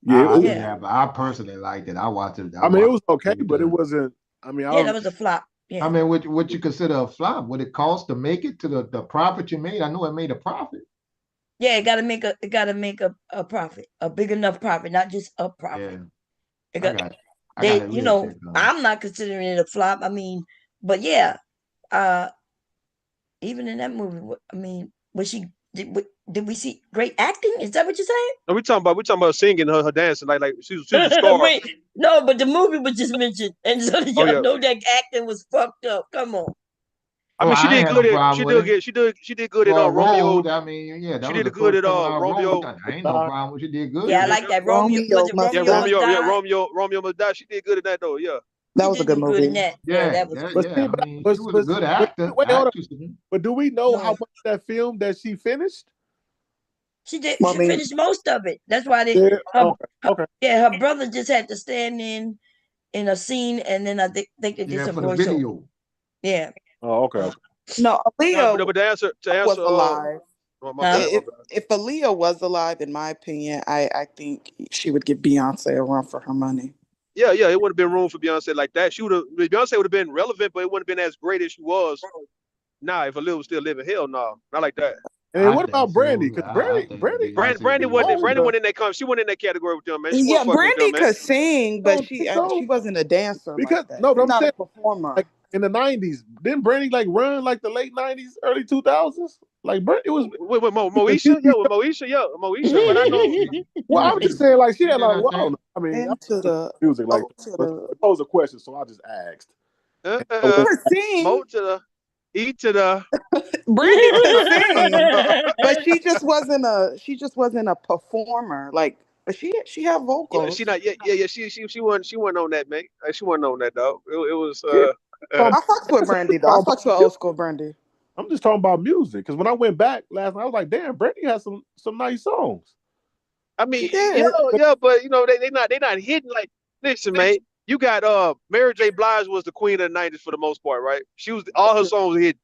Yeah. I didn't Yeah, have. I personally liked it. I watched it. I I mean, it watched was okay, it 3 but it times. wasn't. I mean, I yeah, that don't. was a flop. I Yeah, mean, what you consider a flop? What it cost to make it to the profit you made? I know it made a profit. yeah, it got to make a profit, a big enough profit, not just a profit. Yeah, It I got got. I got they, to really check on. I'm not considering it a flop. I mean, but yeah, uh, even in that movie, I mean, was she? Did we see great acting? Is that what you're saying? No, we talking about singing, her dancing, like she was a star. Wait, no, but the movie was just mentioned, and so Oh y'all yeah. know that acting was fucked up. Come on. I Oh, mean, she I ain't did had good no at problem she with did it. get she did good in For a Romeo. role, I mean, yeah, that She was did the good first at role. Romeo. I ain't no Yeah, problem. She did good yeah, I in it. like that. Romeo was Romeo it must Yeah, Romeo Must die. Die? Romeo must die. She did good at that though. Yeah. That She was a did good do good in movie. that. Yeah, Yeah, that was But yeah. see, I mean, she was a good actor, wait, hold on. actress. But do we know how no. much of that film that she finished? She did. Well, I She mean, finished most of it. That's why Yeah. her, Okay. Okay. yeah, her brother just had to stand in a scene, and then I think they did Yeah, some for the voiceover. video. Yeah, Oh, okay. Okay. no, No, Aaliyah but to answer was alive. oh, my huh? bad, my If bad. if Aaliyah was alive, in my opinion, I think she would give Beyonce a run for her money. Yeah, yeah, it would have been room for Beyonce like that. Beyonce would have been relevant, but it wouldn't have been as great as she was. Nah, if Aaliyah was still living, hell no, not like that. And then I what think about Brandy? so. Because I think Beyonce Brandy be wasn't living Brandy older. better. wasn't in that she wasn't in that category with them, man. She Yeah, wasn't fucking with them, Brandy man. could sing, You but don't think she so? wasn't a dancer like Because that. no, but She's I'm not a saying performer. like in the '90s, didn't Brandy like run like the late '90s, early 2000s? Like Brandy was With the Moesha, yeah, music. with Moesha, yeah, Moesha. But I Yeah, know, Well, yeah, I'm just saying like she she had did like her well, I don't thing. know. I mean, I'm Into not the music like that, to but the it posed a question, so I just asked. uh, I uh, was could sing. Mo to the E to the. Brandy could sing, but she just wasn't a performer. Like, but she had Yeah, she vocals. not. Yeah, yeah, yeah. She wasn't on that, man. She wasn't on that, dog. It was. yeah, Uh, I fucks with Brandy though. I talking about fucks with music. old school Brandy. I'm just talking about music because when I went back last night, I was like, damn, Brandy has some nice songs. I She mean, yeah, did. yeah, but they not hitting like. Listen, man. You got Mary J. Blige was the queen of the '90s for the most part, right? She was all her songs were hit.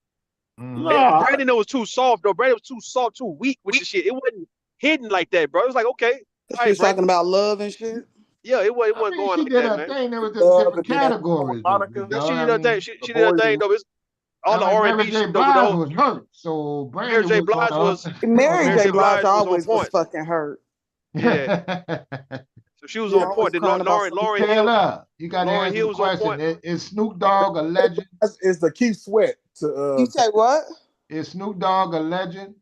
Mm-hmm. Nah, Brandon was too soft though. Brandon was too soft, too weak with the shit. It wasn't hidden like that, bro. It was like, okay, all She right, was talking Brandon. about love and shit. Yeah, it I wasn't mean, going she like did that, her man. thing. There was the love different and then categories, though, big Monica, Yeah, she dog. did I her thing. mean, She the did her boys. thing though. It's all I the mean, R and Mary B J. shit though. With the Blige whole was hurt, so Mary Brandy J. was sort Blige of was Mary Mary J. J. on. Blige Blige was on always was point. fucking hurt. Yeah, so she was She on always point. Then crying about something. Taylor, you got to Lauren answer the Hill was on question. point. Is Snoop Dogg a legend? Is the Keith Sweat to You say what? Is Snoop Dogg a legend?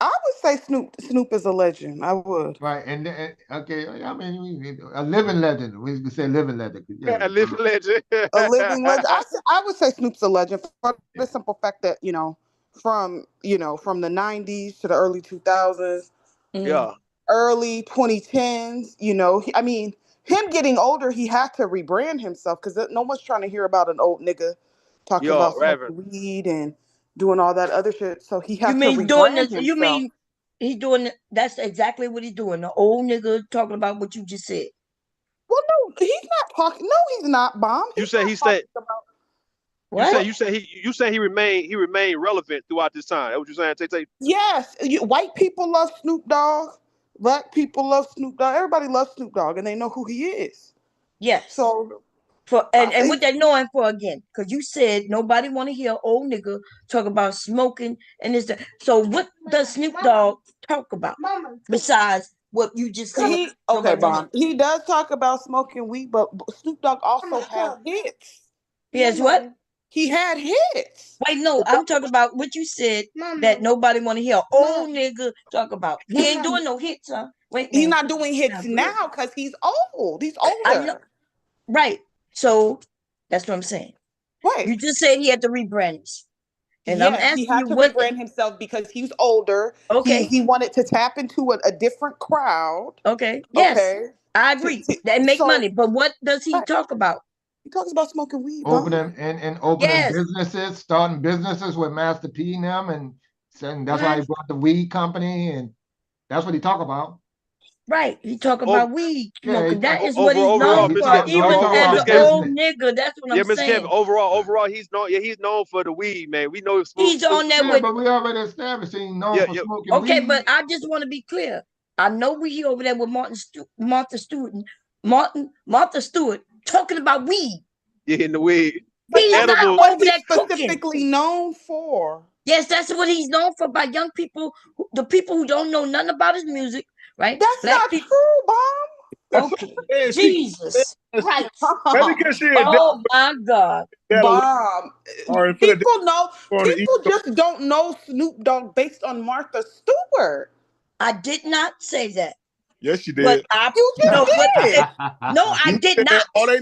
I would say Snoop is a legend. I would. Right, and okay, I mean a living legend. We can say living legend. Yeah. Yeah, living legend. A living legend. I would say Snoop's a legend for the simple fact that from the '90s to the early 2000s, Yeah, early 2010s. I mean, him getting older, he had to rebrand himself because no one's trying to hear about an old nigga talking yeah, about rapping. smoking weed and doing all that other shit. So he You had to mean doing rebrand this? You himself. mean he's doing? That's exactly what he's doing. The old nigga talking about what you just said. Well, no, he's not talking. No, he's not, Bomb. You He's say not he talking said. about. What? You say he remained relevant throughout this time. That's what you're saying, Tay? Yes, white people love Snoop Dogg. Black people love Snoop Dogg. Everybody loves Snoop Dogg, and they know who he is. Yes. So, For and what he- they're knowing for again, because you said nobody want to hear old nigga talk about smoking and this. So what does Snoop Dogg talk about besides what you just said? okay, Nobody want to Bomb. He does talk about smoking weed, but Snoop Dogg also had hits. hear. Yes, what? He had hits. Wait, no, I'm talking about what you said that nobody want to hear old nigga talk about. He ain't doing no hits, huh? Wait, He's man. not doing hits now because he's old. He's I know, older. right. So that's what I'm saying. Right. You just said he had to rebrand this. And I'm Yes, he asking had you to what. rebrand himself because he's older. Okay, He wanted to tap into a different crowd. okay, yes, Okay. I agree. They make So money, but what does he right. talk about? He talks about smoking weed, Bomb. Opening Yes, businesses, starting businesses with Master P and them, and saying that's why right, he brought the weed company, and that's what he talk about. right. He talk Over, about weed Yeah, smoking. That is what over, he's overall, known he Mr. for. talk. Kevin. No, he Even talk as Overall, an Mr. about Kevin. old business. nigga, that's what Yeah, I'm Mr. Kevin. saying. Overall, he's known for the weed, man. We know Snoop. He's Snoop. on there Yeah, with. but we already established he's known Yeah, for yeah. smoking Okay, weed. but I just want to be clear. I know we over there with Martha Stewart talking about weed. You hitting the weed. But He's that's not not Edibles. what over he's there cooking. specifically known for. Yes, that's what he's known for by young people, the people who don't know nothing about his music, right? That's Black not people. true, Bomb. That's what Okay, I'm saying. Jesus Christ. Maybe because she in Oh my God. Delaware Bomb. or in Philadelphia People know. or on the East People Coast. just don't know Snoop Dogg based on Martha Stewart. I did not say that. Yes, you But did. I You just no, what did. no, I You did said not. all they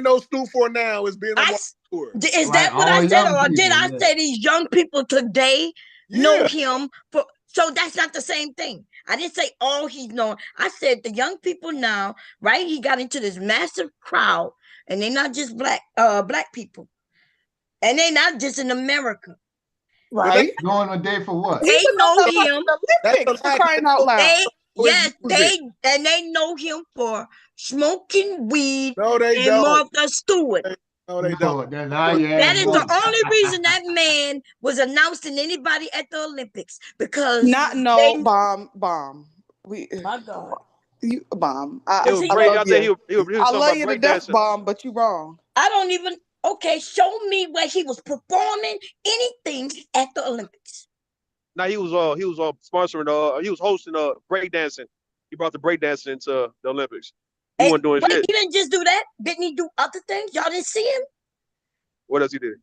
know Snoop for now is being on I one tour. is Right, that what I all said, young or did people. I Yeah. say these young people today know Yeah. him for? So that's not the same thing. I didn't say all he's known. I said the young people now, right? He got into this massive crowd, and they're not just black people, and they're not just in America. But that, Right. Going a day for what? They He was know on the him. fucking that's a Olympics for lie. 'Cause crying out loud. They know his yes, music. they know him for smoking weed No, they and don't. Martha Stewart. No, they don't. No, then I yeah, That is the no. only reason that man was announcing anybody at the Olympics because Not they. no bomb. We My God, you bomb. It is was he I break. going? love I think you. he was I talking love about you to death, breakdancing. bomb, but you wrong. I don't even. Okay, show me where he was performing anything at the Olympics. Now he was sponsoring he was hosting breakdancing. He brought the breakdancing into the Olympics. He Hey, wasn't doing wait, shit. he didn't just do that. Didn't he do other things? Y'all didn't see him. What else he did?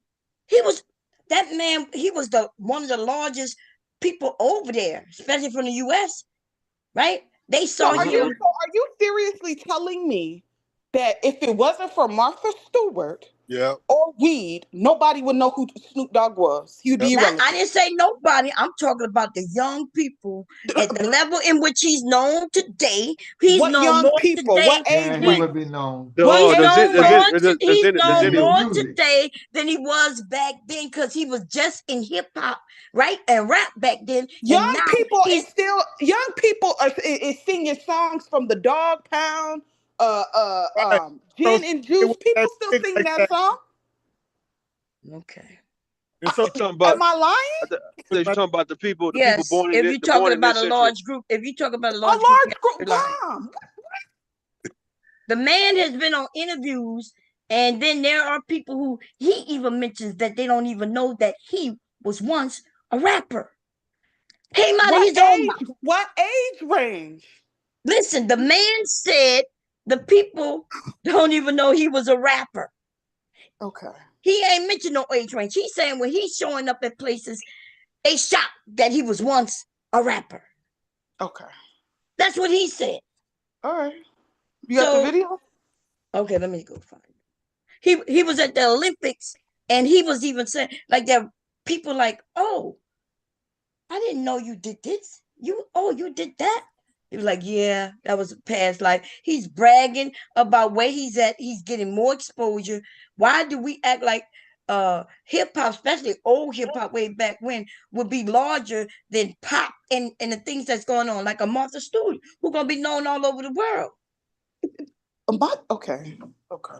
He was that man. He was the one of the largest people over there, especially from the U.S. Right? They So saw are you him. Well, so are you seriously telling me that if it wasn't for Martha Stewart Yeah. or weed, nobody would know who Snoop Dogg was? He'd be Not, I irrelevant. didn't say nobody. I'm talking about the young people at the level in which he's known today. He's What known young more people? today. What age yeah, he He would range? be known. The What uh, he's the age Zen, known the more. Zen, range? the, the He's Zen, the known In Zennies. the more music. today than he was back then because he was just in hip hop, right, and rap back then, and Young now people he's. is singing songs from the Dog Pound, Right. So Gin and it Juice. was People that still stick sing like that that. song. Okay. And so You talking about? Am I lying? I think you're talking about the people Yes, born in if it, you're the born talking in about this a century. large group, if you're talking about a A large group, large you're group lying. bomb. The man has been on interviews, and then there are people who he even mentions that they don't even know that he was once a rapper. Came out of What his own mouth. age? What age range? Listen, the man said the people don't even know he was a rapper. Okay. He ain't mentioned no age range. He's saying when he's showing up at places, a shock that he was once a rapper. Okay. That's what he said. All right. You got the video? Okay, let me go find it. He was at the Olympics, and he was even saying, like, there are people like, oh, I didn't know you did this. You did that? He was like, yeah, that was a past life. He's bragging about where he's at. He's getting more exposure. Why do we act like hip hop, especially old hip hop way back when, would be larger than pop and the things that's going on, like a Martha Stewart, who's gonna be known all over the world. Okay.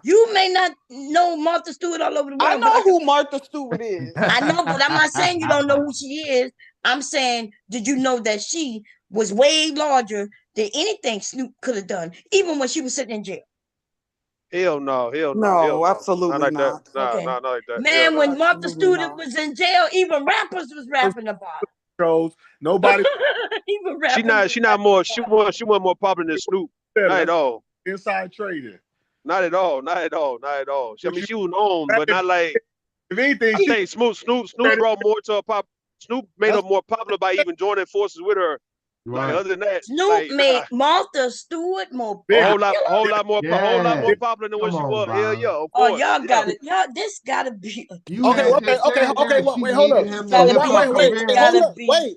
You may not know Martha Stewart all over the world. I know who Martha Stewart is. I know, but I'm not saying you don't know who she is. I'm saying, did you know that she was way larger than anything Snoop could have done, even when she was sitting in jail? Hell no. No, absolutely Not like not. that. Okay. Not like that. Man, when Martha Absolutely Stewart not. was in jail, even rappers was rapping about it. Shows nobody. Even She rappers not more. She wasn't more popular than Snoop. Not at all. Inside trading. Not at all. I mean, she was known, but not like. If anything, I think Snoop brought more to her pop. Snoop made her more popular by even joining forces with her. Right. Like, other than that, Snoop made Martha Stewart more a popular. whole lot more popular than what she was. Hell yeah, of Oh, course. y'all got it. Y'all, this gotta be. Okay. Wait, hold up.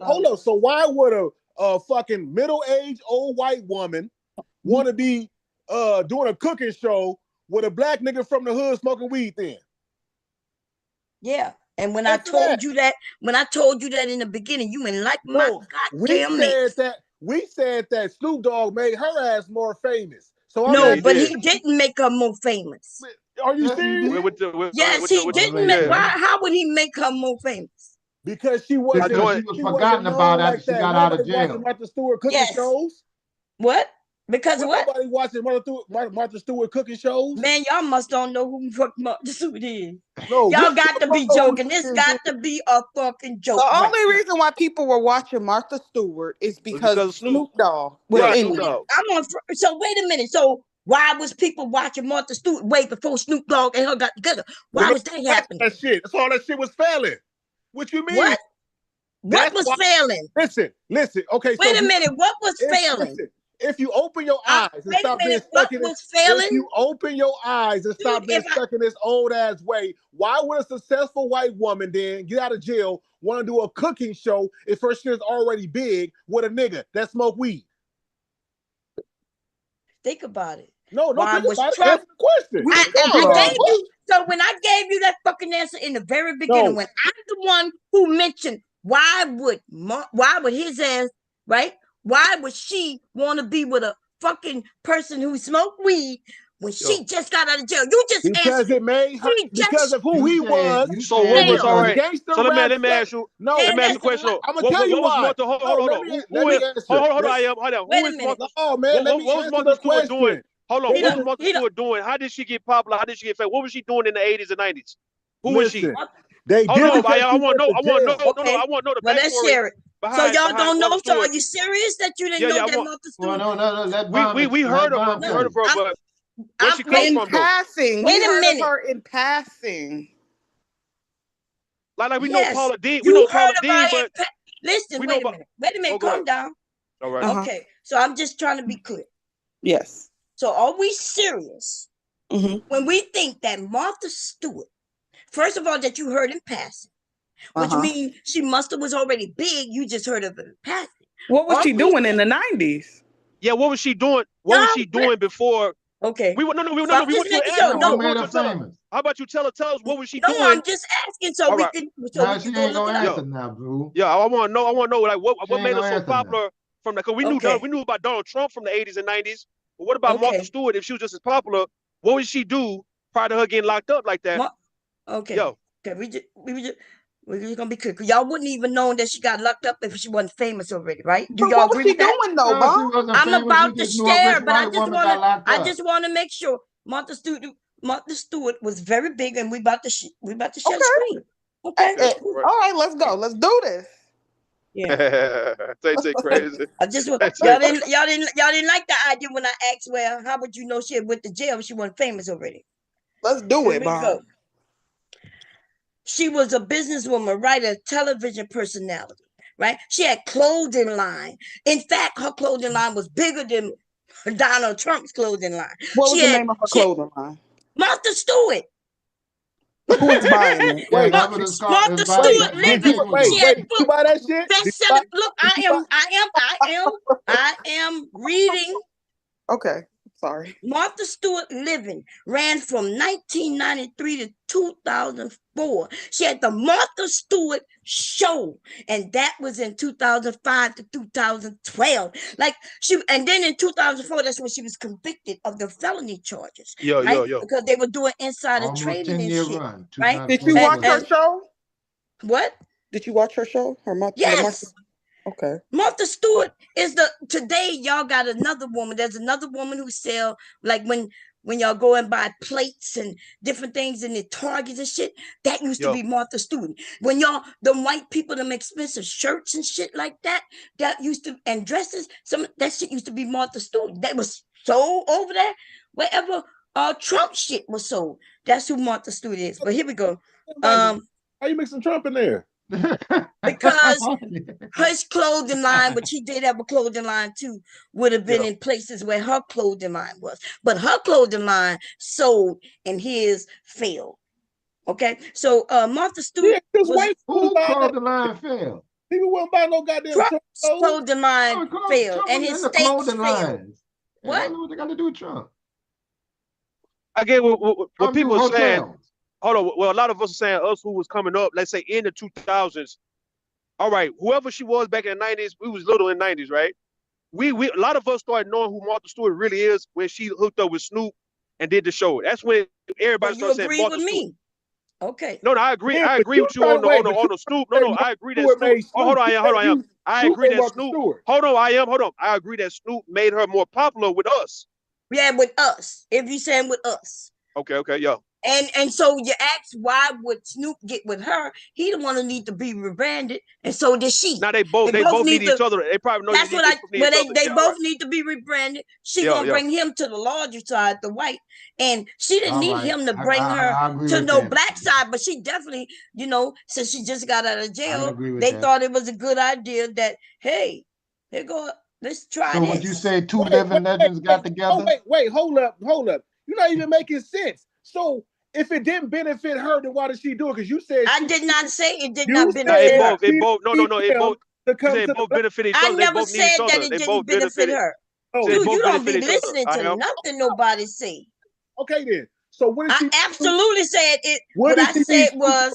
Hold up. So why would a fucking middle-aged old white woman want to be doing a cooking show with a black nigga from the hood smoking weed then? Yeah. And when I told you that in the beginning, you ain't like my goddamn mix. We said that Snoop Dogg made her ass more famous. So no, but he didn't make her more famous. Are you serious? Yes, he didn't make. Why? How would he make her more famous? Because she was forgotten about after she got out of jail. Martha Stewart cooking shows. What? Because what? Nobody watching Martha Stewart cooking shows. Man, y'all must don't know who fuck Martha Stewart is. No, y'all got to be joking. This got to be a fucking joke. The only reason why people were watching Martha Stewart is because Snoop Dogg was in it. So wait a minute. So why was people watching Martha Stewart way before Snoop Dogg and her got together? Why was that happening? That's all that shit was failing. What you mean? What was failing? Listen. Okay. Wait a minute. What was failing? If you open your eyes and stop being stuck in this, if you open your eyes and stop being stuck in this old ass way, why would a successful white woman then get out of jail want to do a cooking show if her shit is already big with a nigga that smoke weed? Think about it. No, why think was about Trump? It. Question. I gave you. So when I gave you that fucking answer in the very beginning, when I'm the one who mentioned why would his ass, right? Why would she want to be with a fucking person who smoked weed when she just got out of jail? You just because it made her because of who he was. So what was all right? So let me ask you. No, let me ask you a question. I'm gonna tell you why. Hold on. Hold on. Wait a minute. Oh man, let me answer the question. Hold on. What was Martha Stewart doing? How did she get popular? How did she get famous? What was she doing in the 80s and 90s? Who was she? They I want to know. I want to know the backstory. Let's share it. So y'all don't know. So are you serious that you didn't know that Martha Stewart? No. We heard of her. We heard of her, but where she come from? Passing. Wait a minute. Her in passing. Like we know Paula Dean. We know Paula Dean, but listen. Wait a minute. Calm down. All right. Okay. So I'm just trying to be clear. Yes. So are we serious when we think that Martha Stewart, first of all, that you heard in passing, which means she was already big. You just heard of it in passing. What was she doing in the 90s? Yeah, what was she doing? What was she doing before? Okay. We want you to tell us. How about you tell us what was she doing? No, I'm just asking so we can. So she ain't gonna answer now, bro. Yeah, I want to know. Like what made her so popular from that? Because we knew about Donald Trump from the 80s and 90s. But what about Martha Stewart? If she was just as popular, what would she do prior to her getting locked up like that? Okay. We're just gonna be clear. Y'all wouldn't even know that she got locked up if she wasn't famous already, right? Do y'all agree with that? What was she doing though, Bob? I'm about to share, but I just want to make sure Martha Stewart was very big, and we about to share the screen. Okay. All right, let's go. Let's do this. Yeah. They crazy. I just y'all didn't like the idea when I asked, well, how would you know she went to jail if she wasn't famous already? Let's do it, Bob. She was a businesswoman, writer, television personality, right? She had clothing line. In fact, her clothing line was bigger than Donald Trump's clothing line. What was the name of her clothing line? Martha Stewart. Who was buying it? Yeah, Wait, that's what it's called. Martha Stewart living. She had you buy that shit? bestseller. Look, I am reading. Okay, sorry. Martha Stewart Living ran from 1993 to 2004. She had the Martha Stewart Show, and that was in 2005 to 2012. Like and then in 2004, that's when she was convicted of the felony charges. Right? Because they were doing insider trading and shit. Run, right? Did you watch her show? What? Did you watch her show? Yes. Okay. Martha Stewart is today y'all got another woman. There's another woman who sell like when y'all go and buy plates and different things in the Targets and shit. That used to be Martha Stewart. When the white people, them expensive shirts and shit like that used to, and dresses, that shit used to be Martha Stewart. That was sold over there wherever Trump shit was sold. That's who Martha Stewart is. But here we go. How you mixing Trump in there? Because his clothing line, which he did have a clothing line too, would have been in places where her clothing line was. But her clothing line sold and his failed. Okay, so Martha Stewart was who clothing line failed. People wouldn't buy no goddamn Trump clothing line failed, and his steaks failed. What? What they got to do with Trump? Again, what people are saying. Hold on. Well, a lot of us are saying us who was coming up, let's say in the 2000s. All right, whoever she was back in the 90s, we was little in the 90s, right? We a lot of us started knowing who Martha Stewart really is when she hooked up with Snoop and did the show. That's when everybody started saying Martha Stewart. Me. Okay. No, I agree. I agree with you on the Snoop. No, I agree that Snoop. Hold on, I am. I agree that Snoop. Hold on, I am. Hold on. I agree that Snoop made her more popular with us. Yeah, with us. If you saying with us. Okay, yeah. And so you ask why would Snoop get with her? He the one who need to be rebranded, and so did she. Now they both need each other. They probably know. That's they both need to be rebranded. She gonna bring him to the larger side, the white, and she didn't need him to bring her to no black side, but she definitely, since she just got out of jail, they thought it was a good idea that hey, here go, let's try this. So would you say two living legends got together? Wait, hold up. You're not even making sense. So if it didn't benefit her, then why did she do it? Because you said I did not say it did not benefit her. It both benefit each other. I never said that it didn't benefit her. Dude, you don't be listening to nothing nobody say. Okay then. So what did she absolutely said it. What I said was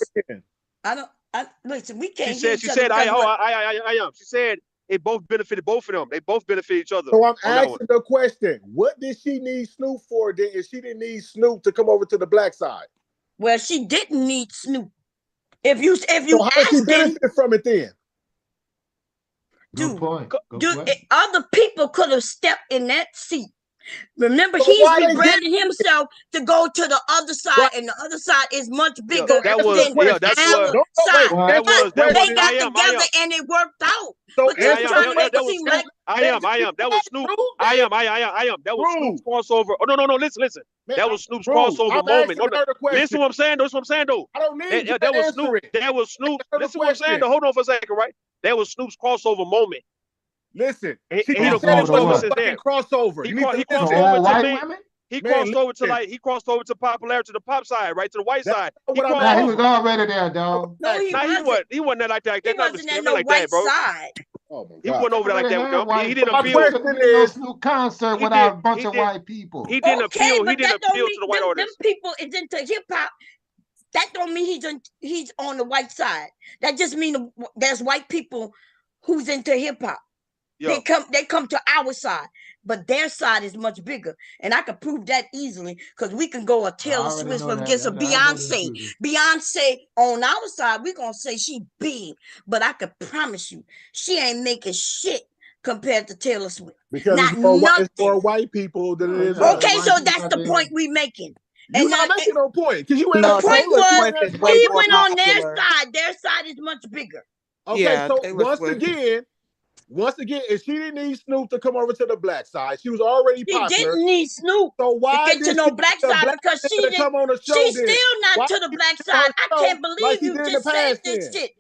listen, we can't hear each other. She said it both benefited both of them. They both benefit each other. So I'm asking the question: what did she need Snoop for? Then, if she didn't need Snoop to come over to the black side? Well, she didn't need Snoop. If you so how did she benefit from it then? Good point. Other people could have stepped in that seat. Remember, he's rebranded himself to go to the other side, and the other side is much bigger than our side. They got together and it worked out. So that was Snoop. That was Snoop's crossover. Oh no! Listen. That was Snoop's crossover moment. Listen what I'm saying. That's what I'm saying though. I don't need you to answer it. That was Snoop. Listen what I'm saying though. Hold on for a second, right? That was Snoop's crossover moment. Listen, he crossover crossover. He crossed over to popularity to the pop side, right to the white side. He was already there, dog. No, he wasn't that like that. He wasn't at no white side. Oh my God. He wasn't over there like that. He didn't appeal to concert without a bunch of white people. He didn't appeal. He didn't appeal to the white audience. Them people is into hip hop. That don't mean he's on the white side. That just means there's white people who's into hip hop. Yeah. They come to our side, but their side is much bigger, and I could prove that easily because we can go a Taylor Swift against a Beyonce. Beyonce on our side, we're gonna say she big, but I could promise you, she ain't making shit compared to Taylor Swift. Because it's for white people than it is. Okay, so that's the point we making. You're not making no point because you went. The point was we went on their side. Their side is much bigger. Okay, so once again. Once again, if she didn't need Snoop to come over to the black side, she was already popular. She didn't need Snoop so why to get did to no she black the side black because she to didn't. come on the show She's then? still not Why to the black her side. I show can't believe like she you did in just the said past this then? shit.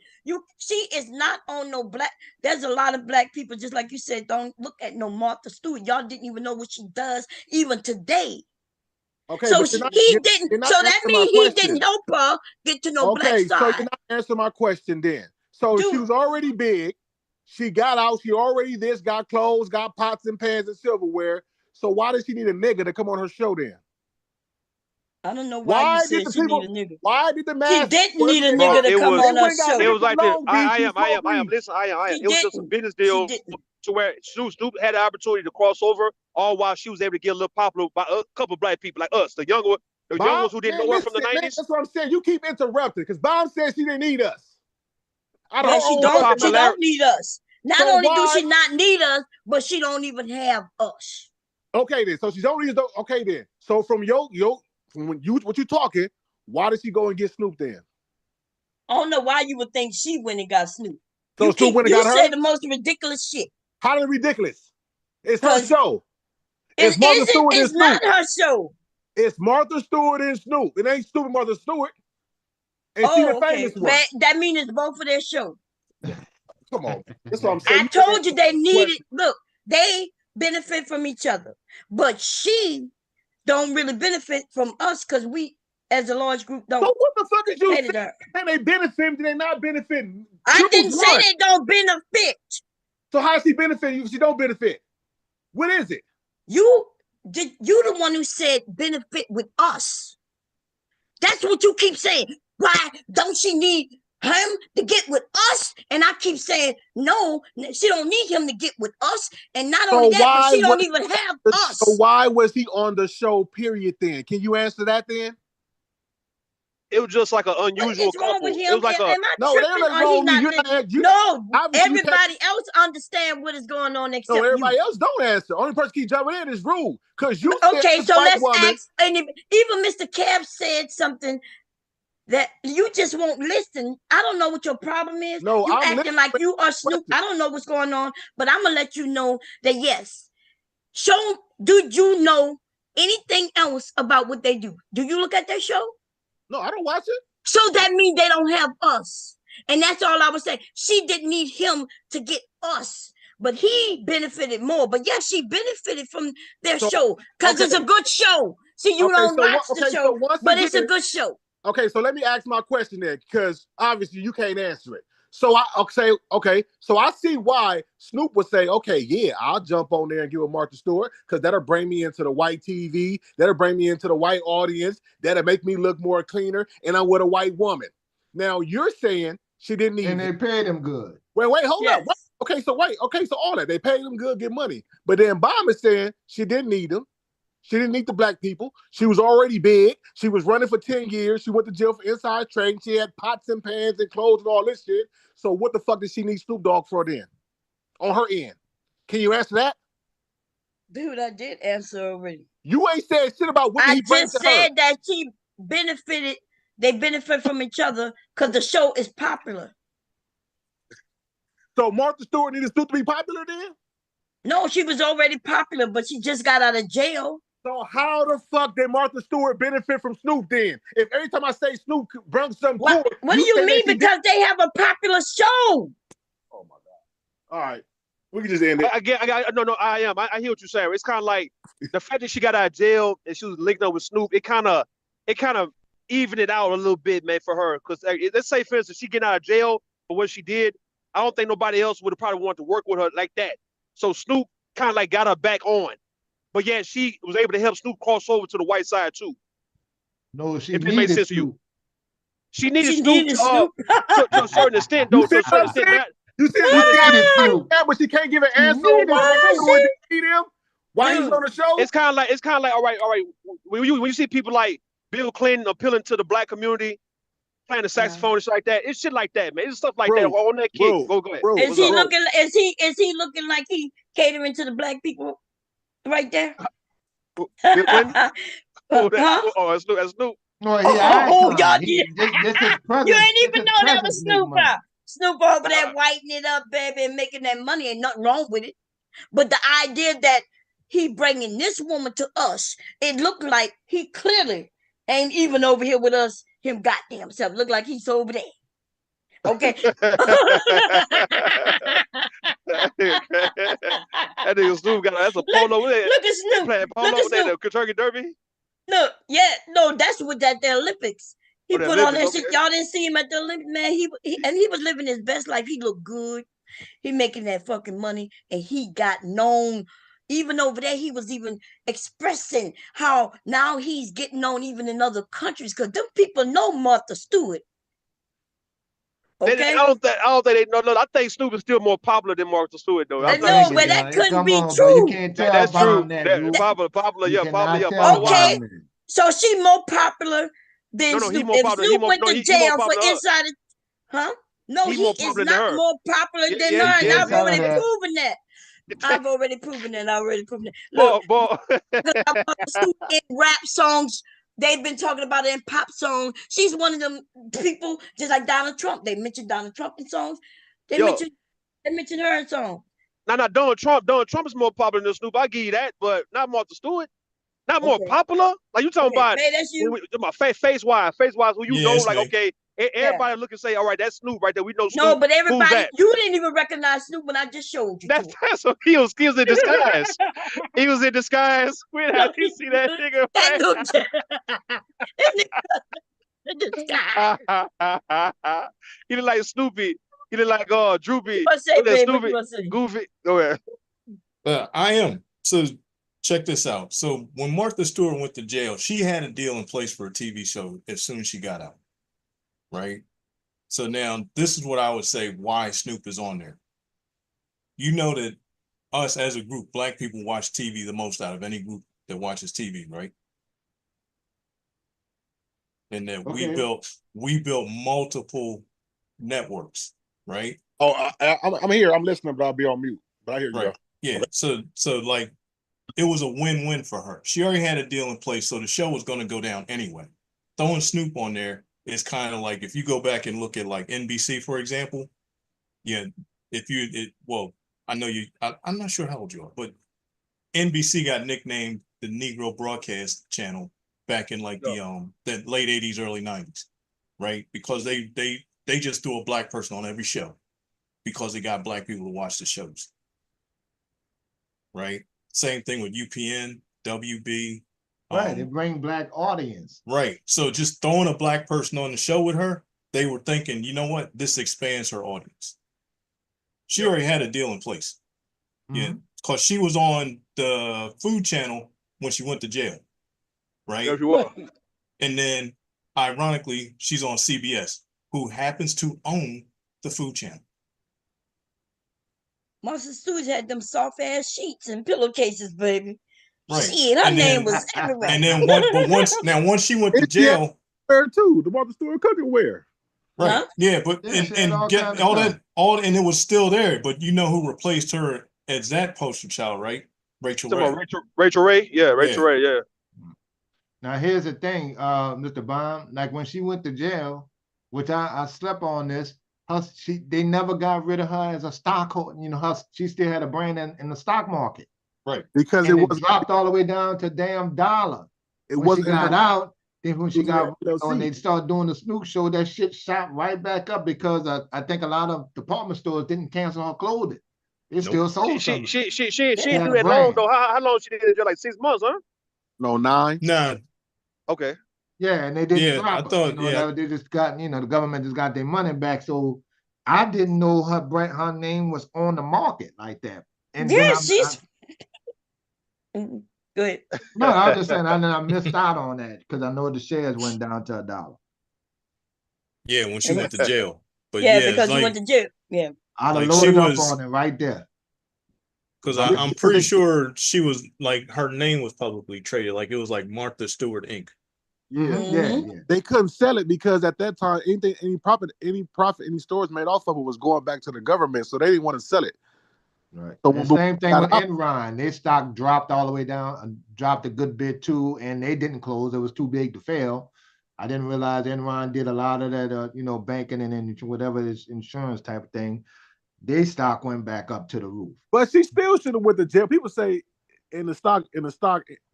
She is not on no black. There's a lot of black people, just like you said, don't look at no Martha Stewart. Y'all didn't even know what she does even today. Okay, So but he didn't. you're not So that answering my means he question. didn't help her get to no black Okay, so you're side. not answering my question then. So Dude. she was already big. She got out. She already got clothes, got pots and pans and silverware. So why does she need a nigga to come on her show then? I don't know why you said she need a nigga. Why did the She mass? didn't need a nigga to come on her show. It was like this. I am. Listen, I am. She It was just a business deal to where Snoop had the opportunity to cross over, all while she was able to get a little popular by a couple of black people like us, the young ones who didn't know her from the 90s. That's what I'm saying. You keep interrupting because Bob said she didn't need us. Yeah, she don't need us. Not So only why, do she not need us, but she don't even have us. Okay then. So she's only okay then. So from from what you talking, why did she go and get Snoop then? I don't know why you would think she went and got Snoop. So Snoop went and got her? You say the most ridiculous shit. How is it ridiculous? It's her show. It's Martha Stewart and Snoop. It's not her show. It's Martha Stewart and Snoop. It ain't stupid Martha Stewart. And she the famous one. That means it's both of their show. Come on. That's what I'm saying. I told you they needed, look, they benefit from each other. But she don't really benefit from us because we, as a large group, don't. So what the fuck is you saying? Can they benefit? Do they not benefit? I didn't say they don't benefit. So how is she benefiting you if she don't benefit? What is it? You the one who said benefit with us. That's what you keep saying. Why don't she need him to get with us? And I keep saying, no, she don't need him to get with us. And not only that, but she don't even have us. So why was he on the show, period, then? Can you answer that then? It was just like an unusual couple. It was like everybody else understand what is going on except everybody you. else don't answer. Only person keep jumping in is Rue. Because you okay, so let's ask. And even Mr. Kev said something that you just won't listen. I don't know what your problem is. No, you acting like you are Snoop. I don't know what's going on, but I'm gonna let you know that yes. Do you know anything else about what they do? Do you look at their show? No, I don't watch it. So that means they don't have us. And that's all I was saying. She didn't need him to get us. But he benefited more. But yes, she benefited from their show. Because it's a good show. See, you don't watch the show, but it's a good show. Okay, so let me ask my question then, because obviously you can't answer it. So so I see why Snoop would say, okay, yeah, I'll jump on there and give a Martha Stewart because that'll bring me into the white TV. That'll bring me into the white audience. That'll make me look more cleaner. And I'm with a white woman. Now you're saying she didn't need and they paid him good. Wait, hold up. Okay, so all that. They paid him good, get money. But then Bob is saying she didn't need him. She didn't need the black people. She was already big. She was running for 10 years. She went to jail for inside trading. She had pots and pans and clothes and all this shit. So what the fuck did she need Snoop Dogg for then? On her end. Can you answer that? Dude, I did answer already. You ain't said shit about what he brings to her. I just said that she benefited. They benefit from each other because the show is popular. So Martha Stewart needed Snoop to be popular then? No, she was already popular, but she just got out of jail. So how the fuck did Martha Stewart benefit from Snoop then? If every time I say Snoop brings something cool, what do you mean? Because they have a popular show. Oh my God! All right, we can just end it. I hear what you're saying. It's kind of like the fact that she got out of jail and she was linked up with Snoop. It kind of evened it out a little bit, man, for her. Because let's say, for instance, she get out of jail for what she did. I don't think nobody else would have probably wanted to work with her like that. So Snoop kind of like got her back on. But yeah, she was able to help Snoop cross over to the white side too. No, she if needed it makes sense Snoop. to you. She needed Snoop to a certain extent, though. To a certain extent, you see Snoop, but she can't give an answer on why she need him. Why he's on the show? It's kind of like all right. When you see people like Bill Clinton appealing to the black community, playing the saxophone and shit like that, it's shit like that, man. It's stuff like that on that kid. Go ahead. Is he looking like he catering to the black people? Right there. That's Snoop. No, y'all. You ain't even know that was Snoop. Snoop over there whitening it up, baby, and making that money. Ain't nothing wrong with it. But the idea that he bringing this woman to us, it looked like he clearly ain't even over here with us. Him goddamn self look like he's over there. Okay. That nigga Snoop that's a polo. Look at Snoop. Playing polo Look at with that Snoop. Kentucky Derby. Look, yeah, no, that's what the Olympics. He the put on Olympics, that shit. okay. Y'all didn't see him at the Olympics, man. He was living his best life. He looked good. He making that fucking money, and he got known. Even over there, he was even expressing how now he's getting known even in other countries because them people know Martha Stewart. Okay, I don't think they know. No, I think Snoop is still more popular than Martha Stewart, though. I I'm not know, gonna but say that couldn't be Bro, you true. can't tell that's true. Bomb that. Popular, You yeah, cannot popular, tell Okay, Bomb that. so she more popular than No, he Snoop. more If popular. Snoop went to He more jail for popular. insider, huh? No, He he more is popular than not her. more popular Yeah, than yeah, her, and yeah, I've already proven that. I've already proven it. Look, boy. Snoop in rap songs. They've been talking about it in pop songs. She's one of them people, just like Donald Trump. They mentioned Donald Trump in songs. They mentioned her in songs. Now, Donald Trump is more popular than Snoop. I give you that, but not Martha Stewart. Not more popular. Like you talking about? Hey, that's you. My face wise, who you know? Like okay, everybody look and say, all right, that's Snoop right there. We know Snoop. No, but everybody, who's that? You didn't even recognize Snoop when I just showed you. That's what he was in disguise. He was in disguise. When I did see that nigga. He look like Snoopy. He look like Droopy. What say, baby? Snoopy, Goofy. Go ahead. I am. So check this out. So when Martha Stewart went to jail, she had a deal in place for a TV show as soon as she got out. Right? So now this is what I would say why Snoop is on there. You know that us as a group, Black people watch TV the most out of any group that watches TV, right? And that we built multiple networks, right? Oh, I'm here. I'm listening, but I'll be on mute. But I hear you. Right. Yeah. So like it was a win-win for her. She already had a deal in place, so the show was going to go down anyway. Throwing Snoop on there is kind of like if you go back and look at like NBC, for example. Yeah, I know you. I'm not sure how old you are, but NBC got nicknamed the Negro Broadcast Channel back in like the late '80s, early '90s, right? Because they just threw a Black person on every show because they got Black people to watch the shows, right? Same thing with UPN, WB. Right, they bring Black audience. Right. So just throwing a Black person on the show with her, they were thinking, you know what? This expands her audience. She already had a deal in place. Yeah, because she was on the Food Channel when she went to jail, right? Yes, you was. And then, ironically, she's on CBS, who happens to own the Food Channel. Martha Stewart had them soft ass sheets and pillowcases, baby. Right. Shit, her name was everywhere. And then once she went to jail, her too, the Martha Stewart cookware. Right. Huh? Yeah, but and get all that and it was still there. But you know who replaced her as that poster child, right? Rachel Ray. Rachel Ray? Yeah, Rachel Ray, yeah. Now here's the thing, Mr. Baum. Like when she went to jail, which I slept on this, they never got rid of her as a stockholder. You know, she still had a brand in the stock market. Right. Because it was dropped all the way down to damn dollar. When she got out, then when she got when they started doing the Snoop show, that shit shot right back up because I think a lot of department stores didn't cancel her clothing. It still sold something. She didn't do that long though. How long she did it? Like 6 months, huh? No, 9. Okay. Yeah, and they didn't drop her. They just got, the government just got their money back. So I didn't know her name was on the market like that. And yeah, she's good. No, I was just saying I missed out on that because I know the shares went down to $1. Yeah, when she went to jail. But because she went to jail. Yeah. I'd have loaded up on it right there. Because I'm pretty sure she was like her name was publicly traded. Like it was like Martha Stewart Inc. Yeah. They couldn't sell it because at that time, any profit any stores made off of it was going back to the government, so they didn't want to sell it. Right. So the same thing with Enron. Their stock dropped all the way down, dropped a good bit too, and they didn't close. It was too big to fail. I didn't realize Enron did a lot of that, banking and whatever this insurance type of thing. Their stock went back up to the roof. But she still should have went to jail. People say in the stock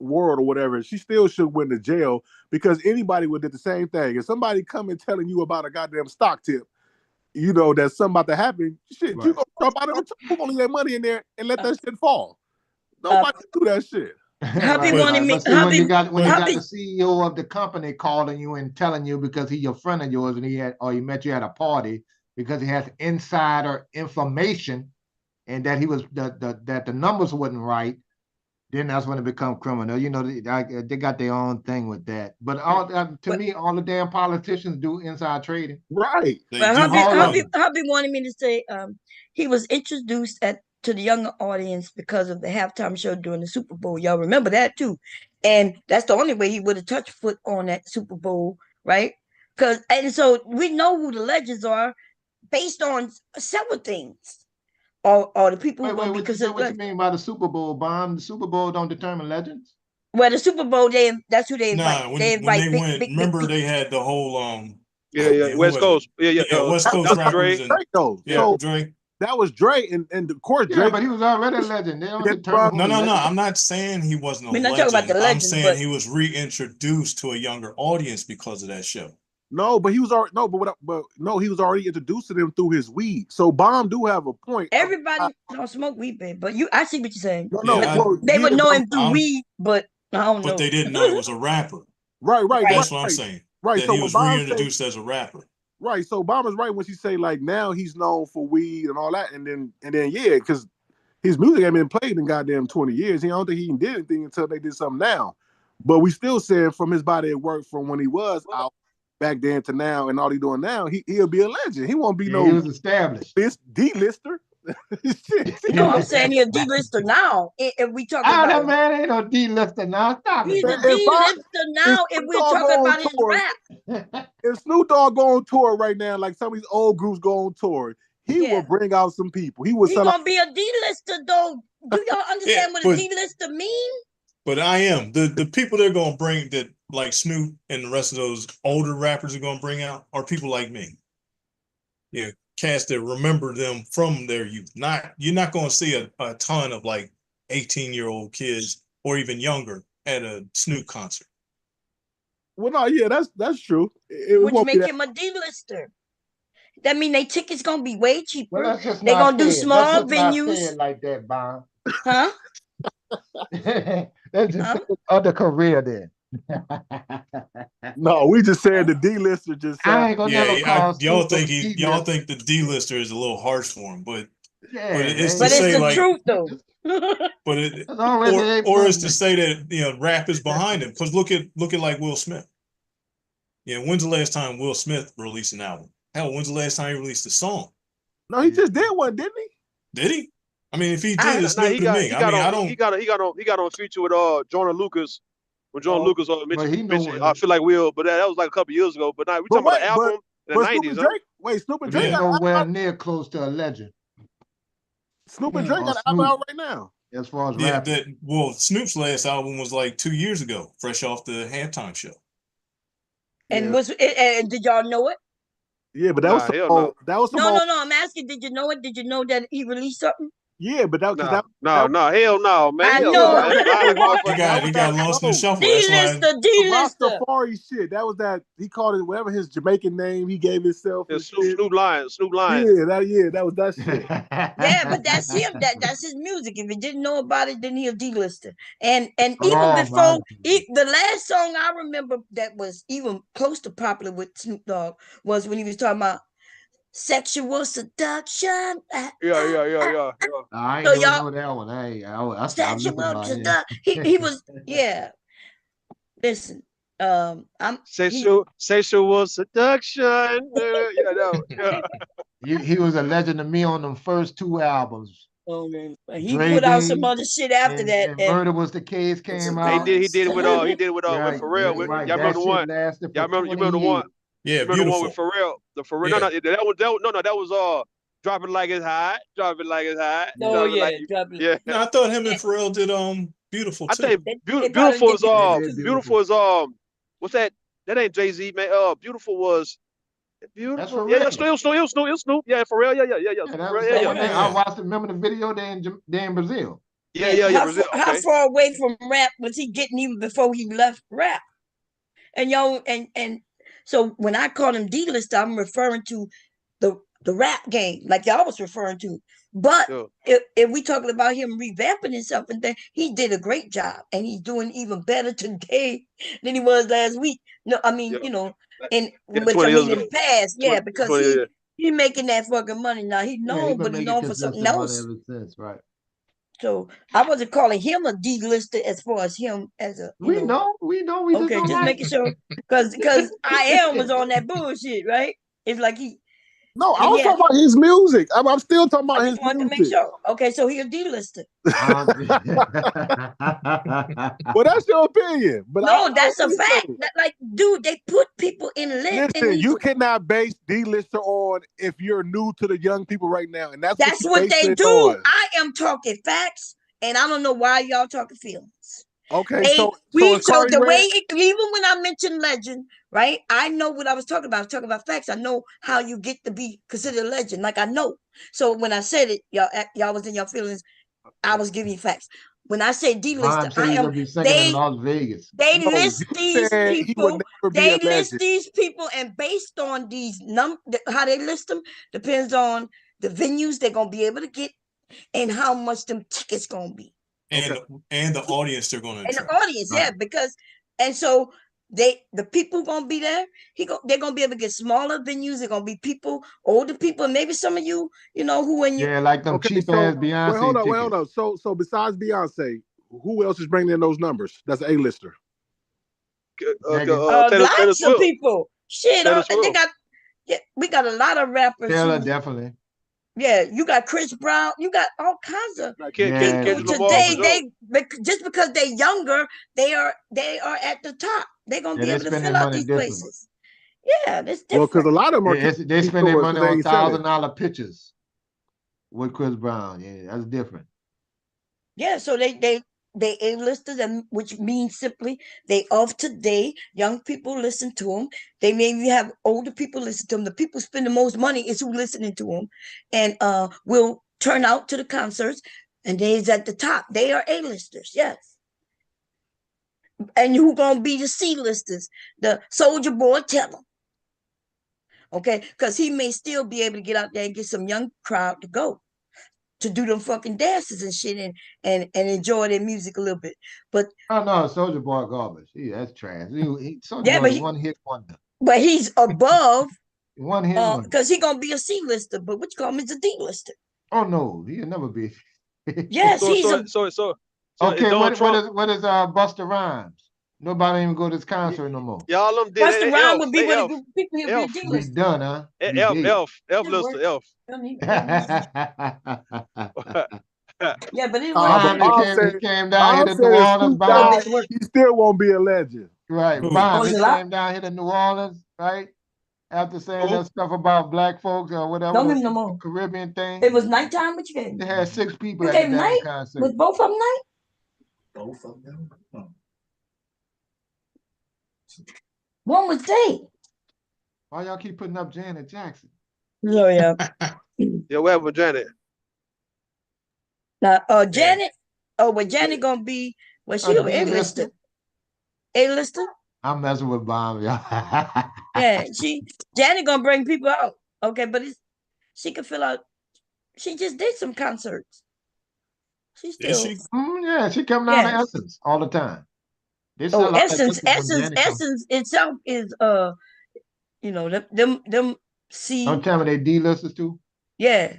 world or whatever, she still should went to jail because anybody would do the same thing. If somebody come and telling you about a goddamn stock tip, that's something about to happen, shit, right. You gonna jump out of the tube, gonna leave that money in there and let that shit fall. Nobody do that shit. Hubby wanted me. But when you got the CEO of the company calling you and telling you because he's a friend of yours and he met you at a party because he has insider information and that that the numbers wasn't right, then that's when it become criminal. They got their own thing with that. But to me, all the damn politicians do inside trading. Right. But hubby wanted me to say he was introduced to the younger audience because of the halftime show during the Super Bowl. Y'all remember that too. And that's the only way he would have touched foot on that Super Bowl, right? And so we know who the legends are based on several things. Or the people who wait, what you mean by the Super Bowl, Bomb? The Super Bowl don't determine legends? Well, the Super Bowl, that's who they invite. Nah, when they went, remember they had the whole West Coast. West Coast rappers. Drake though. Yeah, so Drake. That was Drake, and of course Drake. Yeah, but he was already a legend. They don't determine. No. I'm not saying he wasn't a legend. Not talking about the legend. I'm saying he was reintroduced to a younger audience because of that show. No, but he was already he was already introduced to them through his weed. So Bomb do have a point. Everybody don't smoke weed, babe. But I see what you're saying. They would know him through weed, but I don't know. But they didn't know it was a rapper. Right. That's what I'm saying. Right. That so he was reintroduced as a rapper. Right, so Bomber's right when she say like now he's known for weed and all that, and then yeah, because his music ain't been played in goddamn 20 years. I don't think he even did anything until they did something now. But we still saying from his body at work from when he was out back then to now and all he doing now, he'll be a legend. He won't be he was established. D-lister. No, I'm saying he's a D-lister now. If we talk about that man ain't no D-lister now. Stop he's a D-lister now if we're talking about his rap. If Snoop Dogg go on tour right now, like some of these old groups go on tour, he will bring out some people. He's gonna be a D-lister though. Do y'all understand what a D-lister mean? But I am the people they're gonna bring that like Snoop and the rest of those older rappers are gonna bring out are people like me. Yeah. Cats that remember them from their youth. You're not going to see a ton of like 18-year-old kids or even younger at a Snoop concert. Well, no, yeah, that's true. Which make him a D-lister. That mean they tickets gonna be way cheaper. Well, they gonna do small venues. Not say it like that, Bob. Huh? That's just other career then. No, we just said the D-lister just. Y'all think the D-lister is a little harsh for him, but it's the truth though. But it's to say that rap is behind him because look at like Will Smith. Yeah, when's the last time Will Smith released an album? Hell, when's the last time he released a song? No, he just did one, didn't he? Did he? I mean, if he did, it's new to me. He got on a feature with Jordan Lucas. When John Lucas mentioned, I feel like but that was like a couple years ago. But now we talking about the album in the 90s. Snoop and Drake ain't nowhere near close to a legend. Snoop and Drake got an album out right now. As far as rap. Snoop's last album was like 2 years ago, fresh off the halftime show. And and did y'all know it? Yeah, but that was no. I'm asking, did you know it? Did you know that he released something? Yeah, but that hell no, man. I know. He got lost in the shuffle. D-lister. Rastafari shit. That was that he called it whatever his Jamaican name he gave himself. Snoop Lion. Yeah, that was that shit. Yeah, but that's him. That's his music. If you didn't know about it, then he'll D-lister. And even before the last song I remember that was even close to popular with Snoop Dogg was when he was talking about sexual seduction. Yeah. I ain't know that one. I sexual seduction. He was, yeah. Listen, I'm sexual seduction. He was a legend to me on them first 2 albums. Oh man, he put out some other shit after that. And Murder Was the Case came out. He did it with Pharrell. Y'all remember the one? Y'all remember the one? Yeah, beautiful. The one with Pharrell. The Pharrell. Yeah. That was Drop It Like It's Hot. Drop It Like It's Hot. Oh yeah, Drop It. Yeah. No, I thought him and Pharrell did Beautiful too. I think Beautiful is what's that? That ain't Jay-Z, man. Beautiful was beautiful. That's for Yeah, real. Snoop. Yeah, for real. Yeah. I watched. Remember the video there in Brazil. Yeah, Brazil. How Okay. far away from rap was he getting even before he left rap? And y'all, and so when I call him D-list, I'm referring to the rap game, like y'all was referring to. But if we talking about him revamping himself, and then he did a great job, and he's doing even better today than he was last week. No, I mean, in which I mean in the past, because he making that fucking money now. He's known, but he's known for something else. Ever since, right? So I wasn't calling him a D-lister as far as him as a we know. We okay, just making sure because I am was on that bullshit, right? It's like he. No, I was talking about his music. I'm still talking about his music. To make sure. Okay, so he a D-lister. Well, that's your opinion, but no, that's a fact. Like, dude, they put people in lit. Listen, you cannot base D-lister on if you're new to the young people right now, and that's what they do. On. I am talking facts, and I don't know why y'all talking feelings. Okay, so the way even when I mentioned legend, right? I know what I was talking about. I was talking about facts. I know how you get to be considered a legend. Like I know. So when I said it, y'all was in your feelings. I was giving you facts. When I say D-lister, I am. They Las Vegas. They list these people. They list these people, and based on these how they list them depends on the venues they're gonna be able to get and how much them tickets gonna be. And the audience they're going to attract. And the audience, right. Because so the people gonna be there. They're gonna be able to get smaller venues. They're gonna be people, older people, maybe some of you who in your like them cheap ass Beyonce. Wait, hold on. So besides Beyonce, who else is bringing in those numbers? That's an A-lister. Lots of people. Shit, they got. Yeah, we got a lot of rappers. Taylor, definitely. Yeah, you got Chris Brown. You got all kinds of people today. They just because they're younger, they are at the top. They're gonna be able to fill out these places. Yeah, that's different. Well, because a lot of them they spend their money on $1,000 pictures with Chris Brown. Yeah, that's different. Yeah, so they A-listers, and which means simply they of today. Young people listen to them. They maybe have older people listen to them. The people spend the most money is who listening to them, and will turn out to the concerts. And they's at the top. They are A-listers, yes. And who gonna be the C-listers? The Soldier Boy, tell them. Okay, because he may still be able to get out there and get some young crowd to go. To do them fucking dances and shit and enjoy their music a little bit. But no, Soldier Boy garbage. That's trash. Soldier Boy one hit wonder. But he's above one hit wonder. Because he gonna be a C-lister, but what you call him is a D-lister. Oh no, he'll never be. Yes, okay, what is Busta Rhymes? Nobody even go to this concert no more. Y'all them did. Busta Rhymes would be one of the people he'll be a D-lister. Be done, huh? Elf lister, Elf. Yeah, but it came down here to New Orleans. He still won't be a legend. Right. Bond, he came down here to New Orleans, right? After saying that stuff about black folks or whatever. Don't even no more. Caribbean thing. It was nighttime, what you gave? They had 6 people at the damn concert. Was both of them night? Both of them? Huh. One was day. Why y'all keep putting up Janet Jackson? Oh, yeah. Yeah, what happened with Janet? Now, Janet, Janet gonna be, she gonna be A-lister. A-lister? I'm messing with Bomb, y'all. Yeah, Janet gonna bring people out. Okay, but she can fill out. She just did some concerts. She still. She come down to Essence all the time. Essence itself is them C. Don't tell me they D-listers too. Yeah.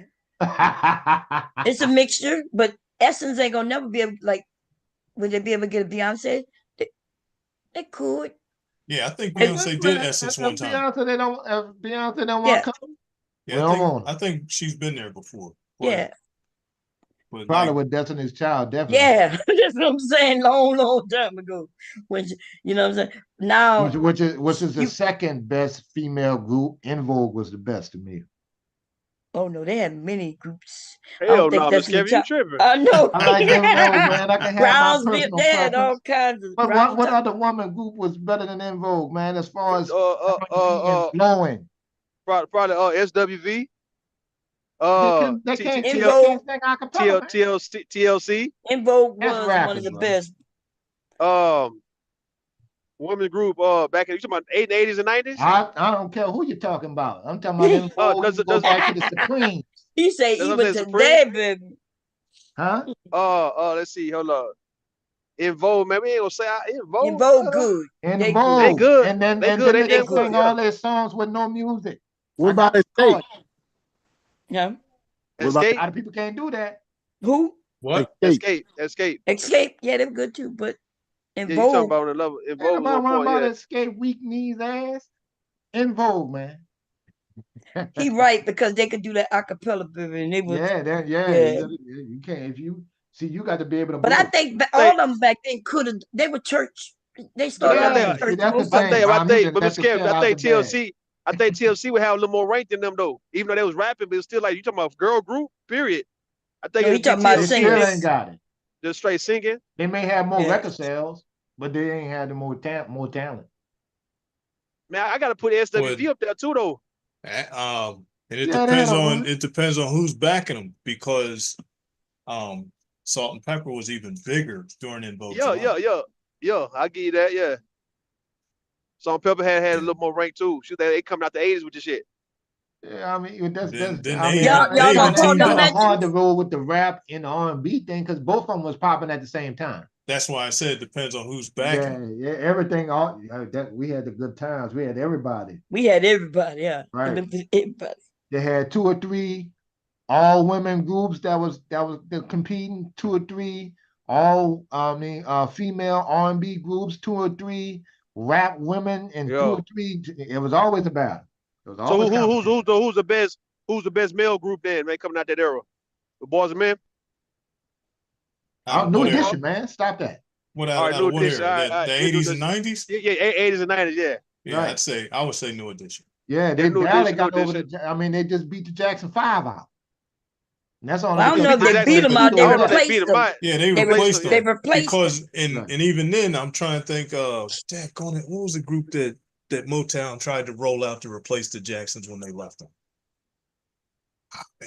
It's a mixture, but Essence ain't gonna never be able, like, would they be able to get a Beyonce? They could. Yeah, I think Beyonce did Essence one time. Beyonce don't want to come. Yeah, I think she's been there before. Yeah. But probably with Destiny's Child, definitely. Yeah, that's what I'm saying. Long time ago. When you know what I'm saying? Now, which is the second best female group. En Vogue was the best to me. Oh no, they had many groups. I Hell don't no, think Miss that's the Kevin, you top. tripping. I know. I like En Vogue, man. I can have my Brownsville, personal they had all preference. kinds of But Brown what Top. other woman group was better than En Vogue, man, as far as Uh, uh, R&B and uh, flowing? probably SWV. They Uh, can they T T can't En T they L Vogue, can't sing a cappella, TL man. TLC TLC. En Vogue That's was one of rapping, the bro. best. Women group back in you talking about 80s and 90s. I don't care who you're talking about. I'm talking about En Vogue. You Does can it go does back to the Supremes, He say does I'm even saying Supreme? today, baby. huh? Let's see, hold on. In Vogue, man, we ain't gonna say In En Vogue. Vogue good. En They good. They Vogue, good. and then They and good. then They they They damn can good. good. sing Yeah. all their songs with no music. What I got about the Escape? record. Yeah. What about A Escape. lot of people can't do that. Who? What? Escape? Escape. Escape. Yeah, they were good too. But En Yeah, you talking Vogue, about on the level. In Ain't Vogue was nobody on worrying point. about Yeah. Escape weak knees ass. En Vogue, man. he right because they could do that acapella, baby, and they was Yeah, yeah. you can't if you see you got to be able to But I blow. think I all of them back then could have. They were church. They started out Yeah, in see church. that's the Most of them. thing. My music But let Miss the Kevin, cat out the bag. I think TLC would have a little more rank than them though. Even though they was rapping, but it's still like you talking about girl group. Period. I think No, he it'd be talking about They TLC and still them ain't singers. got it. just straight singing. They may have more Yeah. record sales, but they ain't had the more talent. Man, I gotta put But SWV up there too though. and it Yeah, they had depends a on run. who's backing them because Salt and Pepper was even bigger during In Vogue's Yeah, run. yeah, yeah, yeah. I give you that. Yeah. Salt Pepper had a Yeah. little more rank too. Shoot, they coming out the 80s with this shit. Yeah, I mean that's Then I they mean even Y'all it's don't call teamed them kind up. of hard to legends. roll with the rap and the R&B thing because both of them was popping at the same time. That's why I said it depends on who's backing Yeah, them. yeah, everything. All that we had the good times. We had everybody, We had everybody. Yeah, right? everybody. They had two or three all women groups that was they're competing. Two or three all female R&B groups. Two or three rap women, and two Yeah. or three. It was always a battle. It was So always competition. who's the best male group then, man, coming out that era? The Boys and Men? Out of New what era? edition, man. Stop that. All right, Out New of what Edition. era? All right, all The right. New 80s and Edition. 90s? Yeah, 80s and 90s, yeah. Yeah, Right. I would say New Edition. Yeah, Yeah, they New barely Edition, New got over Edition. the. I mean, they just beat the Jackson 5 out. And that's only Well, I don't Yeah, know because if beat the they Jackson. beat they them beat out. I They don't over know if they that. beat replaced them them. out. Yeah, they Replaced replaced them, yeah. They them replaced them. because and Right. and even then I'm trying to think on it, what was the group that Motown tried to roll out to replace the Jacksons when they left them?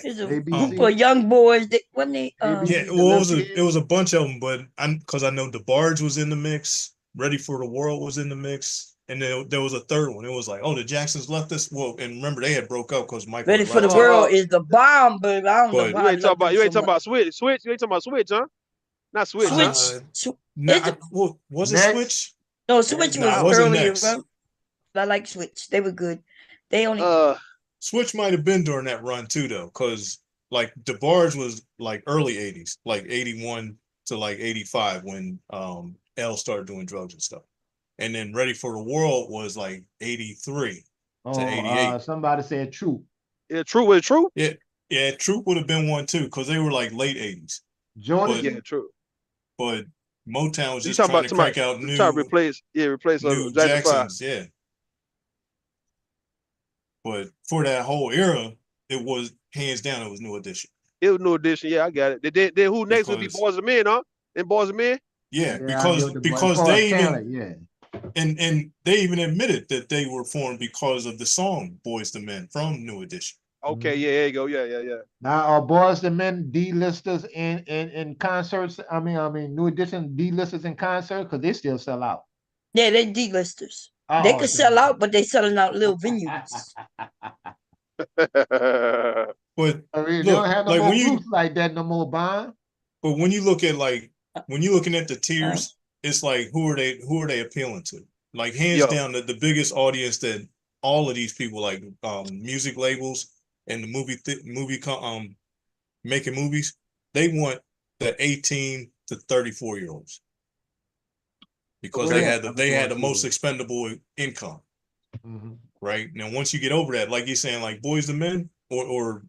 There's a group ABC, of young boys. That wasn't they. Yeah, ABC, the well, little it was kids. a bunch of them, but because I know DeBarge was in the mix, Ready for the World was in the mix, and then there was a third one. It was like, oh, the Jacksons left us. Well, and remember they had broke up because Michael Ready had for the left too. World is the bomb, but I don't know But why I love them you so ain't talking much. about Switch. You ain't talking about Switch, huh? Not Switch, huh? Switch. no, Is it? well, was it Next, Switch? No, Switch No, was it Oh. wasn't earlier. next. I like Switch. They were good. They only Switch might have been during that run too, though, because like DeBarge was like early '80s, like '81 to like '85 when L started doing drugs and stuff, and then Ready for the World was like '83 to '88. somebody said true. Yeah, true. Was it true? Yeah, yeah, Troop would have been one too, because they were like late '80s, but Yeah, Jodeci. true. but Motown was You just talking trying about to crank out you trying to replace new Jackson 5. Jacksons, yeah. But for that whole era, it was hands down it was New Edition. It was New Edition. Yeah, I got it. Then who next would be Because Boys and Men, huh? Then Boys and Men? yeah, Yeah, I give the boy as because far as they even talent, yeah. and they even admitted that they were formed because of the song Boys to Men from New Edition. Okay, Mhm. yeah, there you go. Yeah. Now, are Boys and Men D-listers in concerts? I mean, New Edition D-listers in concerts because they still sell out. yeah, they D-listers. They Oh, could sell out, but they selling out little venues. But I mean, they don't look, have no like more groups like that no more, Bond. but when you look at like when you're looking at the Uh, tiers, it's like who are they appealing to? Like hands Yo, down, the biggest audience that all of these people like music labels and the making movies, they want the 18 to 34-year-olds because Go ahead. they had the most expendable income, Mhm. right? Now once you get over that, like you're saying, like Boys to Men or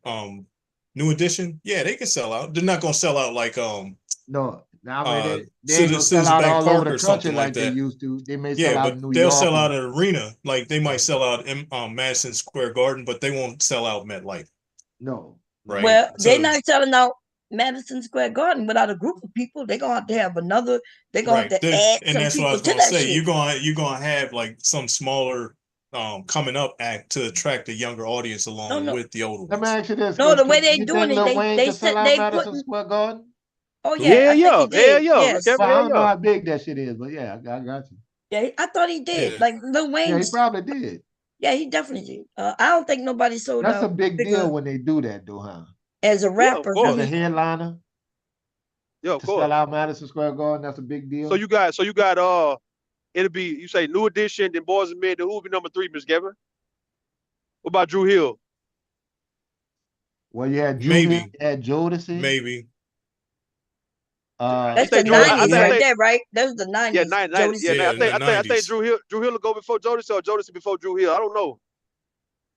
New Edition, yeah, they can sell out. They're not gonna sell out like No, I mean they ain't gonna sell Citizen out Bank all over Park the or country something like like they that. used to. They may sell Yeah, out but in New they'll York. sell out an arena. Like they might Right. sell out in Madison Square Garden, but they won't sell out MetLife. No. Right. Well, they're So not selling out Madison Square Garden without a group of people. They're gonna have to have another. They're gonna have right. to add And some that's what I people was to gonna that say. shit. You're gonna have like some smaller coming up act to attract a younger audience along with the older Let me ones. ask you this. No, the way they You doing think it, Lil Wayne they can sell said out they Madison putting. Square Garden? Oh Who? yeah, I think he Hell did. yeah. Yes. Well, I don't know Yeah. how big that shit is, but yeah, I got you. Yeah, I thought he did. Yeah. Like Lil Yeah, Wayne. he probably did. Yeah, he definitely did. I don't think nobody sold That's a out big bigger deal when they do that, though, huh? as a Yeah, of rapper. As a course. headliner Yeah, of to sell course. out Madison Square Garden, that's a big So deal. you got it'll be, you say New Edition, then Boys and Men, then who will be number 3, Miss Gavin? What about Drew Hill? Well, you had Drew Hill, Maybe. you had Jodeci. Maybe. You That's the think Drew? I 90s think right there, right? That was the yeah, 90s. 90, yeah. Jodeci. Yeah, I in the think 90s. Drew Hill will go before Jodeci, or Jodeci before Drew Hill. I don't know.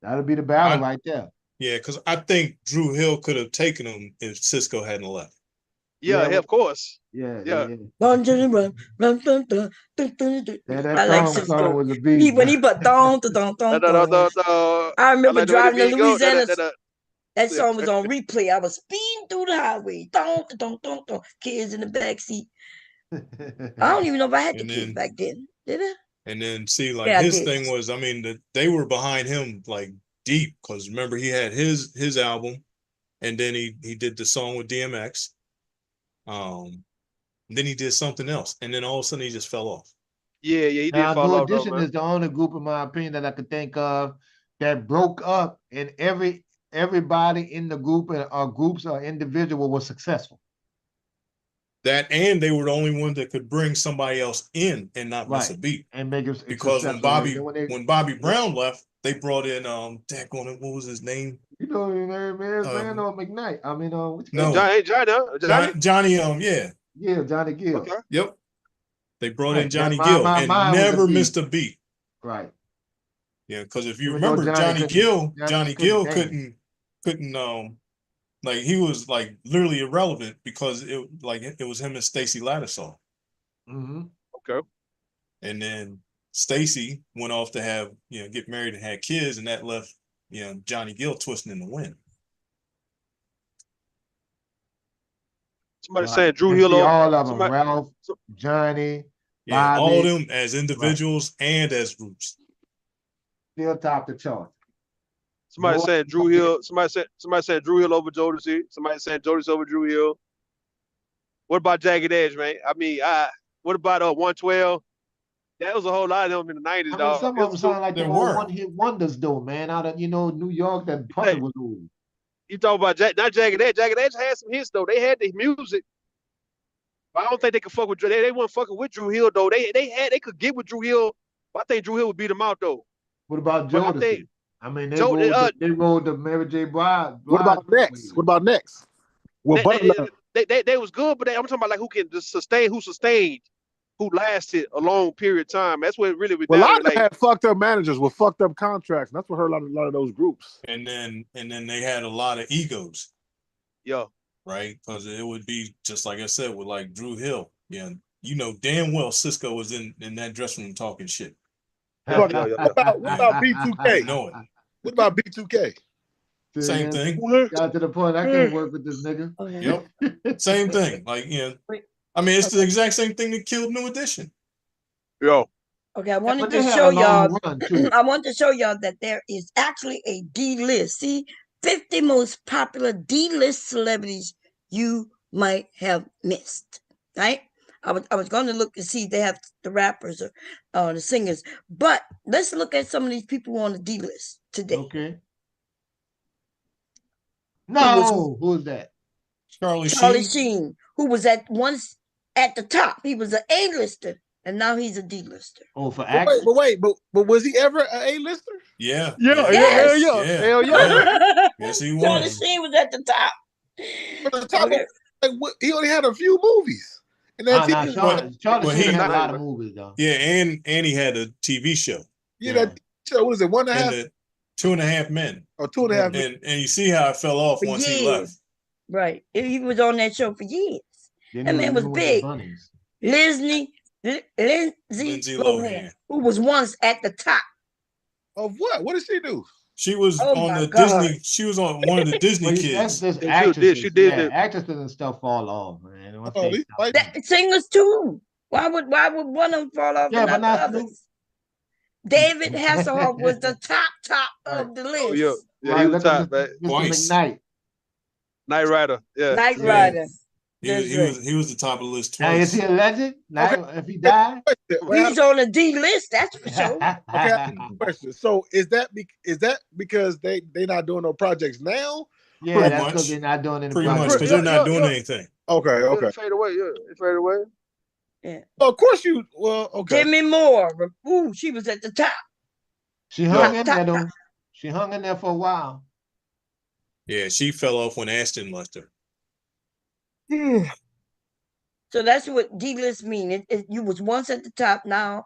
That'll be the battle right there. Yeah, because I think Drew Hill could have taken him if Cisco hadn't left. Yeah, Yeah, of course. Yeah. Run, run, run, dun, dun, dun, dun, dun. That I like thong song Cisco. was a beat. When he put thong, thong, thong, thong. I remember like the way the driving to beat go. Louisiana. That song was on replay. I was speeding through the highway. Thong, thong, thong, thong. Kids in the back seat. I don't even know if I had the kids back then. Did I? And then see, like Yeah, I his did. thing was, I mean, they were behind him like deep because remember he had his album, and then he did the song with DMX. Then he did something else, and then all of a sudden he just fell off. Yeah, he did Now, fall New off though, Edition man. is the only group, in my opinion, that I could think of that broke up, and everybody in the group or groups or individual was successful. That, and they were the only one that could bring somebody else in and not miss a beat. And make it because when Bobby Brown left, they brought in what was his name? You know his name is McKnight. I mean, Johnny. Yeah. Yeah, Johnny Gill. Okay. Yep. They brought in Johnny Gill and never missed a beat. Right. Yeah, because if you remember Johnny Gill couldn't like he was like literally irrelevant because it was him and Stacey Lattisaw. Mm-hmm. Okay. And then Stacey went off to get married and had kids, and that left Johnny Gill twisting in the wind. Somebody saying Drew Hill. All of them, Ralph, Johnny, yeah, Bobby, all of them as individuals and as groups. Still top the chart. Somebody saying Drew Hill. Somebody said Drew Hill over Jodeci. Somebody saying Jodeci over Drew Hill. What about Jagged Edge, man? I mean, what about 112? That was a whole lot of them in the 90s, dog. Some of them sound like the old one-hit wonders, though, man. Out of New York, that puppet was old. You talk about not Jagged Edge. Jagged Edge had some hits though. They had the music. But I don't think they could fuck with Drew. They weren't fucking with Drew Hill though. They could get with Drew Hill. But I think Drew Hill would beat them out though. What about Jodeci? I mean, they rolled the Mary J. Blige. What about next? Well, they was good, but I'm talking about like who can just sustain, who lasted a long period of time. That's what it really was. Well, a lot of them had fucked up managers with fucked up contracts. And that's what hurt a lot of those groups. And then they had a lot of egos. Yeah. Right? Because it would be just like I said with like Drew Hill. Yeah. You know damn well Cisco was in that dressing room talking shit. What about B2K? Know it. What about B2K? Same thing. Got to the point I couldn't work with this nigga. Yep. Same thing. Like, I mean, it's the exact same thing that killed New Edition. Yo. Okay, I wanted to show y'all. I want to show y'all that there is actually a D list. See, 50 most popular D list celebrities you might have missed. Right? I was going to look and see if they have the rappers or the singers, but let's look at some of these people on the D list today. Okay. No, who's that? Charlie Sheen, who was once at the top. He was an A-lister, and now he's a D-lister. Oh, for acting? But was he ever an A-lister? Yeah. Yes. Hell yeah. Yes, he was. Charlie Sheen was at the top. He only had a few movies. And Charlie Sheen had a lot of movies, though. Yeah, and he had a TV show. Yeah, that show, what is it, 1.5? 2.5 Men. Oh, 2.5 Men. And you see how it fell off once he left. Right. He was on that show for years. That man was big. Lindsay Lohan, who was once at the top. Of what? What did she do? She was Oh on my the God. Disney. She was on one of the Disney Well, kids. that's Yeah, actresses. she did Yeah, that. actresses and stuff fall off, man. Once Oh, they these stop white doing it. Singers too. Why would one of them fall off Yeah, and but not the not Snoop. others? David Hasselhoff was the top Right. of the Oh yeah, list. yeah, he Right. was Look at top, man. Mr. Twice. McKnight. Knight Rider. Yeah. Knight Yeah. Rider. He was That's he right. was he was the top of the list Now, is he twice. a legend? Now, Okay. if he died? Well, He's on the D list, that's for sure. okay, I have a question. So is that because they not doing no projects now? Yeah, Pretty that's because they're much. not doing any Pretty much, projects. because Yeah, they're not yeah, doing yeah. anything. Okay, Yeah, okay. it faded away. Yeah, it faded away. Yeah. Well, of course you. Well, okay. Demi Moore. Ooh, she was at the top. She hung Yeah. in there, though. She hung in there for a while. Yeah, she fell off when Ashton left her. So that's what D list mean. You was once at the top, now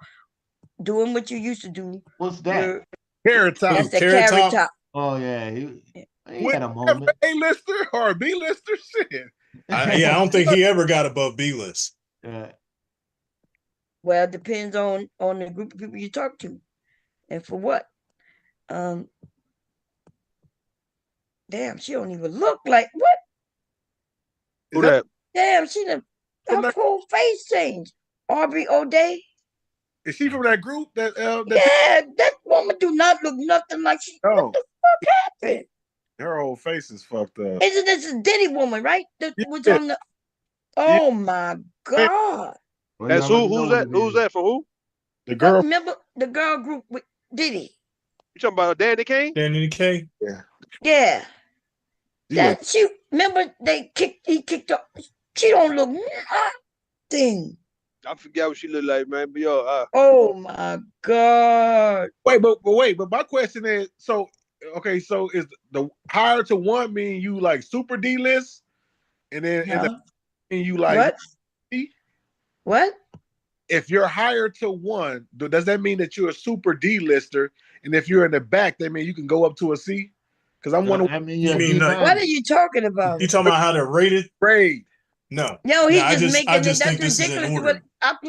doing what you used to do. What's that? You're Carrot Top. that's the Carrot carrot Top? top. Oh, yeah. He With had a moment. A-lister or B-lister shit. I don't think he ever got above B list. Yeah. Well, it depends on the group of people you talk to, and for what. Damn, she don't even look like what? Who that? Damn, she done From her that, whole face changed. Aubrey O'Day. is she from that group that Yeah, that woman do not look nothing like she. no, What the fuck happened? her whole face is fucked up. Isn't this a Diddy woman, right? That was Yeah, on the. yeah. Oh my God! Well, you That's already who's know that? what it Who's is. that for who? The girl. Remember the girl group with Diddy? You talking about Danny Kane? Danny K. Yeah. Yeah, She look- that she. Remember he kicked up. She don't look nothing. I forgot what she looked like, man. But yo, Oh my God! Wait, but my question is, so okay, so is the higher to one mean you like super D list, and then Huh? and you like What? C? What? If you're higher to one, does that mean that you're a super D lister? And if you're in the back, that means you can go up to a C? Because I'm wondering I mean, You you're mean D like- What are minus. you talking about? You talking about how they're rated? grade. No. No, No, he's I just just making I it. just That's think this is in ridiculous. order.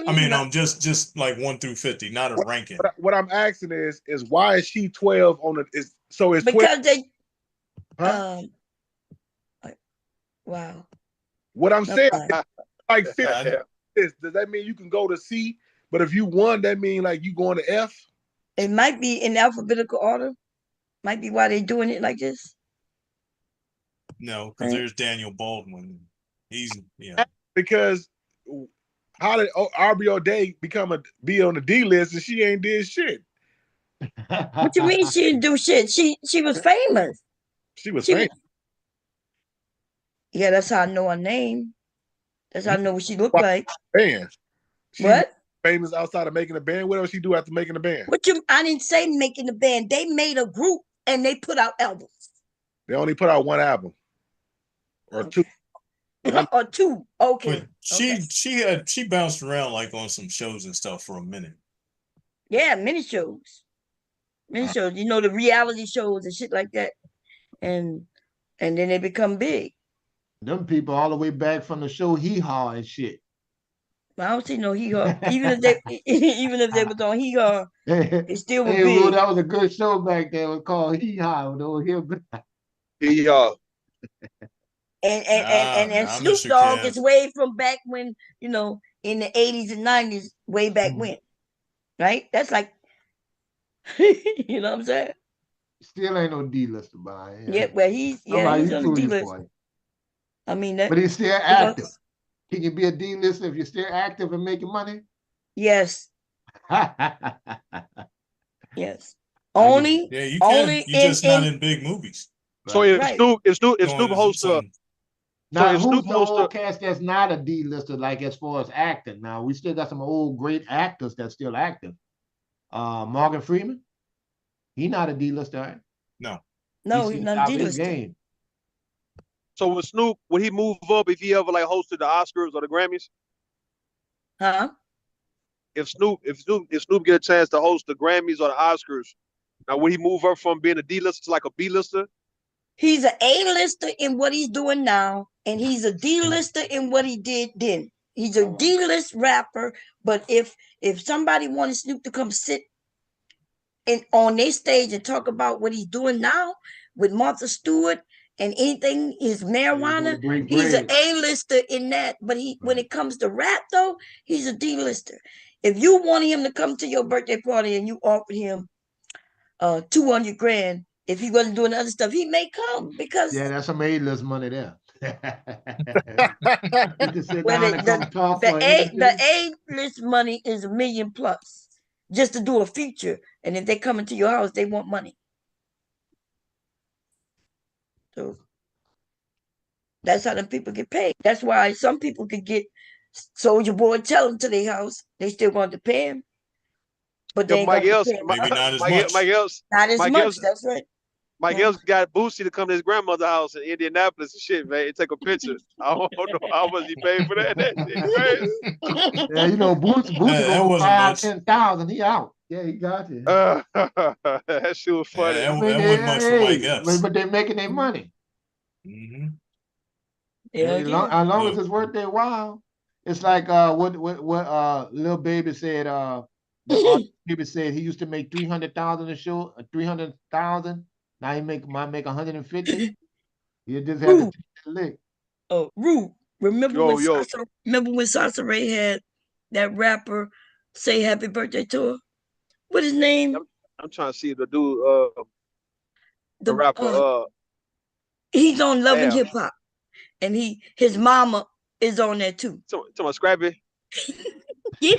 I mean, not. just like 1 through 50, not a ranking. What I'm asking is why is she 12 on the is 12? Because they Huh? wow. What I'm saying, Okay. like Yeah, 50 does that mean you can go to C? But if you won, that mean like you going to F? It might be in alphabetical order. Might be why they're doing it like this. No, because there's Daniel Baldwin. He's Because how did Aubrey O'Day be on the D list and she ain't did shit? What you mean she didn't do shit? She was famous. She was She famous. Yeah, that's how I know her name. That's how I know what she looked Wow. like. Band. She What? famous outside of making a band. What else she do after making a band? I didn't say making the band. They made a group and they put out albums. They only put out one album or two. Or two. Okay. but she bounced around like on some shows and stuff for a minute. Yeah, many shows. Many shows. You know, the reality shows and shit like that. And then they become big. Them people all the way back from the show Hee Haw and shit. I don't see no hee haw. Even if they was on hee haw, it still was Hey, big. Will, that was a good show back there. It was called Hee Haw. he And I'm Snoop Mr. Dogg Kev. is way from back when, in the 80s and 90s, way back when. Right? That's like, you know what I'm saying? Still ain't no D-lister, but Yeah, well, he's on the D list. I mean, But he's still active. Can you be a D-lister if you're still active and making money? Yes. Yes. Only. Yeah, you only can. You're just not in big movies. So if Right. Snoop hosts a Now, if who's Snoop the hosts old cast that's not a D-lister, like as far as acting? Now, we still got some old great actors that's still active. Morgan Freeman, he not a D-lister, right? No, he's not a D list. game. so with Snoop, would he move up if he ever like hosted the Oscars or the Grammys? Huh? If Snoop get a chance to host the Grammys or the Oscars, now would he move up from being a D-lister to like a B-lister? He's an A-lister in what he's doing now, and he's a D-lister in what he did then. He's a D-list rapper, but if somebody wanted Snoop to come sit on their stage and talk about what he's doing now with Martha Stewart and anything is marijuana. He's an A-lister in that, but when it comes to rap though, he's a D-lister. If you wanted him to come to your birthday party and you offered him 200 grand, if he wasn't doing other stuff, he may come because that's some A-list money there. You can sit well, down and come talk for the A-list money is $1 million plus just to do a feature, and if they come into your house, they want money. So that's how the people get paid. That's why some people could get Soldier Boy tell them to their house. They still going to pay him, but they ain't Mike going to Else, pay him. Maybe not as Mike, much. Mike Else, Not as Mike much. Else, That's right. Mike Else got Boosie to come to his grandmother's house in Indianapolis and shit, man, and take a picture. I don't know how much he paid for that. That shit crazy. Yeah, you know, Boosie that over wasn't 5, much. 10,000. He out. Yeah, he got it. That shit was funny. Yeah, that wasn't much for Mike Epps. But they're making their money. Mm-hmm. Yeah, As long as it's worth their while. It's like what Lil Baby said. Baby said he used to make 300,000 a show, 300,000. Now he might make 150. You just have to take the lick. Oh, Rue, remember when Sasa Ray had that rapper say happy birthday to her? What his name? I'm trying to see the dude, the rapper. He's on Love and Hip Hop, and his mama is on there too. Talking Scrappy. Yeah,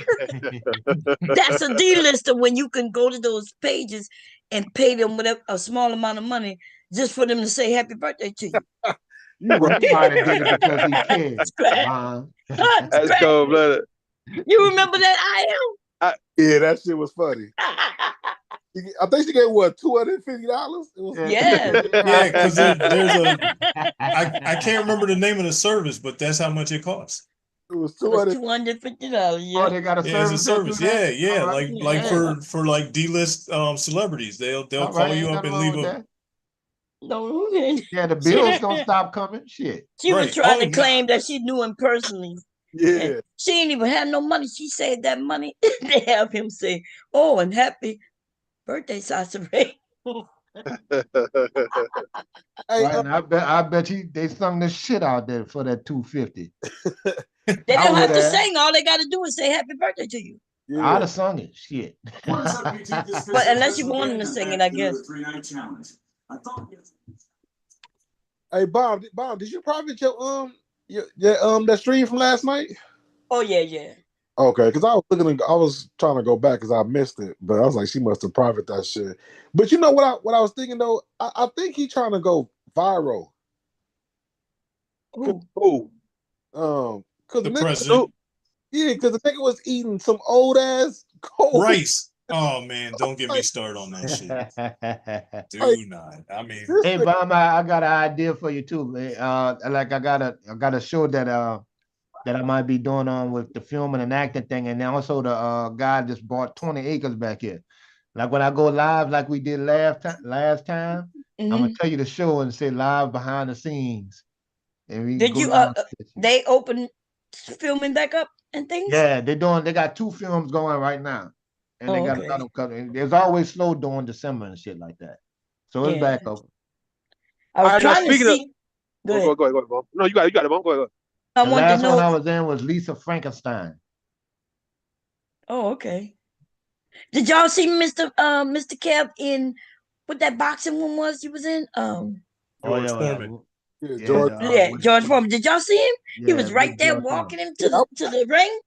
that's a D-lister when you can go to those pages and pay them a small amount of money just for them to say happy birthday to you. You might have did it because he cares. That's cold blooded. You remember that Yeah, that shit was funny. I think she gave what, $250? Yeah, because there's I can't remember the name of the service, but that's how much it costs. It was $250. Yeah. Oh, they got a service. It's a service. Yeah. Right. Like for like D-list celebrities, they'll call you up and leave a. No, yeah, the bills don't stop coming. Shit. She was trying to claim that she knew him personally. Yeah. And she didn't even have no money. She saved that money. They have him say, "Oh, and happy birthday, Sasa Ray." And I bet they sung the shit out there for that 250. They don't have to sing. All they got to do is say happy birthday to you. Yeah. I'd have sung it. Shit. But unless you want them to sing it, I guess. Hey, Bob, did you private your that stream from last night? Oh yeah. Okay, because I was trying to go back because I missed it, but I was like, she must have private that shit. But you know what I was thinking though? I think he's trying to go viral. Who? Because the president. Yeah, because the nigga was eating some old ass cold rice. Oh man, don't get me started on that shit. Do not. I mean, hey, Bob, I got an idea for you too. Like I got a show that I might be doing on with the filming and acting thing, and then also the guy just bought 20 acres back here. Like when I go live, like we did last time, I'm gonna tell you the show and say live behind the scenes. And we did you? They open filming back up and things. Yeah, they got 2 films going right now, and they got another coming. There's always slow during December and shit like that. So it's back over. I was trying to see. Go ahead, Bob. No, you got it, Bob. Go ahead. The last one I was in was Lisa Frankenstein. Oh, okay. Did y'all see Mr. Kev in what that boxing one was he was in? George Foreman. George Foreman. Did y'all see him? Yeah, he was right there walking him to the ring.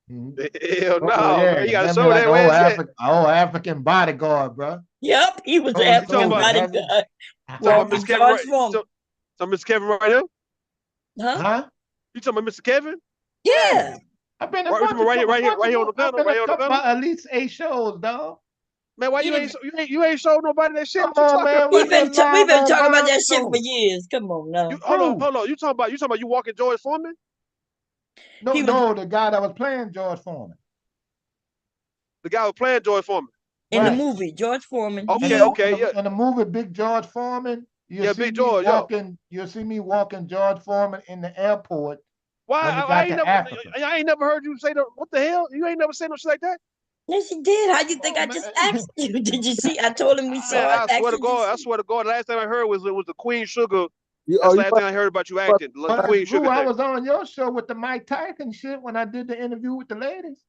Hell no, you gotta show that. African bodyguard, bro. Yep, he was African bodyguard. Miss Kevin, so Mr. Kevin right here? Huh? You talking about Mr. Kevin? Yeah. I've been right here on the panel. Right here on the panel. At least 8 shows, dog. Man, why you ain't showed nobody that shit? Come on, man. We've been talking about that shit for years. Come on now. Hold on. You talking about you walking George Foreman? No, the guy that was playing George Foreman. The guy was playing George Foreman. In the movie, George Foreman. Okay, yeah. In the movie Big George Foreman, you'll see me walking George Foreman in the airport. Why? I ain't never heard you say that. What the hell? You ain't never said no shit like that? Yes, he did. How you think I just asked you? Did you see? I told him we Man, saw it. I swear to God, the last time I heard was the Queen Sugar. You, That's oh, the you last thing I heard about you acting. The Queen Drew, Sugar I thing. was on your show with the Mike Tyson shit when I did the interview with the ladies.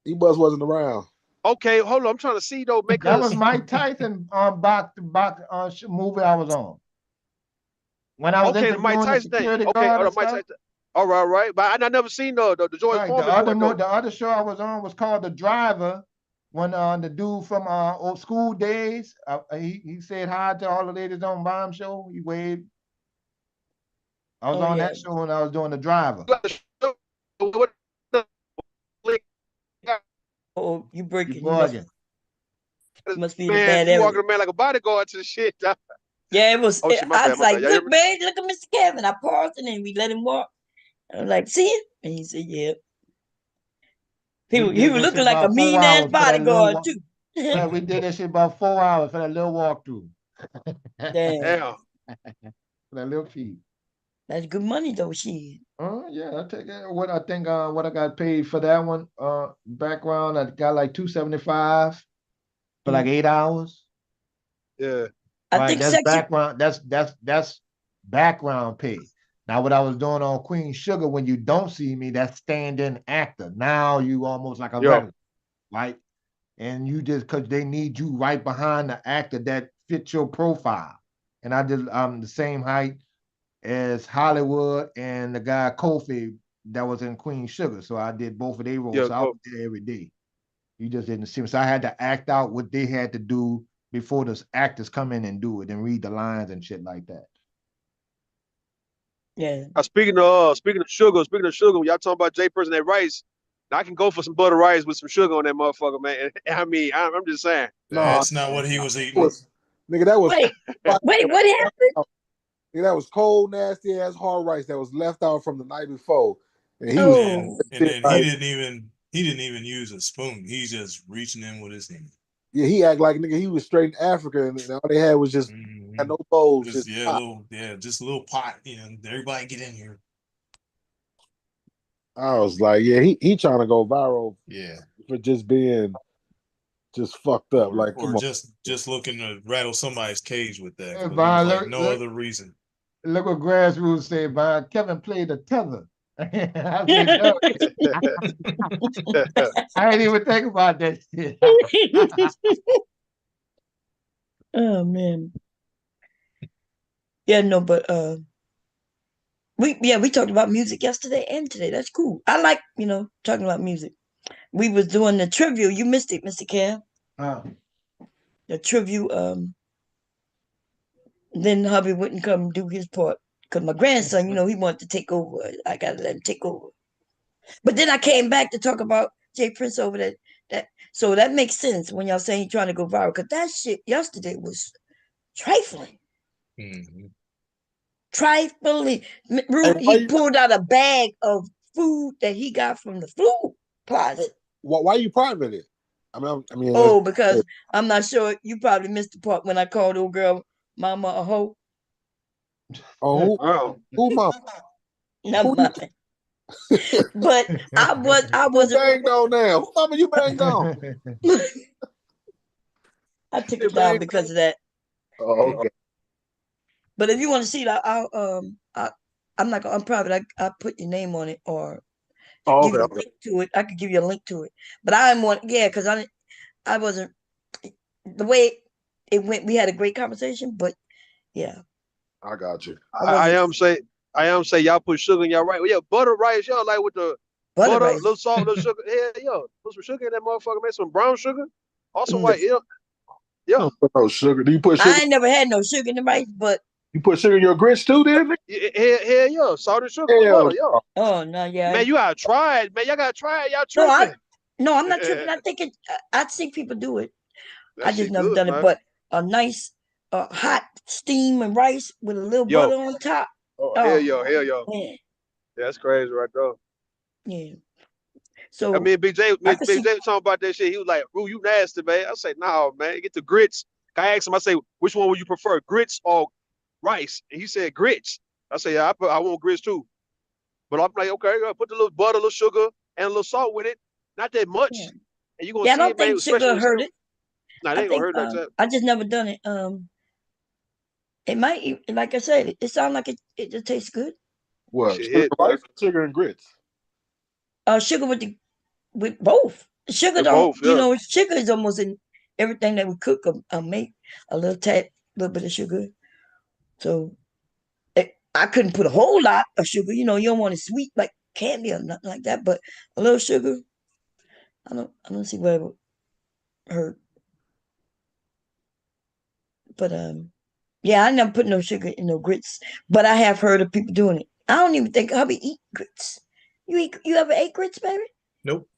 he wasn't around. Okay, hold on. I'm trying to see though, That because was Mike Tyson box movie I was on. When I was okay, the Mike interviewing the Tyson thing. security Okay, guard and Mike stuff. Tyson. All right. But I never seen the George Right. The Foreman part though. other show I was on was called The Driver. When the dude from old school days, he said hi to all the ladies on Bomb Show. He waved. I was on that show when I was doing The Driver. Oh, you breaking? You bugging. Must be in a Man, bad you area. walking around like a bodyguard to the shit. Yeah, it was. Oh shit, my I bad, was my bad. like, Y'all hear "Look, me? babe, look at Mr. Kevin." I paused and then we let him walk. I was like, "See it?" And he said, "Yeah." He We was did that shit looking like a about 4 mean ass hours for that little bodyguard walk. too. Yeah, we did that shit about 4 hours for that little walkthrough. Damn, Damn. For that little fee. that's good money though. Shit. Oh yeah, I take it. What I think what I got paid for that one, background, I got like $275 for like 8 hours. Yeah. I Right, think that's section. background, that's background pay. Now, what I was doing on Queen Sugar, when you don't see me, that's stand-in actor. Now you almost like a regular, right? And you just because they need you right behind the actor that fits your profile. And I did the same height as Hollywood and the guy Kofi that was in Queen Sugar. So I did both of their roles. Yeah, So I was there every day. You just didn't see me. So I had to act out what they had to do before the actors come in and do it and read the lines and shit like that. Yeah. Speaking of sugar, when y'all talking about Jay Person that rice, I can go for some butter rice with some sugar on that motherfucker, man. I mean, I'm just saying. No, That's not what he was eating. Nigga, that was Wait, what happened? nigga, that was cold, nasty ass hard rice that was left out from the night before, and he was Oh, And then like, he didn't even use a spoon. He's just reaching in with his hand. yeah, he act like nigga he was straight in Africa, and all they had was just had no bowls, Just just just a little pot. You know, everybody get in here. I was like, yeah, he trying to go viral, Yeah, for just being just fucked up. Like, or come on, just looking to rattle somebody's cage with that. Hey, But there was like Vaughn, no other reason. look what Grassroots said, Vaughn. Kevin played the tether. I said, no. I didn't even think about that shit. oh man. Yeah, no, but we talked about music yesterday and today. That's cool. I like, talking about music. We was doing the trivia. You missed it, Mr. Cam. The trivia, then hubby wouldn't come do his part. Because my grandson, he wanted to take over. I gotta let him take over. But then I came back to talk about Jay Prince over that. So that makes sense when y'all saying trying to go viral. Because that shit yesterday was trifling. Mm-hmm. Trifling. hey, He pulled out a bag of food that he got from the food closet. why you private it? I mean, because I'm not sure you probably missed the part when I called old girl Mama a hoe. Oh, who mama? Not mine. But I Who banged on now? Who mama you banged on? I took it down because of that. Oh, okay. But if you want to see it, I'm not gonna unprivate. I'll put your name on it or give you a link to it. I could give you a link to it. But I didn't want, because I wasn't the way it went. We had a great conversation, but yeah, I got you. I am say y'all put sugar in y'all rice. Well, yeah, butter rice, y'all like with the butter, little salt, little sugar. Yeah, put some sugar in that motherfucker, man. Some brown sugar, also white. Yeah. No sugar. Do you put sugar? I ain't never had no sugar in the rice, but you put sugar in your grits too, then? Hell yeah, salted sugar, butter, yeah. Oh no, yeah. Man, you gotta try it, man. Y'all gotta try it. Y'all tripping. No, I'm not tripping. I think I see people do it. That I just shit never good, done man. it. But a nice hot steam and rice with a little butter on top. Oh, hell yeah. Man. That's crazy right there. Yeah. So I mean, Big J was talking about that shit. He was like, "Roo, you nasty, man." I say, "No, man. Get the grits." I asked him, I say, "Which one would you prefer, grits or rice?" And he said, "Grits." I say, "Yeah, I want grits too." But I'm like, okay, put the little butter, a little sugar, and a little salt with it. Not that much. yeah. And you gonna Yeah, I see don't it, man, think especially sugar with hurt Snoop. it. Nah, I they ain't gonna think hurt like that. I just never done it. It might, like I said, it sounds like it just tastes good. What? Shit Sugar hit, bro. Life, sugar and grits. Sugar with both. Sugar With don't, both, yeah. sugar is almost in everything that we cook or make. A little bit of sugar. So I couldn't put a whole lot of sugar. You don't want it sweet like candy or nothing like that. But a little sugar, I don't see where it would hurt. But yeah, I never put no sugar in no grits. But I have heard of people doing it. I don't even think hubby eat grits. You ever ate grits, baby? Nope.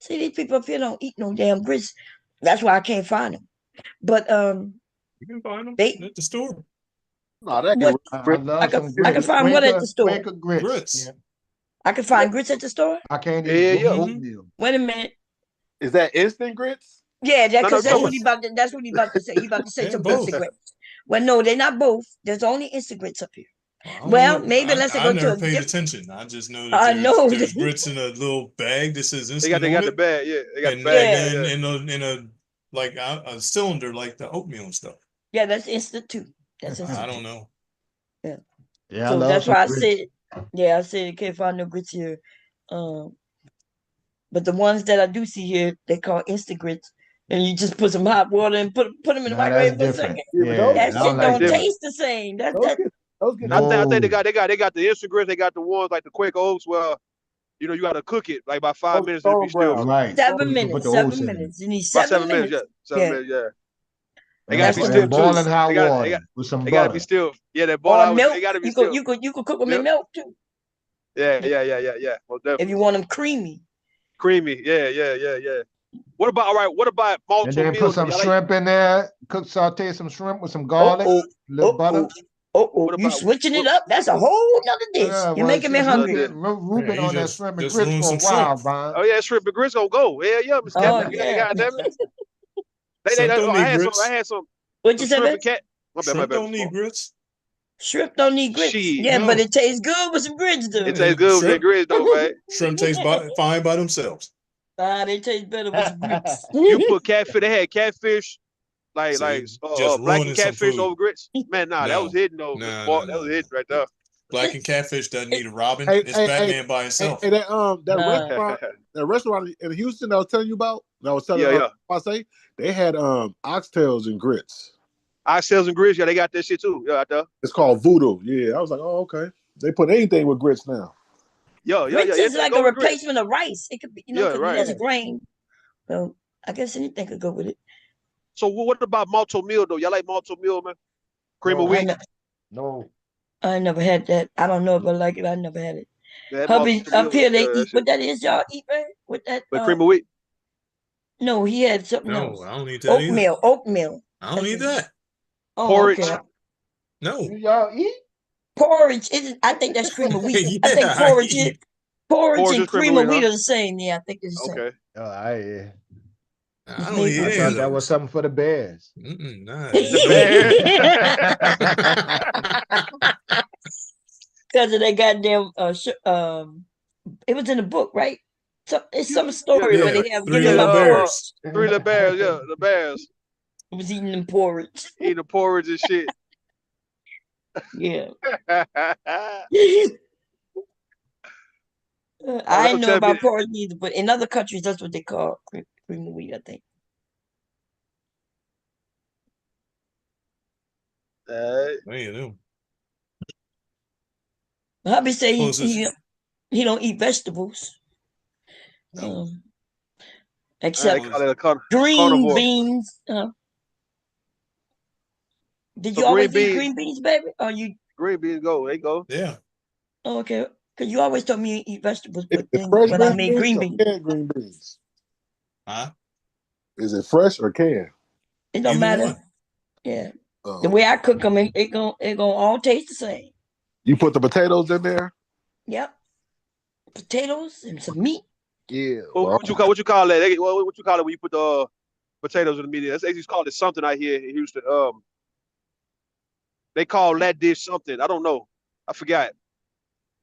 See, these people up here don't eat no damn grits. That's why I can't find them. But You can find them they at the store. No, that what ain't I grits. I love could some I could grits. find what at the store. Quaker grits. Grits. Yeah. I could find grits at the store. I can't Yeah, eat yeah. oatmeal. Wait a minute. Is that instant grits? Yeah, No, no, because talking that's what he about to say. He about to say Yeah, some both. instant grits. Well, no, they're not both. There's only instant grits up here. I don't Well, know. maybe unless they I go to never a paid different. attention. I just know that I know. there's grits in a little bag that says they instant got on the it, bag, yeah. They got the and bag, Yeah, yeah, then yeah. in a like a cylinder like the oatmeal and stuff. yeah, that's instant too. That's I instant don't too. know. Yeah. Yeah, I So love that's some why I grits. said, yeah, I said can't find no grits here. Um, but the ones that I do see here, they call instant grits, and you just put some hot water and put them in the Now that's microwave for a different. second. Yeah, but Yeah, That I don't shit That's like don't that. different. taste the same. those get those get I too. think No. they got the instant grits. They got the ones like the Quaker Oats where you got to cook it like by 5 Those minutes and it be golden still brown. Right. seven You can put the minutes. oats 7 in it. minutes. You need about 7 7 minutes. Yeah, minutes. 7 minutes. Yeah, they And, got to That's be the still and minutes. too. boiling hot They got water they got with some they got to be butter. still. Yeah, that Or boil out. milk. They got to be You could still. you could you could cook them in Milk. milk too Yeah. Well, if definitely you want them creamy. creamy. Yeah. What about all right? What about And malto then put meal though? some Y'all like shrimp in there. Saute some shrimp with some Oh garlic, oh a little oh butter. oh oh oh. what You about switching it what? up? That's a whole nother dish. Yeah, You're well, making me since That's we've another hungry. dish. been Yeah, rooping you on that shrimp and just grits ruined for some a while, shrimp. Bob. Oh yeah, shrimp and grits gonna go. Yeah, Miss Oh Captain. yeah. God damn it. Shrimp don't I need had some. I grits. had What some you said, shrimp babe? and cat. My Shrimp bad, don't Miss need Paul. grits. Shrimp don't need grits. Shit, Yeah, but No. it tastes good with some grits, it though. tastes good with that Shrimp grits though, man. taste fine by themselves. They taste better with some grits. You put catfish. They had catfish, See, just black and ruining some catfish food. over grits. Man, nah, that was No, hidden though, Mr. Paul. That was hidden right there. Black and catfish doesn't need a Robin. Hey, It's hey, hey, Batman by hey, itself. hey, Nah. that restaurant in Houston that I was telling you about, that I was telling Yeah. I say they had oxtails and grits. Oxtails and grits, yeah, they got that shit too. Yeah, out there. It's called Voodoo. Yeah, I was like, oh okay. They put anything with grits now. Yeah. Grits is Anything like a go with grits. replacement of rice. It could be, Yeah, because it has right. a grain. So I guess anything could go with it. So what about malto meal though? Y'all like malto meal, man? Cream of No, I wheat. ne- no. I never had that. I don't know if I like it. I never had it. Yeah, that malto Hubby up meal. here they Yeah, that eat. shit. What that is, y'all eat, man? With that But cream of wheat. no, he had something No, else. I don't eat that either. Oatmeal. I don't eat that. Oh, Porridge. okay. No. Do y'all eat? Porridge is I think that's cream of wheat. I think Yeah, I eat. porridge Porridge and is cream of cream of wheat, wheat huh? are the same. Yeah, I think they're the same. Okay. It's I don't made eat from I any of thought wheat. that was those. something for the bears. Nah, The don't eat bear. them. Because of that goddamn it was in the book, right? So it's some Yeah, story where Yeah, they have three giving yeah. him little out bears. porridge. 3 little bears. Yeah, the bears He was eating them porridge. eating the porridge and shit. Yeah. I I don't didn't know tell me. about porridge either, but in other countries that's what they call cream of wheat, I think. Any of them. Hubby say Closest. he don't eat vegetables. No. They Except call it a green carnivore. beans. Did So you always eat green beans, baby? Or you? green beans go. They go. Yeah. Oh, okay. Because you always told me you eat vegetables, Is but it then fresh when I green made beans green or beans, canned green beans? Huh? Is it fresh or canned? it don't Either matter. one. Yeah, the Oh. way I cook them, it gonna all taste the same. You put the potatoes in there? Yep, potatoes and some meat. Yeah. What, Well, what you call that? What you call it when you put the potatoes in the meat? They just call it something out here in Houston. They call that dish something. I don't know. I forgot.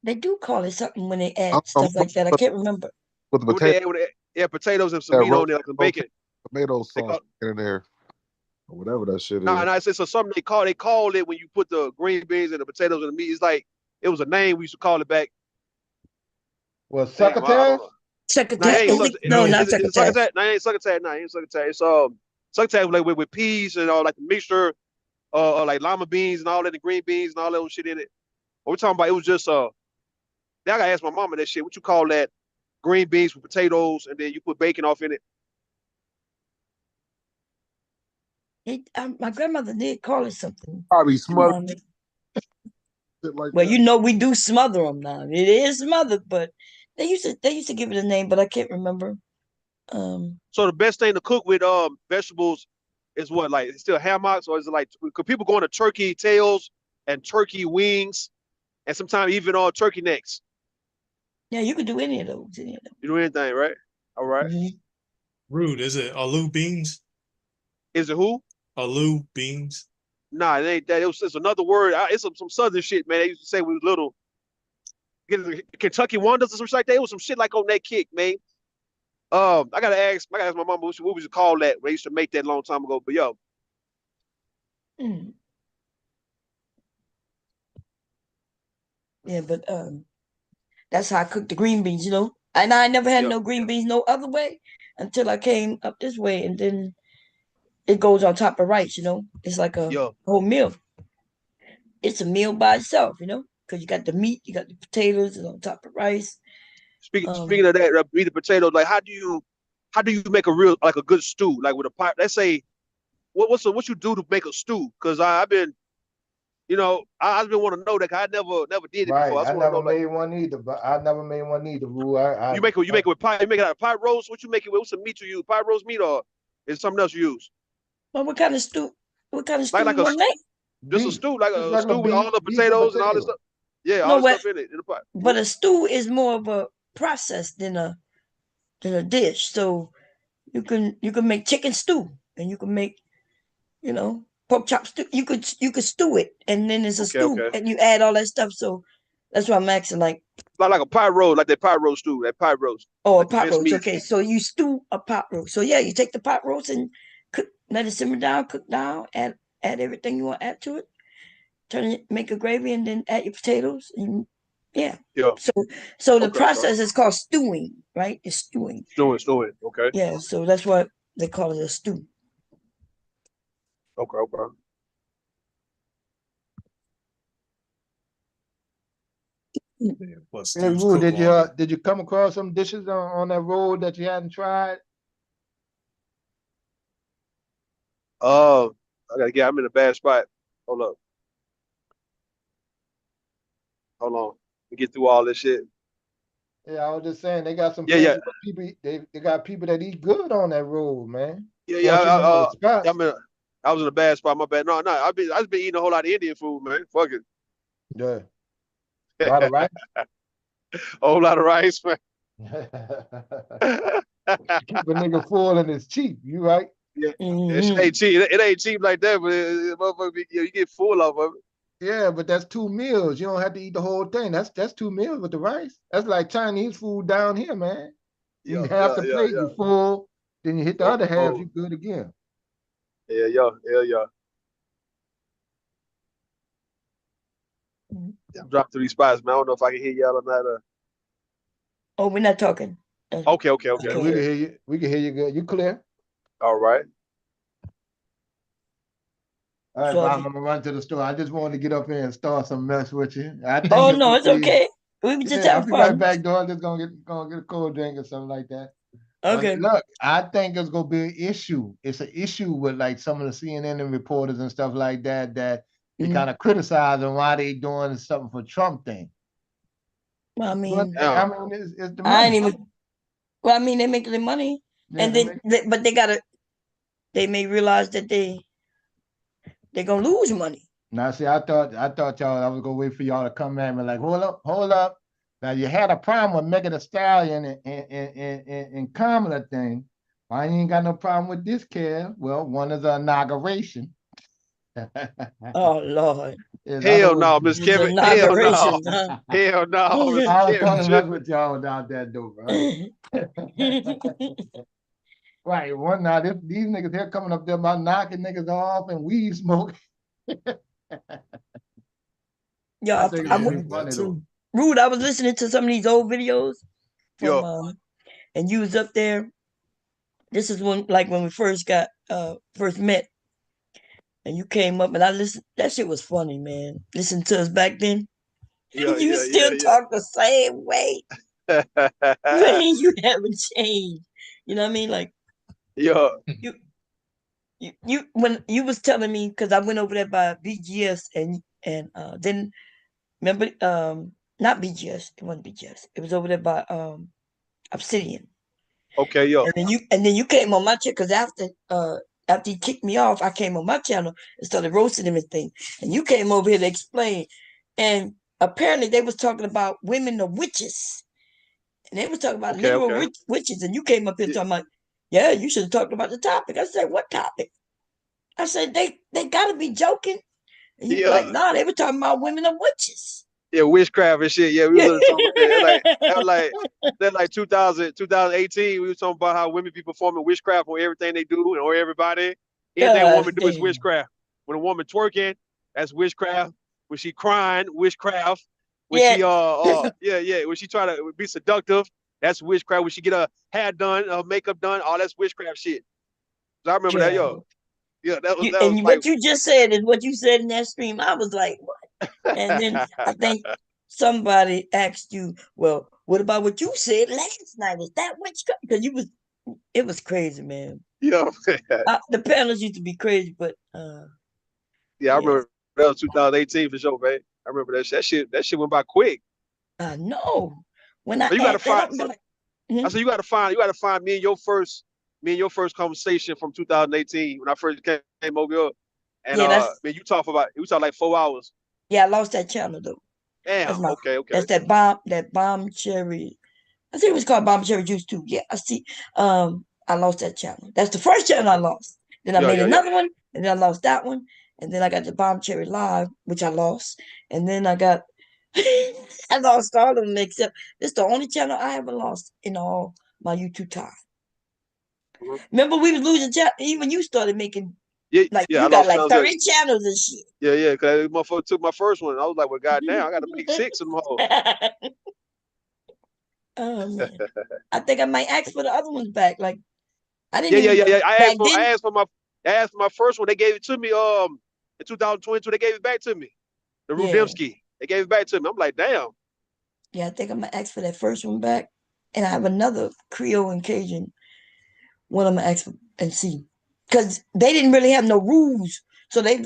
They do call it something when they I add don't stuff like that. I can't remember. put the What they potato. add with it? Yeah, potatoes and some meat on there, like some bacon. Tomato sauce in there, or whatever that shit is. No, it's something they call it when you put the green beans and the potatoes and the meat. It's like it was a name we used to call it back. Well, Damn, I don't succotash? know. No, it Succotash? ain't No, is not it succotash. succotash? No, it ain't succotash. No, it ain't succotash. It's succotash like with peas and all like the mixture, like lima beans and all that, the green beans and all that shit in it. What we're talking about, it was just now I gotta ask my mama that shit. What you call that? Green beans with potatoes, and then you put bacon off in it. My grandmother did call it something. Probably smothered. Like well, you know, we do smother them now. It is smothered, but they used to give it a name, but I can't remember. So the best thing to cook with vegetables is what, like it's still hammocks, or is it like could people go into turkey tails and turkey wings, and sometimes even on turkey necks? Yeah, you could do any of those. You do anything, right? All right. Mm-hmm. Rude. Is it aloo beans? Is it who? Aloo beans. Nah, it ain't that. It's another word. It's some southern shit, man. They used to say when we was little. Kentucky Wonders or something like that. It was some shit like on that kick, man. I gotta ask my mama what we used to call that. They used to make that a long time ago. But yo, yeah, but that's how I cook the green beans, you know. And I never had no green beans no other way until I came up this way, and then it goes on top of rice, you know. It's like a whole meal. It's a meal by itself, you know, because you got the meat, you got the potatoes, and on top of rice. Speaking of that, meat and potatoes, like how do you make a good stew, like with a pot? Let's say what you do to make a stew? Because I've been, I've been wanting to know that. I never did it before. I never made one either, but I never made one either. You make it with pot. You make it out of pot roast. What you make it with? What's some meat you use? Pot roast meat, or is something else you use? Well, what kind of stew? What kind of stew like you want to make? Just a stew, like a stew with all the potatoes and all this stuff. Yeah, all the stuff in it in the pot. But a stew is more of a process than a dish. So you can make chicken stew, and you can make, pork chop stew. You could stew it, and then it's a stew, and you add all that stuff. So that's why I'm asking, like a pot roast, like that pot roast stew, that pot roast. Oh, like a pot roast. Meat. Okay, so you stew a pot roast. So yeah, you take the pot roast and cook, let it simmer down, cook down, add everything you want to add to it. Turn it, make a gravy, and then add your potatoes. And yeah. So the process is called stewing, right? It's stewing. Stewing. Okay. Yeah, so that's what they call it, a stew. Okay. Hey, Wu, did you come across some dishes on that road that you hadn't tried? I gotta get. I'm in a bad spot. Hold up. Hold on. We get through all this shit. Yeah, I was just saying they got some people. They got people that eat good on that road, man. I was in a bad spot. My bad. No. I've just been eating a whole lot of Indian food, man. Fuck it. Yeah. A lot of rice. A whole lot of rice, man. Keep a nigga full and it's cheap. You right? Yeah. It ain't cheap. It ain't cheap like that, but you get full off of it. Yeah, but that's 2 meals. You don't have to eat the whole thing. That's 2 meals with the rice. That's like Chinese food down here, man. You half the plate, you full. Then you hit the other half, you good again. Yeah. I'm dropping through these spots, man. I don't know if I can hear y'all or not. Oh, we're not talking. Okay. We can hear you. We can hear you good. You clear? All right. All right, Bob, I'm gonna run to the store. I just wanted to get up here and start some mess with you. Oh no, it's okay. We just have fun. I'll be right back, door. I'm just gonna get a cold drink or something like that. Okay. But look, I think it's gonna be an issue. It's an issue with like some of the CNN and reporters and stuff like that they kind of criticizing why they doing something for Trump thing. Well, I mean, it's the money. I ain't even. Well, I mean, they make the money, and then but they may realize that they're gonna lose money. Now, see, I thought y'all, I was gonna wait for y'all to come at me like, hold up. Now you had a problem with Megan Thee Stallion and Kamala thing. Why you ain't got no problem with this, Kev? Well, one is an inauguration. Oh Lord. Yes, I Hell know no, what Miss These Kevin. Hell no. inaugurations, huh? Hell no, Miss I was Kevin trying to mess tripping. with y'all without that though, right? Right. One night, these niggas here coming up there about knocking niggas off and weed smoke. Yo, I think I, it's Yeah, pretty that funny though. too. Rude, I was listening to some of these old videos from Yo, and you was up there. This is when we first first met, and you came up and I listened. That shit was funny, man. Listen to us back then. yeah, You yeah, still talk the same way. Man, yeah. you haven't changed. You know what I mean? Like Yo, you you when you was telling me, because I went over there by BGS and then remember not BGS, it wasn't BGS. It was over there by Obsidian. okay, yo. And then you came on my channel, because after he kicked me off, I came on my channel and started roasting him and thing. And you came over here to explain. And apparently they was talking about women are witches. And they was talking about Okay, literal okay. witches. And you came up here Yeah, talking about, yeah, you should have talked about the topic. I said, what topic? I said, they gotta be joking. And you like, yeah, nah, they were talking about women are witches. yeah, witchcraft and shit. Yeah, we was literally talking about that. That like 2018. We was talking about how women be performing witchcraft on everything they do and on everybody. Anything a God woman do is damn. witchcraft. When a woman twerking, that's witchcraft. When she crying, witchcraft. When Yeah. she yeah, when she try to be seductive, that's witchcraft. When she get her hair done, her makeup done, all that's witchcraft shit. So I remember that, yo. God. Yeah, that was like What you just said is what you said in that stream. I was like, what? And then I think somebody asked you, well, what about what you said last night? Is that witchcraft? Because it was crazy, man. yeah. The panels used to be crazy, but Yeah, I yes, remember that was 2018 for sure, man. I remember that shit. That shit went by quick. I know. When I So you gotta add that find up, I'm like, I said you gotta find me and your first conversation from 2018 when I first came over here. And yeah, man, you talk like 4 hours. yeah, I lost that channel though. Damn, okay, okay. That's that bomb cherry. I think it was called bomb cherry juice too. Yeah, I see. I lost that channel. That's the first channel I Okay. lost. Then I Yeah, made yeah, yeah. another one, and then I lost that one, and then I got the bomb cherry live, which I lost, and then I got I lost all of them except this is the only channel I ever lost in all my YouTube time. Mhm. Remember we was losing channel even you started making Yeah, like yeah, I you got lost like channels. 30 channels and shit. Yeah, yeah, because that motherfucker took my first one. I was like, well, goddamn, I gotta make six of them hoes. Oh man. I think I might ask for the other ones back. Like I didn't Yeah, yeah, even yeah, yeah. I back asked for I then. asked for my I asked for my first one. They gave it to me in 2022. They gave it back to me. The Yeah. Rudimski. They gave it back to me. I'm like, damn. Yeah, I think I'm gonna ask for that first one back. And I have another Creole and Cajun one I'm gonna ask for and see. Cause they didn't really have no rules. So they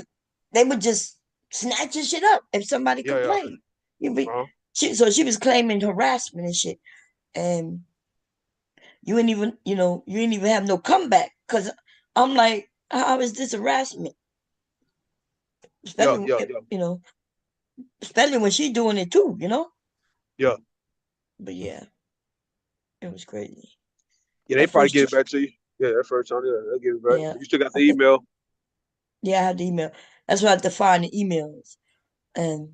would just snatch your shit up if somebody Yeah, yeah. complained. You be Uh-huh. so she was claiming harassment and shit. And you didn't even have no comeback. Cause I'm like, how is this harassment? Yeah, Especially yeah, yeah, you know, especially when she doing it too. yeah. But yeah, it was crazy. Yeah, they That probably first, get it back to you. Yeah, that first time, yeah, they'll give it back. yeah, You still got I the think, email. yeah, I had the email. That's why I had to find the emails, and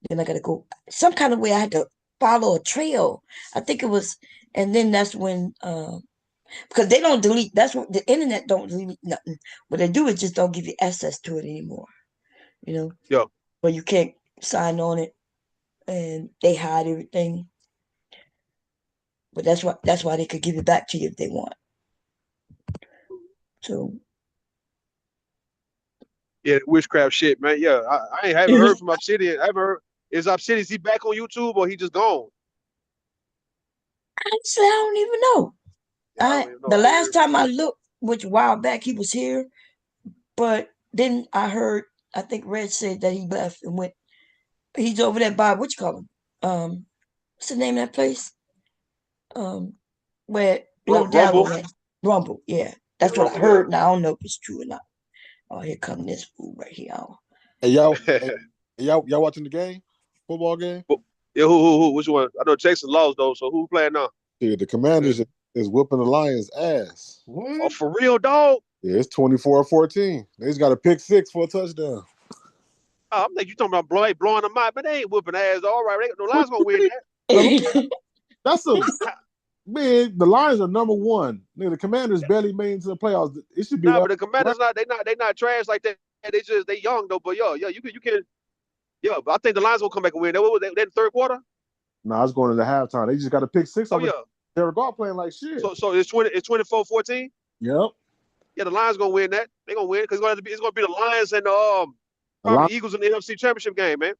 then I got to go some kind of way. I had to follow a trail. I think it was, and then that's when, because they don't delete. That's what the internet don't delete nothing. What they do is just don't give you access to it anymore. You know, Yeah, where you can't sign on it, and they hide everything. But that's why they could give it back to you if they want. So yeah, witchcraft shit, man. Yeah, I haven't heard from Obsidian. I haven't heard. Is Obsidian, is he back on YouTube or he just gone? honestly, I don't even know. Yeah, I I don't even know. the I ain't last heard from time him I yet. looked, which a while back, he was here, but then I heard I think Red said that he left and went. He's over there by what you call him? What's the name of that place? Um, where Little Rumble. Daryl went. Rumble. Yeah, Yeah, that's what I Rumble. Yeah. heard. Now I don't know if it's true or not. Oh, here come this fool right here. Hey y'all, y'all watching the game, football game? Yeah, who? Which one? I know Texas lost though. So who playing now? Yeah, the Commanders is whooping the Lions' ass. Oh, What? for real, dog? Yeah, it's 24-14. They just got a pick 6 for a touchdown. Oh, I'm like, you talking about blowing them out, but they ain't whooping ass. All right, the Lions gonna win that. That's a man. The Lions are number 1. Nigga, the Commanders barely made it to the playoffs. It should be Nah, that. but the Commanders they not trash like that. They young though. But you can. But I think the Lions gonna come back and win. They in the third quarter. Nah, it's going into halftime. They just got a pick 6 Oh off yeah. Derek Goff playing like shit. So it's 24-14. Yep. Yeah, the Lions gonna win that. They gonna win because it's gonna be the Lions and the Eagles in the NFC Championship game, man.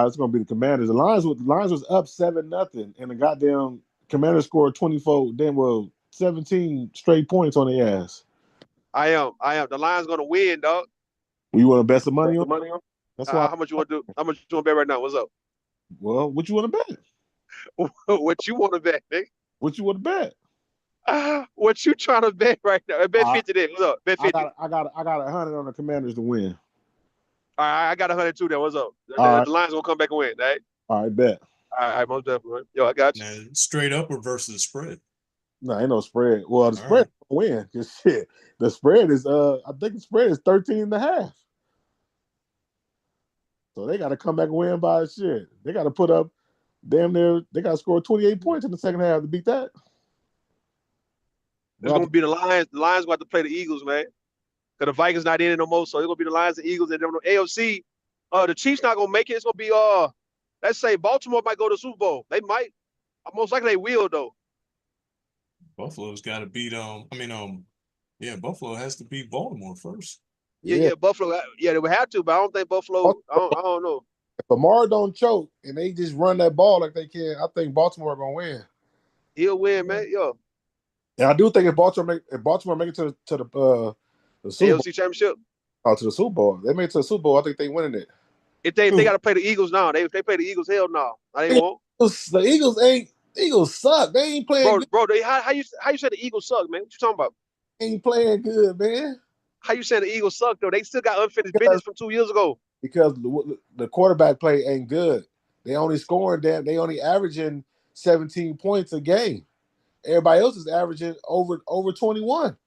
It's gonna be the Commanders. The Lions was up 7-0, and the goddamn Commanders scored 17 straight points on their ass. I am. The Lions gonna win, dog. You want to bet some money on? That's why. How much you want to do? How much you want to bet right now? What's up? Well, what you want to bet? What you want to bet, Nick? What you want to bet? What you trying to bet right now? Bet 50 then. What's up? Bet 50. I got 100 on the Commanders to win. All right, I got 102 then. What's up? The Lions gonna come back and win, right? All right, bet. All right, most definitely. Yo, I got you. Now, straight up or versus the spread? No, ain't no spread. Well, the spread win. Cause shit, the spread is I think the spread is 13.5. So they got to come back and win by shit. They got to put up damn near. They got to score 28 points in the second half to beat that. It's gonna be the Lions. The Lions going to play the Eagles, man. Cause the Vikings not in it no more, so it's gonna be the Lions and Eagles, and then the AFC. The Chiefs not gonna make it. It's gonna be let's say Baltimore might go to the Super Bowl. They might. Most likely they will though. Buffalo's got to beat Buffalo has to beat Baltimore first. Yeah, Buffalo. Yeah, they would have to, but I don't think Buffalo. I don't know. If Lamar don't choke and they just run that ball like they can, I think Baltimore gonna win. He'll win, man. Yo. And I do think if Baltimore make it to the Super AFC Championship. Oh, to the Super Bowl. They made it to the Super Bowl. I think they winning it. If they got to play the Eagles now, if they play the Eagles, hell no, they won't. The Eagles suck. They ain't playing. Bro, how you say the Eagles suck, man? What you talking about? Ain't playing good, man. How you say the Eagles suck though? They still got unfinished business from 2 years ago. Because the quarterback play ain't good. They only scoring They only averaging 17 points a game. Everybody else is averaging over 21.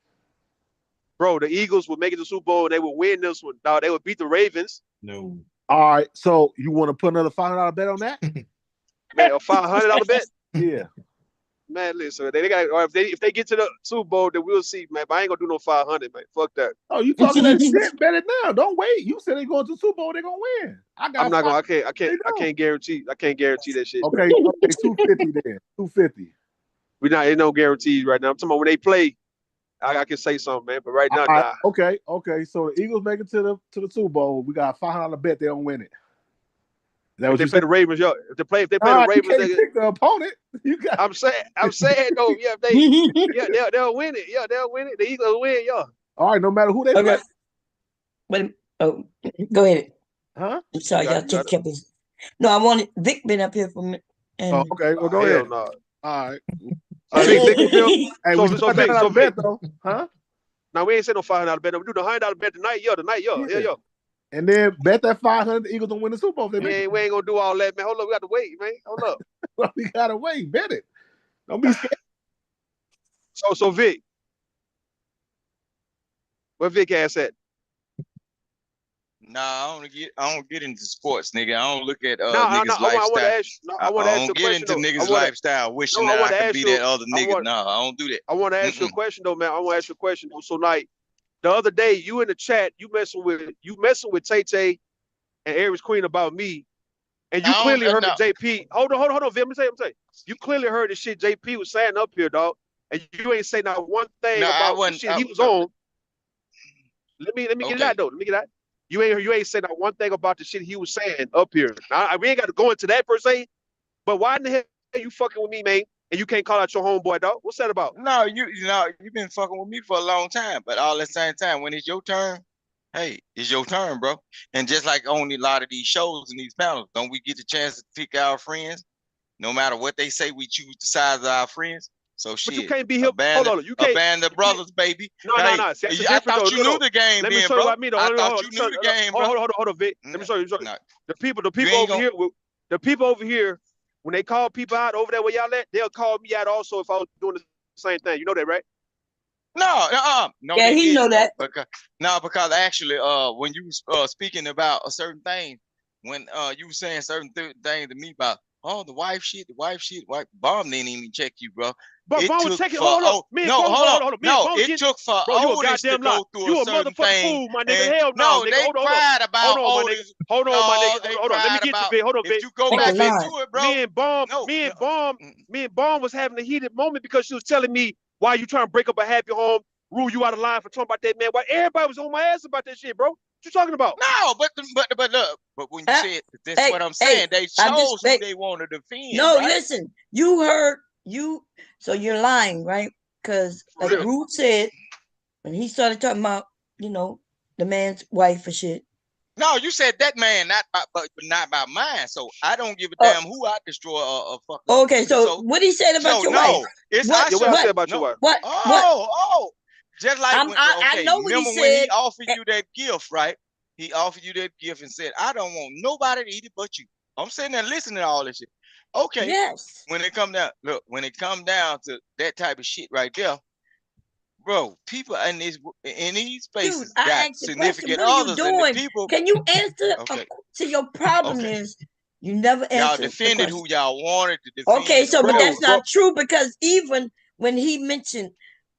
Bro, the Eagles would make it to the Super Bowl. They would win this one. No, they would beat the Ravens. No. All right, so you want to put another $500 bet on that? Man, a $500 bet? Yeah. Man, listen, they got. Or if they get to the Super Bowl, then we'll see, man. But I ain't gonna do no 500, man. Fuck that. Oh, you talking that shit? Bet it now. Don't wait. You said they going to the Super Bowl. They gonna win. I'm not gonna. I can't guarantee. I can't guarantee that shit. Okay, 250 then. 250. We not. Ain't no guarantees right now. I'm talking about when they play. I can say something, man. But right now, nah. Okay. So the Eagles make it to the Super Bowl. We got a $500 bet they don't win it. If they play the Ravens, if they play the Ravens, you can't pick the opponent. I'm saying though, they'll win it. Yeah, they'll win it. The Eagles will win, yeah. All right, no matter who they play. Wait, go ahead. Huh? I'm sorry, y'all kept his. No, I wanted Vic been up here for me. Okay, well go ahead. No. All right. Vic, hey, so bet though, huh? Now we ain't saying no $500 bet. We do the $100 bet tonight, yeah. And then bet that 500 the Eagles don't win the Super Bowl. We ain't gonna do all that, man. Hold up, we got to wait, man. Hold up. Well, we gotta wait. Bet it. Don't be scared. So Vic, where Vic ass at? Nah, I don't get into sports, nigga. I don't look at niggas' lifestyle. I don't get into niggas' lifestyle, wishing that I could be that other nigga. No, I don't do that. I want to ask you a question though, man. I want to ask you a question though. So like the other day, you in the chat, you messing with Tay Tay and Aries Queen about me, and you clearly heard the JP. Hold on, Vic. Let me say. You clearly heard the shit JP was saying up here, dog, and you ain't say not one thing about the shit he was on. Let me get it out though. Let me get it out. You ain't saying not one thing about the shit he was saying up here. Now, we ain't got to go into that per se, but why in the hell are you fucking with me, man? And you can't call out your homeboy, dog? What's that about? No, you've been fucking with me for a long time, but all at the same time, when it's your turn, hey, it's your turn, bro. And just like on a lot of these shows and these panels, don't we get the chance to pick our friends? No matter what they say, we choose the size of our friends. So shit, but you can't be here. Hold on, you can't abandon the brothers, baby. No. See, I thought you knew the game. Let me show you what I mean. I thought you knew the game, bro. Hold on, Vic. Let me show you. The people over here, when they call people out over there where y'all at, they'll call me out also if I was doing the same thing. You know that, right? No, Yeah, they he know didn't though. that. Because actually, when you speaking about a certain thing, when you were saying certain things to me about the wife, Bomb didn't even check you, bro. But It Bomb was took checking. for Hold up. Me and no, Bomb, hold on, hold on. Me and no, Bomb it getting. took for Bro, you a Otis to goddamn lie. go through a You a certain motherfucking thing, fool, my nigga. and Hell no, no, nigga. they Hold up. cried Hold about on, my nigga. Otis. Hold on, my No, nigga. they Hold on. Let me cried get you, about. big. Hold on, If big. you go Hold on, back Nigga big. into lying. it, bro. No, Me no. and Bomb was having a heated moment because she was telling me why you trying to break up a happy home, rule you out of line for talking about that man. Why everybody was on my ass about that shit, bro? What you talking about? No, but look, but when you said that's Hey, what I'm hey, saying, they I just chose who they want to defend, no, right? listen. You heard you, so you're lying, right? Because For like real. Rude said, when he started talking about, you know, the man's wife and shit. No, you said that man, but not by mine. So I don't give a Oh, damn who I destroy or fuck up. okay. So So what he said about so your wife? no, it's What? I Yeah, what I should said What? about your no. wife. What? Oh, just like when I okay, know what he remember when he said. offered Eh, you that gift, right? He offered you that gift and said, I don't want nobody to eat it but you. I'm sitting there listening to all this shit. Okay, Yes, when it come down, look, when it come down to that type of shit right there, bro, people in these dude. spaces I got asked the question. significant What are you others, and the doing? people. Can you answer? Okay, See, your problem okay, is you never y'all answer the defended question. who y'all wanted to Okay, defend or so but Bro, that's whatever. bro. not true because even when he mentioned,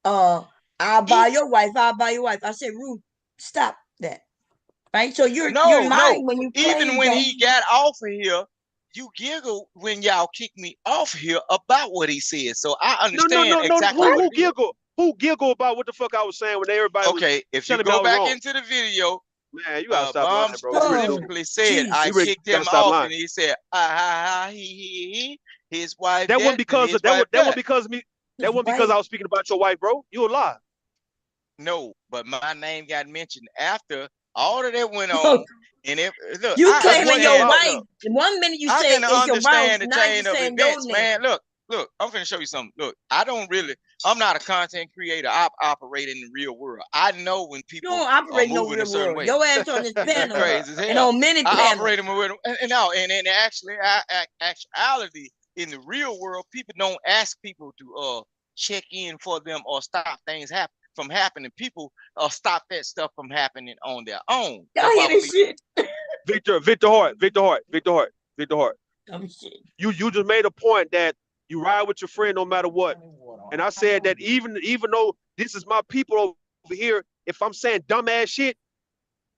I'll buy He your wife, I'll buy your wife. I said, Ruth, stop that. Right? So you're no. lying when you Even claim when that. he got off of here, you giggle when y'all kick me off here about what he said. So I understand No. exactly Who what who it is. giggle? Who giggle about what the fuck I was saying when everybody was Okay, if you telling me I go was back wrong? into the video, Man, you gotta stop lying, Bomb bro. You really, Oh, specifically said I you really Jesus. kicked gotta him stop off, lying. and he said, his wife That wasn't that and because his of that. wife That wasn't that. because of me. That His wasn't because wife. I was speaking about your wife, bro. You a lie. No, but my name got mentioned after all of that went on. And if look, You I just claiming want you to your understand. allow. wife. Look, One minute you I say can it's your wife, understand the now you chain of saying your events, name. man. Look, I'm gonna show you something. Look, I'm not a content creator. I operate in the real world. I know when You people don't are operate no moving a real certain world. way. Your ass on this You panel crazy as and hell. on many I operate panels. in with and no, and actually, actuality in the real world, people don't ask people to check in for them or stop things from happening. People stop that stuff from happening on their own. Y'all That's why hear I this believe. shit? Victor Hart. Dumb shit. You just made a point that you ride with your friend no matter what. And I said that even though this is my people over here, if I'm saying dumbass shit,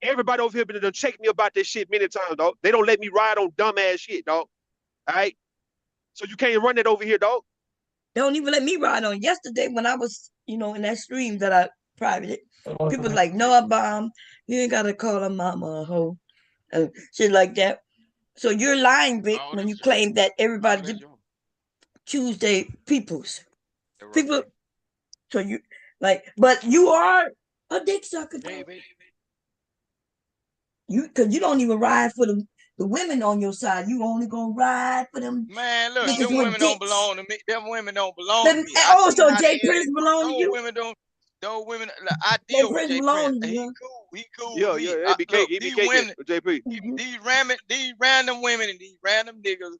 everybody over here been done check me about this shit many times, dog. They don't let me ride on dumbass shit, dog. All right. So you can't run that over here, dog. They don't even let me ride on. Yesterday when I was, in that stream that I privated, people like Noah Bomb, you ain't gotta call her mama a hoe. Shit like that. So you're lying, Vic, All when this you yours. claim that All everybody that yours. choose their peoples. That right People, there. so you but you are a dick sucker though. Baby. Cause you don't even ride for the women on your side. You only gonna ride for them Man, look, niggas them with women don't dicks. belong to me. Them women don't belong to Them, me. I seen also how the Jay hell Prince belong to those you. women don't. Those women, look, I Jay deal with Prince Jay Prince. belong to He you. cool. He cool with Yeah, me. yeah, Look, he be these caking, women, JP. Mhm. these random women and these random niggas.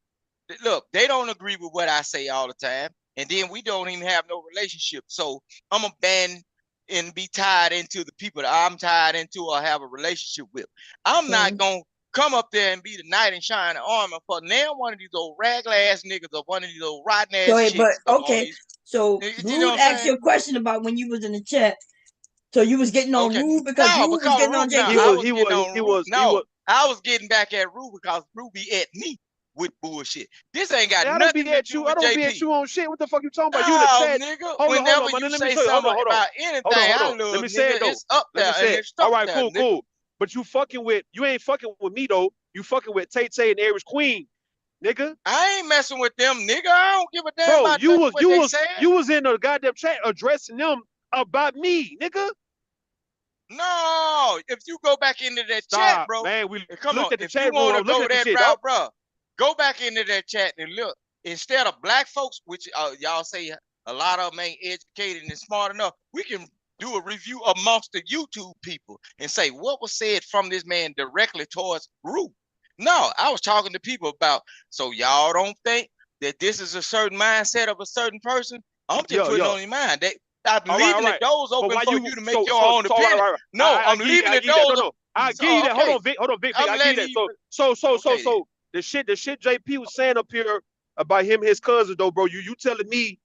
Look, they don't agree with what I say all the time, and then we don't even have no relationship. So I'm a ban and be tied into the people that I'm tied into or have a relationship with. I'm not Mhm. gonna come up there and be the knight in shining armor for now one of these old raggle ass niggas or one of these old rotten ass But chicks up on okay. these. So You know Rude what I'm asked you saying? a question about when you was in the chat. So you was getting on Okay. Rude because No, Rude was because getting on No, He I JP. was was he getting was on he Ruby. was he No, was I was getting back at Ruby because Ruby at me with bullshit. This ain't got Man, I don't be nothing to at do you. I with don't be at JP. you on shit. What the fuck you talking about? You in the No, chat. nigga. Hold Whenever on, man. you Let me say show you. something Hold on. about anything I Let love, me say it nigga, though. it's up Let me there and say it. it's All stuck right, there, cool, nigga. cool. But you ain't fucking with me though. You fucking with Tay Tay and Aries Queen, nigga. I ain't messing with them, nigga. I don't give a damn Bro, about nothing what they said. you was in the goddamn chat addressing them about me, nigga. No, if you go back into that chat, Stop, bro, man. We come on. looked at the If you chat room. want I to was looking go at the that shit, dog. route, bro, go back into that chat and look. Instead of black folks, which y'all say a lot of them ain't educated and smart enough, we can do a review amongst the YouTube people and say what was said from this man directly towards Ruth. No, I was talking to people about, so y'all don't think that this is a certain mindset of a certain person. I'm just Yeah, putting yeah. on your mind. I'm leaving the doors open for you to make your own opinion. No, I'm leaving the doors. No, I give you that. Hold on, Vic. I give you that. So the shit JP was saying up here about him and his cousins though, bro. You telling me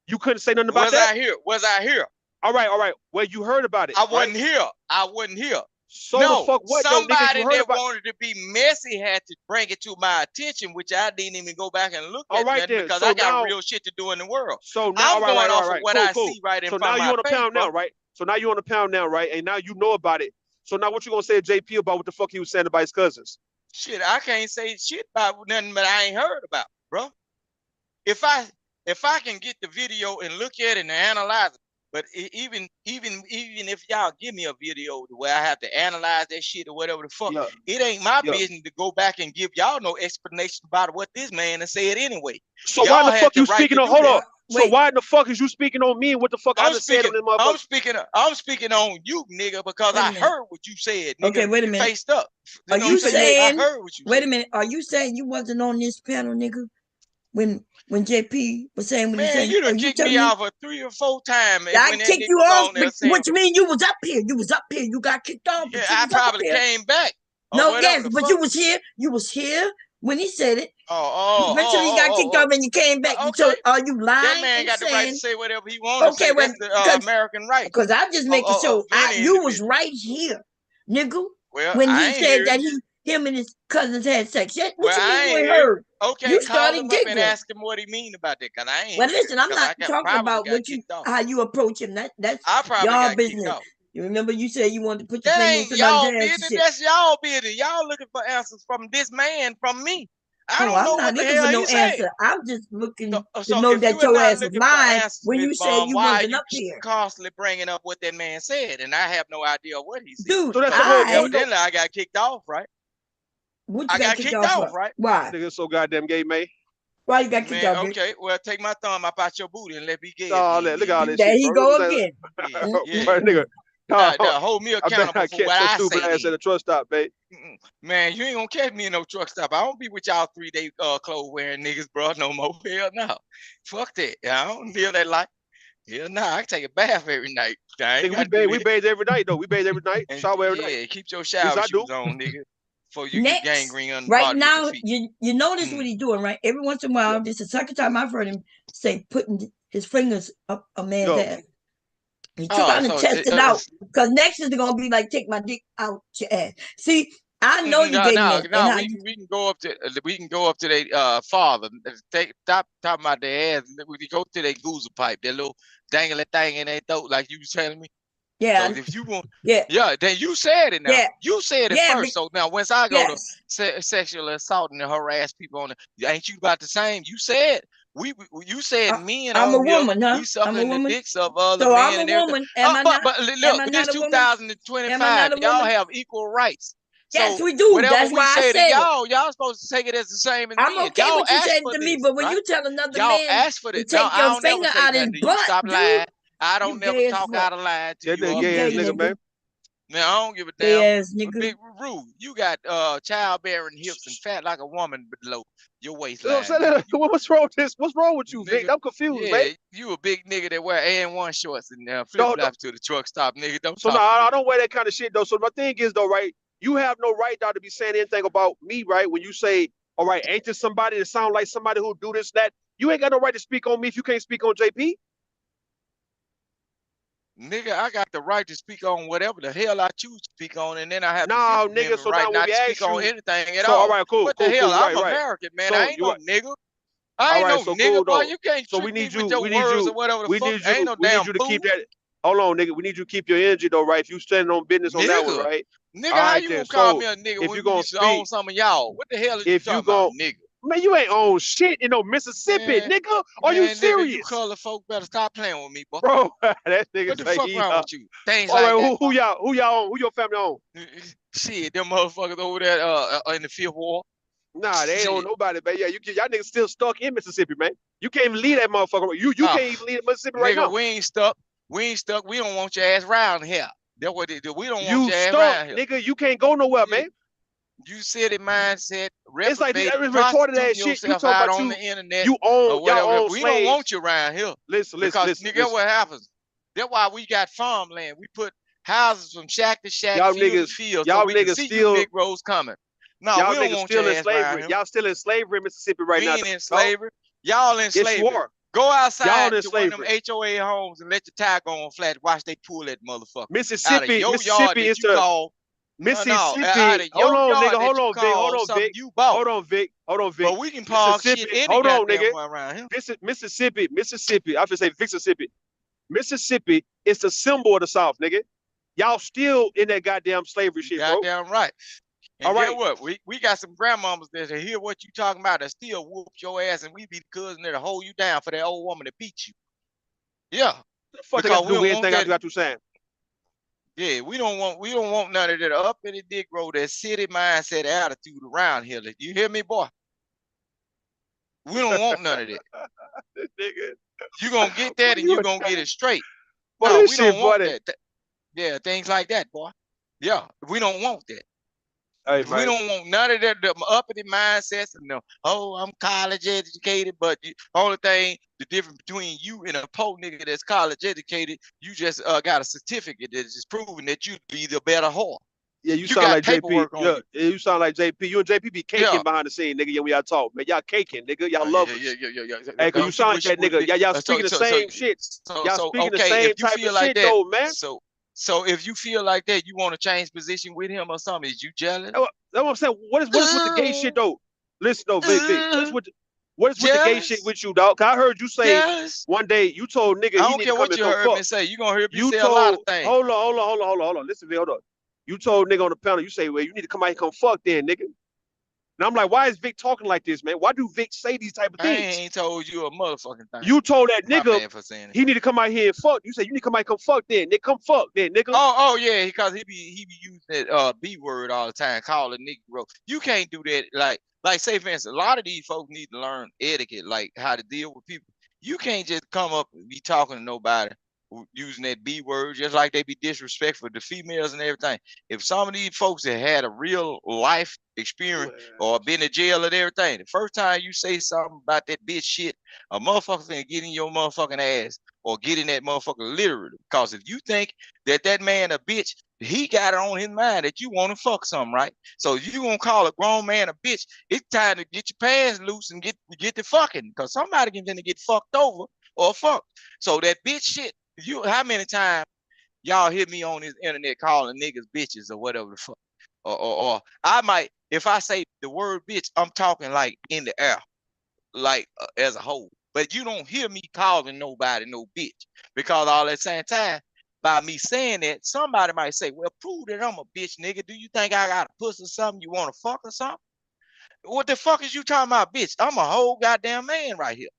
you couldn't say nothing about that? Was I here? All right. Well, you heard about it. I wasn't here. So the fuck what? Somebody that wanted to be messy had to bring it to my attention, which I didn't even go back and look at that because I got real shit to do in the world. So now I'm going off of what I see right in front of my face. So now you on the pound now, right? So now you on the pound now, right? And now you know about it. So now what you gonna say to JP about what the fuck he was saying about his cousins? Shit, I can't say shit about nothing that I ain't heard about, bro. If I can get the video and look at it and analyze it, but even if y'all give me a video where I have to analyze that shit or whatever the fuck, it ain't my business to go back and give y'all no explanation about what this man has said anyway. So why the fuck you speaking on? Hold on. So why the fuck is you speaking on me and what the fuck I just said on this motherfucker? I'm speaking on you, nigga, because I heard what you said. Nigga. Okay, wait a minute. Faced up. Are you saying? I heard what you said. Wait a minute. Are you saying you wasn't on this panel, nigga? When JP was saying, you done kicked me off 3 or 4 times. I kicked you off, which means you was up here. You was up here. You got kicked off. Yeah, I probably came back. No, yes, but you was here. You was here when he said it. Eventually he got kicked off and you came back. Okay. So are you lying? That man got the right to say whatever he wants to say. That's the American right. Because I'm just making sure you was right here, nigga. Well, when he said that him and his cousins had sex. What you mean you ain't heard? Okay, you started giggling. And ask him what he mean about that, because I ain't. Well, listen, I'm not talking about how you approach him. That's y'all business. You remember you said you wanted to put your finger in y'all business. That's y'all business. Y'all looking for answers from this man, from me. I don't know what the hell he said. I'm just looking to know that your ass is lying when you say you wasn't up here. Constantly bringing up what that man said, and I have no idea what he said. Dude, so evidently I got kicked off, right? I got kicked off, right? Why? Nigga so goddamn gay, man. Why you got kicked off? Okay, well, take my thumb up out your booty and let me get it. Look at all this there shit, he go again. Nigga. Hold me accountable for what I say. Ass at a truck stop, babe. Man, you ain't gonna catch me in no truck stop. I don't be with y'all 3-day clothes wearing niggas, bro. No more. Hell no. Fuck that. I don't feel that life. Hell no. I can take a bath every night. We bathe every night though. We bathe every night. Shower every night. Yeah, keep your shower shoes on, nigga. Before you get gangrene on the right now, of your feet. you notice what he's doing, right? Every once in a while, this is the second time I've heard him say putting his fingers up a man's ass. He took out and tested out, because next is gonna be like, take my dick out your ass. See, I know you gay men. We can go up to their father. Stop talking about their ass. We can go to their goozle pipe, their little dangling thing in their throat, like you was telling me. Yeah. So if you want, then you said it now. Yeah. You said it first. So now once I go to sexual assault and harass people on it, ain't you about the same? You said you said men. I'm a woman, huh? We sucking the dicks of other so men. I'm a woman. But look, this 2025. Y'all have equal rights. Yes, so we do. Whatever That's we why say I said y'all supposed to take it as the same as I'm men. okay y'all with you saying it to me, but when you tell another man to take your finger out his butt, stop lying. I don't never talk out of line to you. Nigga, man. Man, I don't give a damn. Nigga. Big rude. You got childbearing hips and fat like a woman below your waistline. What's wrong with this? What's wrong with you, Vic? I'm confused, man. You a big nigga that wear A1 shorts and flip flops to the truck stop, nigga. I don't wear that kind of shit though. So my thing is though, right? You have no right now to be saying anything about me, right? When you say, all right, ain't this somebody that sound like somebody who do this, that? You ain't got no right to speak on me if you can't speak on JP. Nigga, I got the right to speak on whatever the hell I choose to speak on, and then I have nigga, so right now not to speak on anything at all. All right, cool. What the hell? I'm right. American, man. So I ain't no nigga. I ain't no nigga, boy. You can't trick me with your words or whatever the fuck. Ain't no damn fool. Keep that. Hold on, nigga. We need you to keep your energy though, right? If you standing on business on that one, right? Nigga, how you gonna call me a nigga when you used to own some of y'all? What the hell is you talking about, nigga? Man, you ain't own shit in no Mississippi, nigga. Are you serious? Nigga, you color folk better stop playing with me, bro. That nigga. What the fuck wrong with you? Things all like right, that. Who y'all own? Who your family own? Shit, them motherfuckers over there in the Fifth Ward. Nah, they ain't own nobody, man. Yeah, y'all niggas still stuck in Mississippi, man. You can't even leave that motherfucker. You can't even leave Mississippi right now. We ain't stuck. We ain't stuck. We don't want your ass around here. That's what they do. We don't want your ass around here. Nigga, you can't go nowhere, man. You city mindset. It's like this retarded ass shit you talking about on the internet. You own y'all own We don't want you around here. Listen. Nigga, what happens? That's why we got farmland. We put houses from shack to shack, Y'all field to niggas, field, so y'all we can niggas see you still, Negroes coming. No, y'all we don't niggas want your still in ass around slavery. here. Y'all still in slavery in Mississippi right We now, ain't in dog. slavery. Y'all in Yes, you slavery. are. Go outside Y'all in to one of them slavery. HOA homes and let your tire go on flat. Watch they pull that motherfucker out of Mississippi, your yard Mississippi that is you the call. No, out Mississippi. of Hold your on, nigga. yard that Hold you on, Vic. Hold call on, something Vic. you bought. Hold on, Vic. Hold on, Vic. But we can park shit Mississippi. any Hold on, goddamn nigga. way around here. Mississippi. Mississippi. I should say Mississippi. Mississippi is the symbol of the South, nigga. Y'all still in that goddamn slavery You shit, bro. goddamn right. All And get right. what? We got some grandmamas that hear what you talking about that still whoop your ass, and we be the cousin that'll hold you down for that old woman that beat you. Yeah, What the fuck they got because to we do with don't want anything I that. got to say? Yeah, we don't want none of that up in the dick road, that city mindset attitude around here. You hear me, boy? We don't want none of that. Nigga. You gonna get Boy, that, and you you a gonna get it straight. boy, No, this we shit don't want funny. that. Yeah, things like that, boy. Yeah, we don't want that. Hey, We man. don't want none of that, the uppity mindsets and the, oh, I'm college educated, but the only thing, the difference between you and a poor nigga that's college educated, you just got a certificate that is proving that you be the better whore. Yeah, you You sound got like JP. paperwork on Yeah, you. you sound like JP. You and JP be Yeah. caking behind the scene, nigga. When y'all talk, man, y'all caking, nigga. Y'all Yeah. lovers. Hey, cause you Don't you sound like wish you that would nigga. be? Y'all So speaking the so so same shit. so Y'all so speaking the okay. If same you type of feel like shit, that, though, man. so if you feel like that, you want to change position with him or something? Is you jealous? That's what I'm saying. What is with the gay shit, though? Listen, though, Vic. What is with the gay shit Jealous? with you, dog? Cause I heard you say Jealous? one day you told nigga I he don't need to care come what and you come heard me fuck. say. You gonna hear me You say a lot of told things. hold on. Listen, Vic, hold on. You told nigga on the panel. You say, well, you need to come out and come fuck then, nigga. And I'm like, why is Vic talking like this, man? Why do Vic say these type of I things? ain't told you a motherfucking thing. You told that My nigga bad for saying it. he need to come out here and fuck. You said you need to come out and come fuck then. Nigga, come fuck then, nigga. Oh yeah, because he be using that B word all the time, calling Negro. You can't do that. Like say for instance, a lot of these folks need to learn etiquette, like how to deal with people. You can't just come up and be talking to nobody using that B word, just like they be disrespectful to females and everything. If some of these folks that had a real life experience or been in jail and everything, the first time you say something about that bitch shit, a motherfucker finna get in your motherfucking ass or get in that motherfucker literally. Because if you think that man a bitch, he got it on his mind that you want to fuck something, right? So if you gonna call a grown man a bitch, it's time to get your pants loose and get the fucking, because somebody can get fucked over or fucked. So that bitch shit, how many times y'all hear me on this internet calling niggas bitches or whatever the fuck? Or I might, if I say the word bitch, I'm talking like in the air, like as a whole. But you don't hear me calling nobody no bitch, because all at the same time, by me saying that, somebody might say, well, prove that I'm a bitch, nigga. Do you think I got a pussy or something? You want to fuck or something? What the fuck is you talking about, bitch? I'm a whole goddamn man right here.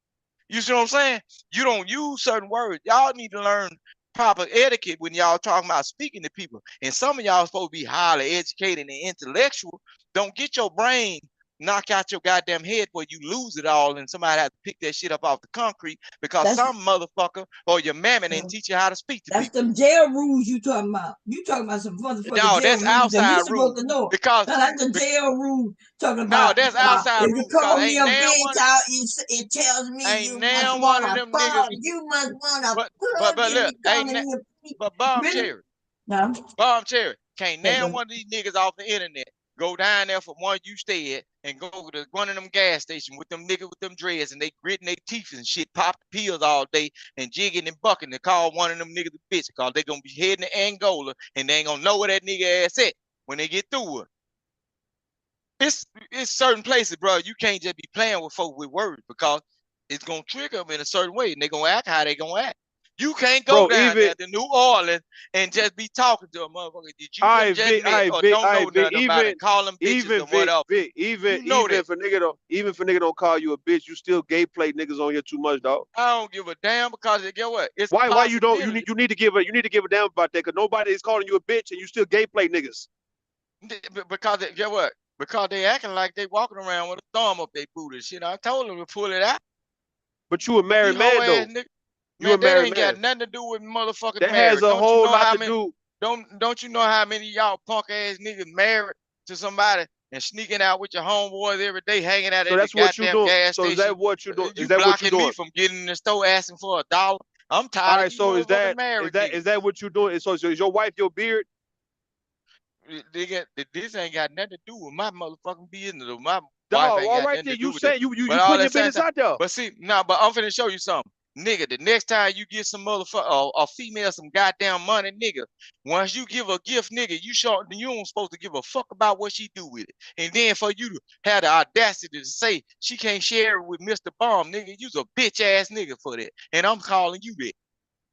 You see what I'm saying? You don't use certain words. Y'all need to learn proper etiquette when y'all talking about speaking to people. And some of y'all supposed to be highly educated and intellectual. Don't get your brain knock out your goddamn head where you lose it all and somebody has to pick that shit up off the concrete because That's some motherfucker or your mammy didn't teach you how to speak to that's people. them jail rules you talking about. You talking about some motherfucking No, jail that's rules that we outside supposed rule to know. because Now that's the jail rule talking no, about. that's outside If you rule because call me a bitch out, it tells me ain't you must now one of wanna them niggas. fuck. You must wanna But fuck but if look, you calling me a bitch. but Bomb Really? Cherry. No. Bomb Cherry, can't Yeah, now but one of these niggas off the internet go down there from one you stay at and go to one of them gas stations with them niggas with them dreads and they gritting their teeth and shit, pop the pills all day and jigging and bucking to call one of them niggas a bitch because they gonna be heading to Angola and they ain't gonna know where that nigga ass at when they get through it. It's certain places, bro. You can't just be playing with folk with words because it's gonna trigger them in a certain way and they gonna act how they gonna act. You can't go Bro, down even there to New Orleans and just be talking to a motherfucker that you done I just Vic, met I or Vic, don't I know Vic, nothing about and call them bitches or Vic, whatever. Vic, even You know that. if a nigga don't call you a bitch, you still gay play niggas on here too much, dog. I don't give a damn because get what? It's a Why you don't possibility you need to give a damn about that because nobody is calling you a bitch and you still gay play niggas. because get what? Because they acting like they walking around with a thumb up their booty. Shit, I told them to pull it out. But you a These married hoe man ass though. niggas. You a Man, that married ain't got man. nothing to do with motherfucking That has marriage. a Don't you whole know lot how to many? do. Don't you know how many of y'all punk ass niggas married to somebody and sneaking out with your homeboys every day, hanging out So at the that's what you goddamn doing. gas So is station? that what you doing? Is You that what you blocking me doing? from getting in the store asking for $1. I'm tired All of right, you so motherfucking married niggas. is that what you're doing? So is your wife your beard? This ain't got nothing to do with my motherfucking business. My wife Dog, ain't all got right nothing then. to do You with it. saying you But all putting your that same business time, out there. but see, nah, but I'm finna show you something. Nigga, the next time you give some motherfucker a female some goddamn money, nigga, once you give a gift, nigga, you don't supposed to give a fuck about what she do with it. And then for you to have the audacity to say she can't share it with Mr. Bomb, nigga, you's a bitch ass nigga for that. And I'm calling you that.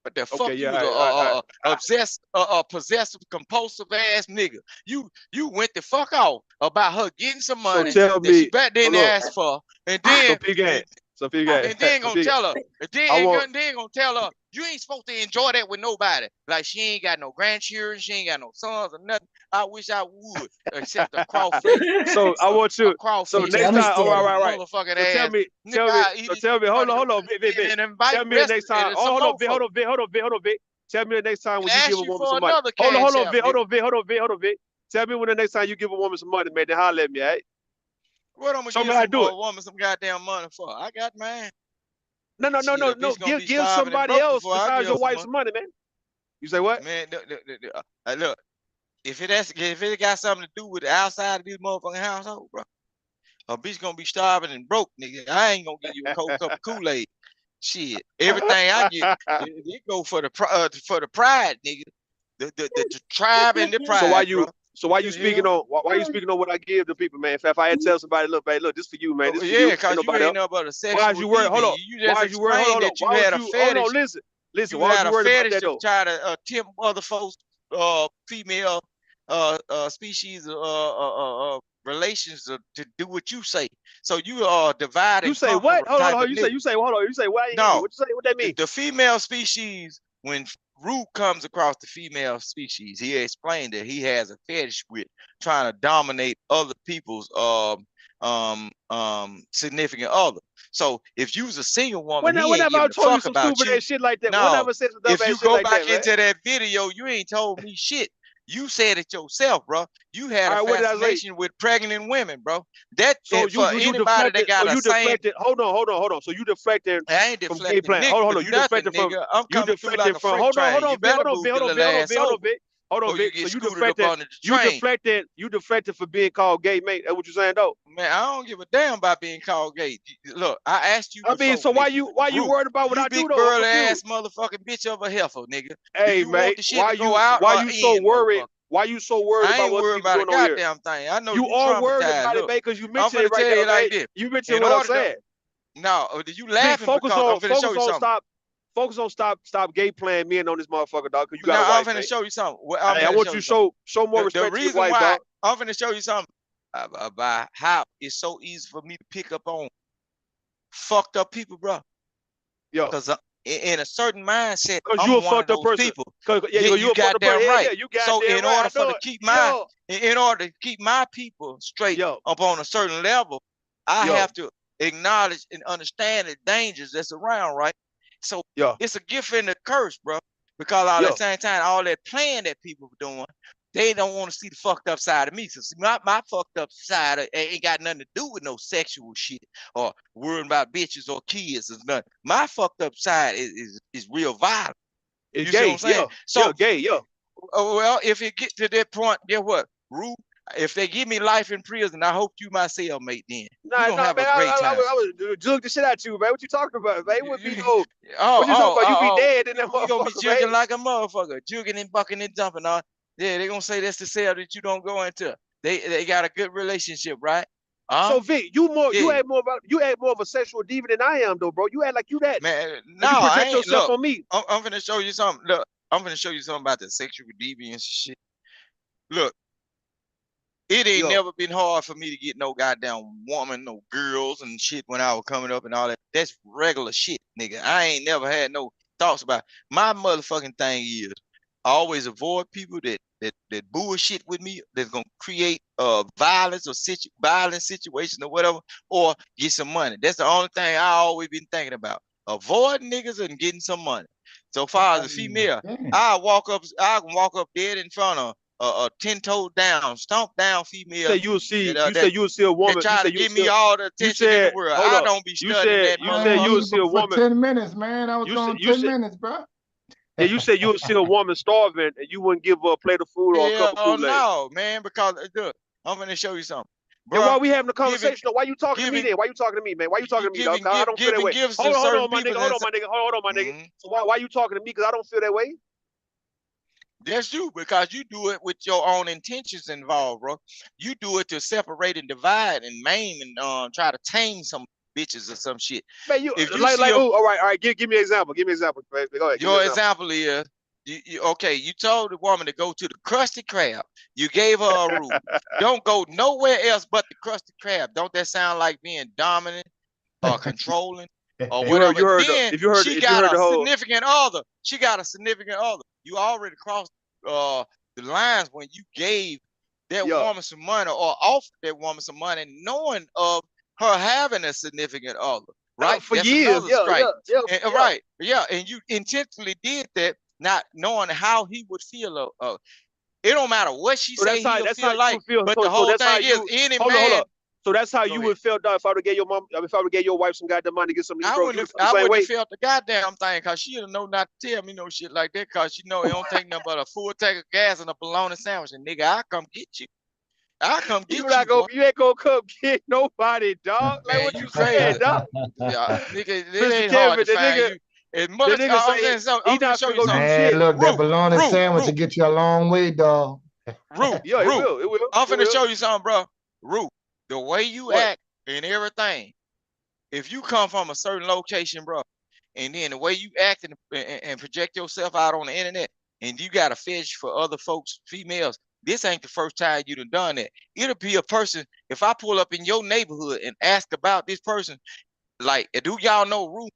What the fuck? Okay, You yeah, was all a right. obsessed, possessive, compulsive ass nigga. You went the fuck off about her getting some So money tell that she me, back so then look, asked for, and so then P game, and, so P game, and then so gonna P. tell her, and I then, want. and then gonna tell her you ain't supposed to enjoy that with nobody. Like she ain't got no grandchildren, she ain't got no sons or nothing. I wish I would, except a So I want a you. So crawfish next I'ma time, eating all tell right, you. right, right. motherfucking So ass. Nigga, tell me. I eat So it tell me. Hold money on, hold on, Vic. and invite Tell me the rest next time. and Oh, some hold on, more Vic. Hold folks. on, Vic. Hold on, Vic. Hold on, Vic. Tell me the next time And when you give ask a you woman for some money. another Hold on, cash hold on, app, Vic. Hold nigga. on, Vic. Hold on, Vic. Hold on, Vic. Tell me when the next time you give a woman some money, man. Then holler at me, all right? What I'm gonna Show me give how to some do it. woman some goddamn money for? I got mine. No, no, no, Shit, no, a no. bitch gonna be Give starving and somebody broke else before I besides give her your some wife money. some money, man. You say what? Man, look, if it got something to do with the outside of this motherfucking household, bro, a bitch gonna be starving and broke, nigga. I ain't gonna give you a cold cup of Kool-Aid. Shit, everything I get, it go for the pride, nigga. The tribe and the So pride, bro. why you The speaking hell? on why you speaking on what I give to people, man? If I had to tell somebody, look, man, look, this for you, man, Oh, this for yeah, you, ain't cause you nobody ain't else. know about a Why is sexual you worried? Hold deviant. on. You just Why is you worried? Hold on, explained hold on. that you Why was had a you hold on, fetish. listen, You why was had you a worried about fetish that to though? try to tempt other folks, female, species, relations to do what you say. So you are divide You and say conquer what? Hold on, type hold of on. nigga. You say hold on, you say why I ain't hear you? No, What you say? What that mean? the female species, when Root comes across the female species, he explained that he has a fetish with trying to dominate other people's significant other. So if you was a single woman, he ain't Whenever I giving a told you fuck some about stupid you. ass shit like that, whenever No, I said some dumb if you ass shit go like back that, man. into that video, you ain't told me shit. You said it yourself, bro. You had All a right, what did I say? fascination with pregnant women, bro. That So for you anybody that deflected. So got a you same, deflected. Hold on. So you deflected I ain't from game deflecting plan. Nick Hold for on. You nothing, deflected from. nigga. I'm You coming through like deflected a from. freight Hold train. on, You Vic. better move your little ass Hold on, over Vic. Hold on, before you Vic. So get scooted up under the You train. deflected. You deflected for being called gay, mate. That's what you're saying, though. Man, I don't give a damn about being called gay. Look, I asked you I mean, before, so nigga. why you Root, worried about what you I do big though? I'm burly ass confused. motherfucking bitch of a heifer, nigga. Do Hey, you want mate, the shit to go out why or you so in, worried? motherfucker? Why you so worried I about ain't what other worried people about a doing on here? goddamn thing. I know You you are worried traumatized. about it, Look, mate, because you I'm mentioned it finna right tell there, you like mate. this. You mentioned In what I'm order to saying. no, you Vic, laughing because I'm finna show you something. focus on stop gay playing men on this motherfucker, dog, because you got a Now I'm wife, finna mate. show you something. Well, I'm Hey, I finna want show you you to something. show more The respect to your reason wife, why dog. I'm finna show you something about how it's so easy for me to pick up on fucked up people, bro. Yo, Because in a certain mindset, because you a I'm one of fucked up those person. people. Cause yeah, Yeah, you you a fucked up person. goddamn Yeah, right. yeah, you So goddamn right. I know it. in order to keep my people straight Yo, up on a certain level, I yo, have to acknowledge and understand the dangers that's around, right? So yo, it's a gift and a curse, bro. Because all at yo. the same time, all that playing that people are doing, they don't want to see the fucked up side of me. So see, my fucked up side ain't got nothing to do with no sexual shit or worrying about bitches or kids or nothing. My fucked up side is real violent. It's You see what I'm gay. saying? Yo, So, gay. Yo. well, if it get to that point, guess what? Rue, if they give me life in prison, I hope you my cellmate then. We're Nah, gonna nah, have man. a great time. I was jug the shit out you, man. What you talking about, man? It wouldn't be no. Oh, What you talking oh, about? You be oh, oh. dead in that We gonna be motherfucker, man. jugging like a motherfucker, jugging and bucking and jumping on. Yeah, they gonna say that's the cell that you don't go into. They got a good relationship, right? So Huh? Vic, Yeah. you act more of a sexual diva than I am, though, bro. You act like you that, Man, no, and you I project ain't. yourself Look, on me. I'm gonna show you something. Look, I'm gonna show you something about the sexual deviance shit. Look, it ain't Yo, never been hard for me to get no goddamn woman, no girls and shit when I was coming up and all that. That's regular shit, nigga. I ain't never had no thoughts about it. My motherfucking thing is I always avoid people that bullshit with me that's gonna create violence or violent situation or whatever, or get some money. That's the only thing I always been thinking about. Avoiding niggas and getting some money. So far as a female, Damn. I can walk up dead in front of her a 10-toe down, stomp down female. You that, said you will see a woman. try to give me all the You attention in the said, world. hold I up. don't be studying that You said you motherfucker. will see a for woman 10 minutes, man. I was going 10 minutes, bro. Yeah, you said you would see a woman starving and you wouldn't give her a plate of food or a cup of Hell Kool-Aid. no, man, because look, I'm gonna show you something. Then Bruh, why we having a giving conversation? Why you talking to me giving then? Why you talking to me, man? Why you talking to me, dog? giving 'Cause I don't feel that way. gifts to Hold certain on, my nigga. people. Hold on, my nigga. Hold on, my nigga. Mhm. So why you talking to me? Because I don't feel that way. That's you, because you do it with your own intentions involved, bro. You do it to separate and divide and maim and try to tame some bitches or some shit. Man, you If you see oh, all right. Give me an example. Give me an example. Go ahead. Give me your an example. example is okay, you told the woman to go to the Krusty Krab. You gave her a rule. Don't go nowhere else but the Krusty Krab. Don't that sound like being dominant or controlling or whatever? Then she got a significant other. She got a significant other. You already crossed the lines when you gave that woman some money or offered that woman some money, knowing of her having a significant other. Right? For That's years. another strike. Right. Yeah. And you intentionally did that, not knowing how he would feel. It don't matter what she say he'll feel like. But the whole thing is, any man. Hold up. So that's how you would feel, dog, if I would have gave your mom, if I would have gave your wife some goddamn money to get some of these bro. I wouldn't have felt the goddamn thing, because she'd know not to tell me no shit like that, because she know it don't take nothing but a full tank of gas and a bologna sandwich, and nigga, I'll come get you. I'll come get you. You ain't gonna come get nobody, dog. Like, Man, what you crazy, saying, dog? Yeah, nigga, it Mr. ain't Kevin, hard to the find nigga, you. As much, the nigga say he not show finna you go do something. shit. Man, look, that bologna sandwich will get you a long way, dog. Yeah, it will. It will. I'm finna show you something, bro. Root, the way you act and everything, if you come from a certain location, bro, and then the way you act and project yourself out on the internet, and you got a fetish for other folks, females, this ain't the first time you done that. It'll be a person, if I pull up in your neighborhood and ask about this person, like, do y'all know Root?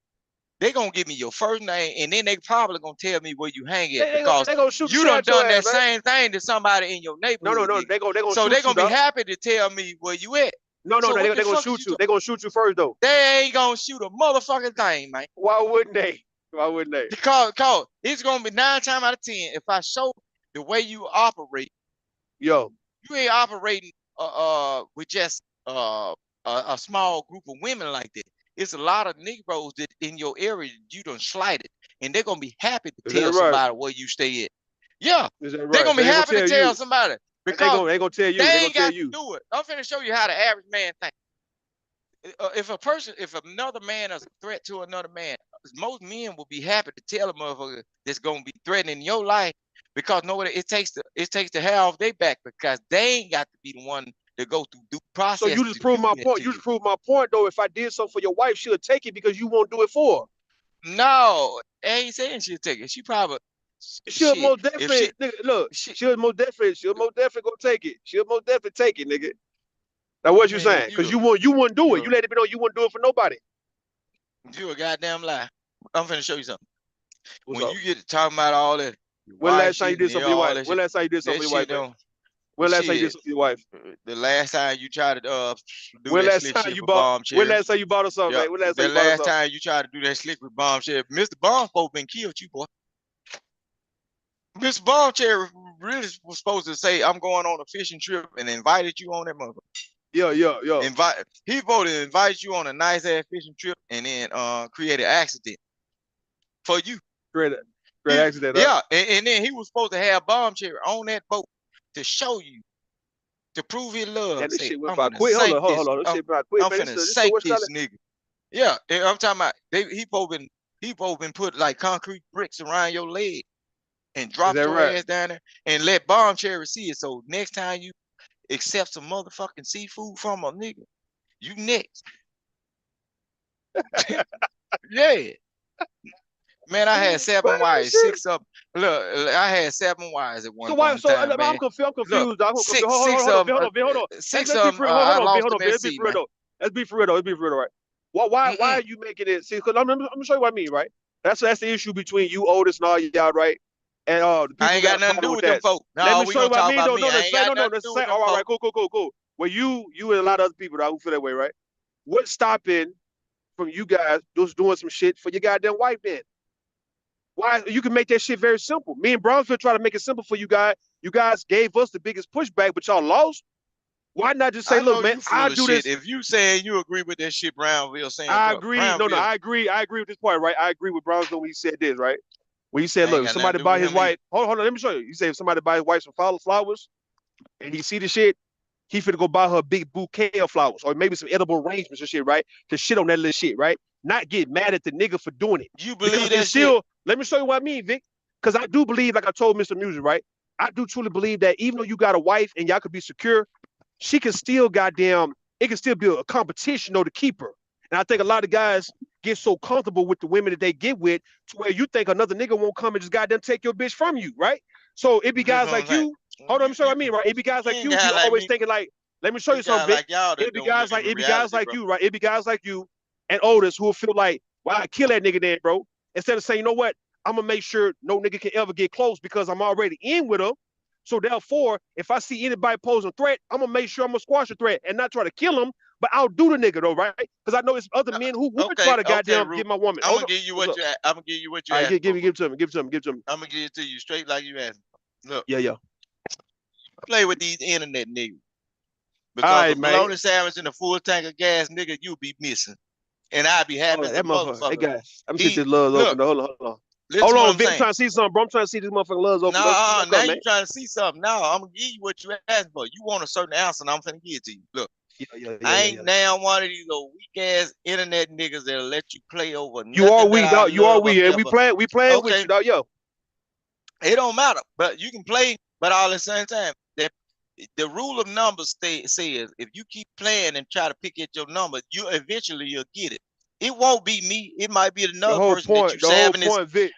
They gonna give me your first name, and then they probably gonna tell me where you hang at, because they gonna shoot you done your that ass, right? same thing to somebody in your neighborhood. No, they gonna so they gonna you, be happy to tell me where you at. No, so they gonna shoot you. They gonna shoot you first, though. They ain't gonna shoot a motherfucking thing, man. Why wouldn't they? Why wouldn't they? Because it's gonna be 9 times out of 10. If I show the way you operate, you ain't operating with just a small group of women like that. It's a lot of Negroes that in your area you done slighted, and they're gonna be happy to tell somebody where you stay at. Yeah, they're gonna be happy to tell somebody, because they gonna tell you. They ain't got to do it. I'm finna show you how the average man thinks. If another man is a threat to another man, most men will be happy to tell a motherfucker that's gonna be threatening your life, because it takes to have off their back, because they ain't got to be the one to go through due process. So you just proved my point. You just proved my point, though. If I did something for your wife, she'll take it because you won't do it for her. No, I ain't saying she'll take it. She probably she'll most definitely she'll most definitely go take it. She'll most definitely take it, nigga. Now what you saying? Because you wouldn't do it. You let it be known you wouldn't do it for nobody. You a goddamn lie. I'm finna show you something. What's when you get to talking about all that, when last time you did something for your wife? When last time you did something for your wife? When last time you did something for your wife? The last time you tried to do when that last slick time shit you with bought bombshell. When last time you bought her something, right? When last time the last time you tried to do that slick with bombshell, Mr. Bomb supposed to been killed you, boy. Mr. Bombshell really was supposed to say, I'm going on a fishing trip, and invited you on that mother. Yeah. He supposed to invite you on a nice ass fishing trip, and then create an accident for you. Great accident. Yeah, and then he was supposed to have Bombshell on that boat to show you, to prove his love. Yeah, this say, shit went by quick. Hold on. This shit by quick, I'm man. finna sink this nigga. Yeah, I'm talking about he supposed been put like concrete bricks around your leg and drop your ass down there and let Bombshell see it. So next time you accept some motherfucking seafood from a nigga, you next. Yeah. Man, I had 7 wives, 6 of them. Look, I had 7 wives at one point in time, man. I'm confused. Look, hold on. 6 of them, I lost them at sea, man. Let's be for real, right? Why are you making it? See, because I'm gonna show you what I mean, right? That's the issue between you, Otis, and all y'all, right? And the people I ain't got nothing to do with them folks. No, let me show you what I mean, though. No. All right, cool. Well, you and a lot of other people who feel that way, right? What's stopping from you guys just doing some shit for your goddamn wife, then? Why you can make that shit very simple. Me and Brownsville try to make it simple for you guys. You guys gave us the biggest pushback, but y'all lost. Why not just say, I know look, man, you I'll full of do shit. this. If you saying you agree with that shit Brownville saying, I bro, agree. No, Brownville, I agree. I agree with this part, right? I agree with Brownsville when he said this, right? When he said, I ain't look, if got nothing somebody to do buy with his him either. wife, hold on, let me show you. He said if somebody buy his wife some flowers and he see the shit, he finna go buy her a big bouquet of flowers or maybe some edible arrangements and shit, right? To shit on that little shit, right? Not get mad at the nigga for doing it. You Because believe it's that shit? still, let me show you what I mean, Vic. Because I do believe, like I told Mr. Music, right? I do truly believe that even though you got a wife and y'all could be secure, she can still goddamn, it can still be a competition though to keep her. And I think a lot of guys get so comfortable with the women that they get with to where you think another nigga won't come and just goddamn take your bitch from you, right? So it be This is guys what I'm like saying. you. Hold on, let me show you You what I mean, right? It be guys you like ain't you be got like always me. thinking like, let me show you It's something, guys Vic. like y'all that It be don't guys live like in it be guys reality, like bro. you, right? It be guys like you and Otis who will feel like, well, I kill that nigga then, bro. Instead of saying, you know what, I'm gonna make sure no nigga can ever get close because I'm already in with her. So therefore, if I see anybody pose a threat, I'm gonna make sure I'm gonna squash the threat and not try to kill him, but I'll do the nigga though, right? Because I know it's other men who would try Okay, to okay, goddamn Root. get my woman. I'm Hold gonna on, give you what's what up? you. I'm gonna give you what you All right, asked for, give Root. it to him, give it to him, give it to him. I'm gonna give it to you straight like you asked. Look, Yeah, yeah. play with these internet niggas All because a right, man. bologna sandwich and a full tank of gas, nigga, you be missing, and I be All happy right, as a that motherfucker. Hey motherfucker. guys, let me see if He this love's open. look, Hold on, hold on. Hold listen what on, I'm Vic. I'm saying. trying to see something, bro. I'm trying to see this motherfucking love's open. Let's Nah, fuck now up, you man. trying to see something. Now I'm gonna give you what you asked for. You want a certain answer, and I'm finna give it to you. Look, Yeah, yeah, yeah, I yeah, ain't yeah. now one of these little weak ass internet niggas that'll let you play over You are nothing that we, I dog. You are love or we, and care for. we playing with Okay, you, dog. Yo, it don't matter, but you can play. But all at the same time, the rule of numbers says if you keep playing and try to pick at your number, you eventually you'll get it. It won't be me. It might be another person that you the whole having this, point, Vic.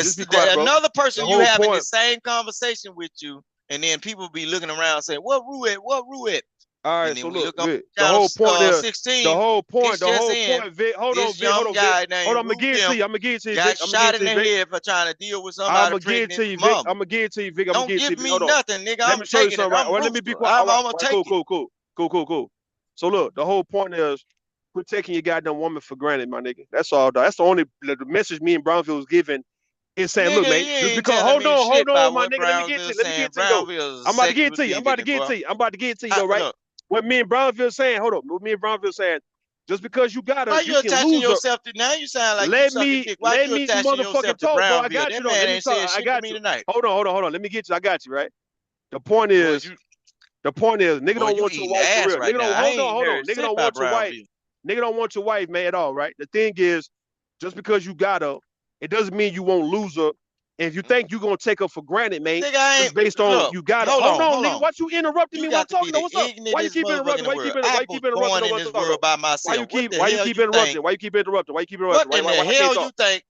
Just be quiet, bro. another The person you whole having point. this same conversation with you, and then people be looking around saying, "What Ruette? What Ruette?" All And right, then so we look, look on Vic. The channel whole point is 16. It's the just whole in point, Vic. Hold on, this Vic. Hold young on, Vic. guy Hold named on, I'm gonna Ruth give it to Kim you. I'm gonna give it to you, Vic. got I'm gonna give shot it in to you, the Vic. head for trying to deal with I'm somebody gonna give it pregnant to you, Vic. mom. I'm gonna give it to you, Vic. I'm gonna Don't give it to give you, Vic. me Hold on. nothing, nigga. Let I'm me show you taking it. something, right? I'm Well, let me be ruthless. quiet. All right, I'm gonna right, take cool, it. cool, cool, cool, cool, cool. So look, the whole point is quit taking your goddamn woman for granted, my nigga. That's all, dog. That's the only the message me and Brownfield was giving is saying, Nigga, look, you man, just ain't because telling me shit hold on, about my what nigga, let me get to Brownsville you. Let me saying. get to you though. Brownsville is a I'm about to sex get to you. I'm about to receiving, get bro. to you. I'm about to get to you though, right? Look, What me and Brownfield saying, hold up. What me and Brownfield saying, just because you got her, why you you can attaching lose her. yourself to now? You sound like you sucking dick. Why Let you me attaching yourself motherfucking to talk, bro. I Brownville? got you That though. man Let me ain't talk. said I shit to got me you. tonight. Hold on. Let me get you. I got you, right? The point Boy, is, nigga boy, don't you want your eating wife for ass real. right Nigga now. don't I ain't hold on. heard Nigga shit don't about want your wife. Brownville. Nigga don't want your wife, man, at all, right? The thing is, just because you got her, it doesn't mean you won't lose her. And if you think you're gonna take her for granted, man, Nigga, I just ain't based on look. you got her. Hold Hold on, on, hold nigga. on. Why you interrupting You me while I'm got to be talking though? the What's up? Why you ignorantest keep motherfucker in interrupting? the world. I was Why you keep born interrupting in though? this world by myself. What the hell you think? Why you keep interrupting? Why you keep What interrupting? in the Why I can't hell you talk? think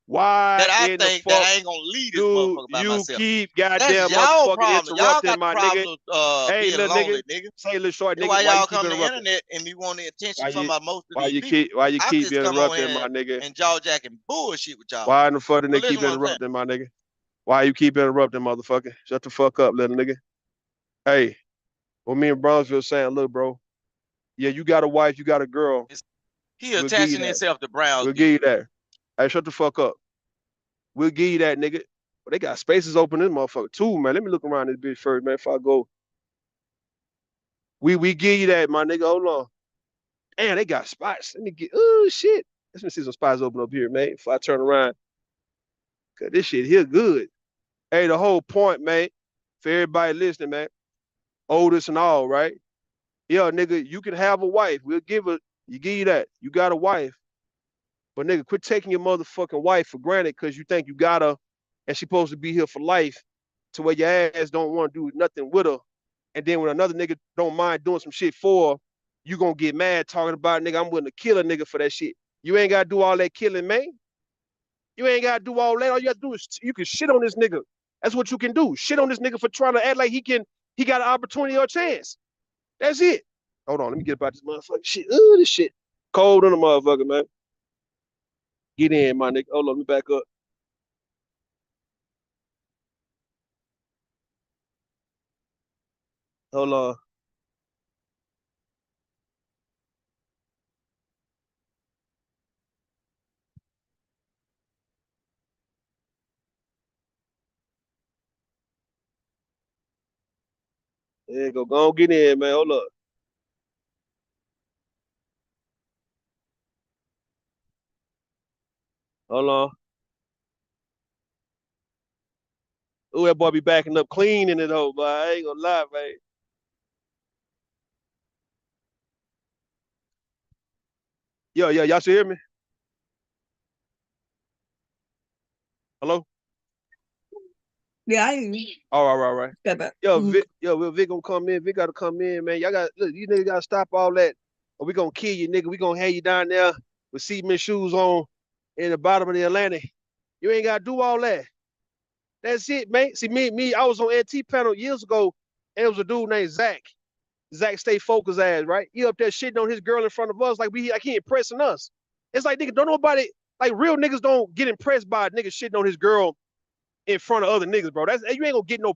Why that I in the think that fuck I ain't gonna leave this do motherfucker by you myself? keep That's goddamn y'all motherfucking problem. Y'all interrupting got the my nigga? problem of Hey, being little nigga. lonely, nigga. Say, little short That's nigga, why why you y'all keep come to the interrupting? internet and be wanting the attention Why from you most of these people. why you I keep just come on interrupting here my nigga? and jaw jacking bullshit with y'all. Why in the fuck did But they listen keep what I'm saying. interrupting my nigga? Why you keep interrupting, motherfucker? Shut the fuck up, little nigga. Hey, what me and Bronzeville saying, look, bro. Yeah, you got a wife, you got a girl. He We'll give you attaching that. himself to We'll give Brownsville. you that. Hey, shut the fuck up. We'll give you that, nigga. But they got spaces open in this motherfucker too, man. Let me look around this bitch first, man. If I go, we give you that, my nigga. Hold on. Damn, they got spots. Let me get. Oh shit. Let me see some spots open up here, man. If I turn around, cause this shit here good. Hey, the whole point, man, for everybody listening, man, oldest and all, right? Yeah, nigga, you can have a wife. We'll give you that. You got a wife. But nigga, quit taking your motherfucking wife for granted because you think you got her and she's supposed to be here for life to where your ass don't want to do nothing with her. And then when another nigga don't mind doing some shit for her, you gonna get mad talking about nigga, I'm willing to kill a nigga for that shit. You ain't gotta do all that killing, man. You ain't gotta do all that. All you gotta do is you can shit on this nigga. That's what you can do. Shit on this nigga for trying to act like he got an opportunity or a chance. That's it. Hold on, let me get about this motherfucking shit. Ooh, this shit cold on the motherfucker, man. Get in, my nigga. Hold on, let me back up. Hold on. There you go. Go on, get in, man. Hold up. Hold on. Ooh, that boy be backing up clean in it, though, but I ain't gonna lie, man. Yo, y'all should hear me? Hello? Yeah, I hear you. All right. But, Yo, Vic gonna come in. Vic gotta come in, man. Y'all got look, you niggas gotta stop all that. Or we gonna kill you, nigga. We gonna have you down there with cement shoes on in the bottom of the Atlantic. You ain't gotta do all that. That's it, man. See, I was on NT panel years ago, and it was a dude named Zach. Zach Stay Focused ass, right? He up there shitting on his girl in front of us like he impressing us. It's like nigga, don't nobody like real niggas don't get impressed by a nigga shitting on his girl in front of other niggas, bro. That's you ain't gonna get no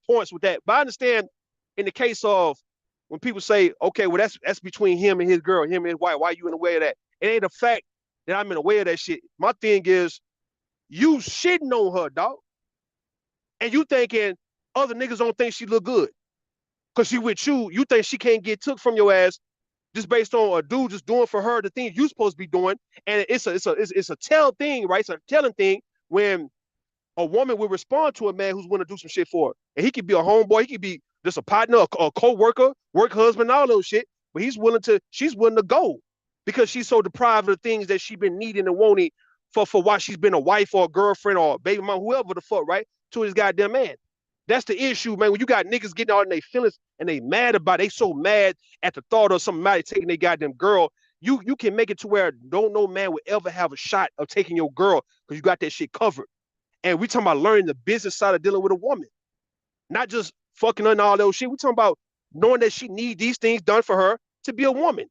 points with that. But I understand in the case of when people say, okay, well that's between him and his girl, him and his wife. Why you in the way of that? It ain't the fact that I'm in the way of that shit. My thing is you shitting on her, dog, and you thinking other niggas don't think she look good because she with you. You think she can't get took from your ass just based on a dude just doing for her the things you supposed to be doing, and it's a tell thing, right? It's a telling thing when a woman will respond to a man who's willing to do some shit for her. And he could be a homeboy, he could be just a partner, a co-worker, work husband, all those shit. But she's willing to go because she's so deprived of the things that she's been needing and wanting for why she's been a wife or a girlfriend or a baby mom, whoever the fuck, right? To his goddamn man. That's the issue, man. When you got niggas getting out in their feelings and they mad about it, they so mad at the thought of somebody taking their goddamn girl. You can make it to where no man would ever have a shot of taking your girl because you got that shit covered. And we talking about learning the business side of dealing with a woman, not just fucking on all those shit. We talking about knowing that she need these things done for her to be a woman.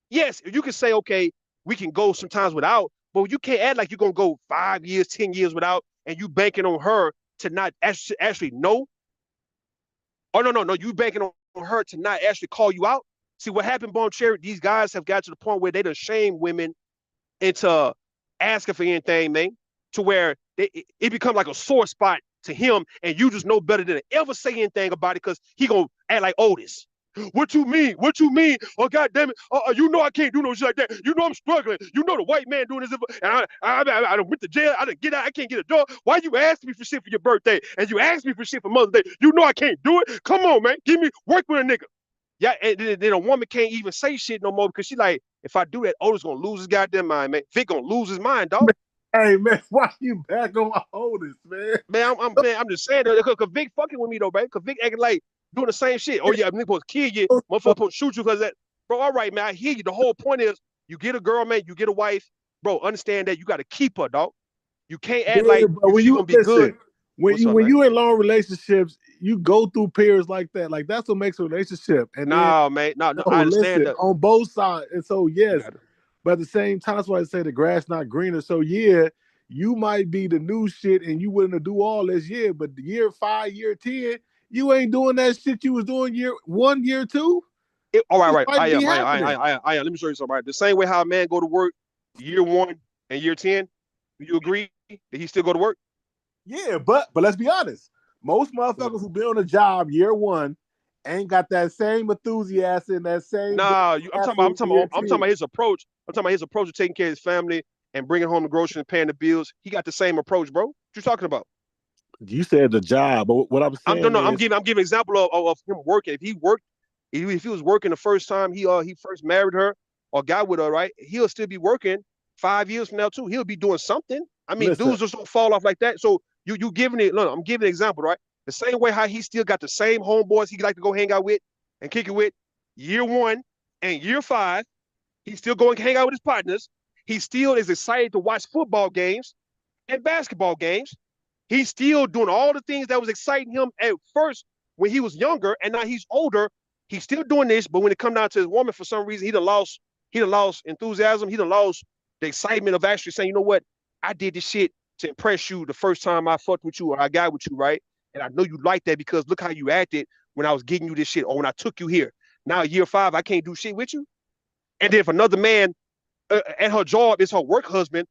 Yes, you can say, okay, we can go sometimes without, but you can't act like you're gonna go 5 years, 10 years without, and you banking on her to not actually know. Oh no, you banking on her to not actually call you out. See what happened, Bon Cherry? These guys have got to the point where they done shame women into asking for anything, man, to where it becomes like a sore spot to him, and you just know better than to ever say anything about it because he gonna act like Otis. What you mean? What you mean? Oh God damn it! You know I can't do no shit like that. You know I'm struggling. You know the white man doing this, and I done went to jail. I didn't get out. I can't get a job. Why you ask me for shit for your birthday and you ask me for shit for Mother's Day? You know I can't do it. Come on, man. Give me work with a nigga. Yeah, and then a woman can't even say shit no more because she like, if I do that, Otis gonna lose his goddamn mind, man. Vic gonna lose his mind, dog. Hey man, why you back on my Otis, man? I'm just saying that because Vic fucking with me though, man. Because Vic acting like doing the same shit. Oh yeah, nigga supposed to kill you, motherfucker supposed to shoot you because that. Bro, all right, man. I hear you. The whole point is you get a girl, man. You get a wife, bro. Understand that you got to keep her, dog. You can't act like when you gonna be good. When you in long relationships, you go through periods like that. Like that's what makes a relationship. And then man, no, I understand that on both sides. And so yes, but at the same time, that's why I say the grass not greener. So yeah, you might be the new shit and you willing to do all this year, but the year 5, year 10, you ain't doing that shit you was doing year 1, year 2. All right. I am. Let me show you something. Right, the same way how a man go to work year 1 and year 10. Do you agree that he still go to work? Yeah, but let's be honest. Most motherfuckers who been on a job year 1 ain't got that same enthusiasm, that same. Nah, I'm talking about his approach. I'm talking about his approach to taking care of his family and bringing home the groceries and paying the bills. He got the same approach, bro. What you talking about? You said the job, but what I'm saying I'm giving example of him working. If he worked, if he was working the first time he first married her or got with her, right? He'll still be working 5 years from now too. He'll be doing something. I mean, listen, dudes just don't fall off like that. So you giving it. Look, I'm giving an example, right? The same way how he still got the same homeboys he like to go hang out with and kick it with year 1 and year 5. He's still going to hang out with his partners. He still is excited to watch football games and basketball games. He's still doing all the things that was exciting him at first when he was younger, and now he's older. He's still doing this, but when it comes down to his woman, for some reason, he done lost enthusiasm. He done lost the excitement of actually saying, you know what, I did this shit to impress you the first time I fucked with you or I got with you, right? And I know you like that because look how you acted when I was getting you this shit or when I took you here. Now year 5, I can't do shit with you. And then if another man at her job is her work husband,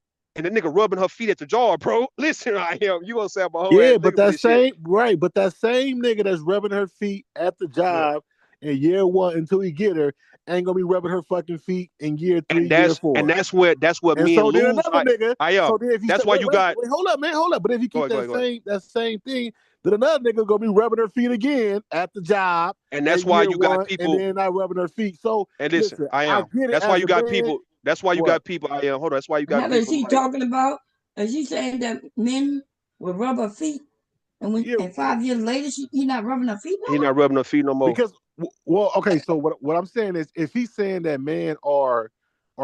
and the nigga rubbing her feet at the jar, bro. Listen, I am. You gonna say I'm a whole ass Yeah, but nigga for that this shit? same but that same nigga that's rubbing her feet at the Yeah. job in year 1 until he get her ain't gonna be rubbing her fucking feet in year 3, And year that's 4. that's what And men so then lose. another nigga. I am. So then if you say, That's why you got. wait, hold up, man, hold up. But if you Go keep ahead, go that ahead, go ahead. same thing, then another nigga gonna be rubbing her feet again at the job And that's at why year you got 1, and people. then not rubbing her feet. So And listen, listen, I I am. get it That's why as you a got man. people. That's why you What? got people. I am. Hold on. That's why you got Heather, is people he like. talking about? Is he saying that men will rub her feet, Yeah, and 5 years later he not rubbing her feet no He more? not rubbing her feet no more. because well, okay. So what I'm saying is, if he's saying that men are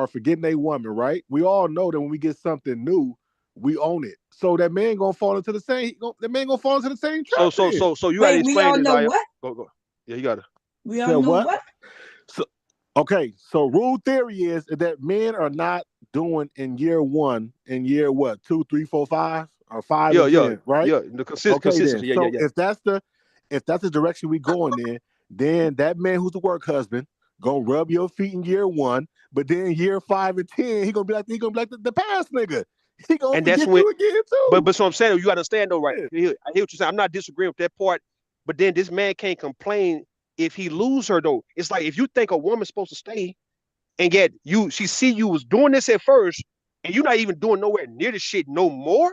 forgetting a woman, right? We all know that when we get something new, we own it. So that man gonna fall into the same. That man gonna fall into the same trap. Then So you got to Wait, we explain all this. know I am. what? Go. Yeah, you got to. We all said know what? what? So okay. So rule theory is that men are not doing in year 1, in year what, 2, 3, 4, 5, or 5 Yeah, and yeah, 10, right? yeah. The Okay, then. consistency. Yeah, yeah, So yeah. if that's the direction we going in, then that man who's the work husband gonna rub your feet in year 1, but then year 5 and 10, he gonna be like the past nigga. He gonna And that's forget when. you again too. But so I'm saying, you got to understand though, right? Yeah. I hear what you're saying. I'm not disagreeing with that part. But then this man can't complain if he lose her though. It's like if you think a woman's supposed to stay, and yet she see you was doing this at first, and you're not even doing nowhere near the shit no more.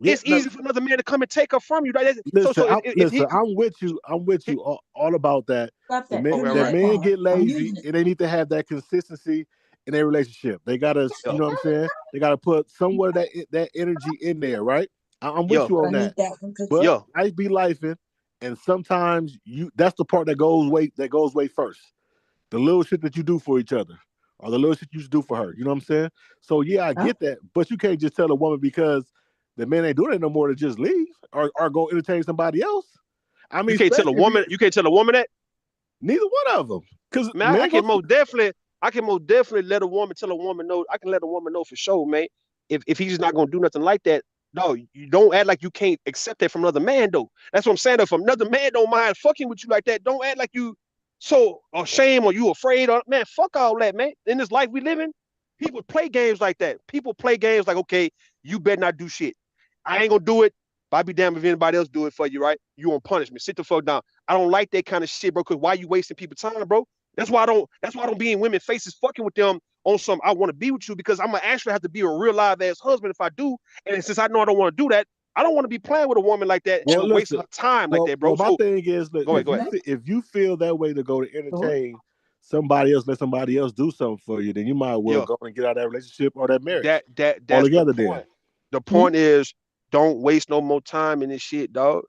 Yeah, It's no, easy for another man to come and take her from you. Like, so listen, if he, I'm with you. I'm with you all about that. Got The that. man, okay, Give all me that right, that man card. get I'm lazy, using it. and they need to have that consistency in their relationship. They gotta, yeah, you know what I'm saying? They gotta put somewhat of that energy in there, right? I'm with yeah, you But I on that. need that one because But yeah, life be lifing, and sometimes that's the part that goes way first. The little shit that you do for each other, or the little shit you do for her. You know what I'm saying? So yeah, I huh? get that, but you can't just tell a woman because the man ain't doing it no more to just leave or go entertain somebody else. I you mean, can't tell a especially if woman, you can't tell a woman that. neither one of them, because Man, man goes. I can most definitely let a woman tell a woman know. I can let a woman know for sure, man. If he's not gonna do nothing like that, no, you don't act like you can't accept that from another man though. That's what I'm saying. If another man don't mind fucking with you like that, don't act like you so ashamed or you afraid or man, fuck all that, man. In this life we live in, people play games like that. People play games like, okay, you better not do shit. I ain't gonna do it. But I'd be damned if anybody else do it for you, right? You won't punish me. Sit the fuck down. I don't like that kind of shit, bro. Cause why you wasting people's time, bro? That's why I don't. That's why I don't be in women's faces fucking with them on some. I want to be with you because I'm gonna actually have to be a real live ass husband if I do. And since I know I don't want to do that, I don't want to be playing with a woman like that Well, and wasting listen. her time like that, bro. My So thing is that go ahead, go ahead. if you feel that way to go to So, entertain somebody else, let somebody else do something for you, then you might well Yeah, go and get out of that relationship or that marriage that's the altogether. Then point. The hmm? point is, don't waste no more time in this shit, dog.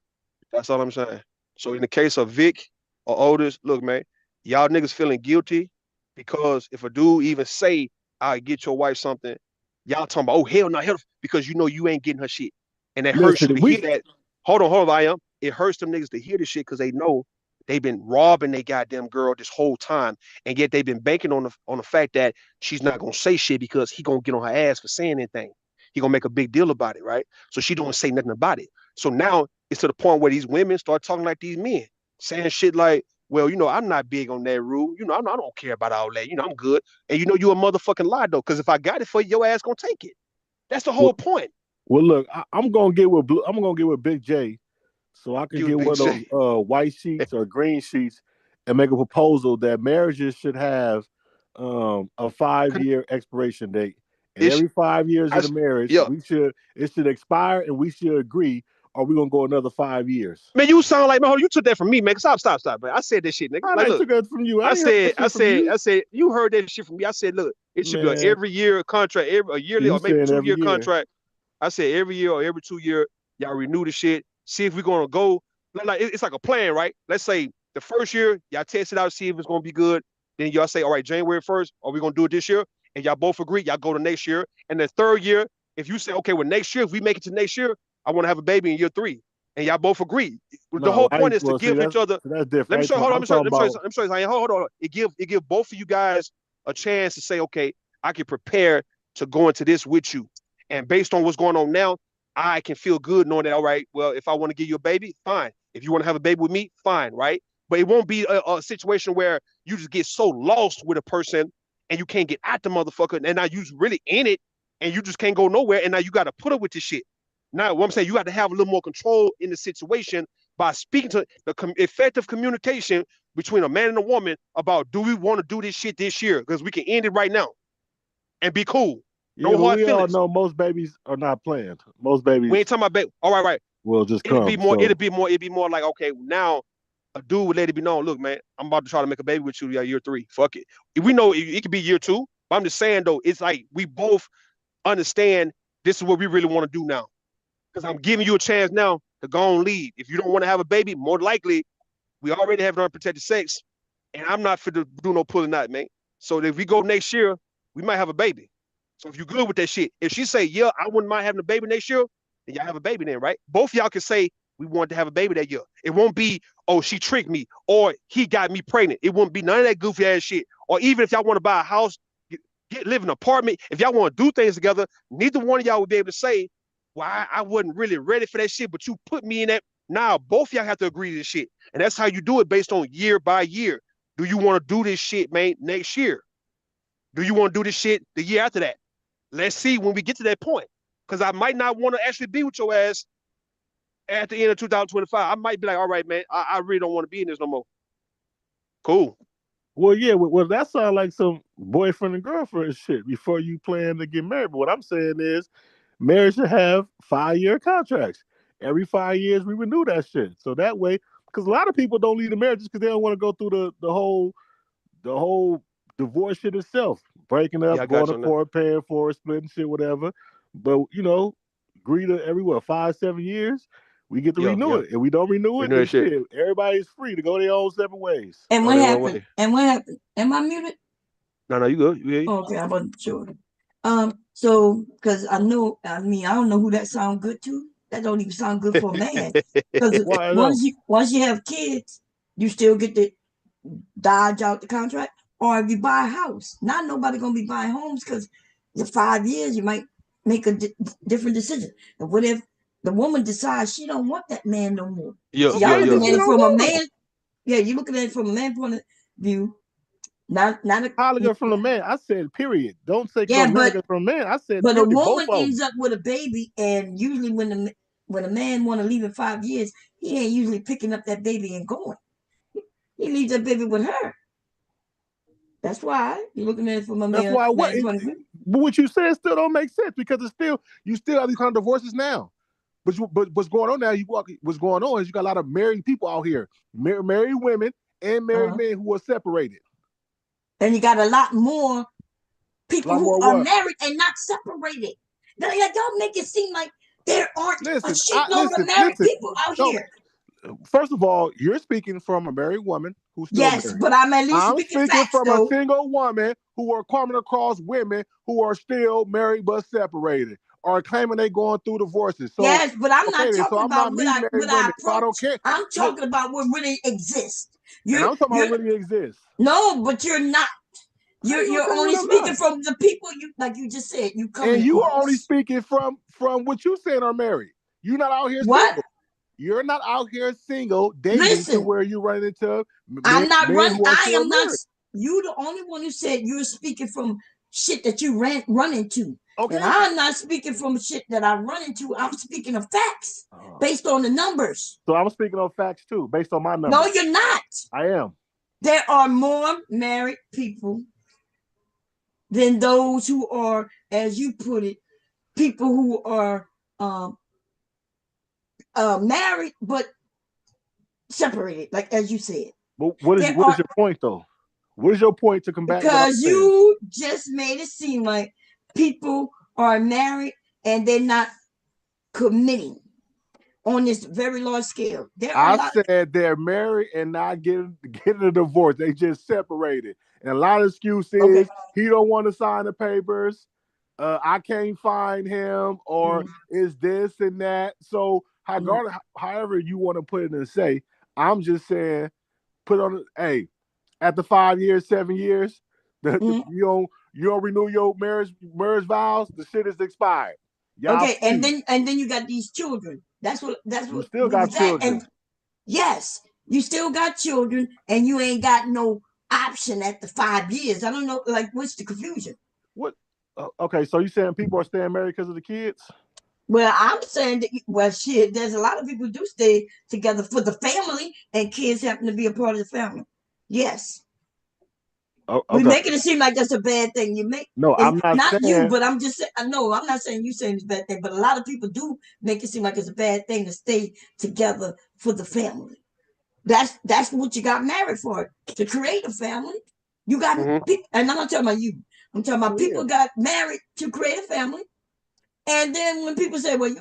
That's all I'm saying. So in the case of Vic or Otis, look, man, y'all niggas feeling guilty because if a dude even say, I get your wife something, y'all talking about, oh hell no, hell, because you know you ain't getting her shit. And it hurts you listen, to hear that. Hold on, I am. It hurts them niggas to hear this shit because they know they've been robbing they goddamn girl this whole time. And yet they've been banking on the fact that she's not gonna say shit because he gonna get on her ass for saying anything. He gonna make a big deal about it, right? So she don't say nothing about it. So now it's to the point where these women start talking like these men, saying shit like, well, I'm not big on that rule. I don't care about all that. I'm good. And you a motherfucking lie though, because if I got it for you, your ass gonna take it. That's the whole point. well, look, I'm gonna get with I'm gonna get with Big J, so I can Give get Big one of J. those white sheets or green sheets and make a proposal that marriages should have a 5-year expiration date, and It's, every 5 years I, of the marriage, yeah. it should expire, and we should agree, or we gonna go another 5 years. Man, you sound like, man, hold on, you took that from me, man. Stop, man. I said that shit, nigga. I Like, done look, took that from you. I ain't heard that shit from you, you heard that shit from me. I said, look, it should be an man. every year contract, a yearly You or maybe saying every 2 year year? contract. I said every year or every 2 year, y'all renew the shit. See if we're gonna go. Like it's like a plan, right? Let's say the first year y'all test it out, see if it's gonna be good. Then y'all say, all right, January 1st, are we gonna do it this year? And y'all both agree, y'all go to next year. And the third year, if you say, okay, well, next year, if we make it to next year, I want to have a baby in year 3. And y'all both agree. The No, whole point is to well, see, give each other. that's different. Let me show. Hold on. I'm talking about. Let me show you. Hold on. It give both of you guys a chance to say, okay, I can prepare to go into this with you. And based on what's going on now, I can feel good knowing that, all right, well, if I want to give you a baby, fine. If you want to have a baby with me, fine, right? But it won't be a situation where you just get so lost with a person and you can't get at the motherfucker and now you really in it and you just can't go nowhere. And now you got to put up with this shit. Now, what I'm saying, you got to have a little more control in the situation by speaking to the effective communication between a man and a woman about, do we want to do this shit this year? Because we can end it right now and be cool. Yeah, No but hard we all feelings. know most babies are not planned. Most babies. We ain't talking about baby. All right, right. Will just It'd be come. more. So. It'd be more like, okay, now a dude would let it be known. Look, man, I'm about to try to make a baby with you year 3. Fuck it. We know it could be year 2. But I'm just saying though, it's like we both understand this is what we really want to do now. Because I'm giving you a chance now to go and lead. If you don't want to have a baby, more likely we already have unprotected sex, and I'm not fit to do no pulling out, man. So if we go next year, we might have a baby. So if you're good with that shit, if she say, yeah, I wouldn't mind having a baby next year, then y'all have a baby then, right? Both y'all can say we want to have a baby that year. It won't be, oh, she tricked me or he got me pregnant. It won't be none of that goofy ass shit. Or even if y'all want to buy a house, live in an apartment, if y'all want to do things together, neither one of y'all would be able to say, well, I wasn't really ready for that shit, but you put me in that. Now, both y'all have to agree to this shit. And that's how you do it, based on year by year. Do you want to do this shit, man, next year? Do you want to do this shit the year after that? Let's see when we get to that point. Because I might not want to actually be with your ass at the end of 2025. I might be like, all right, man, I really don't want to be in this no more. Cool. Well, yeah, well, that sounds like some boyfriend and girlfriend shit before you plan to get married. But what I'm saying is, marriage should have 5-year contracts. Every 5 years, we renew that shit. So that way, because a lot of people don't leave the marriage just because they don't want to go through the whole divorce shit itself, breaking up, going to court, paying for it, splitting shit, whatever. But agree to every 5-7 years, we get to renew it. If we don't renew it, then shit, everybody's free to go their own separate ways. And what happened? And what happened? Am I muted? No, you good. You okay, I wasn't sure. So because I don't know who that sound good to. That don't even sound good for a man. Because once you have kids, you still get to dodge out the contract. Or if you buy a house, not nobody gonna be buying homes because in 5 years you might make a different decision. And what if the woman decides she don't want that man no more? Y'all looking at it from a man. Yeah, you looking at it from a man point of view. Not a from a man. I said period. Don't say from a man. I said but period. a woman ends up with a baby, and usually when a man want to leave in 5 years, he ain't usually picking up that baby and going. He leaves that baby with her. That's why you're looking at it from a man. That's why but what you said still don't make sense, because you still have these kind of divorces now. But what's going on now? What's going on is you got a lot of married people out here, married women and married men who are separated. And you got a lot more people who are married and not separated. Now, y'all make it seem like there aren't a shitload of married people out here. First of all, you're speaking from a married woman who's still married. But I'm at least speaking from a single woman who are coming across women who are still married but separated, or claiming they going through divorces. So, yes, but I'm not talking about what I approach. So I don't care. I'm talking about what really exists. And I'm talking about what really exists. No, but you're not. You're only speaking from the people like you just said. You are only speaking from what you said are married. You're not out here single. You're not out here single dating to where you run into. I'm not running. I am not. You the only one who said you're speaking from shit that you run into. Okay. And I'm not speaking from shit that I run into. I'm speaking of facts based on the numbers. So I'm speaking of facts too, based on my numbers. No, you're not. I am. There are more married people than those who are, as you put it, people who are married but separated, like as you said. But what is your point though? What is your point to combat? Because you just made it seem like people are married and they're not committing on this very large scale. I said they're married and not getting a divorce. They just separated. And a lot of excuses. He don't want to sign the papers. I can't find him, or is this and that. So however you want to put it and say, I'm just saying, put on after 5 years, 7 years, you don't renew your marriage vows, the shit is expired. And then you got these children. That's what you still got children. And yes, you still got children, and you ain't got no option at the 5 years. I don't know, like, what's the confusion? What? Okay, so you saying people are staying married because of the kids? Well, I'm saying that, well, shit, there's a lot of people who do stay together for the family, and kids happen to be a part of the family. Yes. Oh, We okay. making it seem like that's a bad thing. You make, No, and I'm not not you, saying. but I'm just saying. No, I'm not saying you saying it's a bad thing, but a lot of people do make it seem like it's a bad thing to stay together for the family. That's what you got married for, to create a family. You got, Mm-hmm. and I'm not talking about you. I'm talking about Yeah. people got married to create a family, and then when people say, "Well,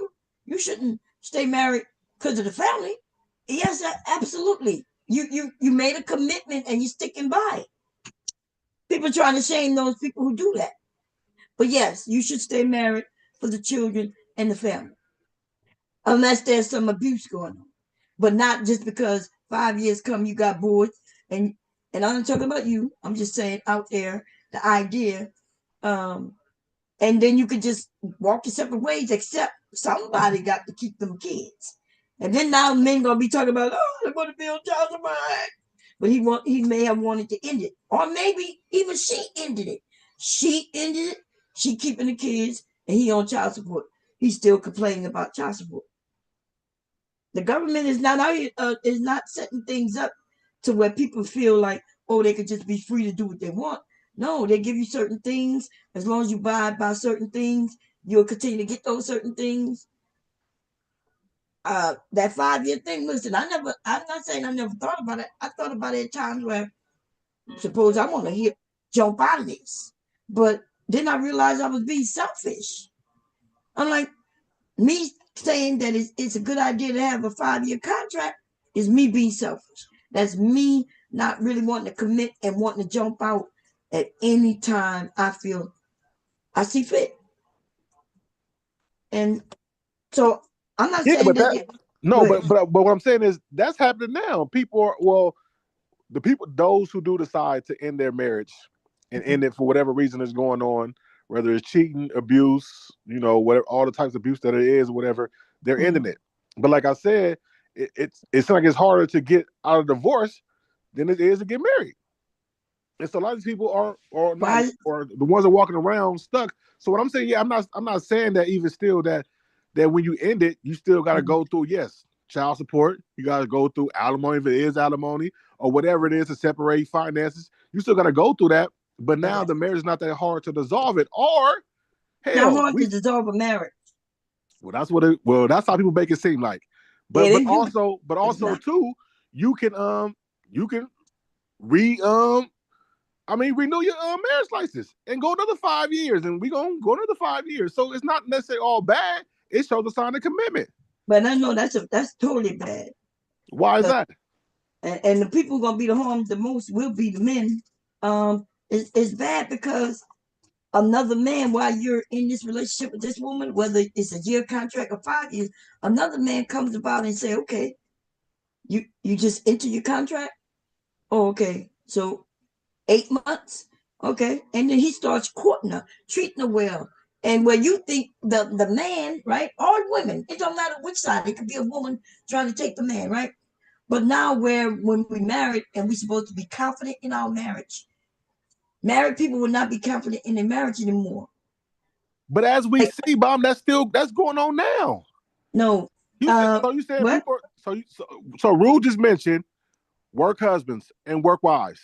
you shouldn't stay married because of the family," yes, absolutely. You made a commitment and you're sticking by it. People trying to shame those people who do that. But yes, you should stay married for the children and the family, unless there's some abuse going on. But not just because 5 years come you got bored, and I'm not talking about you. I'm just saying out there the idea, um, and then you could just walk your separate ways. Except somebody got to keep them kids, and then now men gonna be talking about, oh, they're gonna be on child support. But he may have wanted to end it, or maybe even she ended it. She ended it. She keeping the kids, and he on child support. He's still complaining about child support. The government is not out here, is not setting things up to where people feel like, oh, they could just be free to do what they want. No, they give you certain things. As long as you abide by certain things, you'll continue to get those certain things. That 5 year thing, listen, I'm not saying I never thought about it. I thought about it at times where, suppose I want to jump out of this. But then I realized I was being selfish. I'm like, me saying that it's a good idea to have a 5 year contract is me being selfish. That's me not really wanting to commit and wanting to jump out at any time I feel I see fit. And so I'm not Yeah, saying but that. no, Go ahead. but what I'm saying is that's happening now. People are, well, the people, those who do decide to end their marriage and end it for whatever reason is going on, whether it's cheating, abuse, whatever, all the types of abuse that it is, whatever, they're ending it. But like I said, it's like it's harder to get out of divorce than it is to get married. And so a lot of these people are not, Why? or the ones that are walking around stuck. So what I'm saying, yeah, I'm not saying that even still that when you end it, you still got to go through, yes, child support. You got to go through alimony if it is alimony or whatever it is to separate finances. You still got to go through that. But now the marriage is not that hard to dissolve it. Or Not hell, hard to dissolve a marriage. that's how people make it seem like. Yeah, But they do. but But it's also not. too, you can re renew your marriage license and go another 5 years, and we gonna go another 5 years. So it's not necessarily all bad. It shows a sign of commitment. But I know that's totally bad. Why is that? And the people gonna be the harmed the most will be the men. It's bad because another man, while you're in this relationship with this woman, whether it's a year contract or 5 years, another man comes about and say, okay, you just enter your contract. Oh, okay, so 8 months, okay, and then he starts courting her, treating her well. And where you think the man, right, or women, it don't matter which side, it could be a woman trying to take the man, right? But now, where when we married and we supposed to be confident in our marriage, married people will not be confident in their marriage anymore. But as we Like, see, Bob, that's going on now. no, You said what? people. So Rue just mentioned work husbands and work wives,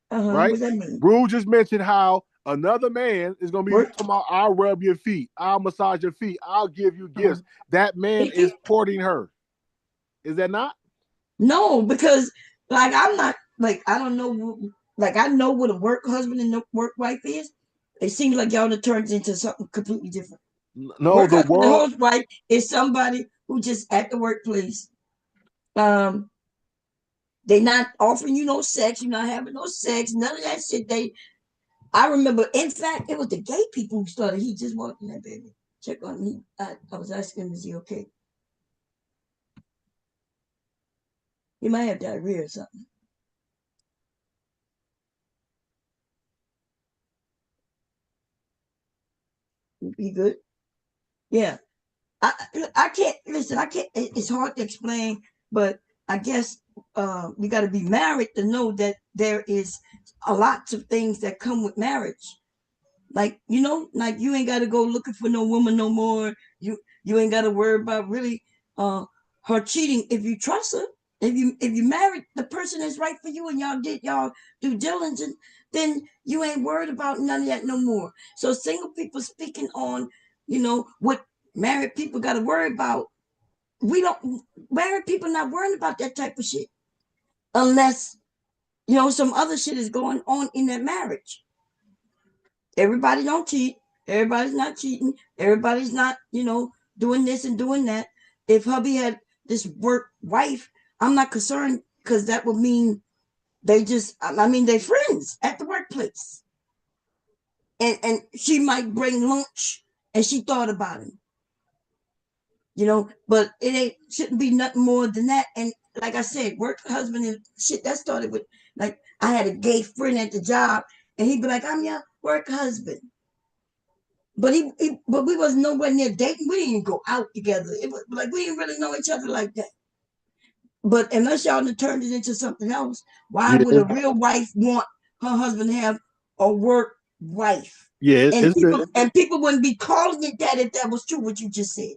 What right? does that mean? Rue just mentioned how another man is gonna be Work? talking about, I'll rub your feet, I'll massage your feet, I'll give you Uh-huh. gifts. That man is courting her. Is that not? No, because like I'm not like I don't know, like I know what a work husband and a work wife is. It seems like y'all have turned into something completely different. No, Work the husband and world. work wife is somebody who just at the workplace. Um, they not offering you no sex. You're not having no sex. None of that shit. I remember. In fact, it was the gay people who started. He just walked in there, baby. Check on me. I was asking him, is he okay? He might have diarrhea or something. He good? Yeah. I can't listen. I can't. It's hard to explain, but I guess we got to be married to know that there is a lot of things that come with marriage. Like, you know, like you ain't got to go looking for no woman no more. You ain't got to worry about really her cheating if you trust her. If you married the person that's right for you and y'all did y'all due diligence, then you ain't worried about none of that no more. So single people speaking on, you know, what married people got to worry about. We don't Married people not worrying about that type of shit unless you know some other shit is going on in that marriage. Everybody don't cheat. Everybody's not cheating. Everybody's not, you know, doing this and doing that. If hubby had this work wife, I'm not concerned because that would mean I mean, they friends at the workplace. And she might bring lunch and she thought about him, you know, but it ain't shouldn't be nothing more than that. And like I said, work husband and shit, that started with like I had a gay friend at the job and he'd be like, I'm your work husband. But but we was nowhere near dating. We didn't go out together. It was like we didn't really know each other like that. But unless y'all done turned it into something else, why Yeah, would a real wife want her husband to have a work wife? yeah, And it's been people wouldn't be calling it that if that was true what you just said.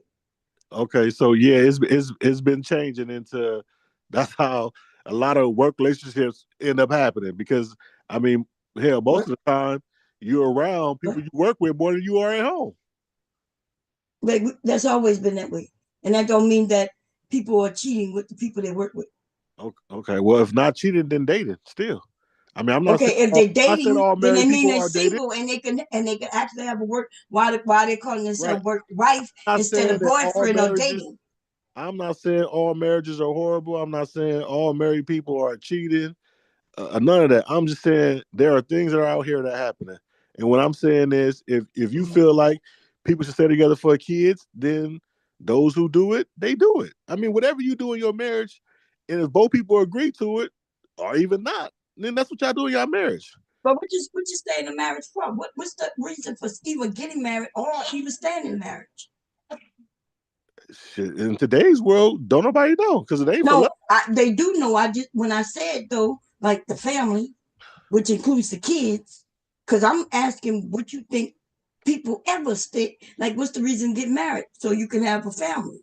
okay. So yeah, it's been changing into that's how a lot of work relationships end up happening because I mean, hell, most What? of the time you're around people you work with more than you are at home. Like that's always been that way, and that don't mean that people are cheating with the people they work with. Okay, well, if not cheating, then dating still. I mean, Okay, if they're I said dating, all then they married mean people they're are dating. single and they can actually have a work. Why they calling Right. themselves work wife I'm not instead saying of that all boyfriend or marriages. dating? I'm not saying all marriages are horrible. I'm not saying all married people are cheating. None of that. I'm just saying there are things that are out here that are happening. And what I'm saying is, if you Mhm. feel like people should stay together for kids, then those who do it, they do it. I mean, whatever you do in your marriage, and if both people agree to it, or even not, then that's what y'all do in your marriage. But what you stay in a marriage for? What's the reason for even getting married or even staying in marriage? Shit, in today's world, don't nobody know because it ain't for No, love. they do know. I just when I said though, like the family, which includes the kids, because I'm asking what you think people ever stay. Like, what's the reason to get married so you can have a family?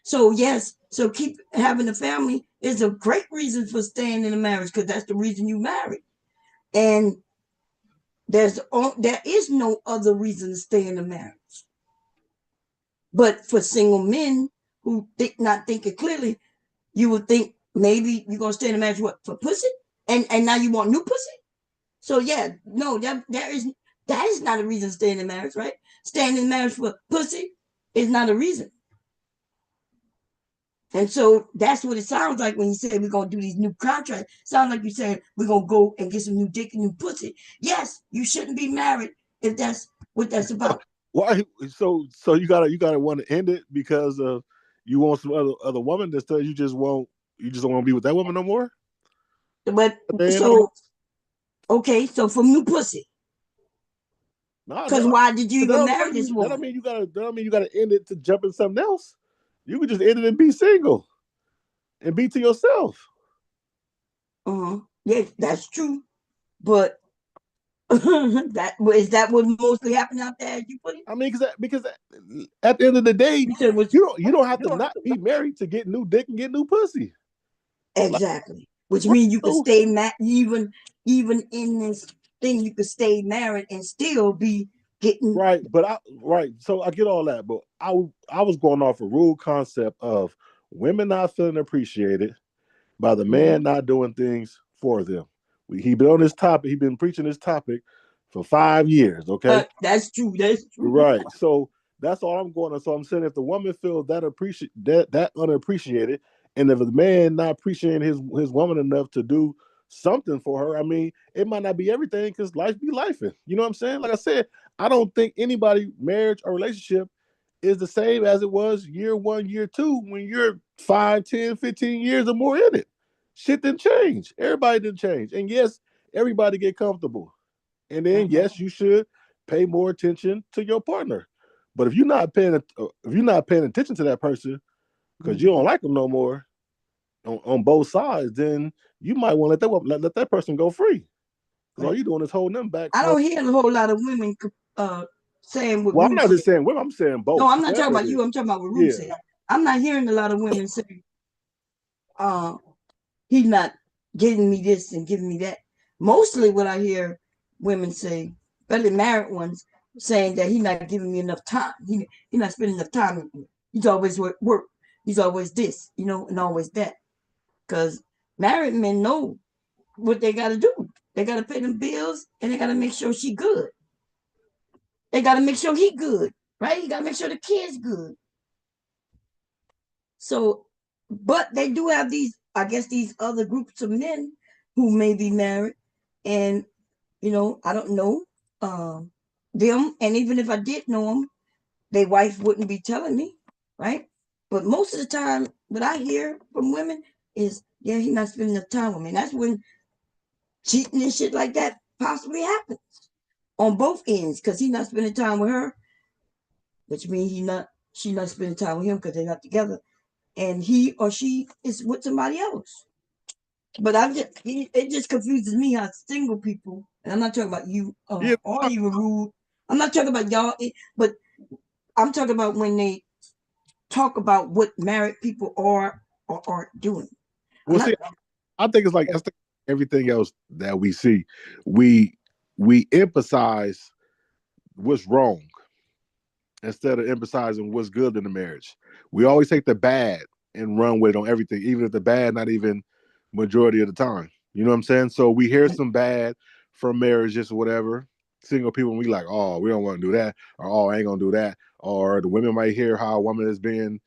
So yes, so keep having a family is a great reason for staying in a marriage because that's the reason you married. And there is no other reason to stay in a marriage. But for single men who think not thinking clearly, you would think maybe you're gonna stay in a marriage what for pussy, and now you want new pussy. So yeah, no, that is not a reason to stay in a marriage, right? Staying in marriage for pussy is not a reason. And so that's what it sounds like when you say we're gonna do these new contracts. Sounds like you're saying we're gonna go and get some new dick and new pussy. Yes, you shouldn't be married if that's what that's about. Why? So you gotta want to end it because of you want some other woman that says you just don't want to be with that woman no more. But Then I mean, so okay, so from new pussy. nah, Because why did you even that marry don't this mean that don't woman? mean you gotta end it to jump in something else. You could just end it and be single and be to yourself. Uh-huh. Yeah, that's true. But that what mostly happened out there as you put it? I mean, because at the end of the day, You said was you don't have to not be married to get new dick and get new pussy. Like, exactly. Which right, means you could so stay even in this thing, you could stay married and still be getting right. So I get all that, but I was going off a rule concept of women not feeling appreciated by the mhm. man not doing things for them. He been on this topic. He been preaching this topic for 5 years. Okay, That's true. That's true. right. So that's all I'm going on. So I'm saying if the woman feels that unappreciated, and if the man not appreciating his woman enough to do something for her, I mean, it might not be everything because life be lifing. You know what I'm saying? Like I said, I don't think anybody marriage or relationship is the same as it was year one, year two, when you're 5, 10, 15 years or more in it. Shit didn't change. Everybody didn't change. And yes, everybody get comfortable. And then Mhm. yes, you should pay more attention to your partner. But if you're not paying attention to that person because you Mhm. don't like them no more on both sides, then you might want to let that person go free. Because all Right. you're doing is holding them back I from don't hear a whole lot of women. saying what Well, I'm Rude not said. just saying women. I'm saying No, both. I'm not talking Whoever about it you. is. I'm talking about what Rude Yeah. said. I'm not hearing a lot of women say, uh, he's not giving me this and giving me that. Mostly what I hear women say, especially married ones, saying that he's not giving me enough time. He's not spending enough time with me. He's always work. He's always this, and always that. Because married men know what they got to do. They got to pay them bills and they got to make sure she good. They got to make sure he good, right? You got to make sure the kids good. So, but they do have these, I guess, these other groups of men who may be married, and I don't know them, and even if I did know them, their wife wouldn't be telling me, right? But most of the time, what I hear from women is, yeah, he's not spending enough time with me. And that's when cheating and shit like that possibly happens on both ends, because he's not spending time with her, which means she's not spending time with him because they're not together, and he or she is with somebody else. But it just confuses me how single people, and I'm not talking about you Yeah. or even Rude. I'm not talking about y'all, but I'm talking about when they talk about what married people are or aren't doing. I'm Well, see, not. I think it's like everything else that we see. We emphasize what's wrong instead of emphasizing what's good in the marriage. We always take the bad and run with it on everything, even if the bad not even majority of the time. You know what I'm saying? So we hear some bad from marriages or whatever. Single people, and we like, oh, we don't want to do that, or oh, I ain't gonna do that, or the women might hear how a woman is being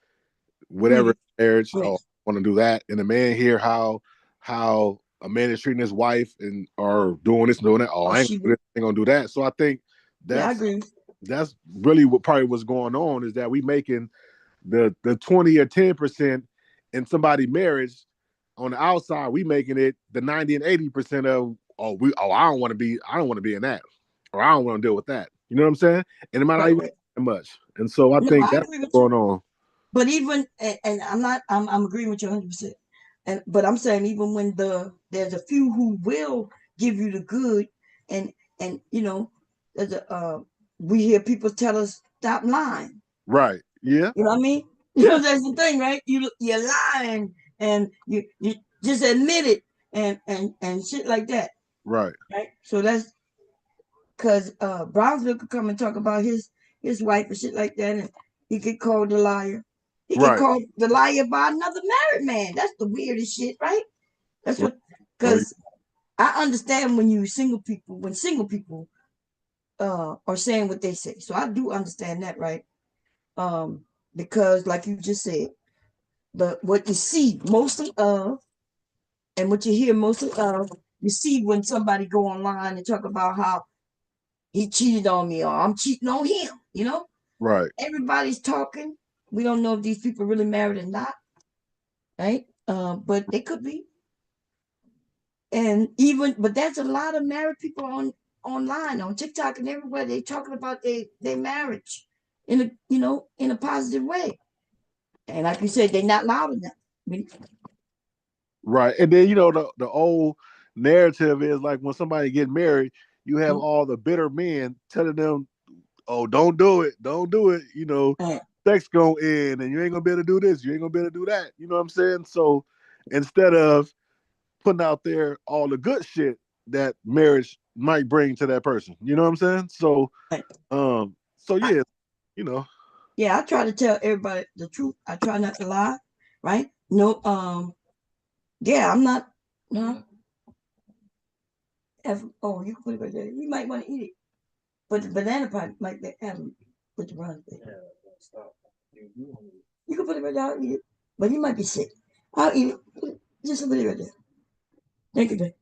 whatever Treated. marriage, Yes. oh, I want to do that, and the man hear how a man is treating his wife and or doing this and doing that. Oh, Or I ain't she gonna do would. this, ain't gonna do that. So I think Yeah, I that's agree. that's really what probably what's going on is that we making the 20 or 10% in somebody marriage on the outside, we making it the 90 and 80% of I don't want to be in that, or I don't want to deal with that. You know what I'm saying? And it might not Right, even right. that much. And so I No, think I that's agree with you. what's going on. But even and I'm not. I'm agreeing with you 100%. But I'm saying even when there's a few who will give you the good, and there's we hear people tell us stop lying. Right. Yeah. You know what I mean? That's the thing, right? You're lying, and you just admit it, and shit like that, Right. right? So that's because Brownsville could come and talk about his wife and shit like that, and he get called a liar. He get Right. called the liar by another married man. That's the weirdest shit, right? That's Right. what, Oh, because I understand when single people are saying what they say. So I do understand that, right? Um, because like you just said, what you see mostly of and what you hear mostly of, you see when somebody go online and talk about how he cheated on me or I'm cheating on him, right. everybody's talking. We don't know if these people really married or not, right? But they could be. But there's a lot of married people online, on TikTok and everywhere. They talking about their marriage in a positive way. And like you said, they're not loud enough. Right. And then the old narrative is like when somebody get married, you have all the bitter men telling them, "Oh, don't do it, don't do it." Sex gonna end, and you ain't gonna be able to do this, you ain't gonna be able to do that. You know what I'm saying? So instead of putting out there all the good shit that marriage might bring to that person, you know what I'm saying? So, I, yeah, you know, yeah, I try to tell everybody the truth. I try not to lie, right? No, yeah, I'm not. No, oh, you can put it right there. You might want to eat it, but the banana pie might be have with the runs. You can put it right there. I'll eat it, but you might be sick. I'll eat it. Just put it right there. Thank you, babe.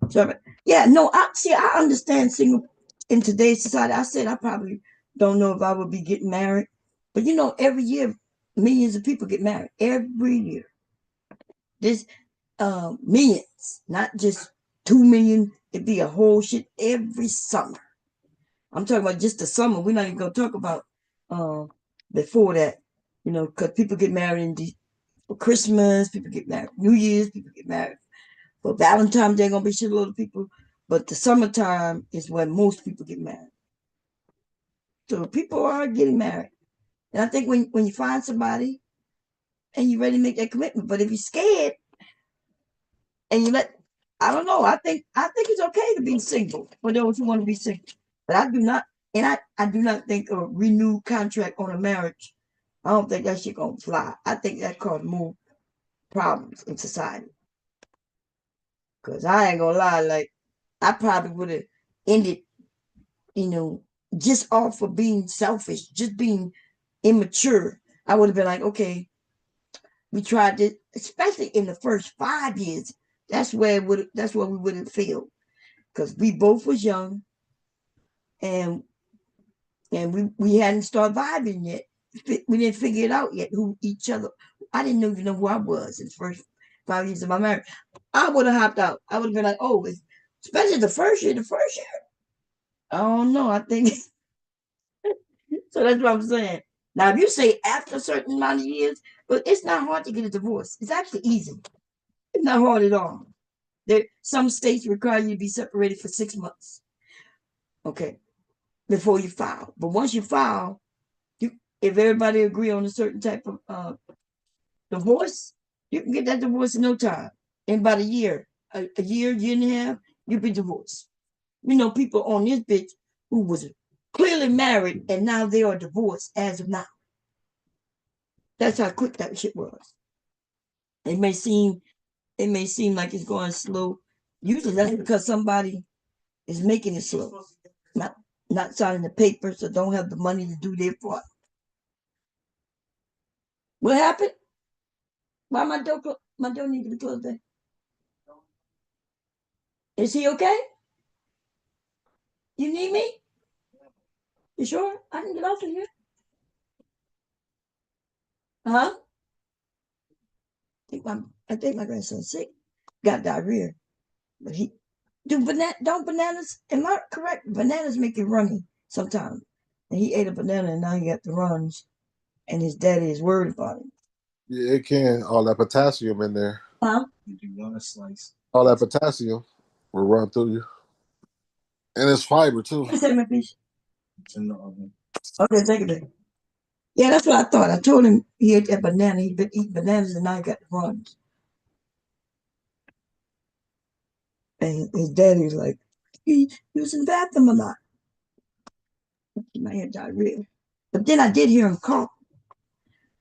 Sorry. Yeah, no, I see. I understand single in today's society. I said I probably don't know if I would be getting married, but every year millions of people get married every year. This millions, not just 2 million. It'd be a whole shit every summer. I'm talking about just the summer. We're not even gonna talk about uh, before that, because people get married for Christmas, people get married New Year's, people get married for Valentine's Day. Gonna be shitload of people, but the summertime is when most people get married. So people are getting married. And I think when you find somebody and you're ready to make that commitment, but if you're scared and you let, I don't know, I think it's okay to be single for those who want to be single. But I do not, and I do not think a renewed contract on a marriage, I don't think that shit gonna fly. I think that caused more problems in society. Cause I ain't gonna lie, like I probably would have ended, you know, just off of being selfish, just being immature. I would have been like, okay, we tried this, especially in the first 5 years. That's where we would have failed. Because we both was young and we hadn't started vibing yet. We didn't figure it out yet who each other. I didn't even know who I was in the first 5 years of my marriage. I would have hopped out. I would have been like, oh, especially the first year. The first year, I don't know. I think so. That's what I'm saying. Now, if you say after a certain amount of years, but it's not hard to get a divorce. It's actually easy. It's not hard at all. Some states require you to be separated for 6 months. Okay, before you file. But once you file, if everybody agree on a certain type of divorce, you can get that divorce in no time. In about a year, a year and a half, you'll be divorced. We know people on this bitch who was clearly married and now they are divorced as of now. That's how quick that shit was. It may seem like it's going slow. Usually that's because somebody is making it slow. Not not signing the papers or don't have the money to do their part. What happened? Why my door need to be closed there? Is he okay? You need me? You sure? I can get off of here. Huh? I think my grandson's sick. Got diarrhea. But don't bananas, am I correct? Bananas make you runny sometimes. And he ate a banana and now he got the runs and his daddy is worried about him. Yeah, it can. All that potassium in there. Huh? All that potassium will run through you. And it's fiber too. What's that, my piece? It's in the oven. Okay, take it back. Yeah, that's what I thought. I told him he ate that banana. He'd been eating bananas and now he got the runs. And his daddy was like, he was in the bathroom a lot. He might have diarrhea. But then I did hear him cough.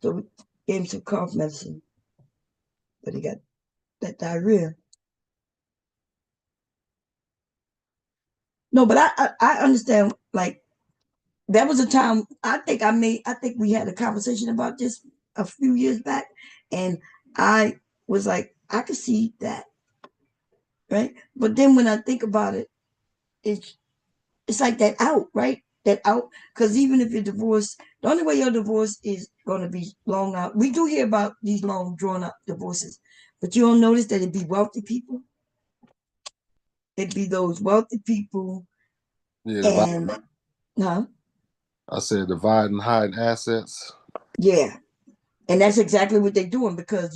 So we gave him some cough medicine. But he got that diarrhea. No, but I understand, like, that was a time I think we had a conversation about this a few years back. And I was like, I could see that. Right. But then when I think about it, it's like that out, right? That out, because even if you're divorced, the only way your divorce is going to be long out. We do hear about these long, drawn out divorces, but you don't notice that it'd be wealthy people. It'd be those wealthy people, Yeah, and huh? I said divide and hide assets. Yeah, and that's exactly what they're doing because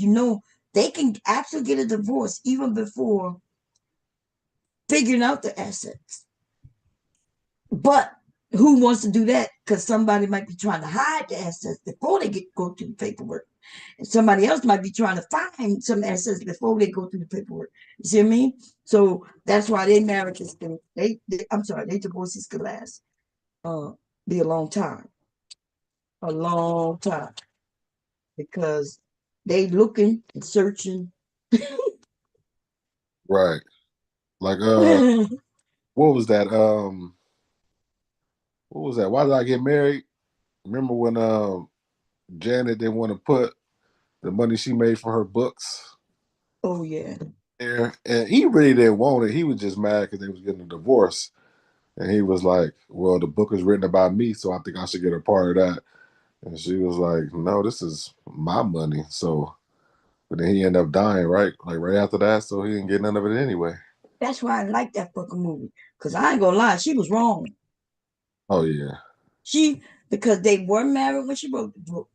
they can actually get a divorce even before figuring out the assets. But who wants to do that? Because somebody might be trying to hide the assets before they go through the paperwork. And somebody else might be trying to find some assets before they go through the paperwork. You see what I mean? So that's why their marriages can their divorces can last be a long time. A long time. Because they looking and searching. Right. Like Oh what was that? What was that? Why did I get married? Remember when Janet didn't want to put the money she made from her books yeah. there, and he really didn't want it. He was just mad because they was getting a divorce, and he was like, "Well, the book is written about me, so I think I should get a part of that." And she was like, "No, this is my money." So, but then he ended up dying, right? Like right after that, so he didn't get none of it anyway. That's why I like that fucking movie. Because I ain't gonna lie, she was wrong. Oh yeah. She because they were married when she wrote the book.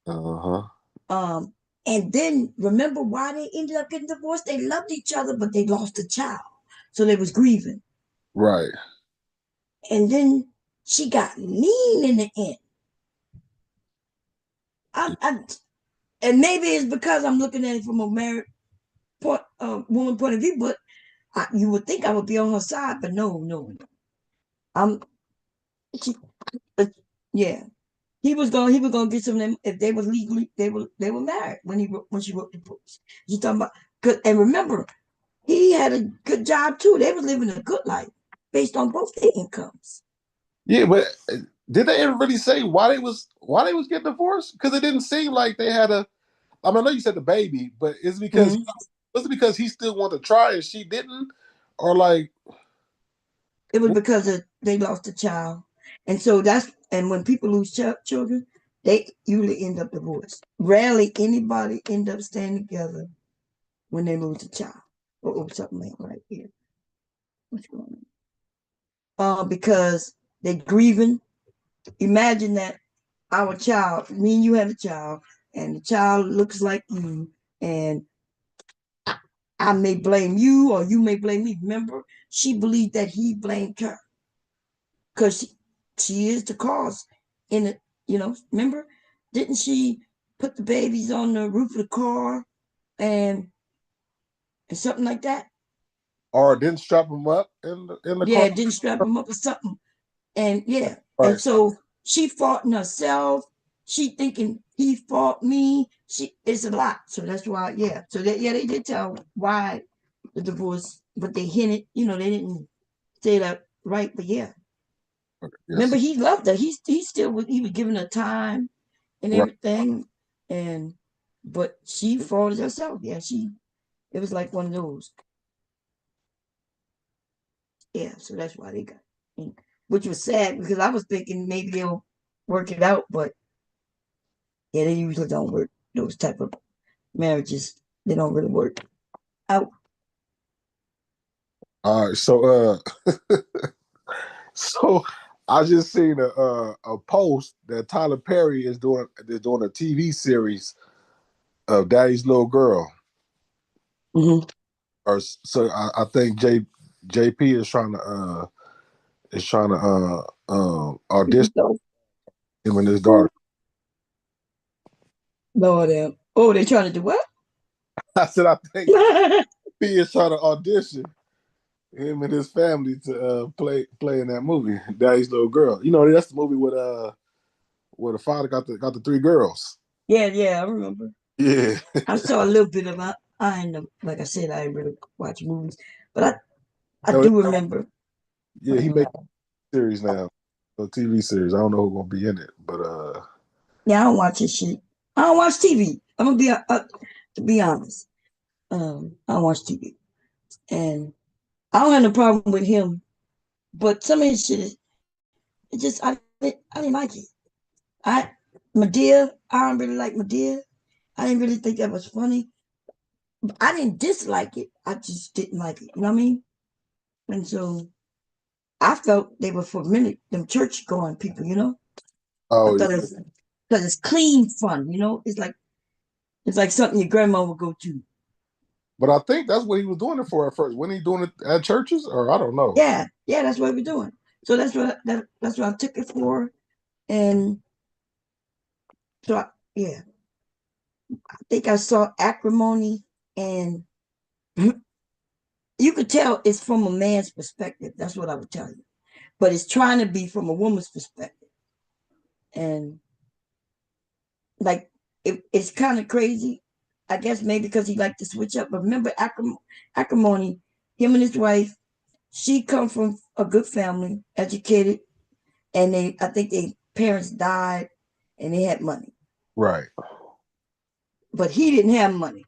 Uh-huh. Um, and then remember why they ended up getting divorced? They loved each other, but they lost a child, so they was grieving. Right. And then she got mean in the end. I and maybe it's because I'm looking at it from a married woman point of view, but you would think I would be on her side, but no, no, no. I'm she, uh, yeah. He was gonna get some of them if they was legally they were married when she wrote the books. She talking about good and remember he had a good job too. They was living a good life based on both their incomes. Yeah, but did they ever really say why they was getting divorced? Because it didn't seem like they had a. I mean, I know you said the baby, but it's because Mm-hmm. was it because he still wanted to try and she didn't, or like It was because they lost a child, and so and when people lose children, they usually end up divorced. Rarely anybody end up staying together when they lose a child. Oh, something ain't right here. What's going on? Because they grieving. Imagine that our child, me and you had a child, and the child looks like you, and I may blame you or you may blame me. Remember, she believed that he blamed her because she is the cause in it, remember, didn't she put the babies on the roof of the car and something like that? or didn't strap him up in the car. Yeah, didn't strap them up or something. And yeah, and Right. so she fought in herself. She thinking he fought me. It's a lot. So that's why, yeah. So that yeah, they did tell why the divorce, but they hinted, they didn't say that right, but yeah. Yes. Remember, he loved her. He still he was giving her time and Right. everything, and but she fought it herself. Yeah, it was like one of those. Yeah, so that's why they got, which was sad because I was thinking maybe they'll work it out, but yeah, they usually don't work. Those type of marriages, they don't really work out. All right. So I just seen a post that Tyler Perry is doing a TV series of Daddy's Little Girl. Mm-hmm. Or so I think JP is trying to audition him and his daughter. Lord, damn. Oh, they trying to do what? I said I think P is trying to audition him and his family to play in that movie, Daddy's Little Girl. You know that's the movie with where the father got the three girls. Yeah, yeah, I remember. Yeah. I saw a little bit of it. I ain't know, like I said, I ain't really watch movies, but I No, do remember. yeah, he made a series now, a TV series. I don't know who's gonna be in it, but Yeah, I don't watch this shit. I don't watch TV. I'm gonna be to be honest. I don't watch TV, and I don't have no problem with him. But some of his shit, it just I didn't like it. I Medea, I don't really like Medea. I didn't really think that was funny. I didn't dislike it. I just didn't like it. You know what I mean? And so I felt they were for minute them church going people. I oh yeah. thought it was because it's clean fun. It's like something your grandma would go to. But I think that's what he was doing it for at first. When he doing it at churches, or I don't know. Yeah, yeah, that's what we're doing. So that's what I took it for, and so yeah, I think I saw acrimony, and you could tell it's from a man's perspective. That's what I would tell you, but it's trying to be from a woman's perspective, and like it's kind of crazy. I guess maybe because he liked to switch up. But remember, acrimony, him and his wife, she come from a good family, educated, and I think their parents died, and they had money, Right. but he didn't have money,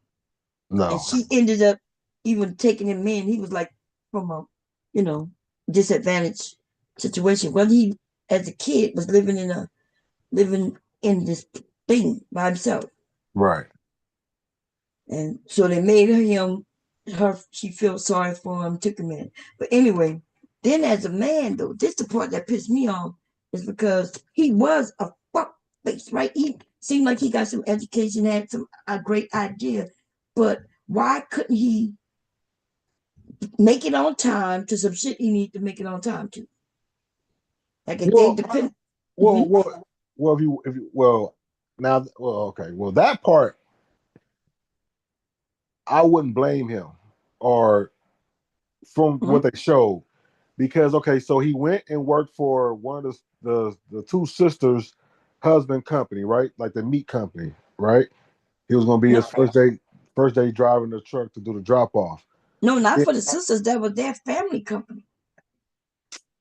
and No. she ended up even taking him in. He was like from a, you know, disadvantaged situation. Well, he as a kid was living in this thing by himself. Right. And so they made she felt sorry for him, took him in. But anyway, then as a man though, this the part that pissed me off is because he was a fuck face, right? He seemed like he got some education, had a great idea, but why couldn't he make it on time to some shit he need to make it on time to? Like if they Well, depend. well, well, well. If you, well, now, well, okay. Well, that part, I wouldn't blame him, or from Mm-hmm. what they showed, because okay, so he went and worked for one of the two sisters' husband company, right? Like the meat company, right? He was gonna be No, his first day driving the truck to do the drop off. no, not for the sisters. That was their family company.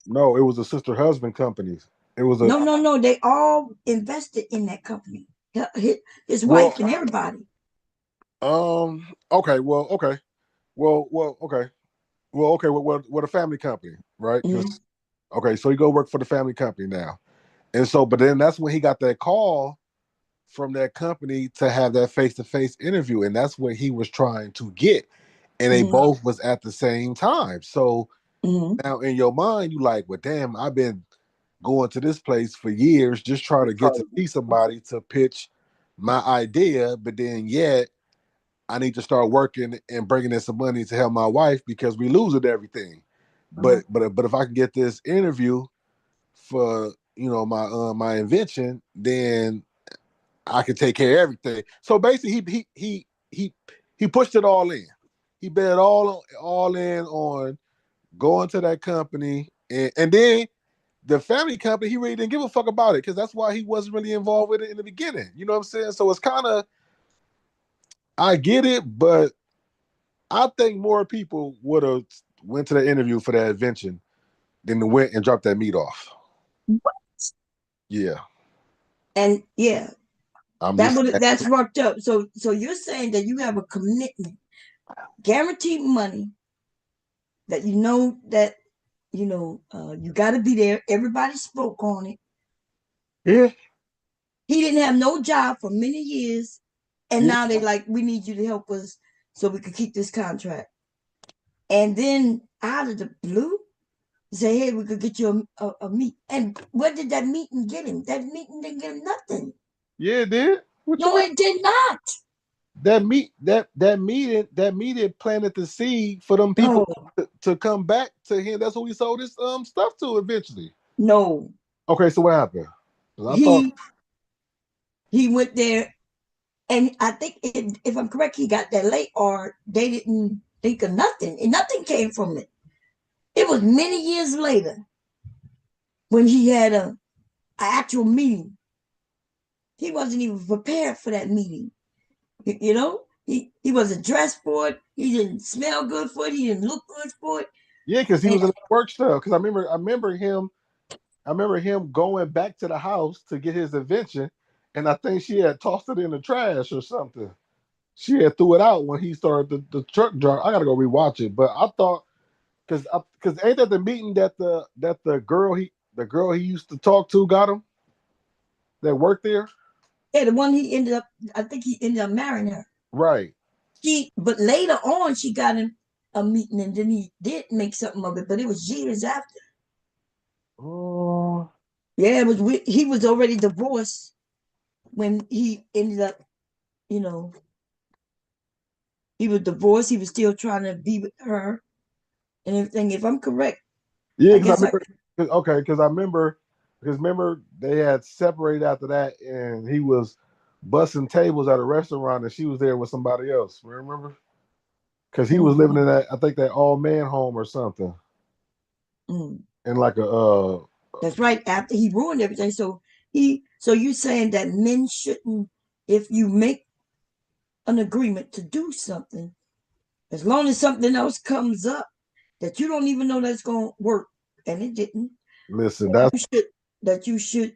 No, it was a sister husband companies. It was a No, no, no. They all invested in that company. His well, wife and everybody. okay, well, okay, okay, okay, what a family company, right? Because Mm-hmm. okay, so he go work for the family company now, and so, but then that's when he got that call from that company to have that face to face interview, and that's what he was trying to get, and they Mm-hmm. both was at the same time. So Mm-hmm. now in your mind, you like, well, damn, I've been going to this place for years, just trying to get to see somebody to pitch my idea, but then yet I need to start working and bringing in some money to help my wife because we losing everything. But if I can get this interview for my invention, then I can take care of everything. So basically, he pushed it all in. He bet all in on going to that company, and then the family company. He really didn't give a fuck about it because that's why he wasn't really involved with it in the beginning. You know what I'm saying? So it's kind of, I get it, but I think more people would have went to the interview for that invention than went and dropped that meat off. Yeah, And yeah, I'm just that's worked up. So you're saying that you have a commitment, guaranteed money that you got to be there. Everybody spoke on it. yeah, He didn't have no job for many years, and yeah, now they like, we need you to help us so we could keep this contract. And then out of the blue, say, hey, we could get you a meet. And what did that meeting get him? That meeting didn't get him nothing. yeah, it did. What you No, mean? it did not. That meeting planted the seed for them people No, to come back to him. That's what we sold this stuff to eventually. no. Okay, so what happened? 'Cause I thought, He he went there, and I think if I'm correct, he got that late, or they didn't think of nothing, and nothing came from it. It was many years later when he had a actual meeting. He wasn't even prepared for that meeting. He wasn't dressed for it. He didn't smell good for it. He didn't look good for it. yeah, because he And was in the work stuff. Because I remember him going back to the house to get his invention, and I think she had tossed it in the trash or something. She had threw it out when he started the truck drive. I gotta go rewatch it, but I thought, because ain't that the meeting that the girl he used to talk to got him, that worked there, yeah, the one he ended up, I think he ended up marrying her. right? But later on, she got him a meeting, and then he did make something of it. But it was years after. Oh, Yeah, it was. He was already divorced when he ended up. You know, he was divorced. He was still trying to be with her and everything. If I'm correct, yeah, I because I guess I. remember. Okay, because remember they had separated after that, and he was bussing tables at a restaurant, and she was there with somebody else. Remember? Because he was living Mm, in that, I think, that all man home or something, mm. in like a That's right. After he ruined everything, so you saying that men shouldn't, if you make an agreement to do something, as long as something else comes up that you don't even know that's gonna work, and it didn't, listen. that That's you should.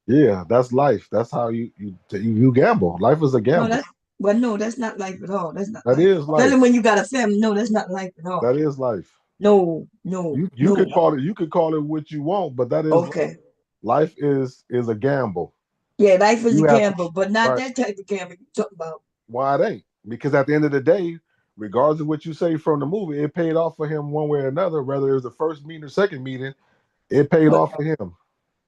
yeah, that's life. That's how you gamble. Life is a No, gamble. no, that's not life at all. That's not That life. is life. Especially when you got a family. No, that's not life at all. That is life. No, no, You no. could call it what you want, but that is Okay. life is a gamble. Yeah, life is a You have to, gamble, but not right. that type of gamble you talking about. Why it ain't? Because at the end of the day, regardless of what you say from the movie, it paid off for him one way or another. Whether it was the first meeting or second meeting, it paid But off for him.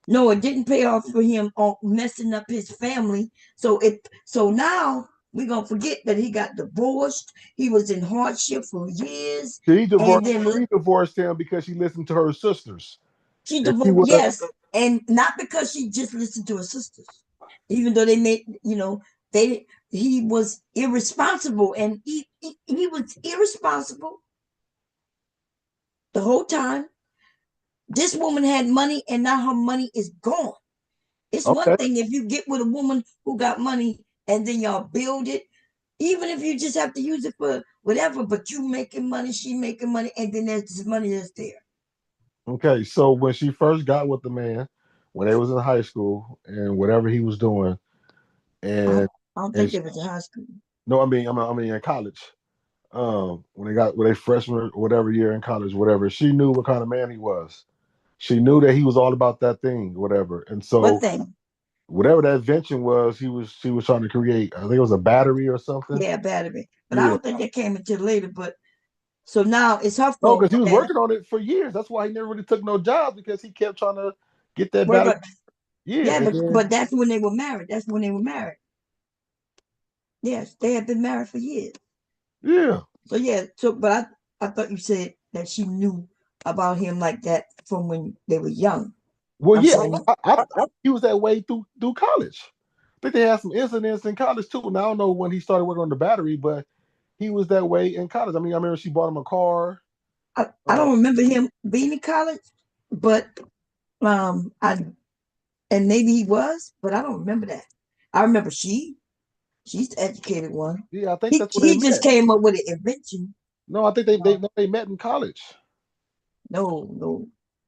no, it didn't pay off for him on messing up his family. So now we're gonna forget that he got divorced. He was in hardship for years, She and divorced. then She divorced him because she listened to her sisters. She And she divorced, was yes, and not because she just listened to her sisters, even though they made, he was irresponsible, and he was irresponsible the whole time. This woman had money, and now her money is gone. It's one okay. thing if you get with a woman who got money and then y'all build it, even if you just have to use it for whatever, but you making money, she making money, and then there's this money that's there. Okay, so when she first got with the man, when they was in high school and whatever he was doing, I, and I don't and think she, they was in high school. no, I mean in college. When they freshman or whatever year in college, whatever, she knew what kind of man he was. She knew that he was all about that thing, whatever. And What so thing? whatever that invention was, she was trying to create. I think it was a battery or something. Yeah, battery. But I Yeah. don't think that came until later. But so now it's her No, fault because he was that working on it for years. That's why he never really took no jobs because he kept trying to get that work. battery. Yeah, Yeah, and but then that's when they were married. That's when they were married. Yes, they had been married for years. yeah. So yeah. So but I thought you said that she knew about him like that from when they were young. Well, I'm yeah, saying he was that way through college. I think they had some incidents in college too. And I don't know when he started working on the battery, but he was that way in college. I mean, I remember she bought him a car. I Uh, don't remember him being in college, but I and maybe he was, but I don't remember that. I remember she's the educated one. yeah, I think He that's when they he just met. came up with an invention. No, I think Uh, they met in college. no, no.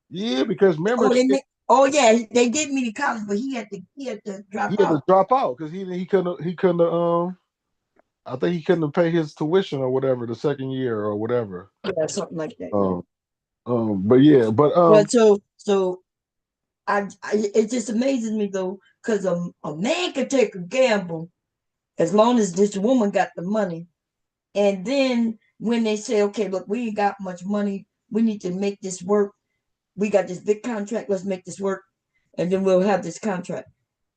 Yeah, because remember Oh, oh yeah, they did meet in college, but he had to he drop had to out. drop out because he couldn't I think he couldn't pay his tuition or whatever the second year or whatever. Yeah, something like that. Yeah. Um, but yeah, but But so it just amazes me though, because a man can take a gamble as long as this woman got the money. And then when they say, okay, look, we ain't got much money, we need to make this work. We got this big contract, let's make this work, and then we'll have this contract.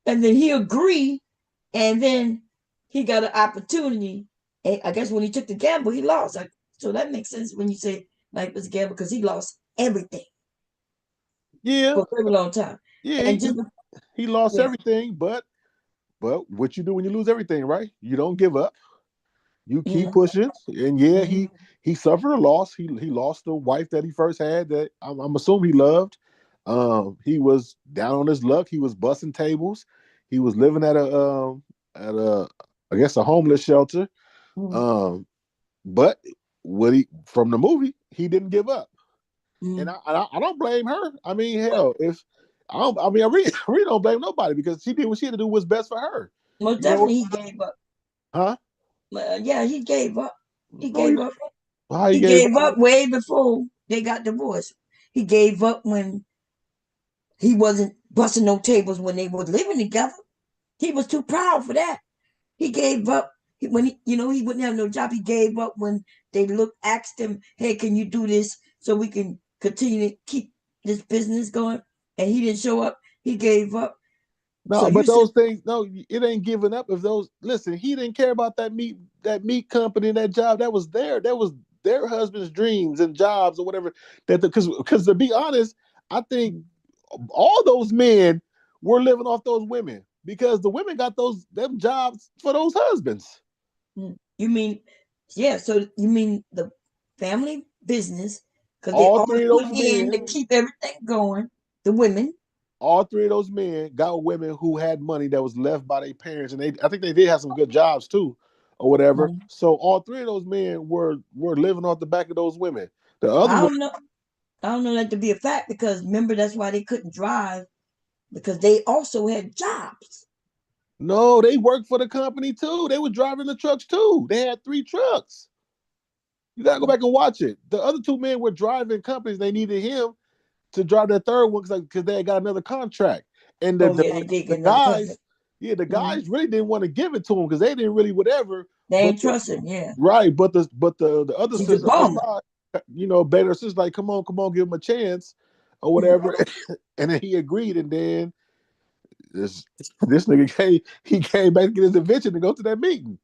And then he agreed, and then he got an opportunity. And I guess when he took the gamble, he lost. So that makes sense when you say like it's a gamble because he lost everything yeah, for a very long time. yeah, And just he lost yeah, everything, but what you do when you lose everything, right? You don't give up. You keep mm-hmm, pushing, and yeah, mm-hmm, he suffered a loss. He lost the wife that he first had that I'm assuming he loved. He was down on his luck. He was busting tables. He was living at a I guess a homeless shelter. mm-hmm, Um, but what he from the movie, he didn't give up, and mm-hmm. I don't blame her. I mean, hell, if I don't, I mean, I really don't blame nobody because she did what she had to do was best for her. Most You know, definitely he gave up. huh? Yeah, he gave up. He No, gave up. how he He gave gave up. up way before they got divorced. He gave up when he wasn't busting no tables when they were living together. He was too proud for that. He gave up when he wouldn't have no job. He gave up when asked him, "Hey, can you do this so we can continue to keep this business going?" And he didn't show up. He gave up. So No, you but said, those things, no, it ain't giving up. If those, listen, he didn't care about that meat company, and that job that was there. That was their husband's dreams and jobs or whatever. Because to be honest, I think all those men were living off those women because the women got them jobs for those husbands. you mean, yeah? So you mean the family business because they All all three of put those in men, to keep everything going. The women. all three of those men got women who had money that was left by their parents, and I think they did have some good jobs too, or whatever. um, So all three of those men were living off the back of those women. The other I one, don't know. I don't know that to be a fact because remember that's why they couldn't drive because they also had jobs. no, they worked for the company too. They were driving the trucks too. They had three trucks. You gotta go back and watch it. The other two men were driving companies. They needed him to drive that third one because they had got another contract. And Oh yeah, they did the get another contract. guys, yeah, the Mm-hmm. guys really didn't want to give it to him because they didn't really whatever. They But ain't trusting. Yeah, right, but the other he's a sister bum. outside, begged her sister like, come on, give him a chance or whatever. And then he agreed, and then this nigga came back to get his invention to go to that meeting,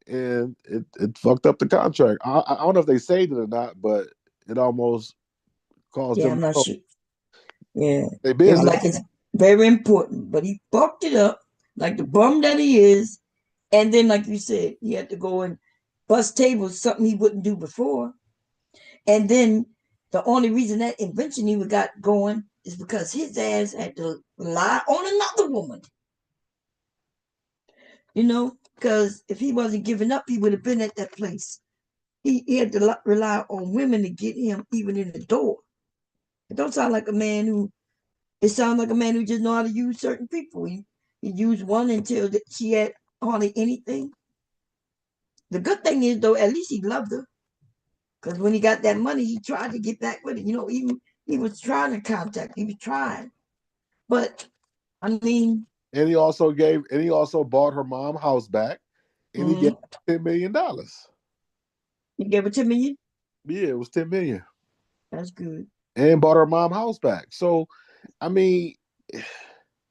and it fucked up the contract. I don't know if they saved it or not, but it almost caused Yeah, them. I'm not sure. Yeah. They It's business. like it's very important. But he fucked it up like the bum that he is. And then, like you said, he had to go and bust tables, something he wouldn't do before. And then the only reason that invention even got going is because his ass had to rely on another woman. You know, because if he wasn't giving up, he would have been at that place. He had to rely on women to get him even in the door. It don't sound like a man who. It sounds like a man who just know how to use certain people. He used one until she had hardly anything. The good thing is though, at least he loved her. Because when he got that money, he tried to get back with it. You know, even he was trying to contact. He was trying, but I mean, And he also bought her mom house back, and he gave $10 million. he gave it $10 million. Yeah, it was 10 million, That's good. and bought her mom house back. So, I mean,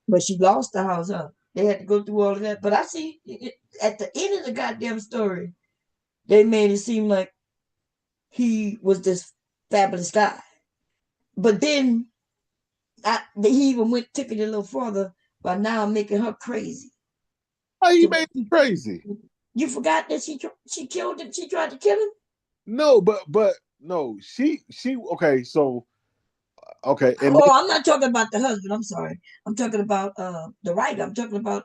But she lost the house, huh? They had to go through all of that. But I see at the end of the goddamn story, they made it seem like he was this fabulous guy. But then he even took it a little further by now making her crazy. how he To made it crazy? You forgot that she killed him. She tried to kill him. No, but no, she okay. So okay, and Oh, I'm not talking about the husband. I'm sorry. I'm talking about the writer. I'm talking about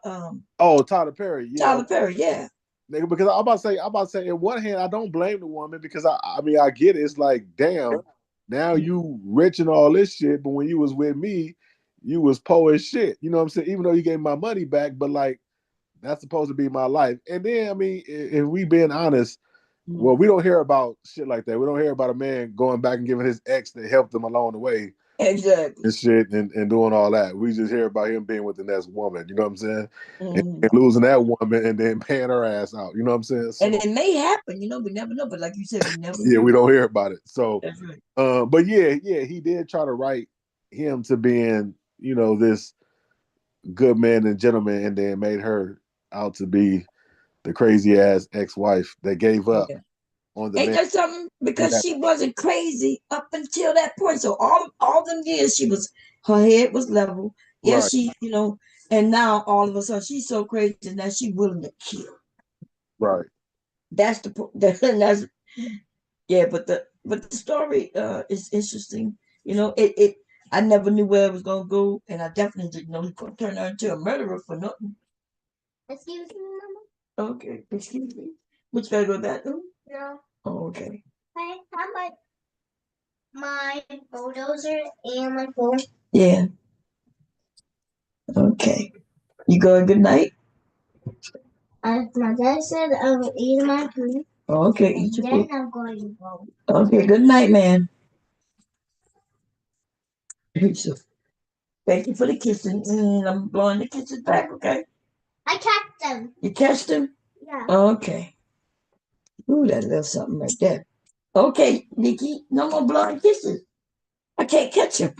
oh, Tyler Perry, yeah, Tyler Perry. Yeah. nigga. Because I'm about to say, in one hand, I don't blame the woman because I mean, I get it. It's like, damn, now you rich and all this shit, but when you was with me, you was poor as shit. You know what I'm saying? Even though you gave my money back, but like that's supposed to be my life. And then, I mean, if we being honest, well, we don't hear about shit like that. We don't hear about a man going back and giving his ex that helped him along the way Exactly. and shit and doing all that. We just hear about him being with the next woman, you know what I'm saying? Mm-hmm. And losing that woman and then paying her ass out, you know what I'm saying? And So it may happen, you know, we never know. But like you said, we never yeah, know. we don't hear about it. So That's right. but yeah, he did try to write him to being, this good man and gentleman, and then made her out to be the crazy ass ex-wife that gave up Yeah. on the Ain't man. that something? Because Yeah, she wasn't crazy up until that point. So all them years her head was level. Yes, right, she, and now all of a sudden she's so crazy that she's willing to kill. right. That's the that's yeah. But the story is interesting. It I never knew where it was gonna go, and I definitely didn't know he could turn her into a murderer for nothing. Excuse me, Mama. Okay, excuse me. Which gotta go to the bathroom? No. Oh, okay. Hey, how about my bulldozer and my phone? Yeah. Okay. You going good night? My dad said I will eat my food. Okay, eat your food. Then I'm going to go. Okay, good night, man. So, thank you for the kissing. I'm blowing the kisses back, okay? I catch them. You catch them? Yeah. Okay. Ooh, that little something right there. Okay, Nikki, no more blowing kisses. I can't catch him.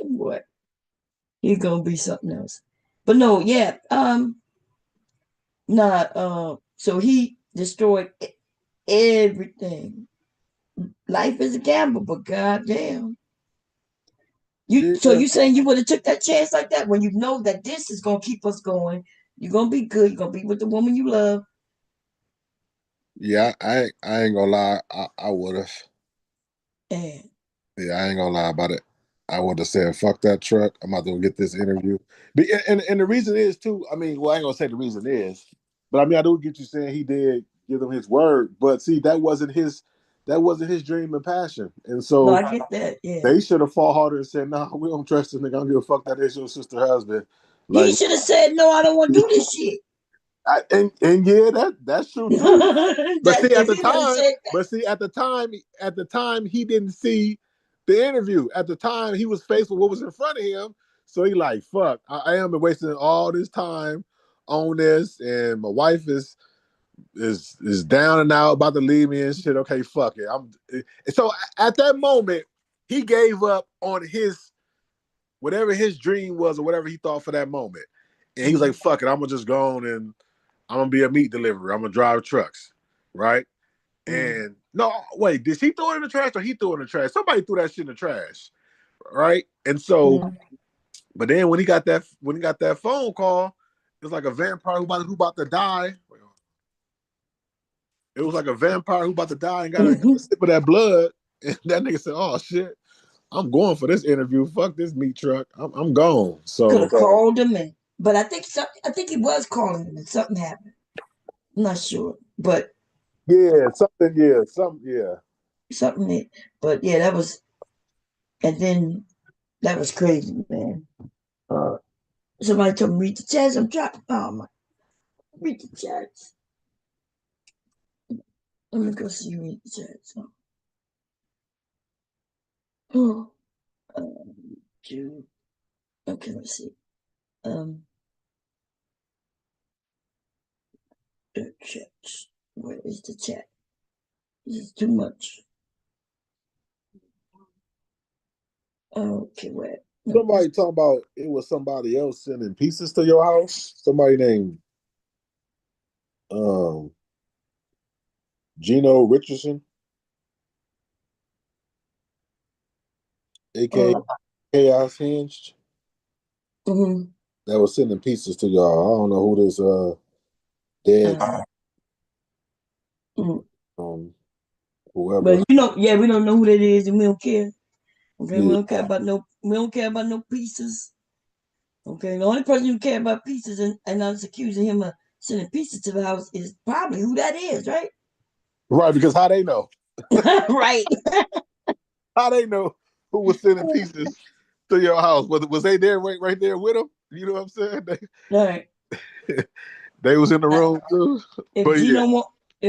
Boy, he's gonna be something else. But no, yeah, not so he destroyed everything. Life is a gamble, but goddamn. So Yeah, you saying you would have took that chance like that when you know that this is gonna keep us going? You're gonna be good. You're gonna be with the woman you love. yeah. I ain't gonna lie. I would have. And Yeah, I ain't gonna lie about it. I would have said, "Fuck that truck. I'm about to go get this interview." And the reason is too. I mean, well, I ain't gonna say the reason is, but I mean, I do get you saying he did give them his word. But see, that wasn't his dream and passion. And no, so I get that. Yeah, they should have fought harder and said, "Nah, we don't trust this nigga. I don't give a fuck that is your sister husband." he Like, should have said, "No, I don't want to do this shit." and yeah, that's true too. But That see, at if the he would have time, said he didn't see the interview. At the time, he was faced with what was in front of him. So he like, fuck, I am wasting all this time on this, and my wife is down and out about to leave me and shit. Okay, fuck it. So at that moment, he gave up on his whatever his dream was or whatever he thought for that moment. And he was like, fuck it, I'm gonna just go on and I'm gonna be a meat deliverer. I'm gonna drive trucks, right? And no, wait, did she throw it in the trash or he threw it in the trash? Somebody threw that shit in the trash, right? And so, but then when he got that phone call, it was like a vampire who about to die. It was like a vampire who about to die and got a sip of that blood. And that nigga said, "Oh shit, I'm going for this interview. Fuck this meat truck. I'm gone." So could have called him, but I think he was calling him, and something happened. I'm not sure, but yeah, something. But yeah, that was, and then that was crazy, man. Uh, Somebody told me read the chats. I'm trying. Oh my, read the chats. Let me go see you read the chats. Oh, Jude. Okay, let's see. Um, the chats. Where is the chat? This is too much. Okay, where? No, somebody talking about it was somebody else sending pieces to your house. Somebody named um Gino Richardson, aka Chaos Hinged, that was sending pieces to y'all. I don't know who this dead whoever. But yeah, we don't know who that is, and we don't care. Okay, Yeah. we don't care about no pieces. Okay, the only person who care about pieces and us accusing him of sending pieces to the house is probably who that is, right? Right, because how they know? Right. How they know who was sending pieces to your house? Was they there right there with him? You know what I'm saying? Right. They was in the room too. If But yeah,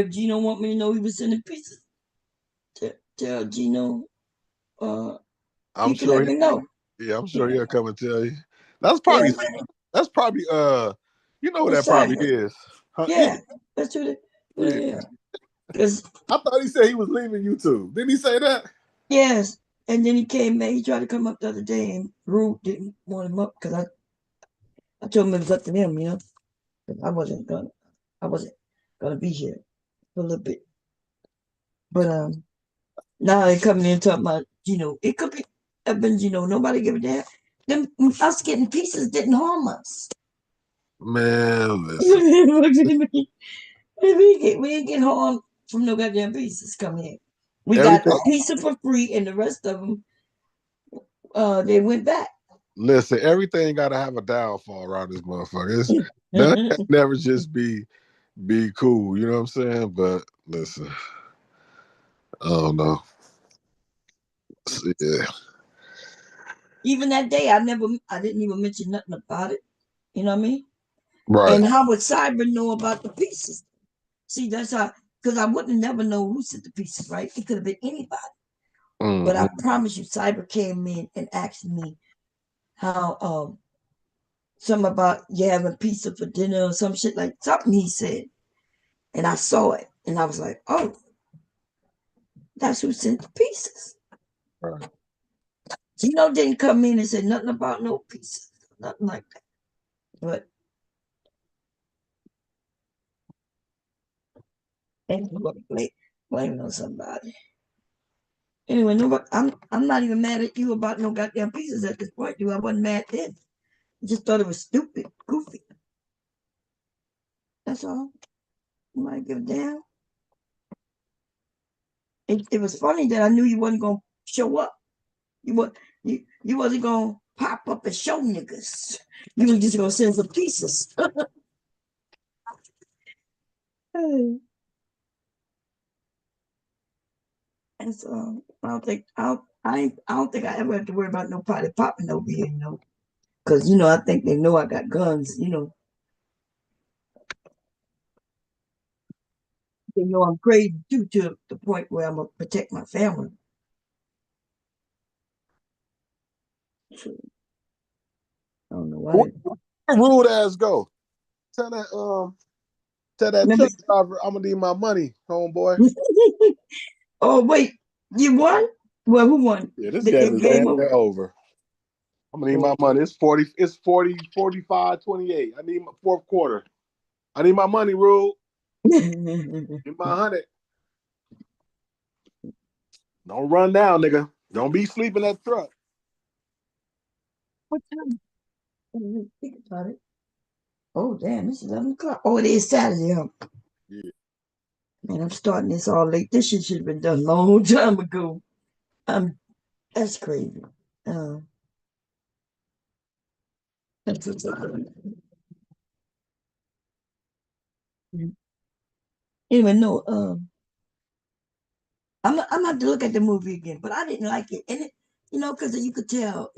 Gino want me to know he was sending pieces, tell Gino. I'm He can sure let me know. yeah, I'm sure he'll come and tell you. That's probably you know what that probably is. Huh? Yeah, that's true. Yeah. Yeah, because I thought he said he was leaving YouTube. Didn't he say that? yes, and then he came back. He tried to come up the other day, and Rude didn't want him up because I told him it was up to him, 'cause I wasn't gonna be here for a little bit. But now they coming in talking about, it could be have been, nobody give a damn. Them us getting pieces didn't harm us. Man, listen. we ain't get harmed from no goddamn pieces coming in. We got Everything a pizza for free, and the rest of them, they went back. listen, everything gotta have a downfall around this motherfucker. None never just be cool, you know what I'm saying? But listen, I don't know. Yeah. Even that day, I didn't even mention nothing about it. You know what I mean? Right. And how would Cyber know about the pieces? See, that's how, because I wouldn't never know who sent the pieces, right? It could have been anybody. But I promise you, Cyber came in and asked me how something about you having pizza for dinner or some shit, like something he said. And I saw it and I was like, oh, that's who sent the pieces. Right. Gino didn't come in and say nothing about no pieces, nothing like that. But anyway, blaming on somebody. Anyway, nobody, I'm not even mad at you about no goddamn pieces at this point, dude. I wasn't mad then. I just thought it was stupid, goofy. That's all. You might give a damn. It was funny that I knew you wasn't gonna show up. You wasn't gonna pop up and show niggas. You was just gonna send some pieces. Hey. And so I don't think I ever have to worry about nobody popping over here, because I think they know I got guns. They know I'm crazy too, to the point where I'm gonna protect my family. So, I don't know why. Where rude ass go? Tell that Remember? truck driver I'm gonna need my money, homeboy. Oh wait, you won? Well, who won? Yeah, this The game is damn game over. near over. I'm gonna need my money. It's 45, 28. I need my fourth quarter. I need my money, Rule. Get my 100. Don't run down, nigga. Don't be sleeping that truck. What time? I didn't really think about it. Oh, damn, it's 11 o'clock. Oh, it is Saturday, huh? Yeah. Man, I'm starting this all late. This shit should have been done a long time ago. That's crazy. Uh, that's what's up. Anyway, no, I'm gonna have to look at the movie again, but I didn't like it, and because you could tell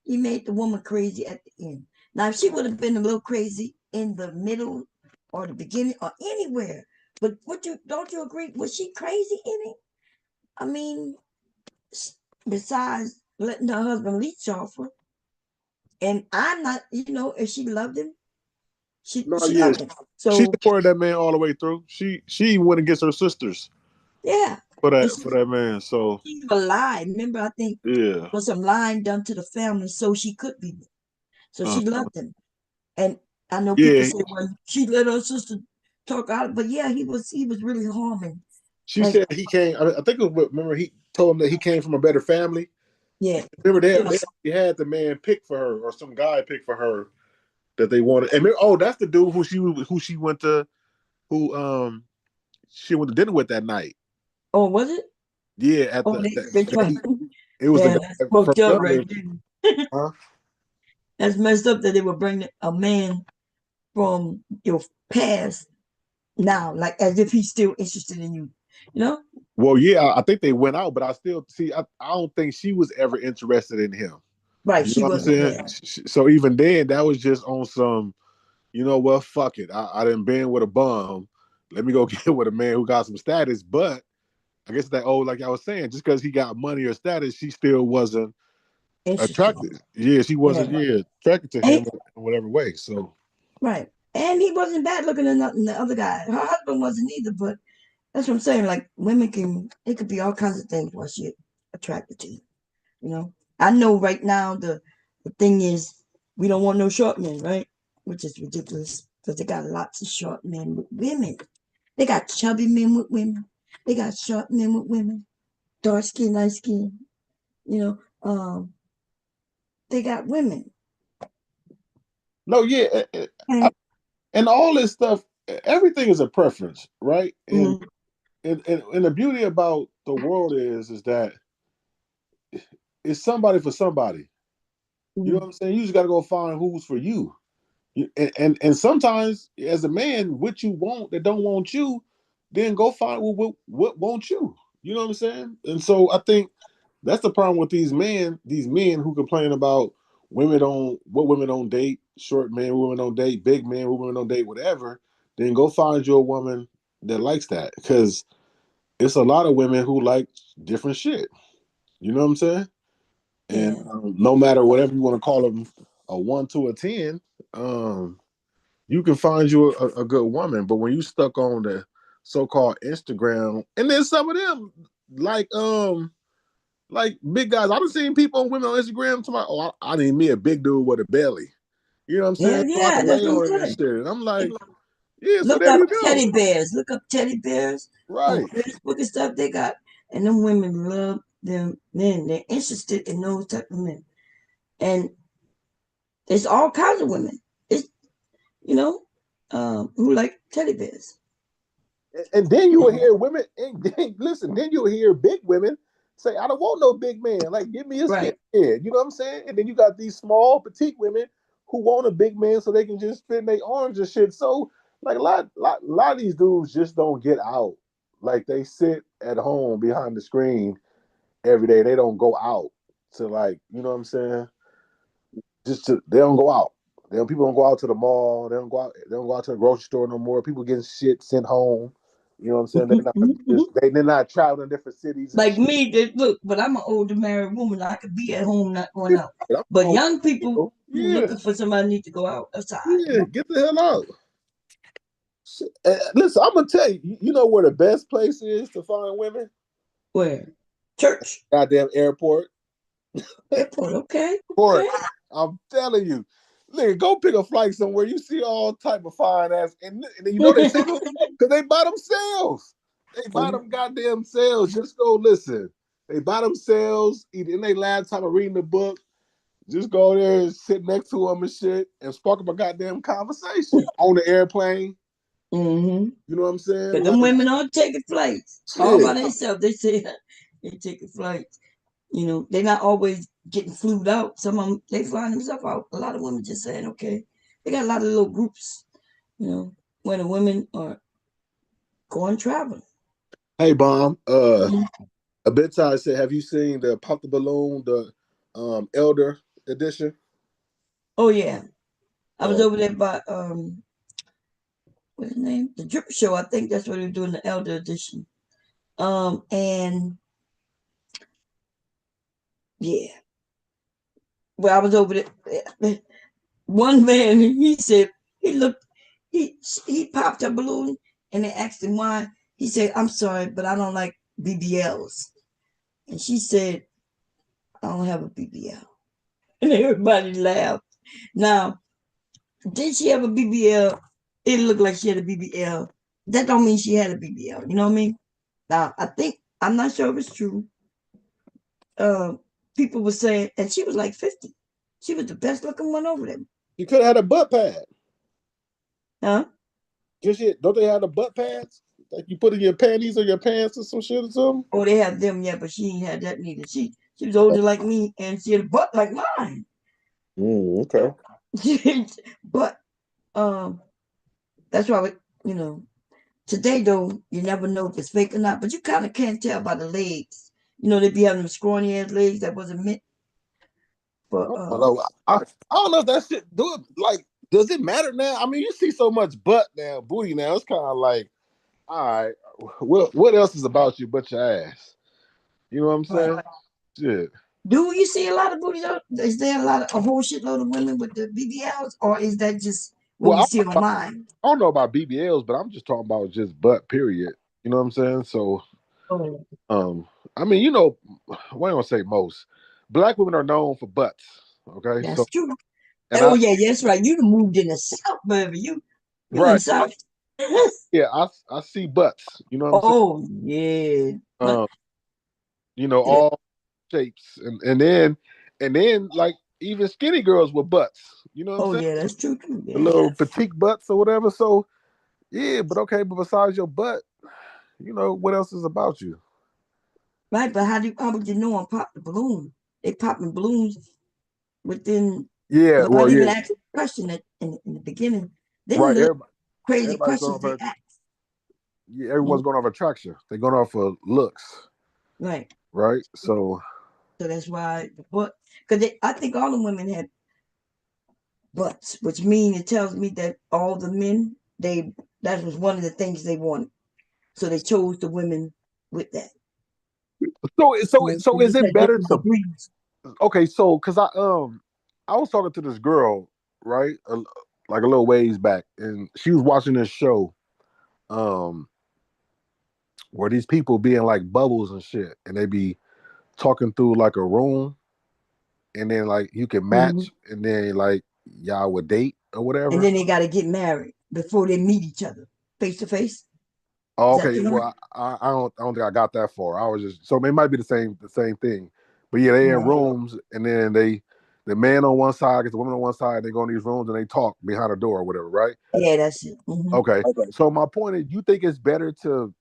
he made the woman crazy at the end. Now, if she would have been a little crazy in the middle or the beginning or anywhere, but don't you agree? Was she crazy in it? I mean, besides letting her husband leech off her, and I'm not, if she loved him, she No, she yeah, loved him. she So supported that man all the way through. She went against her sisters yeah, for and that man. So she even lied. Remember, I think yeah, was some lying done to the family so she could be. So uh, she loved him. And I know people yeah. say, well, she let her sister talk out, but yeah, he was really harming. She Like, said he came. I think it was. Remember, he told him that he came from a better family. yeah, Remember it that they was, actually had the man pick for her, or some guy pick for her that they wanted. And oh, that's the dude who she went to, who she went to dinner with that night. oh, was it? Yeah, at Oh, which one? it was the Yeah, guy that's from fucked up right Dublin. there. Huh? That's messed up that they would bring a man from your past now, like as if he's still interested in you. You know? Well, yeah, I think they went out, but I still see. I don't think she was ever interested in him. Right, You she know what I'm wasn't. saying? Yeah, So even then, that was just on some. You know what? Fuck it. I didn't been with a bum. Let me go get with a man who got some status. But I guess that old, like I was saying, just because he got money or status, she still wasn't interested. attracted. Yeah, she wasn't. Yeah, Yeah, attracted to and, him in whatever way. So right. And he wasn't bad looking than the other guy. Her husband wasn't either, but that's what I'm saying. Like women it could be all kinds of things while she attracted to you. You know, I know right now the thing is we don't want no short men, right? Which is ridiculous because they got lots of short men with women. They got chubby men with women. They got short men with women, dark skin, light skin. You know, they got women. no, yeah, And and all this stuff, everything is a preference, right? And mhm, and the beauty about the world is that it's somebody for somebody. You know what mhm. I'm saying? You just got to go find who's for you. And sometimes as a man, what you want that don't want you, then go find what wants you. You know what I'm saying? And so I think that's the problem with these men who complain about women don't date, short men, women don't date, big men, women don't date, whatever. Then go find you a woman that likes that, because it's a lot of women who like different shit. You know what I'm saying? And Yeah, no matter whatever you want to call them, a 1 to a 10, um, you can find you a good woman. But when you stuck on the so-called Instagram, and then some of them like like big guys, I've seen people and women on Instagram talking about, oh, I need me a big dude with a belly. You know what I'm saying? yeah, So I yeah. can That's lay what I'm on it and saying. shit. And I'm like, yeah, so Look there up you go. teddy bears. Look up teddy bears on Right. Facebook and stuff. They got, and them women love them men. They're interested in those type of men. And there's all kinds of women. It's you know, who like teddy bears. And then you will hear women, and then, listen, then you'll hear big women say, I don't want no big man. Like, give me a skinhead. Right. You know what I'm saying? And then you got these small, petite women who want a big man so they can just fit in their arms and shit. So, like, a lot of these dudes just don't get out. Like, they sit at home behind the screen every day. They don't go out to, like, you know what I'm saying? They don't go out. People don't go out to the mall. They don't go out to the grocery store no more. People getting shit sent home. You know what I'm saying? They're not traveling different cities and Like shit. me, look, but I'm an older married woman. I could be at home, not going out. I'm But going, young people who yeah, looking for somebody need to go out outside. yeah, get the hell out. Listen, I'm gonna tell you. You know where the best place is to find women? Where? Church. Goddamn airport. Airport. Okay. Airport. Okay. I'm telling you. Nigga, go pick a flight somewhere. You see all type of fine ass, and you know they single because they by themselves. They by them goddamn selves. Just go listen. They by themselves, either in their laptop or reading the book. Just go there and sit next to them and shit and spark up a goddamn conversation on the airplane. Mm-hmm. You know what I'm saying? Because Like them women aren't taking flights all by shit. themselves. They say they taking flights. You know, they're not always getting flued out. Some of them, they flying themselves out. A lot of women just saying, okay. They got a lot of little groups, you know, where the women are going traveling. Hey, Bomb. A bit time said, have you seen the Pop the Balloon, the Elder edition? Oh, yeah. I was Uh, over there by, what's his name? The Drip Show. I think that's what they're doing, the Elder Edition. And yeah, well, I was over there. One man, he said, he looked, he popped a balloon and they asked him why. He said, I'm sorry, but I don't like BBLs. And she said, I don't have a BBL. And everybody laughed. Now, did she have a BBL? It looked like she had a BBL. That don't mean she had a BBL. You know what I mean? Now, I think, I'm not sure if it's true. Uh, People were saying, and she was like 50. She was the best looking one over there. you could have had a butt pad. Huh? Just yet, don't they have the butt pads? Like you put in your panties or your pants or some shit or something? Oh, they have them, yeah, but she ain't had that neither. She was older like me and she had a butt like mine. Okay. But that's why you know, today though, you never know if it's fake or not, but you kind of can't tell by the legs. You know, they be having them scrawny ass legs that wasn't meant for I don't know. I don't know if that shit do it. Like, does it matter now? I mean, you see so much butt now, booty now. It's kind of like, all right, what else is about you but your ass? You know what I'm right. saying? Shit. Do you see a lot of booty though? Is there a whole shitload of women with the BBLs, or is that just what we Well, see online? I don't know about BBLs, but I'm just talking about just butt. Period. You know what I'm saying? So, Oh, um, I mean, you know, what I gonna say most black women are known for butts. Okay, that's so true. and I Oh yeah, that's right. You done moved in the south, baby. You in right, south. yeah, I see butts. You know what I'm saying? Oh yeah. Um, you know, Yeah. all shapes, and then like even skinny girls with butts. You know what I'm Oh saying? yeah, that's true too. The Yeah. little petite butts or whatever. So yeah, but okay, but besides your butt, you know what else is about you? Right, but how would you know and pop the balloon? They popping balloons within, Yeah, like I well, even yeah, asked a question in the beginning. Then right. the crazy Everybody's going questions off they of ask. yeah, everyone's going off attraction. They're going off of looks, Right. right? So So that's why the butt, because I think all the women had butts, which means it tells me that all the men, that was one of the things they wanted. So they chose the women with that. so They is just it had better different to degrees. okay? So because I was talking to this girl right like a little ways back, and she was watching this show um where these people be in like bubbles and shit, and they be talking through like a room, and then like you can Hmm. match, and then like y'all would date or And whatever. then they got to get married before they meet each other face to face. Oh, Is that okay, the one? well I don't think I got that far. I was just so it might be the same thing, but yeah, they in Right. rooms, and then the man on one side gets the woman on one side. They go in these rooms and they talk behind a door or whatever, right? Yeah, that's it. Hmm. Okay. So my point is, you think it's better to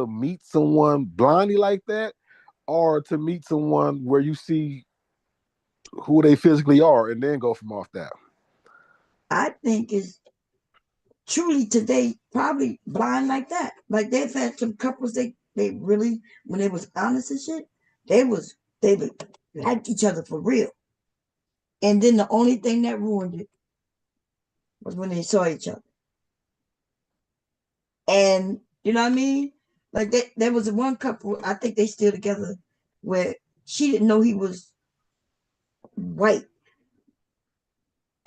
meet someone blindly like that, or to meet someone where you see who they physically are and then go from off that? I think it's truly today probably blind like that. Like they've had some couples they really when they was honest and shit, they would like each other for real. And then the only thing that ruined it was when they saw each other. And you know what I mean? Like there was one couple, I think they still together, where she didn't know he was white.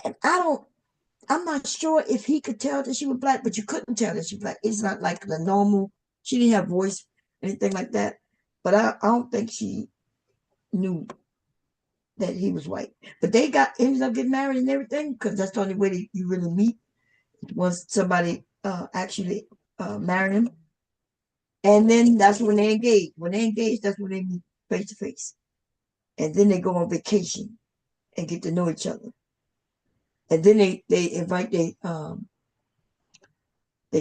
And I'm not sure if he could tell that she was black, but you couldn't tell that she was black. It's not like the normal, she didn't have voice, anything like that. But I don't think she knew that he was white. But they ended up getting married and everything, because that's the only way that you really meet once somebody actually married him. And then that's when they engage. When they engage, that's when they meet face to face. And then they go on vacation. and get to know each other. And then they invite their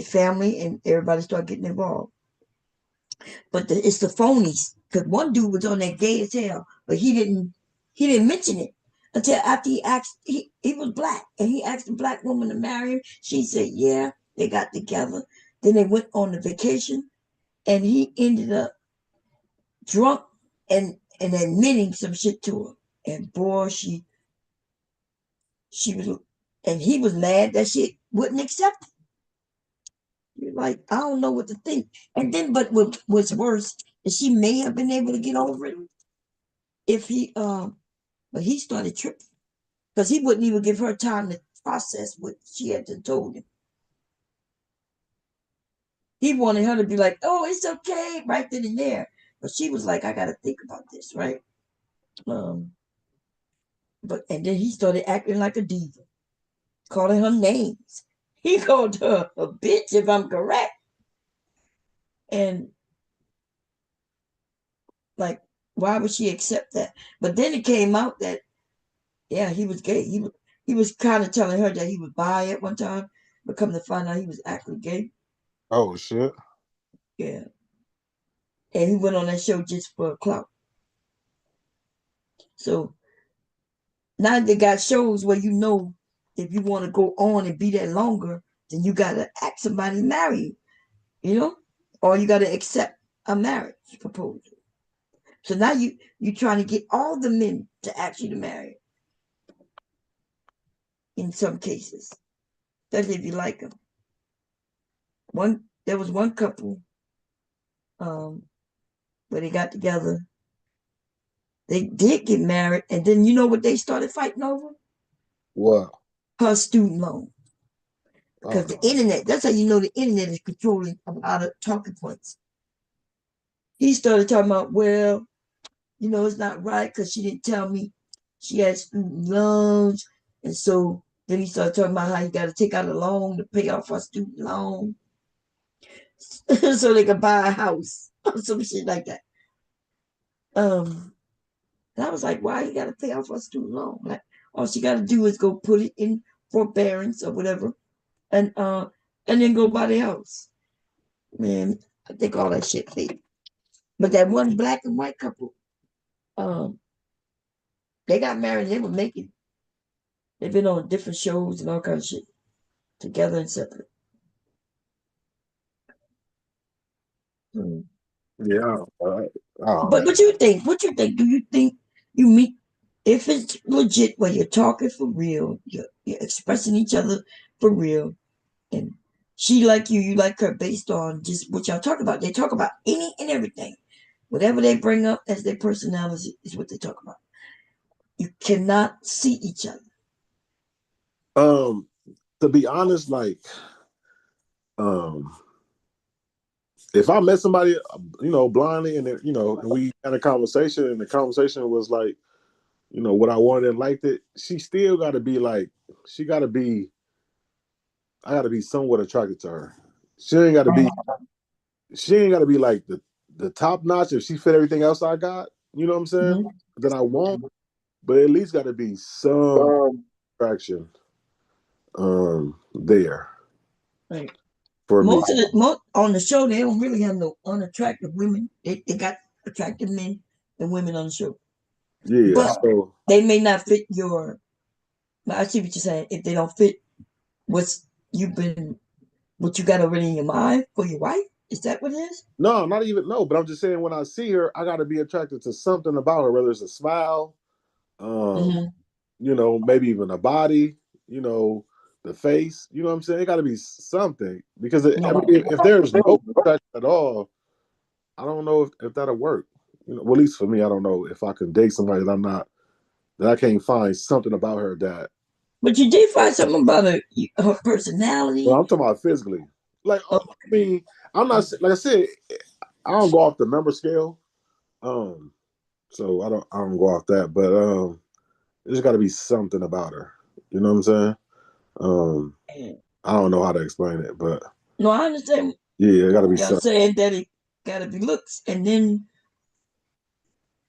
family and everybody start getting involved. But it's the phonies. Because one dude was on that gay as hell, but he didn't mention it until after he was black and he asked the black woman to marry him. She said, yeah, they got together. Then they went on a vacation and he ended up drunk and admitting some shit to her. And boy, she was, and he was mad that she wouldn't accept it. You're like, I don't know what to think. And then, but what's worse is she may have been able to get over it if but he started tripping because he wouldn't even give her time to process what she had to told him. He wanted her to be like, oh, it's okay, right then and there. But she was like, I got to think about this, right? And then he started acting like a diva, calling her names. He called her a bitch, if I'm correct. And like, why would she accept that? But then it came out that, yeah, he was gay. He was kind of telling her that he was bi at one time, but come to find out he was actually gay. Oh shit. Yeah. And he went on that show just for clout. So now they got shows where if you want to go on and be there longer, then you gotta ask somebody to marry you, or you gotta accept a marriage proposal. So now you trying to get all the men to ask you to marry. In some cases, especially if you like them. There was one couple, where they got together. They did get married, and then you know what they started fighting over? What? Her student loan. Because Oh, the internet, that's how you know the internet is controlling a lot of talking points. He started talking about, well, it's not right because she didn't tell me she had student loans. And so then he started talking about how you got to take out a loan to pay off her student loan so they could buy a house or some shit like that. And I was like, why you got to pay off her student loan? Like, all she got to do is go put it in forbearance or whatever, and then go buy the house. Man, I think all that shit fake. But that one black and white couple, um, they got married. They were making. They've been on different shows and all kinds of shit together and separate. Mm. yeah. But what you think? What you think? Do you think you meet if it's legit where you're talking for real, you're expressing each other for real, and she like you like her based on just what y'all talk about. They talk about any and everything. Whatever they bring up as their personality is what they talk about. You cannot see each other. Um, to be honest, like, um, if I met somebody, blindly, and and we had a conversation, and the conversation was like, what I wanted and liked it, she still got to be like, she got to be, I got to be somewhat attracted to her. She ain't got to be, she ain't got to be like the top notch. If she fit everything else I got, you know what I'm saying? Mm-hmm. Then I won't. But at least got to be some attraction there Right. for me. Most on the show, they don't really have no unattractive women. They got attractive men and women on the show, Yeah. but So they may not fit your. I see what you're saying. If they don't fit what's you've been, what you got already in your mind for your wife, is that what it is? no, not even no. But I'm just saying when I see her, I got to be attracted to something about her, whether it's a smile, um, Mm-hmm. maybe even a body, the face. You know what I'm saying? It got to be something because I mean, No. if there's no attraction at all, I don't know if that'll work. Well, at least for me, I don't know if I can date somebody that I can't find something about her that. But you did find something about her Well, personality. I'm talking about physically. Like, Oh, I mean, I'm not like I said, I don't go off the number scale. Um, so I don't go off that, but there's got to be something about her. You know what I'm saying? Um, I don't know how to explain it, but no, I understand. yeah, it got to be Y'all something. saying that it gotta be looks, and then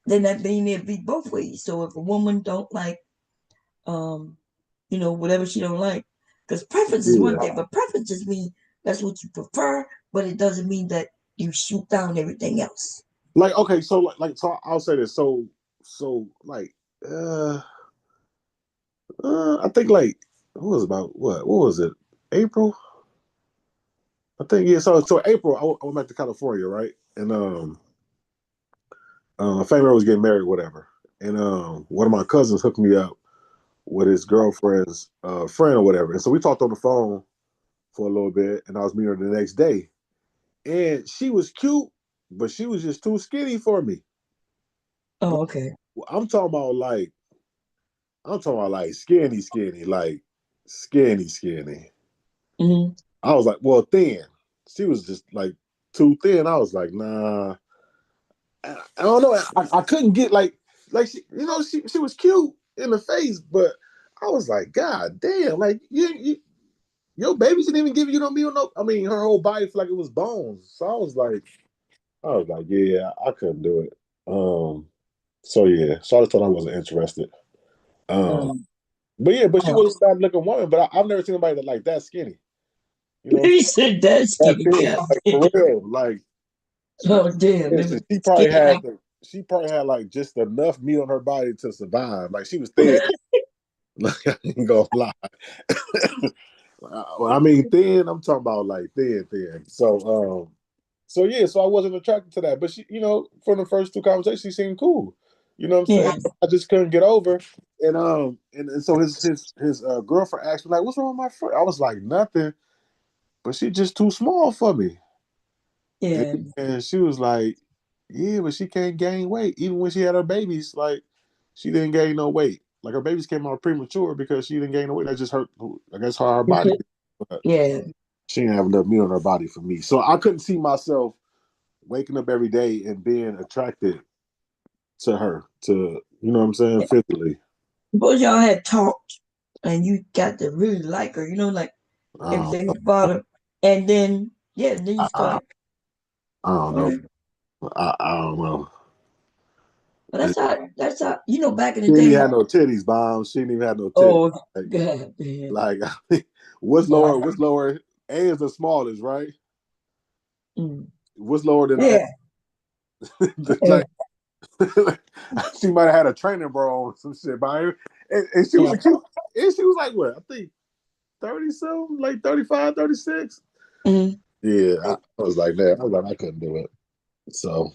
that being there be both ways. So if a woman don't like whatever she don't like. Because preference is one thing, but preference just means that's what you prefer, but it doesn't mean that you shoot down everything else. Like, okay, so I'll say this. So like I think like what was about what was it? April? I think yeah. So April, I went back to California, right? And a family was getting married, whatever. And one of my cousins hooked me up with his girlfriend's friend or whatever. And so we talked on the phone for a little bit, and I was meeting her the next day. And she was cute, but she was just too skinny for me. Oh, okay. I'm talking about like skinny, like skinny. Mm-hmm. I was like, well, thin. She was just like too thin. I was like, nah. I don't know. I couldn't get like she was cute in the face, but I was like, God damn, like your baby didn't even give you no meal, no. I mean, her whole body felt like it was bones. So I was like, yeah, I couldn't do it. So yeah, so I just thought I wasn't interested. Um, Um, but she oh. was a bad looking woman, but I've never seen anybody that like that skinny. You know, He said that that skinny thin, cat. like for real. Like Oh, damn. It was she probably skinny had like. she probably had like just enough meat on her body to survive. Like she was thin. Like I ain't gonna lie. I mean thin. I'm talking about like thin. So yeah. So I wasn't attracted to that, but she, from the first two conversations, she seemed cool. You know what I'm saying? Yeah. I just couldn't get over. And so his girlfriend asked me like, "What's wrong with my friend?" I was like, "Nothing," but she just too small for me. And, Yeah. and she was like, "Yeah, but she can't gain weight. Even when she had her babies, like she didn't gain no weight. Like her babies came out premature because she didn't gain no weight. That just hurt. I guess how her body. But Yeah. she didn't have enough meat on her body for me. So I couldn't see myself waking up every day and being attracted to her. To you know what I'm saying physically. Suppose y'all had talked and you got to really like her, like Um, everything about her. And then, yeah, then you I, start. I don't know. Okay. I don't know. But that's how, back in the She didn't even day. have no titties, bomb. She didn't even have no titties. Oh, Like, God damn. like what's Yeah. lower? What's lower? A is the smallest, right? Mm. What's lower than A? Yeah. Like she might have had a training bra on some shit by her. And she was Yeah. a cute. And she was like what? I think 30 something, like 35, 36. Mm. Yeah, I was like that. I was like, I couldn't do it. So,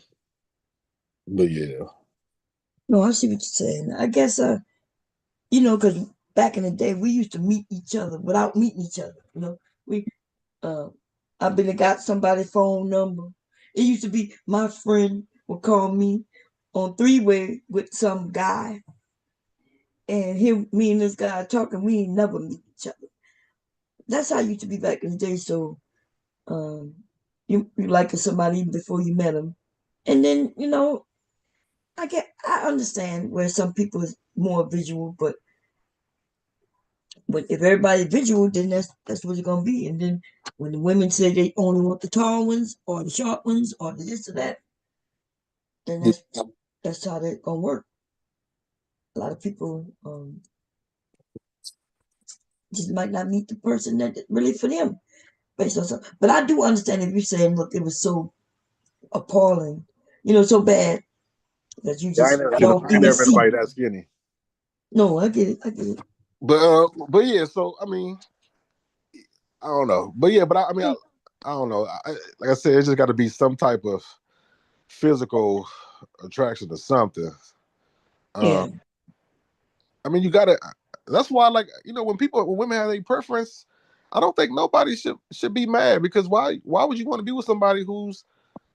but yeah. No, I see what you're saying. I guess, because back in the day, we used to meet each other without meeting each other. We, uh, I've been got somebody's phone number. It used to be my friend would call me on three-way with some guy, and me and this guy talking. We ain't never meet each other. That's how it used to be back in the day. So, um, you liking somebody even before you met them, and then I understand where some people is more visual, but if everybody's visual, then that's what it's gonna be. And then when the women say they only want the tall ones or the short ones or the this or that, then that's how that's gonna work. A lot of people just might not meet the person that really for them based on something. But I do understand if you're saying, look, it was so appalling, so bad that you Yeah, just I don't ain't even never been see. anybody that skinny. No, I get it. I get it. But yeah, so I mean, I don't know. But yeah, but I mean, I don't know. Like I said, it's just got to be some type of physical attraction to something. Uh, Yeah. I mean, you gotta. That's why, like, when women have a preference, I don't think nobody should be mad because why would you want to be with somebody who's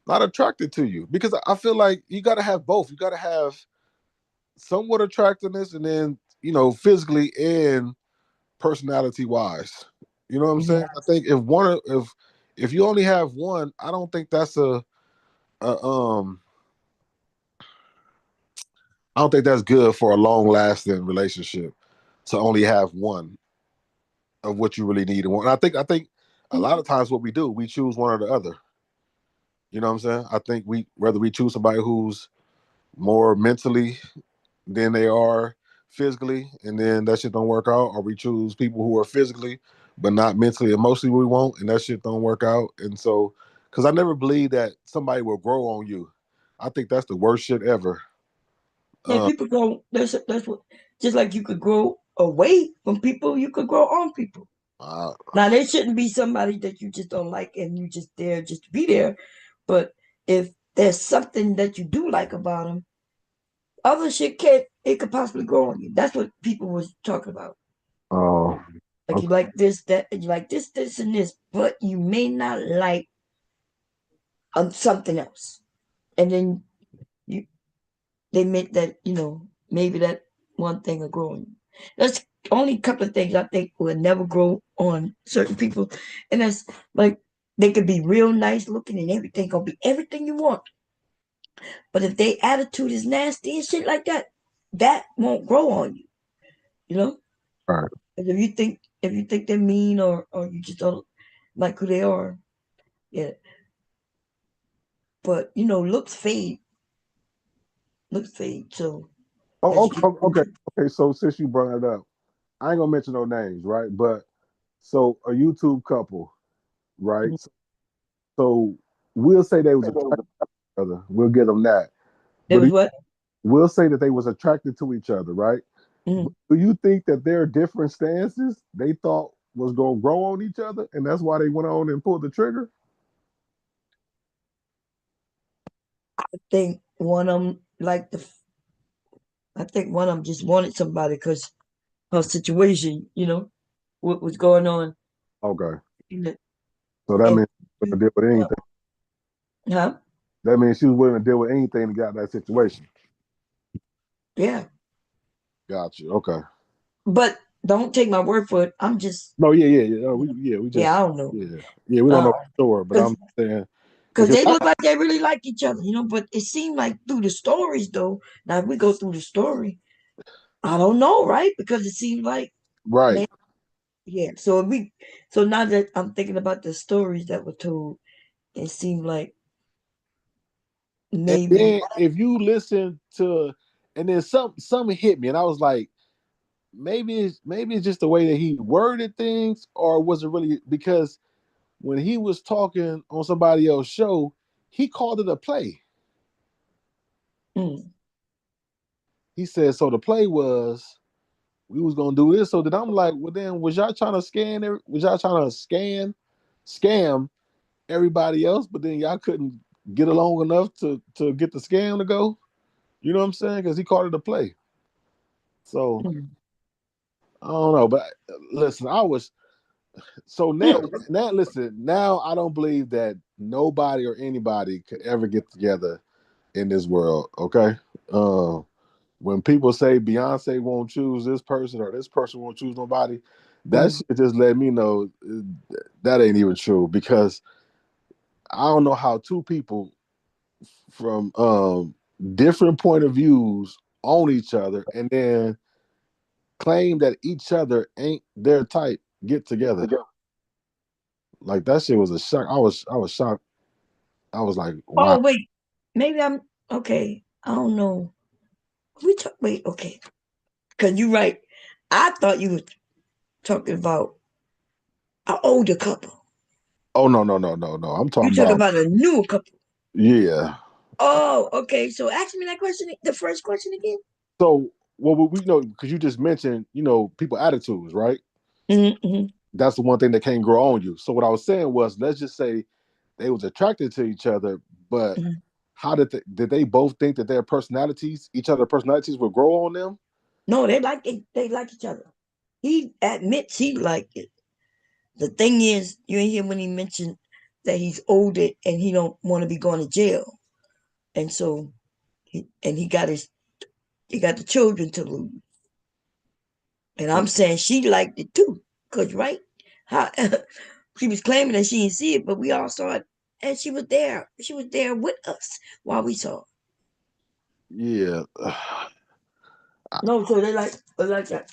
not attracted to you? Because I feel like you got to have both. You got to have somewhat attractiveness, and then physically and personality wise. You know what I'm Mhm. saying? I think if you only have one, I don't think that's a I don't think that's good for a long lasting relationship to only have one of what you really need. And I think a lot of times what we do, we choose one or the other. You know what I'm saying? I think whether we choose somebody who's more mentally than they are physically, and then that shit don't work out, or we choose people who are physically but not mentally, emotionally we want, and that shit don't work out. And so, because I never believe that somebody will grow on you. I think that's the worst shit ever. Yeah, people grow. That's what. Just like you could grow away from people, you could grow on people. Now, there shouldn't be somebody that you just don't like and you just there just to be there. But if there's something that you do like about them, other shit can't. It could possibly grow on you. That's what people was talking about. Oh, Like you okay. like this, that, and you like this, and this, but you may not like something else. And then you they meant that maybe that one thing will grow on you. That's only a couple of things I think will never grow on certain people, and that's like they could be real nice looking and everything gonna be everything you want, but if their attitude is nasty and shit like that, that won't grow on you. You know, All right. and if you think they're mean or you just don't like who they are, yeah. But looks fade. So as Oh, you okay, get okay, older, okay. So since you brought it up, I ain't gonna mention no names, right? But so a YouTube couple, right? mhm. So we'll say they was attracted to each other. We'll give them that. There But was what? we'll say that they was attracted to each other, right? But Mhm. do you think that their different stances they thought was gonna grow on each other, and that's why they went on and pulled the trigger? Think one of them like I think one of them just wanted somebody because her situation, what was going on Okay, in the so that and means she was willing to deal with anything. huh? That means she was willing to deal with anything to get out of that situation. Yeah. Got you. Okay. But don't take my word for it. I'm just No, yeah. We yeah, I just don't know. yeah. We don't know Uh for sure, but because I'm saying because because they look like they really like each other, but it seemed like through the stories though. Now if we go through the story, I don't know, right? Because it seemed like right. maybe yeah. So now that I'm thinking about the stories that were told, it seemed like And maybe then if you listen to, and then something hit me, and I was like, maybe it's just the way that he worded things, or was it really because when he was talking on somebody else's show, he called it a play. mm, He said so. The play was we was gonna do this. So then I'm like, well, then was y'all trying to Was y'all trying to scam everybody else? But then y'all couldn't get along enough to get the scam to go. You know what I'm saying? Because he called it a play. So mm. I don't know, but listen, I was so now listen, now I don't believe that nobody or anybody could ever get together in this world. Okay. Uh, when people say Beyonce won't choose this person or this person won't choose nobody, that Mm. shit just let me know that ain't even true because I don't know how two people from different point of views own each other and then claim that each other ain't their type get together. Like that shit was a shock. I was shocked. I was like, wow. Oh wait, maybe I'm okay. I don't know. Wait, okay, because you're right. I thought you were talking about an older couple. Oh no. I'm You talking talking about about a newer couple. yeah. Oh, okay. So ask me that question, the first question again. So well we know because you just mentioned, people attitudes, right? Mm-hmm, That's the one thing that can't grow on you. So what I was saying was, let's just say they was attracted to each other, but mm-hmm. how did they both think that each other personalities would grow on them? No, they like each other. He admits he liked it. The thing is, you ain't hear when he mentioned that he's older and he don't want to be going to jail, and so he got the children to lose. And I'm saying she liked it too, cause right, how she was claiming that she didn't see it, but we all saw it, and she was there. She was there with us while we saw it. Yeah, No, so they like that.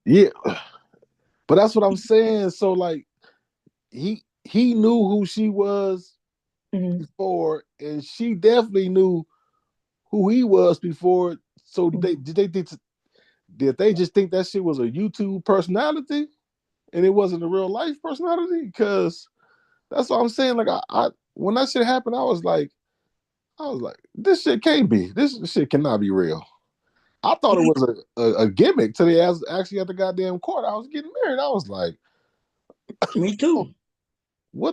yeah, but that's what I'm saying. So like he knew who she was Mm-hmm. before, and she definitely knew who he was before. So Mm-hmm. did they just think that shit was a YouTube personality and it wasn't a real life personality? Because that's what I'm saying. Like I when that shit happened, I was like, this shit can't be. This shit cannot be real. I thought it was a gimmick till they actually at the goddamn court. I was getting married. I was like, Me too. I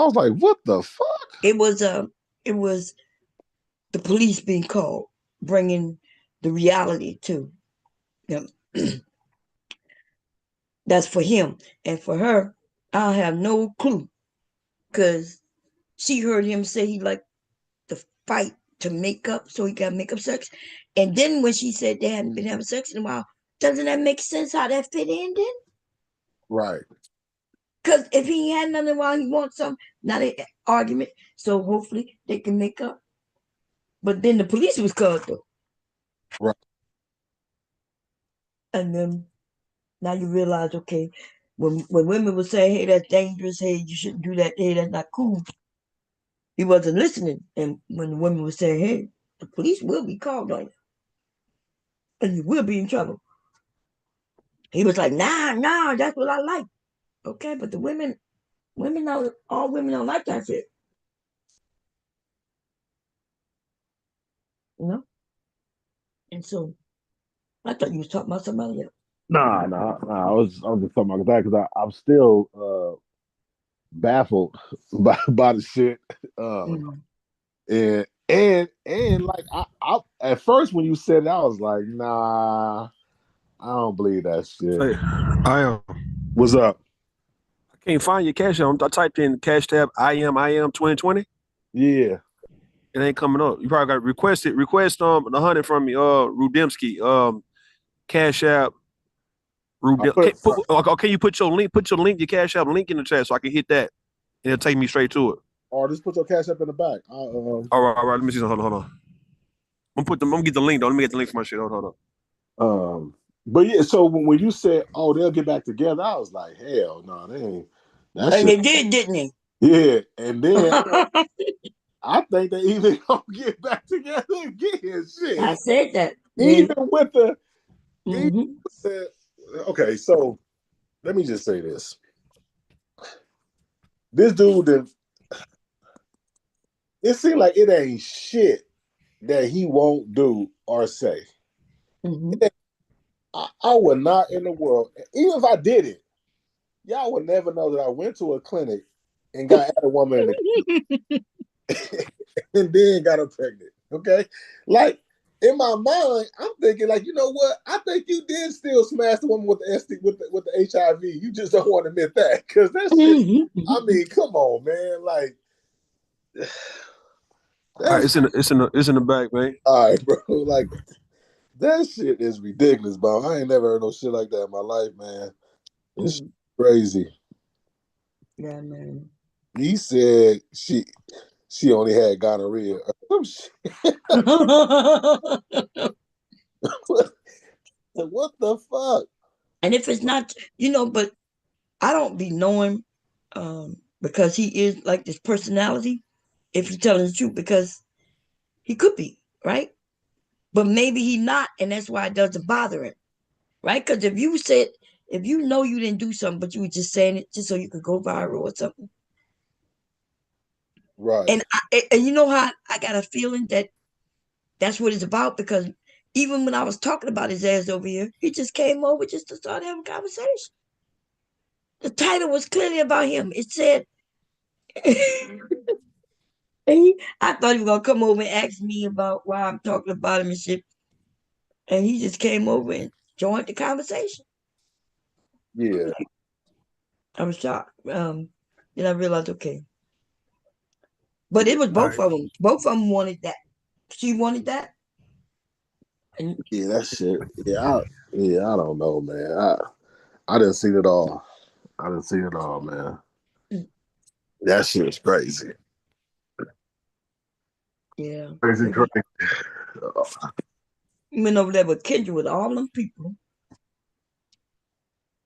was like, what the fuck? It was the police being called, bringing the reality to him. That's for him. And for her, I have no clue. Because she heard him say he liked to fight to make up, so he got make up sex. And then when she said they hadn't been having sex in a while, doesn't that make sense how that fit in then? Right. Because if he had nothing while he wants some, not an argument. So hopefully they can make up. But then the police was called though. Right. And then now you realize, okay, when women would say, hey, that's dangerous, hey, you shouldn't do that, hey, that's not cool, he wasn't listening. And when the women would say, hey, the police will be called on you and you will be in trouble, he was like, nah, that's what I like. Okay, but the women don't, all women don't like that shit. You know? And so I thought you was talking about somebody else. Nah. I was just talking about that because I'm still baffled by the shit. Mhm. And like I at first when you said it, I was like, nah, I don't believe that shit. Hey, I am. What's up? I can't find your cash app. I typed in cash tab. I am 2020. Yeah. It ain't coming up. You probably got to request it. Request the 100 from me. Rudemski. Cash app. Can you put your link? Put your link. Your cash app link in the chat so I can hit that, and it'll take me straight to it. Or just put your cash up in the back. All right. Let me see. Hold on. I'm gonna get the link though. Let me get the link for my shit. Hold on. But yeah, so when you said, "Oh, they'll get back together," I was like, "Hell no, they ain't." That And shit. they did, didn't they? Yeah, and then I think they even gonna get back together again. Shit. I said that. Even with the, Mm-hmm. okay, so let me just say this: this dude, it seems like it ain't shit that he won't do or say. Mm-hmm. I would not in the world, even if I did it, y'all would never know that I went to a clinic and got at a woman in the and then got her pregnant. Okay, like in my mind, I'm thinking like, you know what? I think you did still smash the woman with the ST with the HIV. You just don't want to admit that because that shit. I mean, come on, man. Like, All right, it's in the bag, man. all right, bro. Like that shit is ridiculous, bro. I ain't never heard no shit like that in my life, man. It's crazy. Yeah, man. He said she only had gonorrhea. What the fuck? And if it's not, but I don't be knowing, because he is like this personality, if he's telling the truth, because he could be, right? But maybe he not, and that's why it doesn't bother him, right? Because if you know you didn't do something, but you were just saying it just so you could go viral or something, right? And you know how I got a feeling that that's what it's about, because even when I was talking about his ass over here, he just came over just to start having a conversation. The title was clearly about him. It said, I thought he was gonna come over and ask me about why I'm talking about him and shit, and he just came over and joined the conversation. Yeah. I was shocked. Then I realized, okay, but it was both of them. Both of them wanted that. She wanted that. And Yeah, that shit. I don't know, man. I didn't see it all. I didn't see it all, man. That shit is crazy. Yeah. Crazy. He went over there with Kendra with all them people.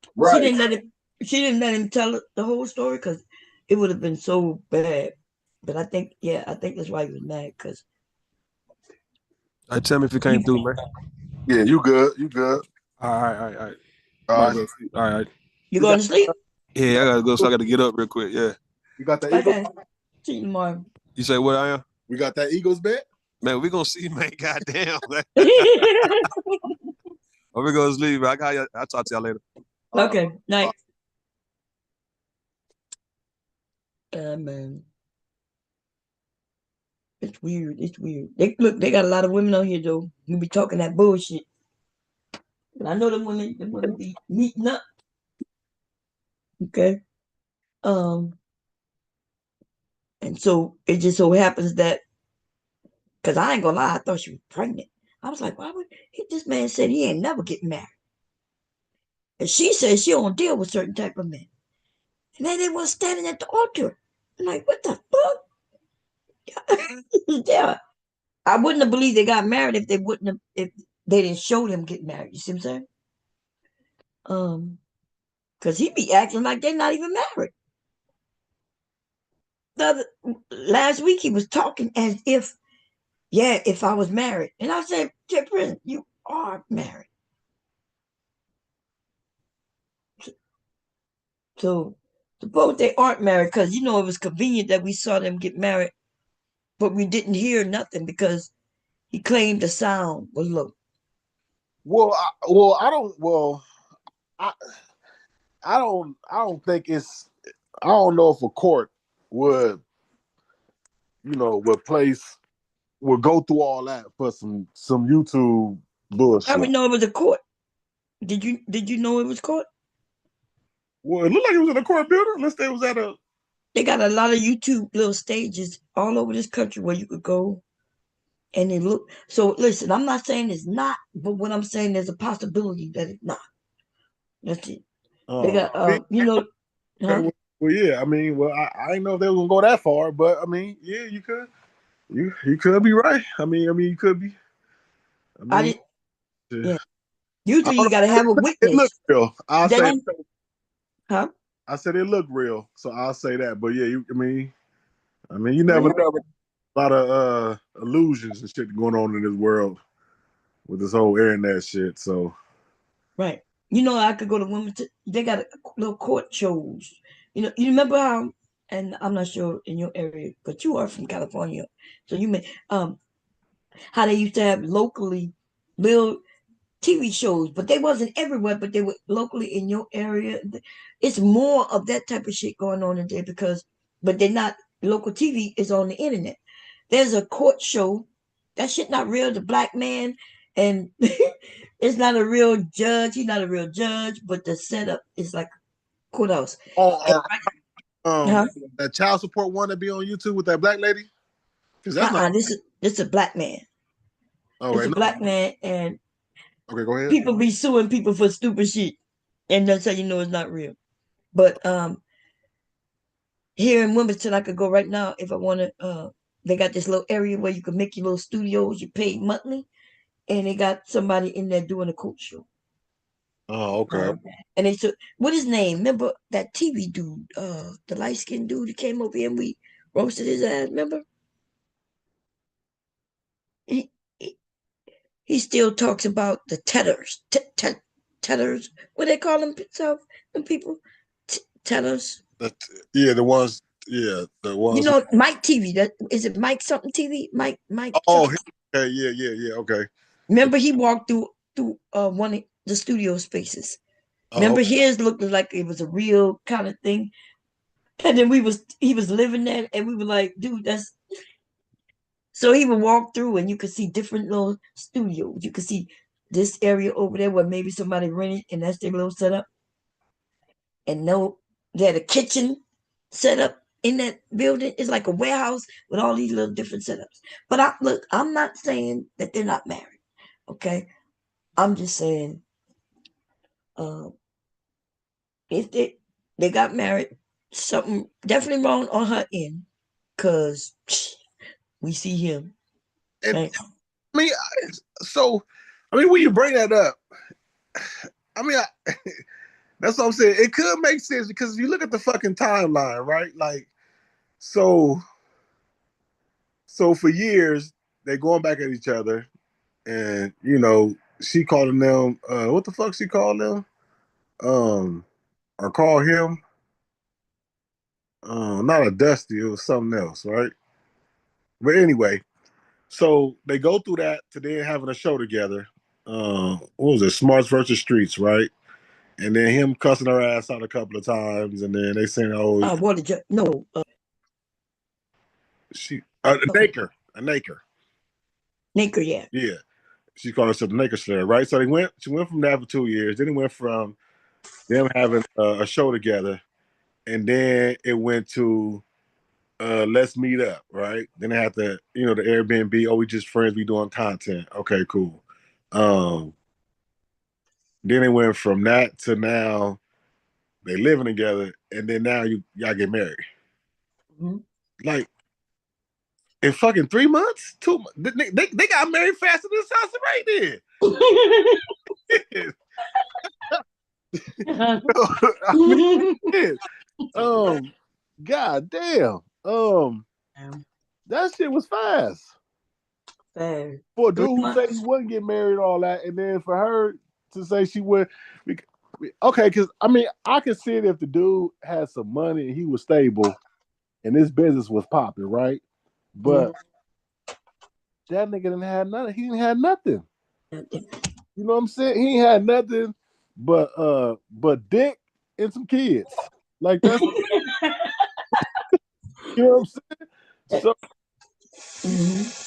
She Right. didn't let him tell the whole story because it would have been so bad. But I think that's why he was mad, because Tell me if it came through, man. Yeah, you good. You good. All right, all right, all right. All right. All right. You We going got to sleep? Yeah, I gotta go, so I gotta get up real quick. Yeah. we got that Eagles. Okay. See you tomorrow. You say what I am? We got that Eagles bet. Man, we gonna see, man. Goddamn. I'm gonna go sleep. I'll talk to y'all later. Okay. Uh, Night. Man. It's weird. It's weird. They got a lot of women on here though. You be talking that bullshit. But I know them women be meeting up. Okay. Um, and so it just so happens that because I ain't gonna lie, I thought she was pregnant. I was like, why would this man said he ain't never get married? And she said she don't deal with certain type of men. And then they was standing at the altar. I'm like, what the fuck? Yeah. I wouldn't have believed they got married if if they didn't show them get married. You see what I'm saying? Because he be acting like they're not even married. Last week he was talking as if, yeah, if I was married. And I said, Prince, you are married. So suppose they aren't married because it was convenient that we saw them get married, but we didn't hear nothing because he claimed the sound was low. Well, I don't. Well, I, I don't think it's. I don't know if a court would, would go through all that for some YouTube I would bullshit. know it was a court. Did you know it was court? Well, it looked like it was in a court building. Unless they was at a. They got a lot of YouTube little stages all over this country where you could go and they look. So listen, I'm not saying it's not, but what I'm saying there's a possibility that it's not. That's it. They got I mean, huh? yeah. I mean, I didn't know if they were gonna go that far, but I mean, yeah, you could. You could be right. I mean, you could be. I I mean, didn't. yeah. Yeah. I Usually don't you got to know. have a It witness. looked real. I'll That say. you, huh? I said it looked real, so I'll say that. But yeah, I mean, you never Right. know. A lot of illusions and shit going on in this world with this whole internet shit. So Right. I could go to women. They got little court shows. You remember how? And I'm not sure in your area, but you are from California, so you may how they used to have locally little TV shows, but they wasn't everywhere, but they were locally in your area. It's more of that type of shit going on in there but they're not local TV is on the internet. There's a court show. That shit not real. The black man and it's not a real judge. He's not a real judge, but the setup is like courthouse. And, oh, huh? that child support one that be on YouTube with that black lady, because that's not This is a black man. It's okay. a No, black man, and okay, go ahead. people be suing people for stupid shit, and that's how you know it's not real. But here in Wilmington, I could go right now if I want to. They got this little area where you can make your little studios. You pay monthly, and they got somebody in there doing a coach show. Oh, okay. Um, and they took what his name? Remember that TV dude, the light skinned dude who came over here and we roasted his ass. Remember? He he, he still talks about the tethers, tethers. What they call themselves? Them people, tethers. Yeah, the ones. Yeah, the ones. Mike TV. That is it. Mike something TV. Mike Oh, something. okay, yeah. Okay. Remember he walked through one of the studio spaces. Oh, Remember his looked like it was a real kind of thing. And then he was living there and we were like, dude, that's so he would walk through and you could see different little studios. You could see this area over there where maybe somebody rented and that's their little setup. And no, they had a kitchen set up in that building. It's like a warehouse with all these little different setups. But I'm not saying that they're not married. Okay. I'm just saying um if they got married, something definitely wrong on her end, cause we see him. and Right? I mean, so I mean, when you bring that up, I mean, that's what I'm saying. It could make sense because if you look at the fucking timeline, right? Like, so for years they're going back at each other, and she calling them what the fuck she called them? Or call him not a Dusty, it was something else, right? But anyway, so they go through that to then having a show together. What was it? Smarts versus Streets, right? And then him cussing her ass out a couple of times, and then they saying, "Oh, What did you? No, she a Naker, a Naker, Naker, yeah. yeah." She called herself the Naker Slayer, right? So she went from that for 2 years. Then it went from them having a show together, and then it went to let's meet up, right? Then they had the the Airbnb. Oh, we just friends. We doing content. Okay, cool. Then it went from that to now they living together, and then now y'all get married. Mm-hmm. Like in fucking 3 months, 2 months, they got married faster than Sasha right there. I mean, god damn, that shit was fast. For a dude who said he wouldn't get married and all that, and then for her to say she would, okay, because I mean, I could see it if the dude had some money and he was stable, and this business was popping, right? But that nigga didn't have nothing. He didn't have nothing. You know what I'm saying? He ain't had nothing but dick and some kids. Like that's you know what I'm saying? So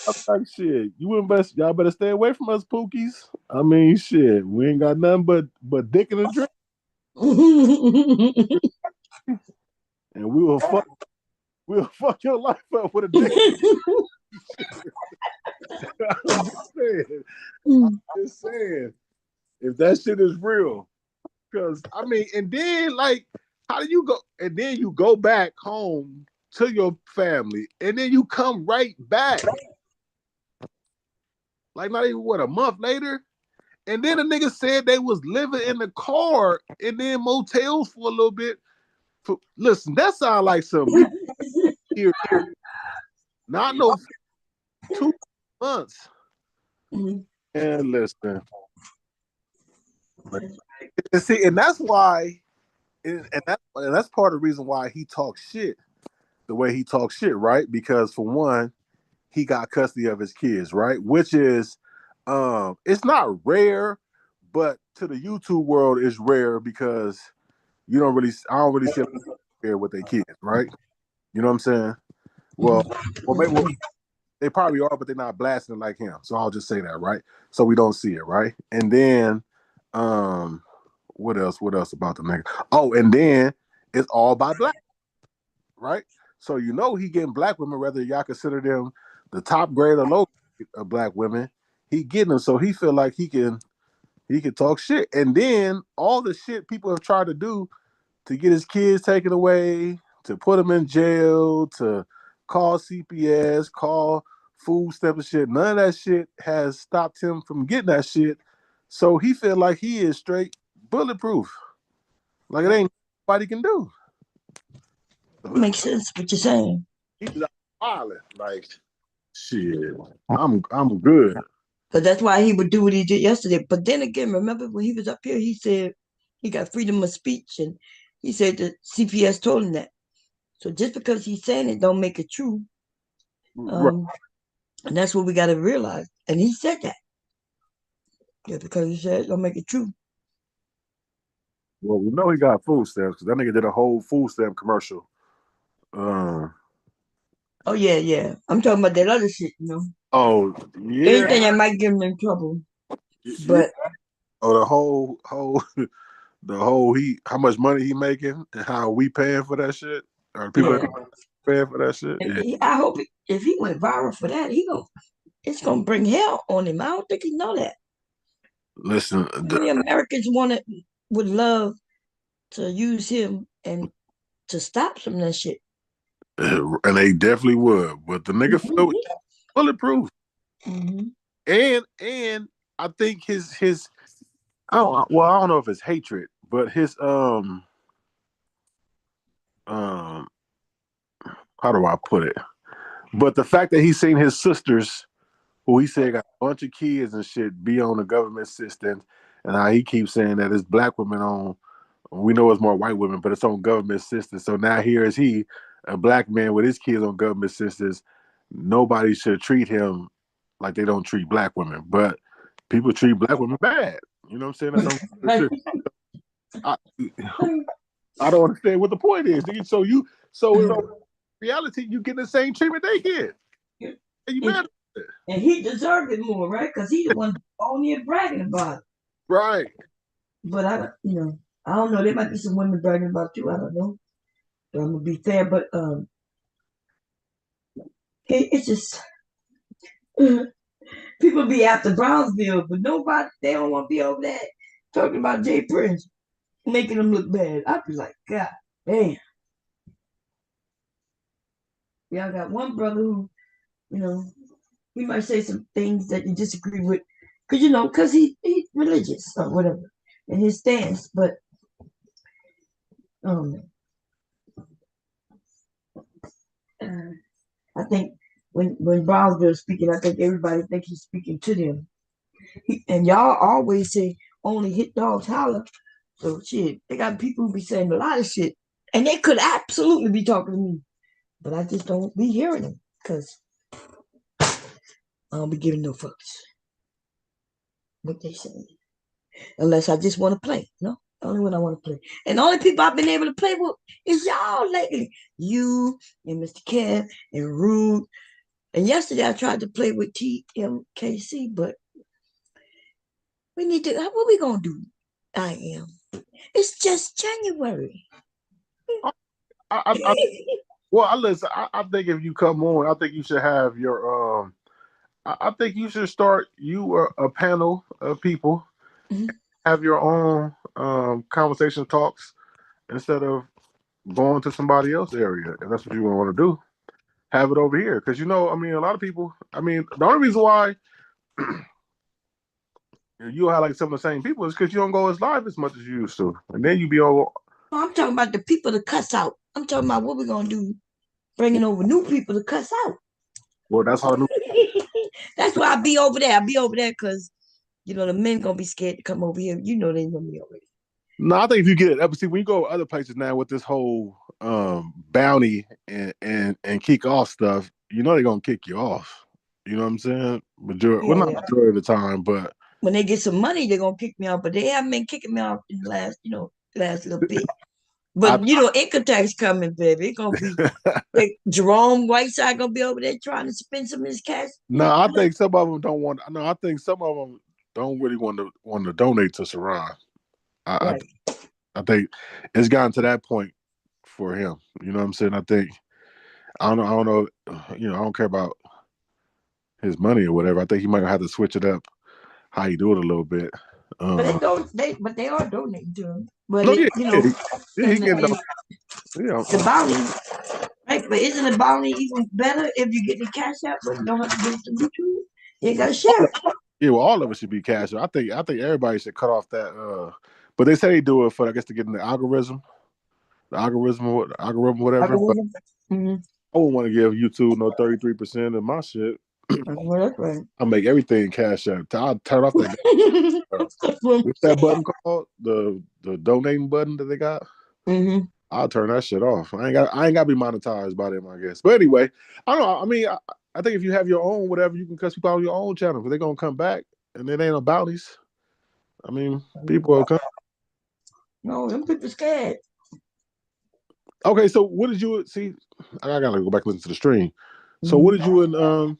I'm like, shit, y'all better stay away from us, Pookies. I mean, shit, we ain't got nothing but dick in the drink. And we'll fuck your life up with a dick. I'm just saying, if that shit is real. Because I mean, and then like, how do you go? And then you go back home to your family, and then you come right back. Like not even a month later. And then the nigga said they was living in the car and then motels for a little bit. Listen, that sounds like some here. Not no 2 months. And listen. And see, and that's why, and that's part of the reason why he talks shit the way he talks shit, right? Because for one, he got custody of his kids, right? Which is, it's not rare, but to the YouTube world, it's rare because I don't really see them here with their kids, right? You know what I'm saying? Well, maybe they probably are, but they're not blasting like him. So I'll just say that, right? So we don't see it, right? And then, what else? What else about the nigga? Oh, and then it's all by black, right? So he getting black women, whether y'all consider them the top grade or low of black women, he getting them. So he feel like he can talk shit. And then all the shit people have tried to do to get his kids taken away, to put him in jail, to call CPS, call food stamp and shit. None of that shit has stopped him from getting that shit. So he feel like he is straight bulletproof. Like it ain't nobody can do. Makes sense what you're saying. He's violent. Like shit. I'm good. But that's why he would do what he did yesterday. But then again, remember when he was up here, he said he got freedom of speech, and he said that CPS told him that. So just because he's saying it, don't make it true. Right. And that's what we got to realize. And he said that. Just because he said it, don't make it true. Well, we know he got food stamps because that nigga did a whole food stamp commercial. Oh yeah. I'm talking about that other shit, Oh yeah. Anything that might get him in trouble. But the whole how much money he making and how we paying for that shit? Or people paying for that shit? Yeah. I hope if he went viral for that, it's gonna bring hell on him. I don't think he know that. Listen, many Americans would love to use him and to stop some of that shit. And they definitely would, but the nigga felt bulletproof. And I think his I don't know if it's hatred, but his how do I put it? But the fact that he's seen his sisters who he said got a bunch of kids and shit, be on the government assistance, and how he keeps saying that it's black women on. We know it's more white women, but it's on government assistance. So now here is he, a black man with his kids on government assistance. Nobody should treat him like they don't treat black women, but people treat black women bad. You know what I'm saying? That's I, I don't understand what the point is. So in reality, you get the same treatment they get. And you mad? And he deserved it more, right? Because he the one only and bragging about it. Right. But I don't know. There might be some women bragging about it too. I don't know. But I'm gonna be fair, but it's just people be after Brownsville, but nobody they don't want to be over there talking about Jay Prince, making them look bad. I'd be like, God damn. Yeah, I got one brother who, he might say some things that you disagree with, because he's religious or whatever, in his stance. But um, I think when Brownsville's speaking, I think everybody thinks he's speaking to them. And y'all always say only hit dogs holler. So shit, they got people who be saying a lot of shit, and they could absolutely be talking to me, but I just don't be hearing them because I don't be giving no fucks what they say, unless I just want to play. No, only when I want to play. And the only people I've been able to play with is y'all lately. You and Mr. Kev and Rude. And yesterday I tried to play with TMKC, but we need to. What we gonna do? I am. It's just January. Well, listen. I think if you come on, I think you should have your. I think you should start a panel of people, have your own conversation talks instead of going to somebody else's area, and that's what you want to do. Have it over here, because I mean, a lot of people. I mean, the only reason why you have like some of the same people is because you don't go as live as much as you used to, and then you be all. I'm talking about the people to cuss out. I'm talking about what we're gonna do, bringing over new people to cuss out. Well, that's how. That's why I be over there. I be over there because the men gonna be scared to come over here. They gonna be already. No, I think if you get it, see, when you go other places now with this whole bounty and kick off stuff, they're gonna kick you off. You know what I'm saying? Majority of the time, but when they get some money, they're gonna kick me out. But they haven't been kicking me out in the last little bit. But income tax coming, baby. It's gonna be like Jerome Whiteside gonna be over there trying to spend some of his cash. No, I think some of them don't want. No, I think some of them don't really want to donate to Saran. I think it's gotten to that point for him. You know what I'm saying? I think I don't know. I don't care about his money or whatever. I think he might have to switch it up how you do it a little bit. But they are donating to him. But he the bounty, right? But isn't the bounty even better if you get the cash out, but you don't have to give it to YouTube? You got to share it. Yeah, well, all of it should be cash. I think everybody should cut off that. But they say they do it for, I guess, to get in the algorithm, whatever. Mm-hmm. I wouldn't want to give YouTube no 33% of my shit. Well, that's right. I'll make everything cash out. I'll turn off that. What's that button called? The donating button that they got? Mm-hmm. I'll turn that shit off. I ain't got to be monetized by them, I guess. But anyway, I don't know. I mean, I think if you have your own whatever, you can cuss people out on your own channel because they're gonna come back and it ain't no bounties. I mean, people will come. No, them people scared. Okay, so what did you see? I gotta go back and listen to the stream. So what did you and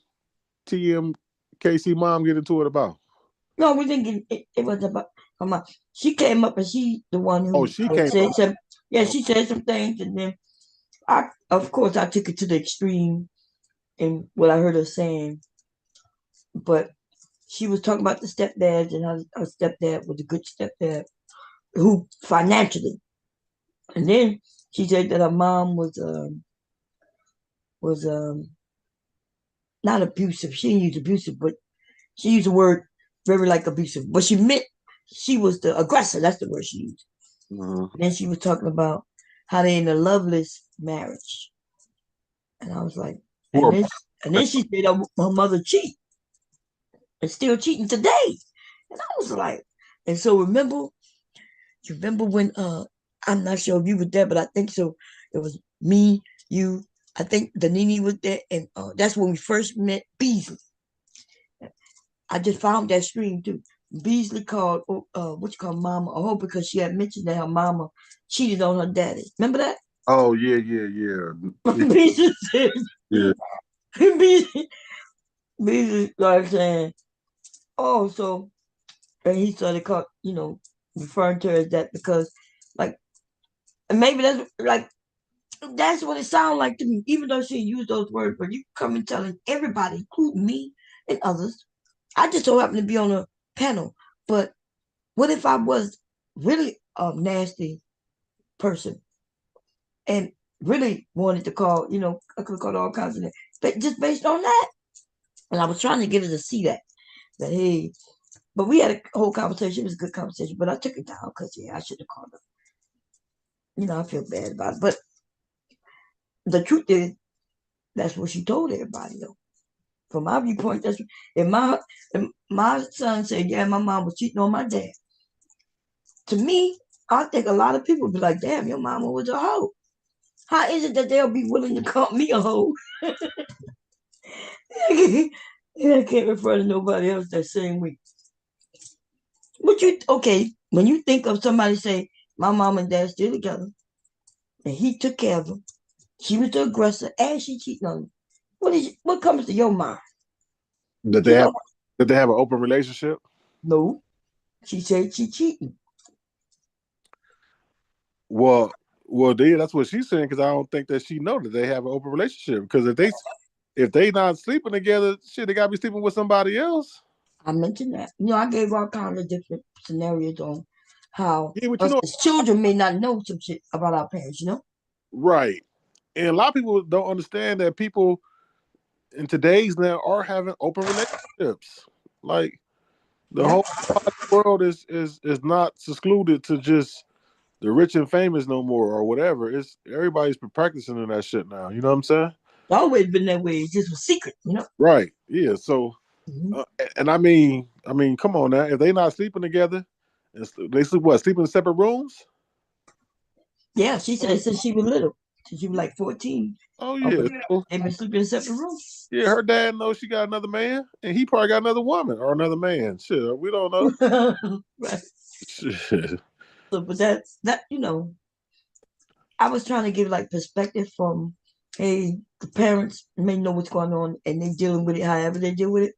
TMKC mom get into it about? No, we didn't get it was about her mom. She came up and she the one who she came said up. some, she said some things, and then of course I took it to the extreme in what I heard her saying. But she was talking about the stepdads and how her stepdad was a good stepdad who financially. And then she said that her mom was not abusive. She didn't use abusive, but she used the word very like abusive. But she meant she was the aggressor. That's the word she used. Mm-hmm. And then she was talking about how they in a loveless marriage. And I was like, and then she said her mother cheat. and still cheating today. And I was like, and so remember, you remember when I'm not sure if you were there, but I think so. It was me, you, I think the Nene was there, and that's when we first met Beasley. I just found that stream too. Beasley called what you call Mama a hoe because she had mentioned that her mama cheated on her daddy. Remember that? Oh yeah. Beasley said, Yeah. Beasley, Beasley started saying, oh, so, and he started called, referring to her as that because, like, and maybe that's what it sounded like to me, even though she used those words, but you come and telling everybody, including me and others. I just so happened to be on a panel. But what if I was really a nasty person and really wanted to call, I could have called all kinds of names, but just based on that. And I was trying to get her to see that, hey, but we had a whole conversation. It was a good conversation, but I took it down because, yeah, I should have called her. I feel bad about it. But the truth is, that's what she told everybody, though. From my viewpoint, that's if my son said, yeah, my mom was cheating on my dad. To me, I think a lot of people would be like, damn, your mama was a hoe. How is it that they'll be willing to call me a hoe? I can't refer to nobody else that same week. Okay, when you think of somebody say, my mom and dad still together, and he took care of them, she was the aggressor, and she cheated on him. What comes to your mind? That they You have know, that they have an open relationship. no. She said she cheating. That's what she's saying because I don't think that she know that they have an open relationship. Because if they not sleeping together, shit, they gotta be sleeping with somebody else. I mentioned that. I gave all kinds of different scenarios on how Yeah, but us as children may not know some shit about our parents. right. And a lot of people don't understand that people in today's now are having open relationships. Like the Yeah. whole world is not excluded to just the rich and famous no more or whatever. It's everybody's practicing in that shit now. You know what I'm saying? It's always been that way. It's just a secret. Right. Yeah. So, Mm-hmm. and I mean, come on now. If they not sleeping together, they sleep in separate rooms. Yeah, she said since she was little, since she was like 14, Oh yeah. So, they've been sleeping in separate rooms. yeah, her dad knows she got another man, and he probably got another woman or another man. Shit, we don't know. Right. Shit. So, but that, I was trying to give like perspective from, hey, the parents may know what's going on and they dealing with it however they deal with it.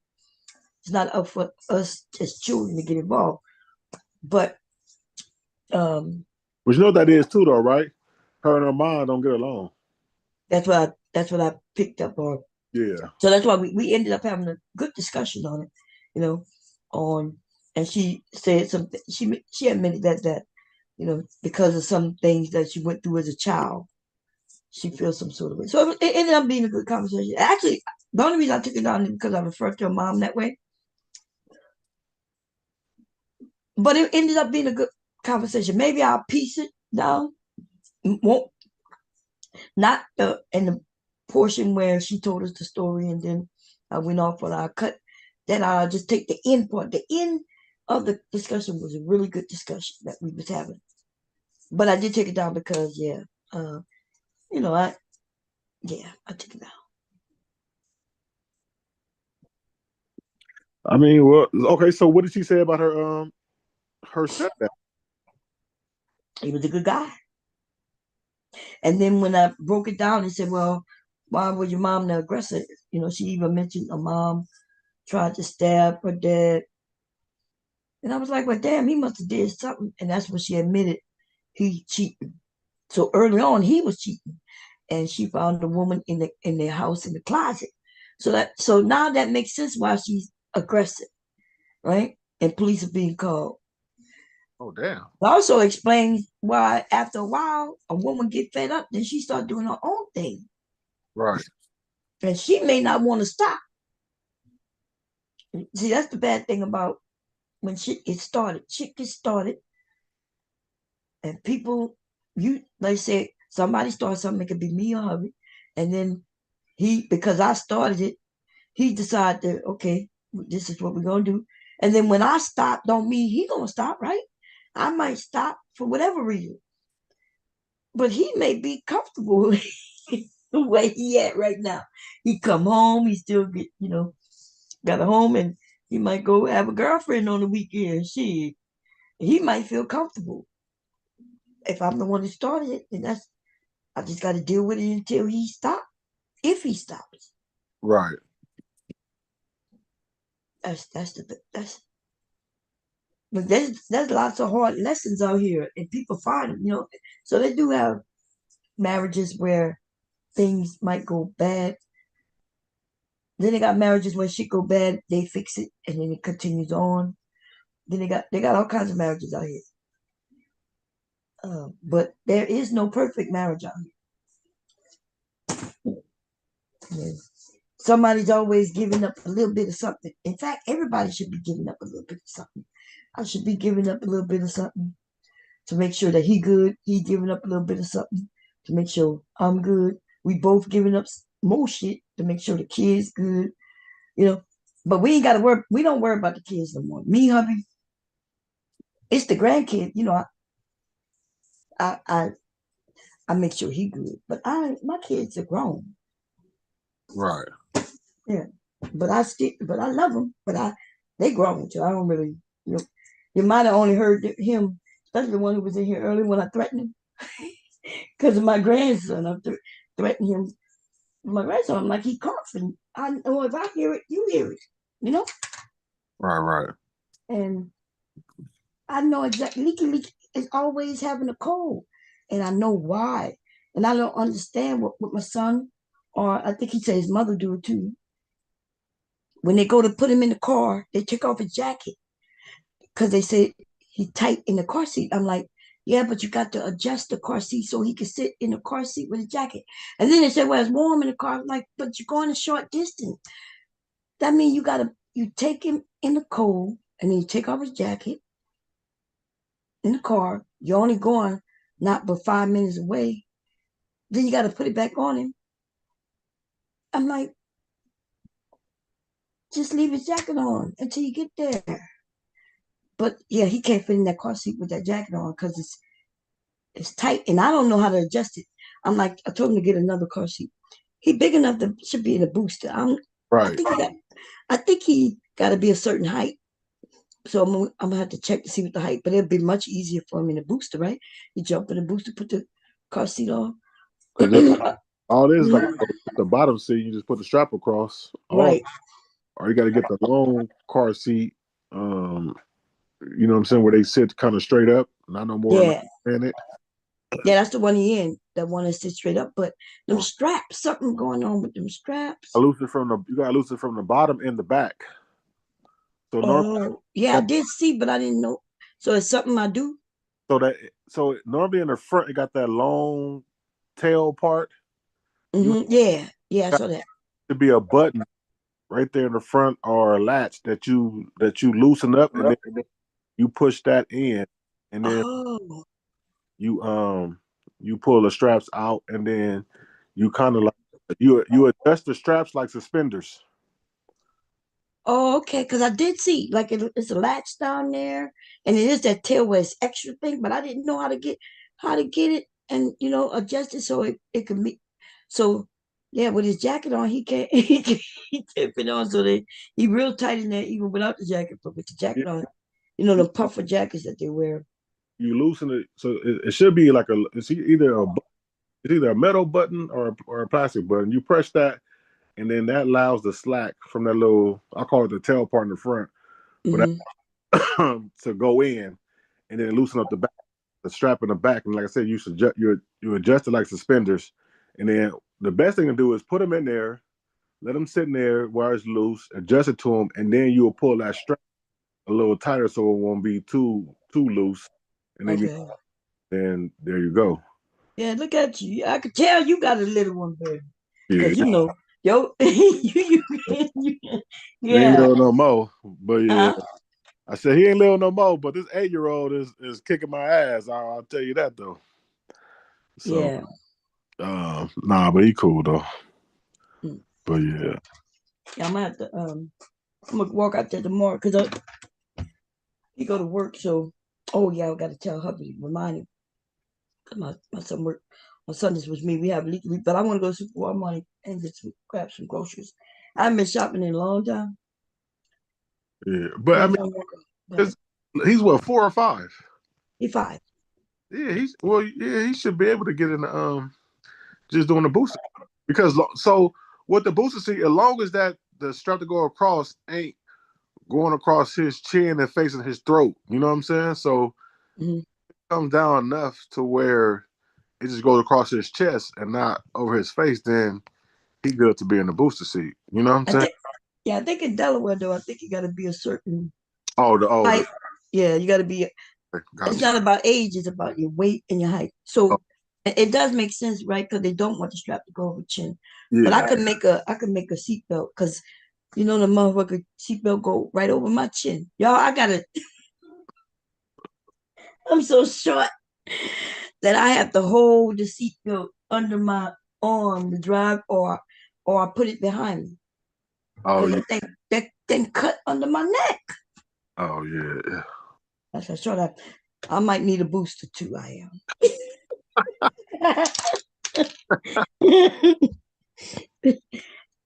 It's not up for us as children to get involved. But um, But you know what that is too, though, right? Her and her mom don't get along. that's what I picked up on. Yeah. So that's why we ended up having a good discussion on it, on and she said something. She admitted that because of some things that she went through as a child, she feels some sort of way. So it ended up being a good conversation. Actually, the only reason I took it down is because I referred to her mom that way. But it ended up being a good conversation. Maybe I'll piece it down. Won't not in the portion where she told us the story and then I went off on our cut. Then I'll just take the end part. The end of the discussion was a really good discussion that we was having. But I did take it down because uh, I I took it down. I mean, well, okay. So what did she say about her stepdad? He was a good guy. And then when I broke it down and said, well, why was your mom the aggressor? She even mentioned a mom tried to stab her dad. And I was like, well, damn, he must have did something. And that's when she admitted he cheated. So early on, he was cheating. And she found a woman in their house in the closet. So now that makes sense why she's aggressive, right? And police are being called. Oh damn. It also explains why after a while a woman get fed up, then she start doing her own thing. Right. And she may not want to stop. See, that's the bad thing about when shit gets started. Shit gets started, and people, like say, somebody starts something. It could be me or her, and then because I started it, he decided, okay, This is what we're gonna do. And then when I stop, don't mean he gonna stop, right? I might stop for whatever reason, but he may be comfortable the way he at right now. He come home, he still get, got a home, and he might go have a girlfriend on the weekend. He might feel comfortable. If I'm the one who started it, then I just got to deal with it until he stops. If he stops, Right. that's. But there's lots of hard lessons out here, and people find them. So they do have marriages where things might go bad. Then they got marriages where shit go bad, they fix it, and then it continues on. Then they got all kinds of marriages out here. But there is no perfect marriage out here. Yeah. Somebody's always giving up a little bit of something. In fact, everybody should be giving up a little bit of something. I should be giving up a little bit of something to make sure that he good. He giving up a little bit of something to make sure I'm good. We both giving up more shit to make sure the kids good. But we ain't got to worry. We don't worry about the kids no more. Me, hubby, it's the grandkid. I I I make sure he good. But my kids are grown. Right. Yeah. But I love them. But they grown too. I don't really. You might have only heard him, especially the one who was in here early when I threatened him, because of my grandson. I threatened him. My grandson, I'm like, he coughs, and I know if I hear it, you hear it. You know. Right. And I know exactly. Leaky is always having a cold, and I know why. And I don't understand what my son, or I think he said his mother do it too. When they go to put him in the car, they take off his jacket because they say he tight in the car seat. I'm like, yeah, but you got to adjust the car seat so he can sit in the car seat with a jacket. And then they said, well, it's warm in the car. I'm like, but you're going a short distance. That means you take him in the cold, and then you take off his jacket in the car. You're only going not but 5 minutes away. Then you got to put it back on him. I'm like, just leave his jacket on until you get there. But yeah, he can't fit in that car seat with that jacket on because it's tight, and I don't know how to adjust it. I'm like, I told him to get another car seat. He big enough to should be in a booster. Right. I think he got to be a certain height. So I'm gonna have to check to see what the height. But it'll be much easier for him in a booster, right? You jump in the booster, put the car seat on. All this is like the bottom seat. You just put the strap across. Right. Or you got to get the long car seat. You know what I'm saying, where they sit kind of straight up, not no more in it. Yeah, that's the one he in. That one that sits straight up. But them straps, something going on with them straps. You gotta loosen it from the bottom and the back. So yeah, I did see, but I didn't know. So it's something I do. So normally in the front, it got that long tail part. Yeah, I saw that. To be a button right there in the front, or a latch that you loosen up, and then you push that in, and then you pull the straps out, and then you kind of like you adjust the straps like suspenders. Oh, okay. Because I did see like it's a latch down there, and it is that tail where it's extra thing, but I didn't know how to get it and adjust it so it could be. So yeah, with his jacket on, he can't he can't fit on. So he real tight in there even without the jacket, but with the jacket on, the puffer jackets that they wear. You loosen it, so it should be like it's either a metal button or a plastic button. You press that, and then that allows the slack from that little, I call it the tail part in the front, but to go in, and then loosen up the back, the strap in the back. And like I said, you adjust it like suspenders, and then the best thing to do is put them in there, let them sit in there where it's loose, adjust it to them, and then you'll pull that strap a little tighter so it won't be too loose, and then there you go. Yeah, look at you. I could tell you got a little one, baby. Because Yeah. yo, He ain't little no more. But yeah. I said he ain't little no more, but this 8-year-old is kicking my ass. I'll tell you that though. So nah, but he cool though. But yeah. I'm gonna have to I'm gonna walk out there tomorrow because he go to work. So, oh yeah, I got to tell hubby, remind him. My son work on Sundays with me. We have leak, but I want to go to Walmart and grab some groceries. I haven't been shopping in a long time. Yeah, but I mean, he's what, 4 or 5? He's 5. Yeah, he should be able to get in the just doing the booster because so what the booster seat, as long as that the strap to go across ain't going across his chin and facing his throat, you know what I'm saying? So it comes down enough to where it just goes across his chest and not over his face, then he good to be in the booster seat. You know what I'm saying? I think in Delaware though, I think you got to be a certain the height. Yeah, you got to be. It's not about age; it's about your weight and your height. So it does make sense, right? Because they don't want the strap to go over chin. Yeah. But I could make a seatbelt because you know the motherfucker seatbelt go right over my chin. Y'all, I gotta. I'm so short that I have to hold the seatbelt under my arm to drive, or I put it behind me. Oh yeah. That thing cut under my neck. Oh yeah. That's a short. I might need a booster too. I am.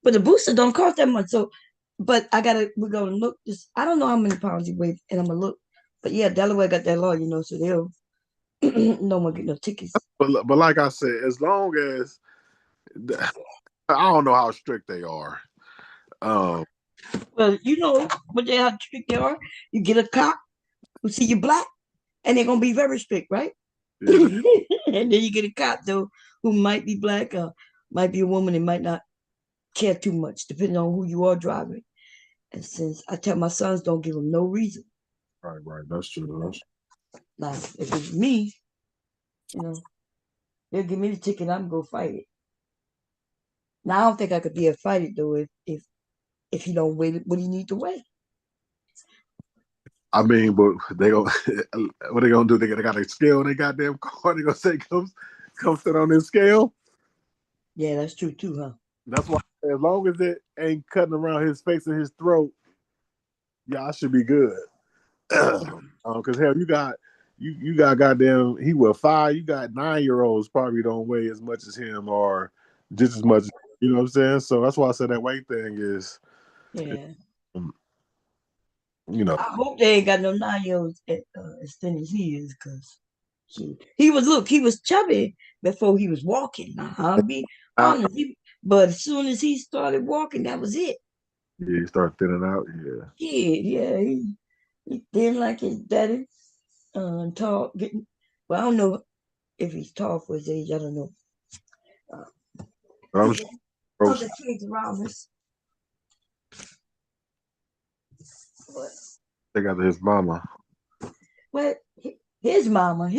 But the booster don't cost that much. So, but we're gonna look. I don't know how many pounds you weigh, and I'm gonna look. But yeah, Delaware got that law, so they'll no one get no tickets. But like I said, as long as I don't know how strict they are. Well, you know what how strict they are. You get a cop who see you black, and they're gonna be very strict, right? Yeah. And then you get a cop though who might be black, might be a woman, and might not care too much, depending on who you are driving. And since I tell my sons, don't give them no reason. Right. That's true. Now, if it's me, they'll give me the ticket. I'm gonna fight it. Now I don't think I could be a fighter though if you don't weigh what do you need to weigh. I mean, but they go. What they gonna do? They got a scale in their goddamn car. They gonna say come sit on this scale. Yeah, that's true too, huh? That's why as long as it ain't cutting around his face and his throat, y'all should be good. Because hell, you got goddamn. He was 5. You got 9-year-olds probably don't weigh as much as him or just as much. You know what I'm saying? So that's why I said that weight thing is. Yeah. I hope they ain't got no 9-year-olds as thin as he is, because he was chubby before he was walking. I'll be honest, but as soon as he started walking, that was it. Yeah, he started thinning out. Yeah, he didn't like his daddy. Tall, getting. Well, I don't know if he's tall for his age. I don't know. I'm sure other kids around us. They got his mama. Well, his mama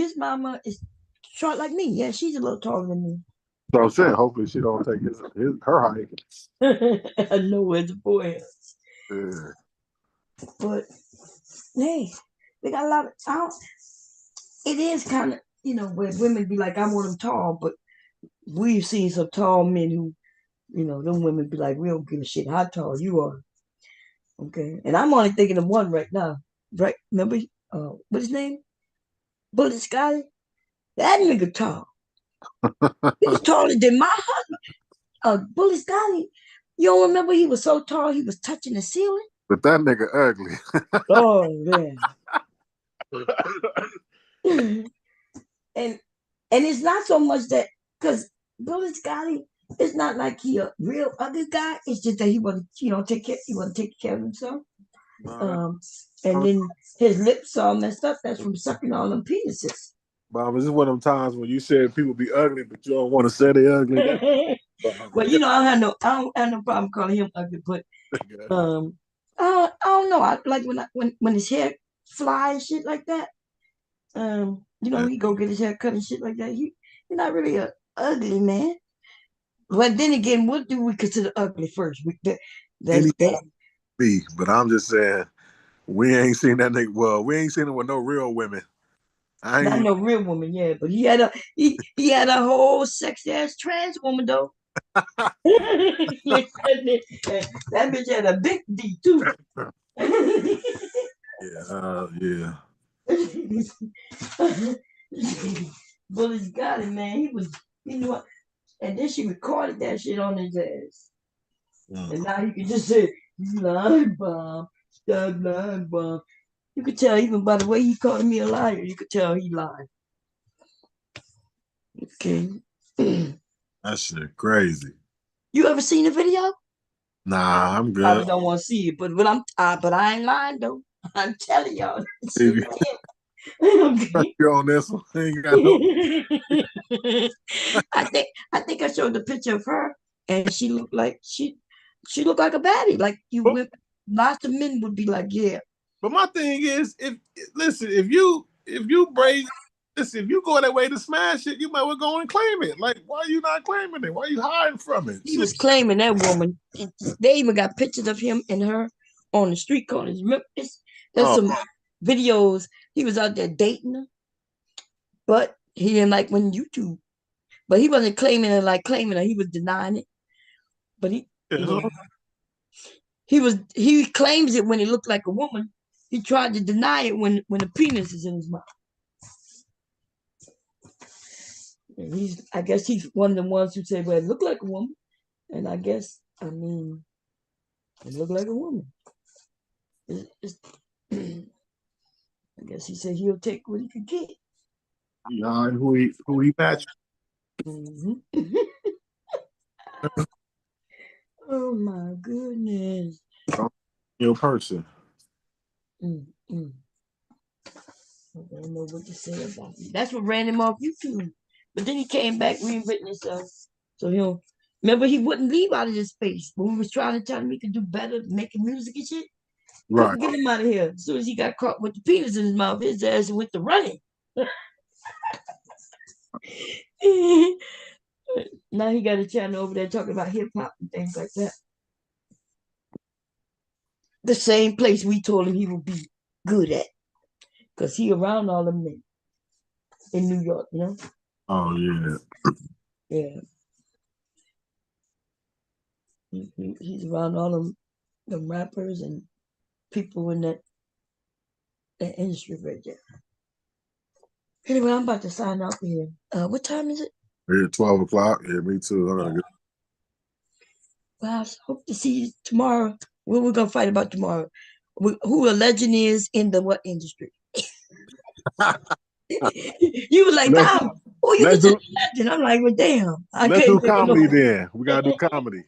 is short like me. Yeah, she's a little taller than me. So I'm saying, hopefully she don't take her height. I know where the boy is. Yeah. But hey, they got a lot of. It is kind of where women be like, I want them tall, but we've seen some tall men who, them women be like, we don't give a shit how tall you are. Okay, and I'm only thinking of one right now. Right? Remember, what's his name? Bullet Scotty. That nigga tall. He was taller than my husband. Bullet Scotty. You don't remember he was so tall he was touching the ceiling? But that nigga ugly. Oh man. and it's not so much that because Bullet Scotty, it's not like he a real ugly guy. It's just that he want to take care of himself. And then his lips all messed up. That's from sucking all them penises. Mom, this is one of them times when you said people be ugly, but you don't want to say they ugly. Well, I don't have no problem calling him ugly, but I don't know. I like when his hair fly and shit like that. He go get his hair cut and shit like that. He's not really a ugly man. But then again, what do we consider ugly first? That's that. But I'm just saying, we ain't seen that nigga. Well, we ain't seen it with no real women. Not no real woman, yeah. But he had a whole sexy ass trans woman though. That bitch had a big D too. Yeah. Bully's got it, man. He was, you know what? And then she recorded that shit on his ass. And now you can just say, you lying, Bob. Stop lying, Bob. You could tell even by the way he called me a liar, you could tell he lied. Okay. That shit crazy. You ever seen the video? Nah, I'm Probably good. don't want to see it, but but I ain't lying though. I'm telling y'all. If you you're on this one, ain't got no. I think I showed the picture of her, and she looked like she looked like a baddie. Like you But, would, lots of men would be like, yeah. but my thing is, if you break, listen, if you go that way to smash it, you might well go and claim it. Like, why are you not claiming it? Why are you hiding from it? He was claiming that woman. They even got pictures of him and her on the street corners. There's some videos. He was out there dating her, but he didn't like when YouTube. But he wasn't claiming it like claiming her. He was denying it. But he claims it when he looked like a woman. He tried to deny it when the penis is in his mouth. And I guess he's one of the ones who say, "Well, it looked like a woman," and I mean, it looked like a woman. I guess he said he'll take what he could get. Yeah, who he matched? Oh my goodness! Your person. I don't know what to say about it. That's what ran him off YouTube. But then he came back rewritten himself. So remember he wouldn't leave out of his space when we was trying to tell him he could do better making music and shit. Right. Couldn't get him out of here. As soon as he got caught with the penis in his mouth, his ass went to running. Now he got a channel over there talking about hip hop and things like that. The same place we told him he would be good at. Because he around all them men in New York, you know? Oh yeah. Yeah. He's around all them rappers and people in that industry right there. Anyway, I'm about to sign off here. What time is it? Here 12 o'clock. Yeah, me too. I gotta go. Well, I hope to see you tomorrow. What we're gonna fight about tomorrow? Who a legend is in the what industry? You were like, let's, Bob, who you let's consider do a legend? I'm like, well, damn, I let's can't do think of comedy no. then. We gotta do comedy.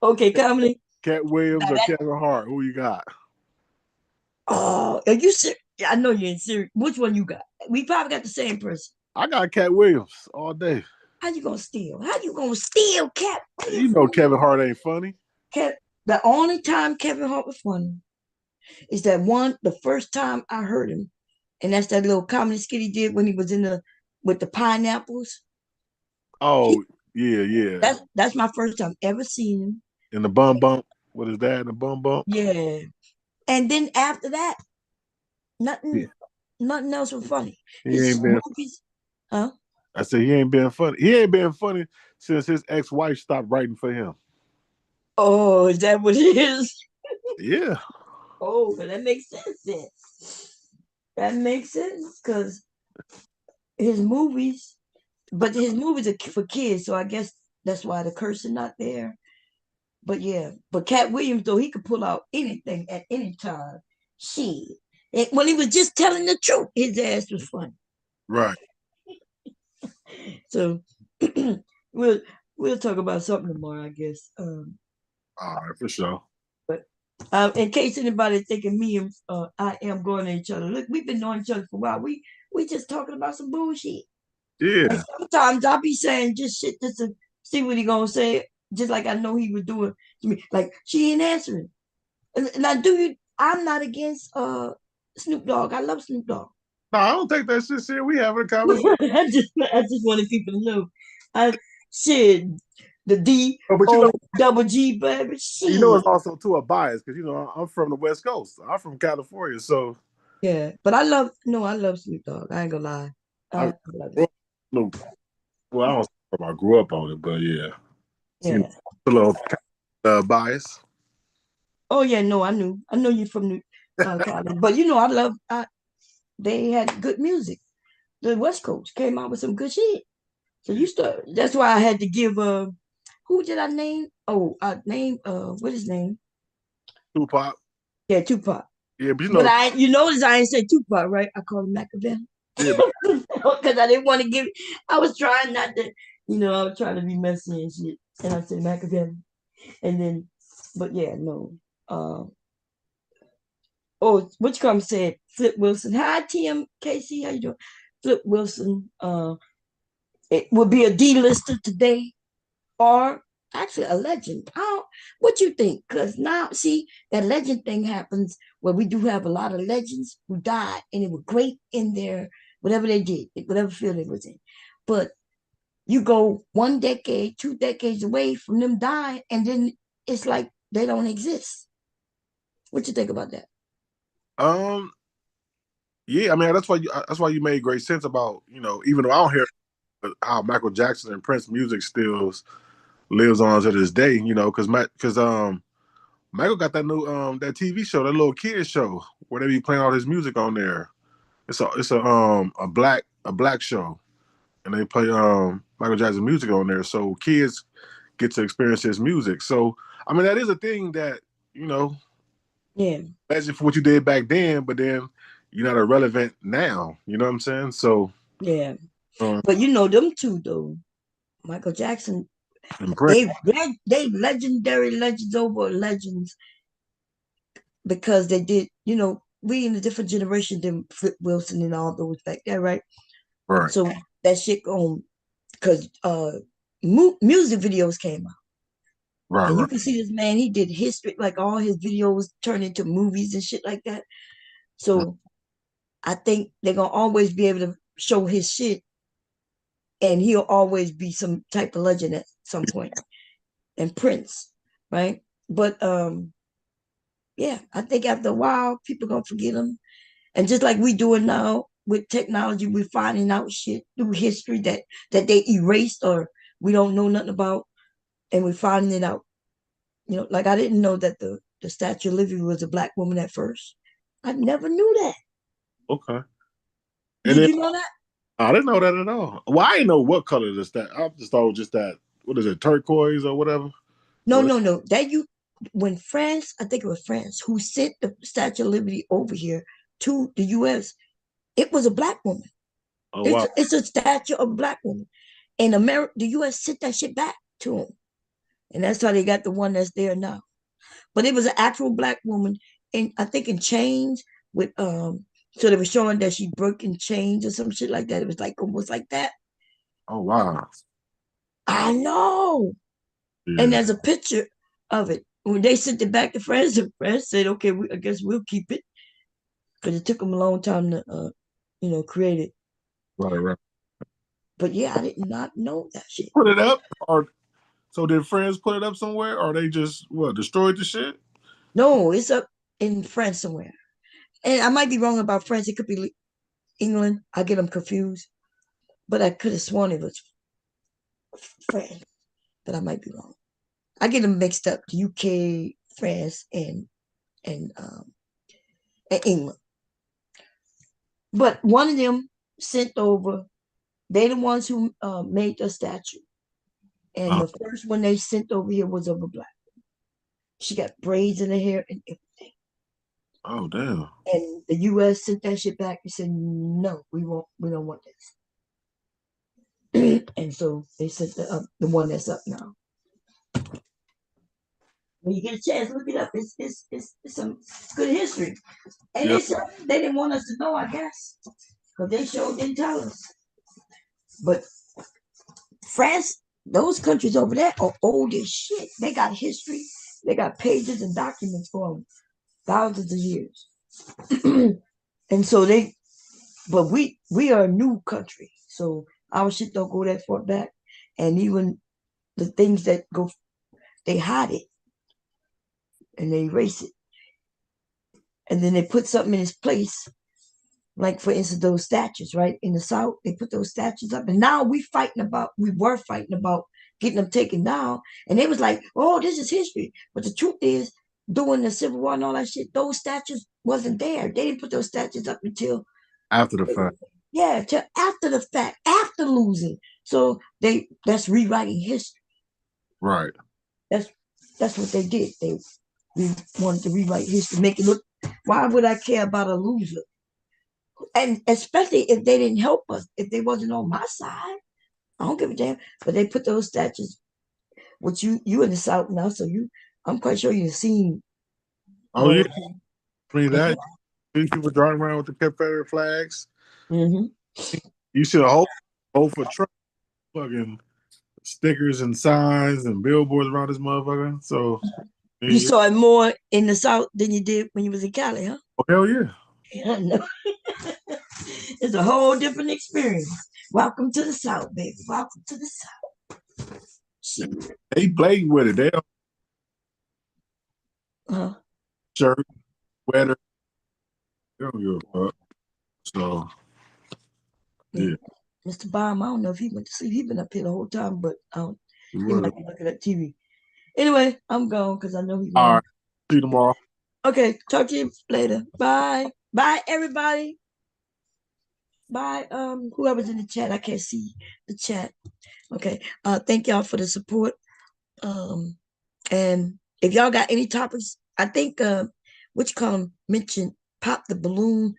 Okay, comedy. Cat Williams or Kevin Hart? Who you got? Oh, are you serious? I know you're in serious. Which one you got? We probably got the same person. I got Cat Williams all day. How you gonna steal? How you gonna steal Cat You Williams? know Kevin Hart ain't funny. The only time Kevin Hart was funny is the first time I heard him, and that's that little comedy skit he did when he was with the pineapples. Oh, yeah. That's my first time ever seeing him. In the bum bump. What is that in the bum bump? Yeah. And then after that, nothing else was funny. He ain't been movies, huh? I said he ain't been funny. He ain't been funny since his ex-wife stopped writing for him. Oh, is that what it is? Yeah. Oh, but that makes sense then. That makes sense because his movies, but his movies are for kids, so I guess that's why the curse is not there. But yeah, but Cat Williams though he could pull out anything at any time. Shit, when he was just telling the truth, his ass was funny. Right. So we'll talk about something tomorrow, I guess. All right, for sure. But in case anybody thinking me and I am going at each other, look, we've been knowing each other for a while. We just talking about some bullshit. Yeah. And sometimes I'll be saying just shit just to see what he gonna say, just like I know he was doing to me. Like she ain't answering. Now, I'm not against Snoop Dogg. I love Snoop Dogg. No, I don't take that shit serious. We having a conversation. I just wanted people to know. Shit, the But you know, double G, baby. Shit. you know, it's also too a bias because I'm from the West Coast. I'm from California, so Yeah, but I love Snoop Dogg. I ain't gonna lie. I love it. Well, I don't know if I grew up on it, but yeah. You know, Yeah. a little bias. Oh yeah, no, I know you from New Cali, but they had good music. The West Coast came out with some good shit. So you start. That's why I had to give who did I name? Oh, I named what his name? Tupac. Yeah, Tupac. Yeah, but But you notice I ain't say Tupac, right? I called him Machiavelli yeah, but because I didn't want to give. I was trying not to, I was trying to be messy and shit, and I said Machiavelli, and then, but yeah, no. Oh, which come said Flip Wilson. Hi, TM Casey. How you doing? Flip Wilson. It would be a D-lister today, or actually a legend. What you think? Because now, see, that legend thing happens where we do have a lot of legends who died and they were great in their whatever they did, whatever field they was in. But you go 1 decade, 2 decades away from them dying, and then it's like they don't exist. What you think about that? um, yeah, I mean that's why you made great sense about even though I don't hear how Michael Jackson and Prince music still lives on to this day, because Michael got that new that TV show, that little kid show where they be playing all his music on there. It's a black show, and they play Michael Jackson music on there, so kids get to experience his music. So I mean that is a thing that you know Yeah, imagine for what you did back then, but then you're not irrelevant now. You know what I'm saying? So yeah. um, But you know them two though. Michael Jackson, and Prince, they legendary legends over legends because they did, we in a different generation than Flip Wilson and all those back there, right? right, So that shit on because music videos came out. right, And you right. can see this man, he did history, like all his videos turned into movies and shit like that. So I think they're gonna always be able to show his shit and he'll always be some type of legend at some point. And Prince, right? But yeah, I think after a while, people gonna forget him. And just like we doing now with technology, we're finding out shit through history that they erased or we don't know nothing about, and we're finding it out. Like I didn't know that the Statue of Liberty was a black woman at first. I never knew that. Okay. And Did then you know that? I didn't know that at all. Well, I didn't know what color this that. I just thought it was just that. What is it, turquoise or whatever? No, What? no, no. When France, I think it was France, who sent the Statue of Liberty over here to the U.S., it was a black woman. Oh It's wow. it's a statue of a black woman. And America, the U.S. sent that shit back to them, and that's how they got the one that's there now. But it was an actual black woman, and I think in chains with So they were showing that she broke in chains or some shit like that. It was like almost like that. Oh wow. I know. And Yeah. there's a picture of it. When they sent it back to France, and France said, "Okay, I guess we'll keep it," because it took them a long time to, create it. Right. Right. But yeah, I did not know that shit. Put it up, or so did friends put it up somewhere, or they just destroyed the shit? No, it's up in France somewhere. And I might be wrong about France. It could be England. I get them confused. But I could have sworn it was France. But I might be wrong. I get them mixed up. The UK, France, and England. But one of them sent over. They the ones who made the statue. And Oh, the first one they sent over here was of a black. She got braids in her hair and everything. oh damn. And the U.S. sent that shit back and said, "No, we don't want this." And so they sent the one that's up now. When you get a chance, look it up. It's some good history. And Yeah. they didn't want us to know, I guess, because they sure didn't tell us. But France, those countries over there are old as shit. They got history. They got pages and documents for thousands of years. And so but we are a new country, so our shit don't go that far back, and even the things that go, they hide it and they erase it, and then they put something in its place. Like for instance, those statues, right in the South, they put those statues up, and now we were fighting about getting them taken down. And they was like, oh, this is history. But the truth is, during the Civil War and all that shit, those statues wasn't there. They didn't put those statues up until After the fact. Yeah, till after the fact, after losing. So that's rewriting history. Right. That's what they did. They wanted to rewrite history, make it look. Why would I care about a loser? And especially if they didn't help us, if they wasn't on my side, I don't give a damn. But they put those statues. Which you in the South now, so I'm quite sure you've seen. Oh yeah, I mean that. These people driving around with the Confederate flags. Mm-hmm. You see a whole for Trump fucking stickers and signs and billboards around this motherfucker. So You saw it more in the South than you did when you was in Cali, huh? oh, hell yeah. Yeah, I know. It's a whole different experience. Welcome to the South, baby. Welcome to the South. Shit. They played with it. They Uh-huh. shirt, sweater. They don't give a fuck. So yeah. Mr. Baum, I don't know if he went to sleep. He been up here the whole time, but he might be looking at TV. Anyway, I'm gone because I know he's going. All right. See you tomorrow. Okay, talk to you later. Bye. Bye, everybody. Bye. Whoever's in the chat, I can't see the chat. Okay. Thank y'all for the support. And if y'all got any topics, I think which column mentioned Pop the Balloon,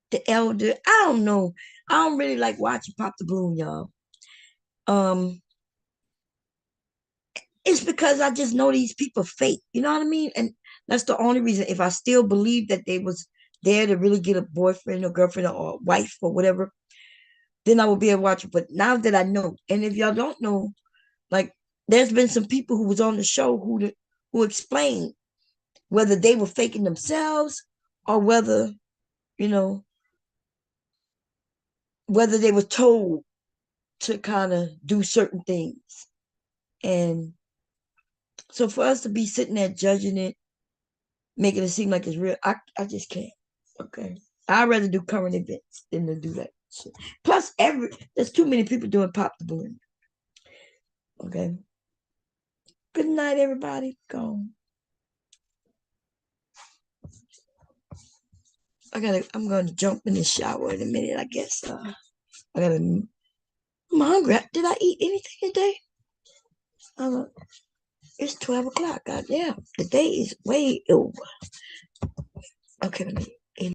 the Elder. I don't know. I don't really like watching Pop the Balloon, y'all. It's because I just know these people fake. You know what I mean? And that's the only reason. If I still believe that they was there to really get a boyfriend or girlfriend or wife or whatever, then I will be able to watch it. But now that I know, and if y'all don't know, like there's been some people who was on the show who explained whether they were faking themselves or whether, you know, whether they were told to kind of do certain things. And so for us to be sitting there judging it, making it seem like it's real, I just can't. Okay. I'd rather do current events than to do that shit. Plus, there's too many people doing Pop the Balloon. Okay. Good night, everybody. Go. I'm gonna jump in the shower in a minute, I guess. I'm hungry. Did I eat anything today? It's 12 o'clock. Goddamn. The day is way over. Okay, let me